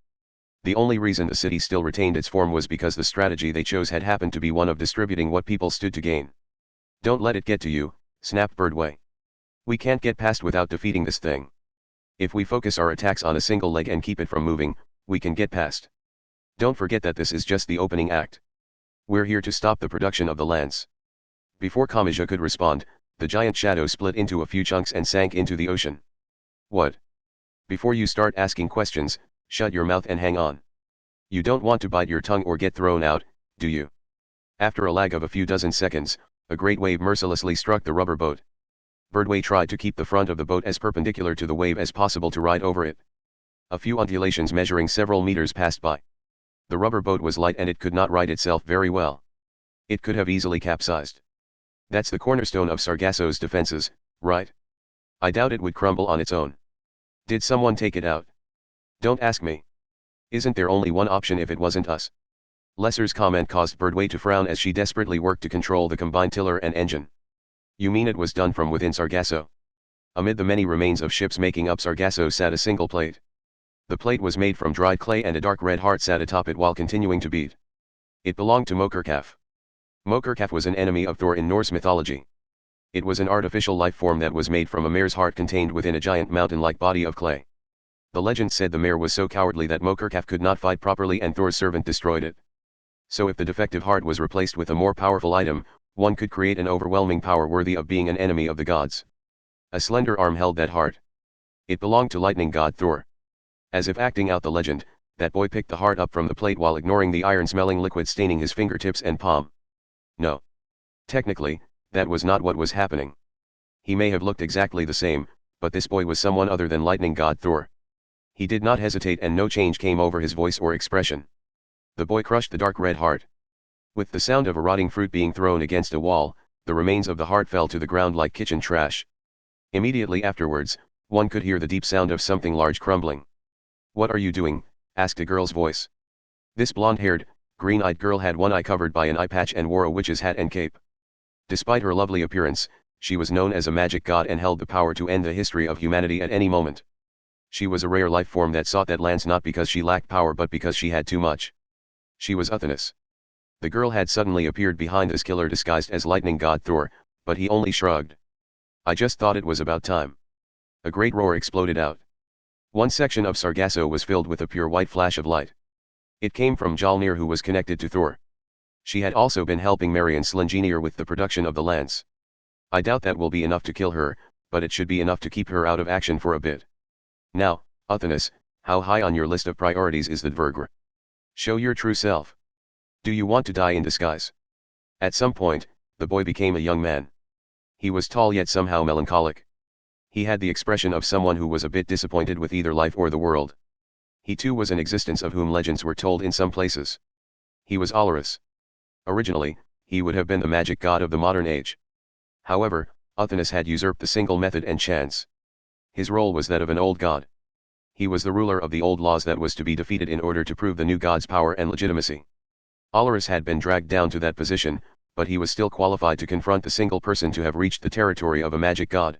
The only reason the city still retained its form was because the strategy they chose had happened to be one of distributing what people stood to gain. Don't let it get to you, snapped Birdway. We can't get past without defeating this thing. If we focus our attacks on a single leg and keep it from moving, we can get past. Don't forget that this is just the opening act. We're here to stop the production of the lance. Before Kamaji could respond, the giant shadow split into a few chunks and sank into the ocean. What? Before you start asking questions, shut your mouth and hang on. You don't want to bite your tongue or get thrown out, do you? After a lag of a few dozen seconds, a great wave mercilessly struck the rubber boat. Birdway tried to keep the front of the boat as perpendicular to the wave as possible to ride over it. A few undulations measuring several meters passed by. The rubber boat was light and it could not right itself very well. It could have easily capsized. That's the cornerstone of Sargasso's defenses, right? I doubt it would crumble on its own. Did someone take it out? Don't ask me. Isn't there only one option if it wasn't us? Lesser's comment caused Birdway to frown as she desperately worked to control the combined tiller and engine. You mean it was done from within Sargasso? Amid the many remains of ships making up Sargasso sat a single plate. The plate was made from dried clay and a dark red heart sat atop it while continuing to beat. It belonged to Mokerkaf. Mokerkaf was an enemy of Thor in Norse mythology. It was an artificial life form that was made from a mare's heart contained within a giant mountain-like body of clay. The legend said the mare was so cowardly that Mokerkaf could not fight properly and Thor's servant destroyed it. So if the defective heart was replaced with a more powerful item, one could create an overwhelming power worthy of being an enemy of the gods. A slender arm held that heart. It belonged to lightning god Thor. As if acting out the legend, that boy picked the heart up from the plate while ignoring the iron-smelling liquid staining his fingertips and palm. No. Technically, that was not what was happening. He may have looked exactly the same, but this boy was someone other than lightning god Thor. He did not hesitate and no change came over his voice or expression. The boy crushed the dark red heart. With the sound of a rotting fruit being thrown against a wall, the remains of the heart fell to the ground like kitchen trash. Immediately afterwards, one could hear the deep sound of something large crumbling. What are you doing? Asked a girl's voice. This blonde-haired, green-eyed girl had one eye covered by an eye patch and wore a witch's hat and cape. Despite her lovely appearance, she was known as a magic god and held the power to end the history of humanity at any moment. She was a rare life form that sought that lance not because she lacked power but because she had too much. She was Uthonus. The girl had suddenly appeared behind this killer disguised as lightning god Thor, but he only shrugged. I just thought it was about time. A great roar exploded out. One section of Sargasso was filled with a pure white flash of light. It came from Mjolnir, who was connected to Thor. She had also been helping Marion Slingenier with the production of the lance. I doubt that will be enough to kill her, but it should be enough to keep her out of action for a bit. Now, Uthanas, how high on your list of priorities is the Dvergr? Show your true self. Do you want to die in disguise? At some point, the boy became a young man. He was tall yet somehow melancholic. He had the expression of someone who was a bit disappointed with either life or the world. He too was an existence of whom legends were told in some places. He was Olorus. Originally, he would have been the magic god of the modern age. However, Uthanas had usurped the single method and chance. His role was that of an old god. He was the ruler of the old laws that was to be defeated in order to prove the new god's power and legitimacy. Olorus had been dragged down to that position, but he was still qualified to confront the single person to have reached the territory of a magic god.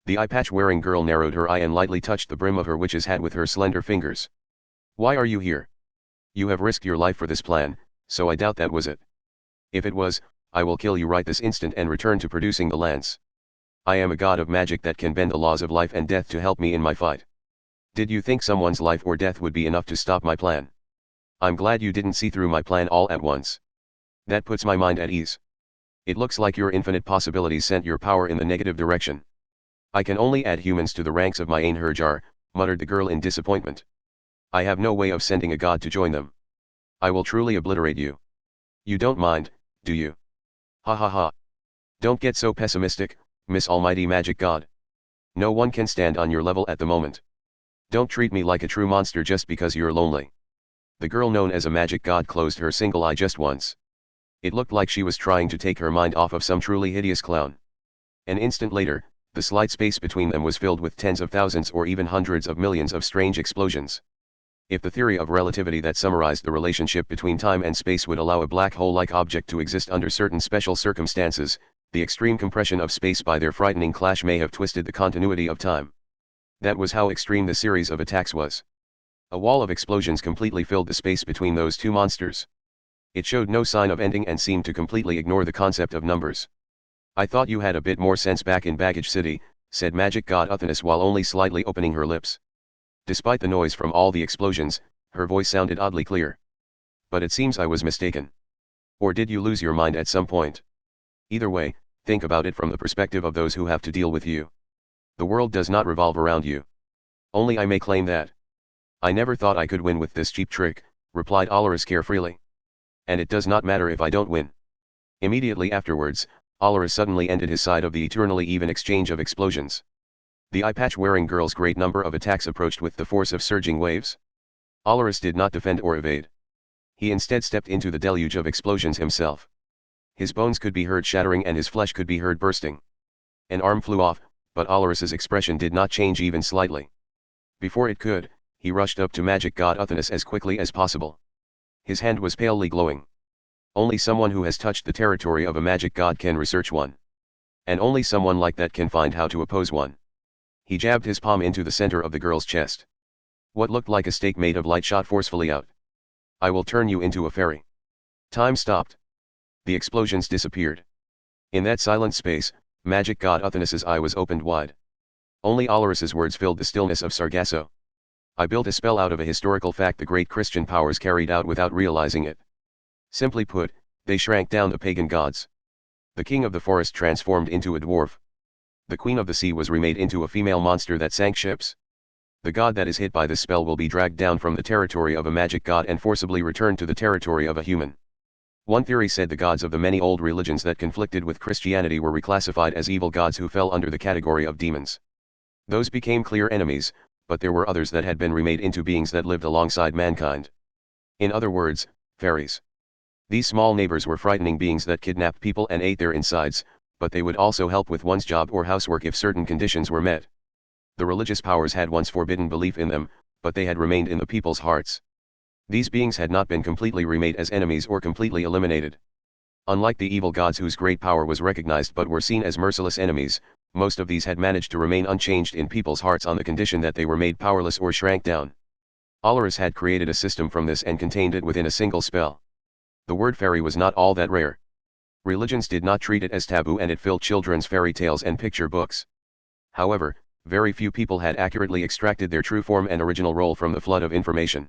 The eye-patch-wearing girl narrowed her eye and lightly touched the brim of her witch's hat with her slender fingers. Why are you here? You have risked your life for this plan, so I doubt that was it. If it was, I will kill you right this instant and return to producing the lance. I am a god of magic that can bend the laws of life and death to help me in my fight. Did you think someone's life or death would be enough to stop my plan? I'm glad you didn't see through my plan all at once. That puts my mind at ease. It looks like your infinite possibilities sent your power in the negative direction. I can only add humans to the ranks of my Einherjar, muttered the girl in disappointment. I have no way of sending a god to join them. I will truly obliterate you. You don't mind, do you? Ha ha ha. Don't get so pessimistic, Miss Almighty Magic God. No one can stand on your level at the moment. Don't treat me like a true monster just because you're lonely. The girl known as a magic god closed her single eye just once. It looked like she was trying to take her mind off of some truly hideous clown. An instant later, the slight space between them was filled with tens of thousands or even hundreds of millions of strange explosions. If the theory of relativity that summarized the relationship between time and space would allow a black hole-like object to exist under certain special circumstances, the extreme compression of space by their frightening clash may have twisted the continuity of time. That was how extreme the series of attacks was. A wall of explosions completely filled the space between those two monsters. It showed no sign of ending and seemed to completely ignore the concept of numbers. I thought you had a bit more sense back in Baggage City, said Magic God Uthanas while only slightly opening her lips. Despite the noise from all the explosions, her voice sounded oddly clear. But it seems I was mistaken. Or did you lose your mind at some point? Either way, think about it from the perspective of those who have to deal with you. The world does not revolve around you. Only I may claim that. I never thought I could win with this cheap trick, replied Olorus carefreely. And it does not matter if I don't win. Immediately afterwards, Olorus suddenly ended his side of the eternally even exchange of explosions. The eye-patch-wearing girl's great number of attacks approached with the force of surging waves. Olorus did not defend or evade. He instead stepped into the deluge of explosions himself. His bones could be heard shattering and his flesh could be heard bursting. An arm flew off, but Olorus's expression did not change even slightly. Before it could, he rushed up to Magic God Uthanas as quickly as possible. His hand was palely glowing. Only someone who has touched the territory of a magic god can research one. And only someone like that can find how to oppose one. He jabbed his palm into the center of the girl's chest. What looked like a stake made of light shot forcefully out. I will turn you into a fairy. Time stopped. The explosions disappeared. In that silent space, Magic God Uthanas's eye was opened wide. Only Olorus's words filled the stillness of Sargasso. I built a spell out of a historical fact the great Christian powers carried out without realizing it. Simply put, they shrank down the pagan gods. The king of the forest transformed into a dwarf. The queen of the sea was remade into a female monster that sank ships. The god that is hit by this spell will be dragged down from the territory of a magic god and forcibly returned to the territory of a human. One theory said the gods of the many old religions that conflicted with Christianity were reclassified as evil gods who fell under the category of demons. Those became clear enemies, but there were others that had been remade into beings that lived alongside mankind. In other words, fairies. These small neighbors were frightening beings that kidnapped people and ate their insides, but they would also help with one's job or housework if certain conditions were met. The religious powers had once forbidden belief in them, but they had remained in the people's hearts. These beings had not been completely remade as enemies or completely eliminated. Unlike the evil gods whose great power was recognized but were seen as merciless enemies, most of these had managed to remain unchanged in people's hearts on the condition that they were made powerless or shrank down. Olorus had created a system from this and contained it within a single spell. The word fairy was not all that rare. Religions did not treat it as taboo and it filled children's fairy tales and picture books. However, very few people had accurately extracted their true form and original role from the flood of information.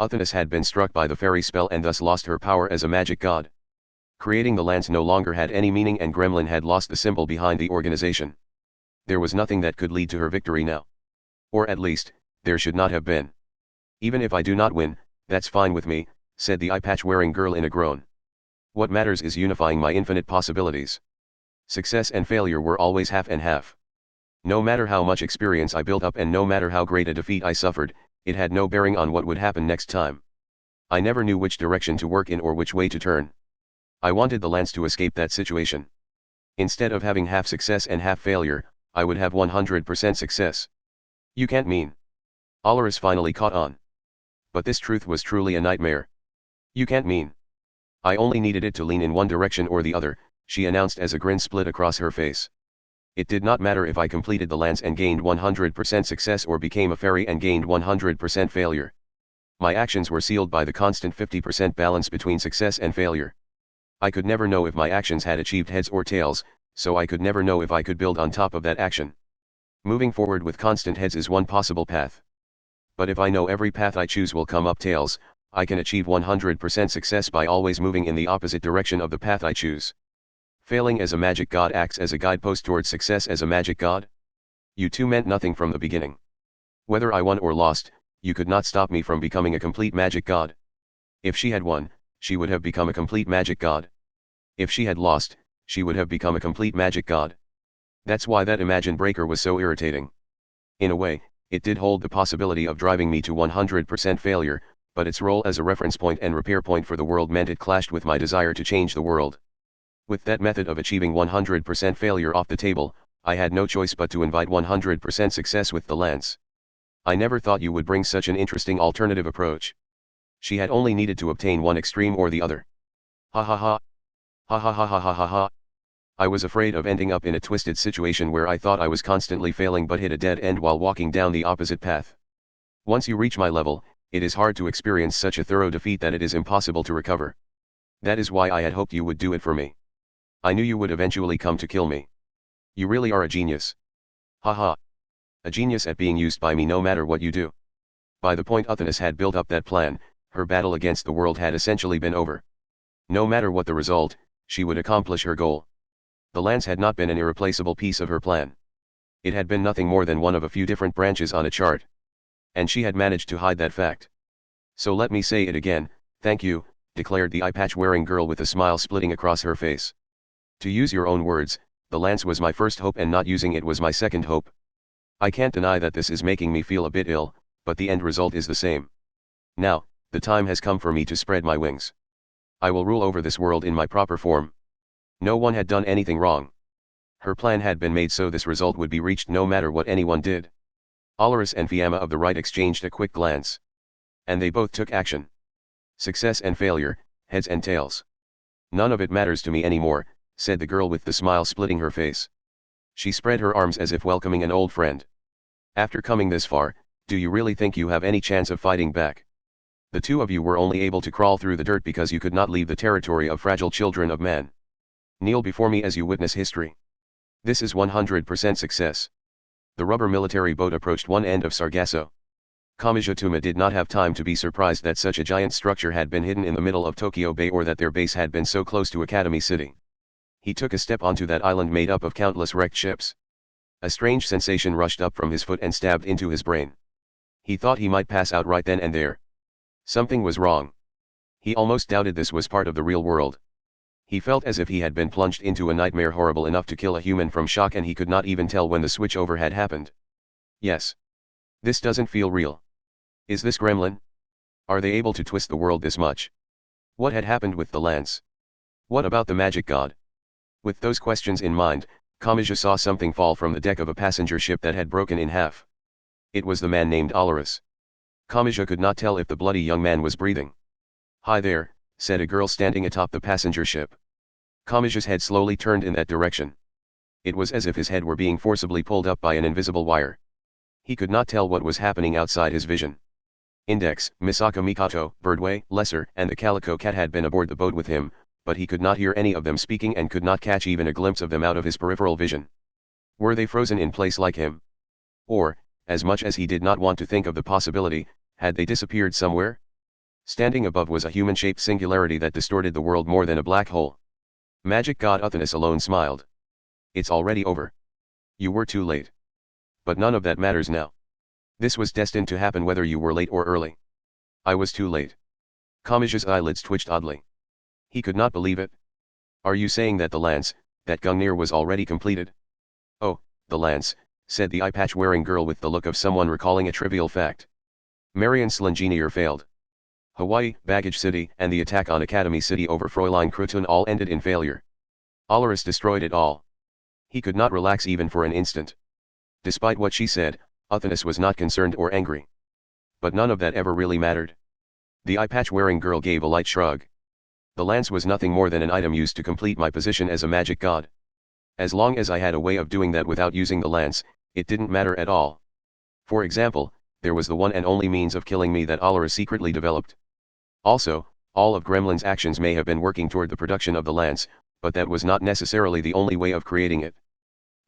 Uthonus had been struck by the fairy spell and thus lost her power as a magic god. Creating the lance no longer had any meaning and Gremlin had lost the symbol behind the organization. There was nothing that could lead to her victory now. Or at least, there should not have been. Even if I do not win, that's fine with me, said the eye patch wearing girl in a groan. What matters is unifying my infinite possibilities. Success and failure were always half and half. No matter how much experience I built up and no matter how great a defeat I suffered, it had no bearing on what would happen next time. I never knew which direction to work in or which way to turn. I wanted the lance to escape that situation. Instead of having half success and half failure, I would have 100% success. You can't mean. Olaris finally caught on. But this truth was truly a nightmare. You can't mean. I only needed it to lean in one direction or the other, she announced as a grin split across her face. It did not matter if I completed the lance and gained 100% success or became a fairy and gained 100% failure. My actions were sealed by the constant 50% balance between success and failure. I could never know if my actions had achieved heads or tails, so I could never know if I could build on top of that action. Moving forward with constant heads is one possible path. But if I know every path I choose will come up tails, I can achieve 100% success by always moving in the opposite direction of the path I choose. Failing as a magic god acts as a guidepost towards success as a magic god? You two meant nothing from the beginning. Whether I won or lost, you could not stop me from becoming a complete magic god. If she had won, she would have become a complete magic god. If she had lost, she would have become a complete magic god. That's why that Imagine Breaker was so irritating. In a way, it did hold the possibility of driving me to 100% failure, but its role as a reference point and repair point for the world meant it clashed with my desire to change the world. With that method of achieving 100% failure off the table, I had no choice but to invite 100% success with the lance. I never thought you would bring such an interesting alternative approach. She had only needed to obtain one extreme or the other. Ha ha ha. Ha ha ha ha ha ha ha. I was afraid of ending up in a twisted situation where I thought I was constantly failing but hit a dead end while walking down the opposite path. Once you reach my level, it is hard to experience such a thorough defeat that it is impossible to recover. That is why I had hoped you would do it for me. I knew you would eventually come to kill me. You really are a genius. Haha. A genius at being used by me no matter what you do. By the point Uthonus had built up that plan, her battle against the world had essentially been over. No matter what the result, she would accomplish her goal. The lance had not been an irreplaceable piece of her plan. It had been nothing more than one of a few different branches on a chart. And she had managed to hide that fact. So let me say it again, thank you, declared the eye patch wearing girl with a smile splitting across her face. To use your own words, the lance was my first hope and not using it was my second hope. I can't deny that this is making me feel a bit ill, but the end result is the same. Now, the time has come for me to spread my wings. I will rule over this world in my proper form. No one had done anything wrong. Her plan had been made so this result would be reached no matter what anyone did. Olaris and Fiamma of the right exchanged a quick glance. And they both took action. Success and failure, heads and tails. None of it matters to me anymore, said the girl with the smile splitting her face. She spread her arms as if welcoming an old friend. After coming this far, do you really think you have any chance of fighting back? The two of you were only able to crawl through the dirt because you could not leave the territory of fragile children of man. Kneel before me as you witness history. This is 100% success. The rubber military boat approached one end of Sargasso. Kamijituma did not have time to be surprised that such a giant structure had been hidden in the middle of Tokyo Bay or that their base had been so close to Academy City. He took a step onto that island made up of countless wrecked ships. A strange sensation rushed up from his foot and stabbed into his brain. He thought he might pass out right then and there. Something was wrong. He almost doubted this was part of the real world. He felt as if he had been plunged into a nightmare horrible enough to kill a human from shock and he could not even tell when the switchover had happened. Yes. This doesn't feel real. Is this gremlin? Are they able to twist the world this much? What had happened with the lance? What about the magic god? With those questions in mind, Kamachi saw something fall from the deck of a passenger ship that had broken in half. It was the man named Olaris. Kamachi could not tell if the bloody young man was breathing. Hi there, said a girl standing atop the passenger ship. Kamachi's head slowly turned in that direction. It was as if his head were being forcibly pulled up by an invisible wire. He could not tell what was happening outside his vision. Index, Misaka Mikoto, Birdway, Lesser, and the Calico Cat had been aboard the boat with him, but he could not hear any of them speaking and could not catch even a glimpse of them out of his peripheral vision. Were they frozen in place like him? Or, as much as he did not want to think of the possibility, had they disappeared somewhere? Standing above was a human-shaped singularity that distorted the world more than a black hole. Magic god Uthanus alone smiled. It's already over. You were too late. But none of that matters now. This was destined to happen whether you were late or early. I was too late. Kamachi's eyelids twitched oddly. He could not believe it. Are you saying that the lance, that Gungnir was already completed? Oh, the lance, said the eye-patch-wearing girl with the look of someone recalling a trivial fact. Marion's Engineer failed. Hawaii, Baggage City, and the attack on Academy City over Fräulein Krutun all ended in failure. Olaris destroyed it all. He could not relax even for an instant. Despite what she said, Uthanus was not concerned or angry. But none of that ever really mattered. The eye-patch-wearing girl gave a light shrug. The lance was nothing more than an item used to complete my position as a magic god. As long as I had a way of doing that without using the lance, it didn't matter at all. For example, there was the one and only means of killing me that Olaris secretly developed. Also, all of Gremlin's actions may have been working toward the production of the lance, but that was not necessarily the only way of creating it.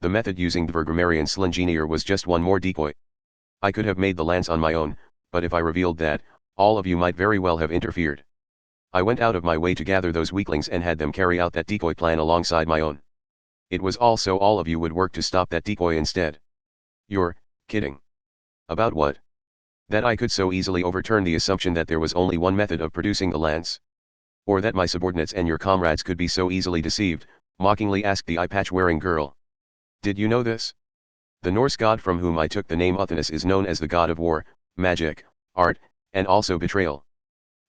The method using Dvergramarian Slingenier was just one more decoy. I could have made the lance on my own, but if I revealed that, all of you might very well have interfered. I went out of my way to gather those weaklings and had them carry out that decoy plan alongside my own. It was all so all of you would work to stop that decoy instead. You're kidding. About what? That I could so easily overturn the assumption that there was only one method of producing the lance? Or that my subordinates and your comrades could be so easily deceived? Mockingly asked the eye-patch-wearing girl. Did you know this? The Norse god from whom I took the name Uthanus is known as the god of war, magic, art, and also betrayal.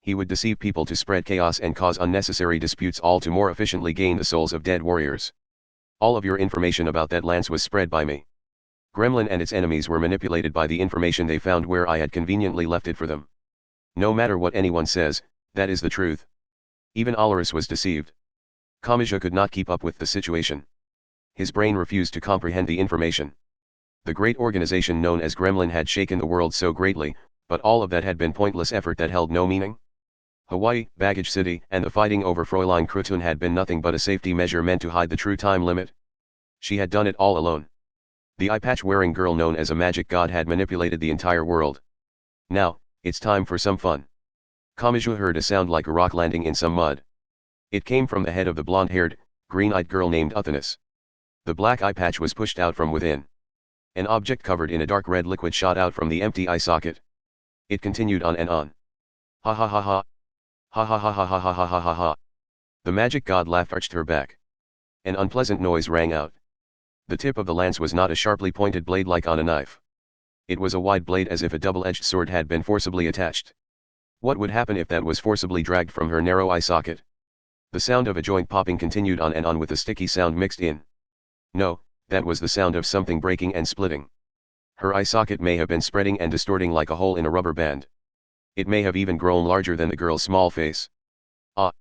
He would deceive people to spread chaos and cause unnecessary disputes, all to more efficiently gain the souls of dead warriors. All of your information about that lance was spread by me. Gremlin and its enemies were manipulated by the information they found where I had conveniently left it for them. No matter what anyone says, that is the truth. Even Olaris was deceived. Kamachi could not keep up with the situation. His brain refused to comprehend the information. The great organization known as Gremlin had shaken the world so greatly, but all of that had been pointless effort that held no meaning. Hawaii, Baggage City, and the fighting over Fräulein Krutun had been nothing but a safety measure meant to hide the true time limit. She had done it all alone. The eye-patch-wearing girl known as a magic god had manipulated the entire world. Now, it's time for some fun. Kamachi heard a sound like a rock landing in some mud. It came from the head of the blonde-haired, green-eyed girl named Uthanus. The black eye patch was pushed out from within. An object covered in a dark red liquid shot out from the empty eye socket. It continued on and on. Ha ha ha ha. Ha ha ha ha ha ha ha ha ha ha. The magic god laughed arched her back. An unpleasant noise rang out. The tip of the lance was not a sharply pointed blade like on a knife. It was a wide blade as if a double-edged sword had been forcibly attached. What would happen if that was forcibly dragged from her narrow eye socket? The sound of a joint popping continued on and on with a sticky sound mixed in. No, that was the sound of something breaking and splitting. Her eye socket may have been spreading and distorting like a hole in a rubber band. It may have even grown larger than the girl's small face. Ah!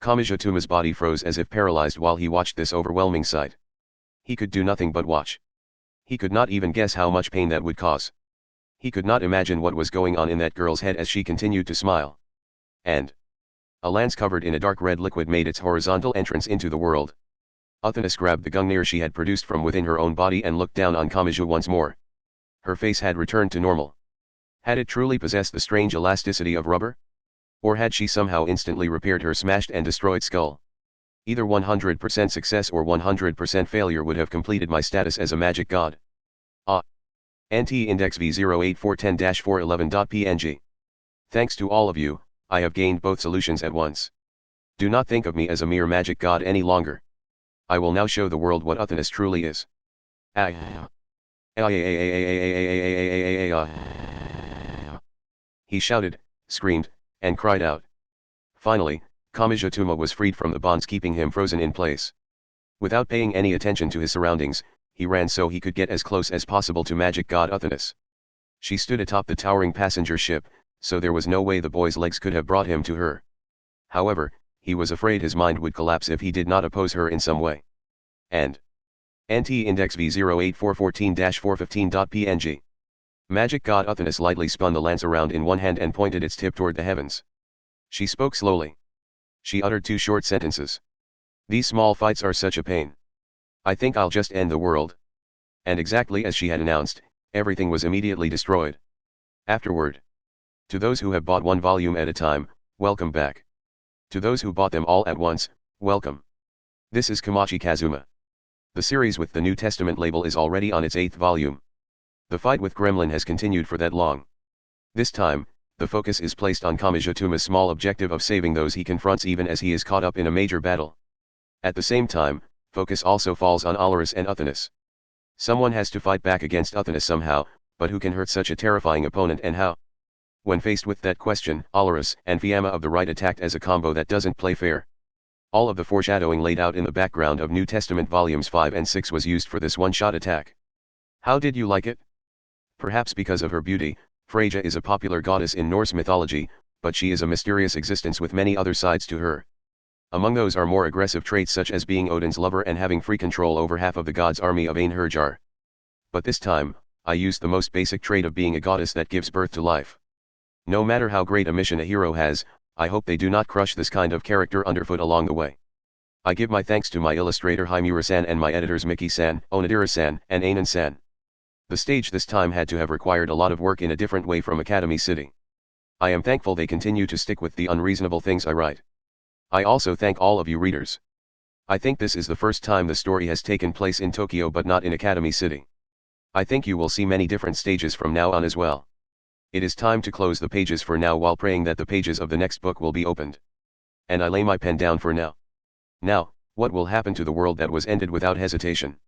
Kamijituma's body froze as if paralyzed while he watched this overwhelming sight. He could do nothing but watch. He could not even guess how much pain that would cause. He could not imagine what was going on in that girl's head as she continued to smile. And a lance covered in a dark red liquid made its horizontal entrance into the world. Uthanus grabbed the Gungnir she had produced from within her own body and looked down on Kamachi once more. Her face had returned to normal. Had it truly possessed the strange elasticity of rubber? Or had she somehow instantly repaired her smashed and destroyed skull? Either 100% success or 100% failure would have completed my status as a magic god. Ah! NT index V08410-411.png. Thanks to all of you, I have gained both solutions at once. Do not think of me as a mere magic god any longer. I will now show the world what Uthanus truly is. He shouted, screamed, and cried out. Finally, Kamijituma was freed from the bonds keeping him frozen in place. Without paying any attention to his surroundings, he ran so he could get as close as possible to magic god Uthanus. She stood atop the towering passenger ship, so there was no way the boy's legs could have brought him to her. However, he was afraid his mind would collapse if he did not oppose her in some way. And NT index V08414-415.png. Magic god Uthanus lightly spun the lance around in one hand and pointed its tip toward the heavens. She spoke slowly. She uttered two short sentences. These small fights are such a pain. I think I'll just end the world. And exactly as she had announced, everything was immediately destroyed. Afterward, To those who have bought one volume at a time, welcome back. To those who bought them all at once, welcome. This is Kamachi Kazuma. The series with the New Testament label is already on its 8th volume. The fight with Gremlin has continued for that long. This time, the focus is placed on Kamijituma's small objective of saving those he confronts even as he is caught up in a major battle. At the same time, focus also falls on Olorus and Uthanus. Someone has to fight back against Uthanus somehow, but who can hurt such a terrifying opponent and how? When faced with that question, Olorus and Fiamma of the Right attacked as a combo that doesn't play fair. All of the foreshadowing laid out in the background of New Testament volumes 5 and 6 was used for this one-shot attack. How did you like it? Perhaps because of her beauty. Freyja is a popular goddess in Norse mythology, but she is a mysterious existence with many other sides to her. Among those are more aggressive traits such as being Odin's lover and having free control over half of the god's army of Einherjar. But this time, I used the most basic trait of being a goddess that gives birth to life. No matter how great a mission a hero has, I hope they do not crush this kind of character underfoot along the way. I give my thanks to my illustrator Haimura-san and my editors Miki-san, Onodera-san, and Anan-san. The stage this time had to have required a lot of work in a different way from Academy City. I am thankful they continue to stick with the unreasonable things I write. I also thank all of you readers. I think this is the first time the story has taken place in Tokyo but not in Academy City. I think you will see many different stages from now on as well. It is time to close the pages for now while praying that the pages of the next book will be opened. And I lay my pen down for now. Now, what will happen to the world that was ended without hesitation?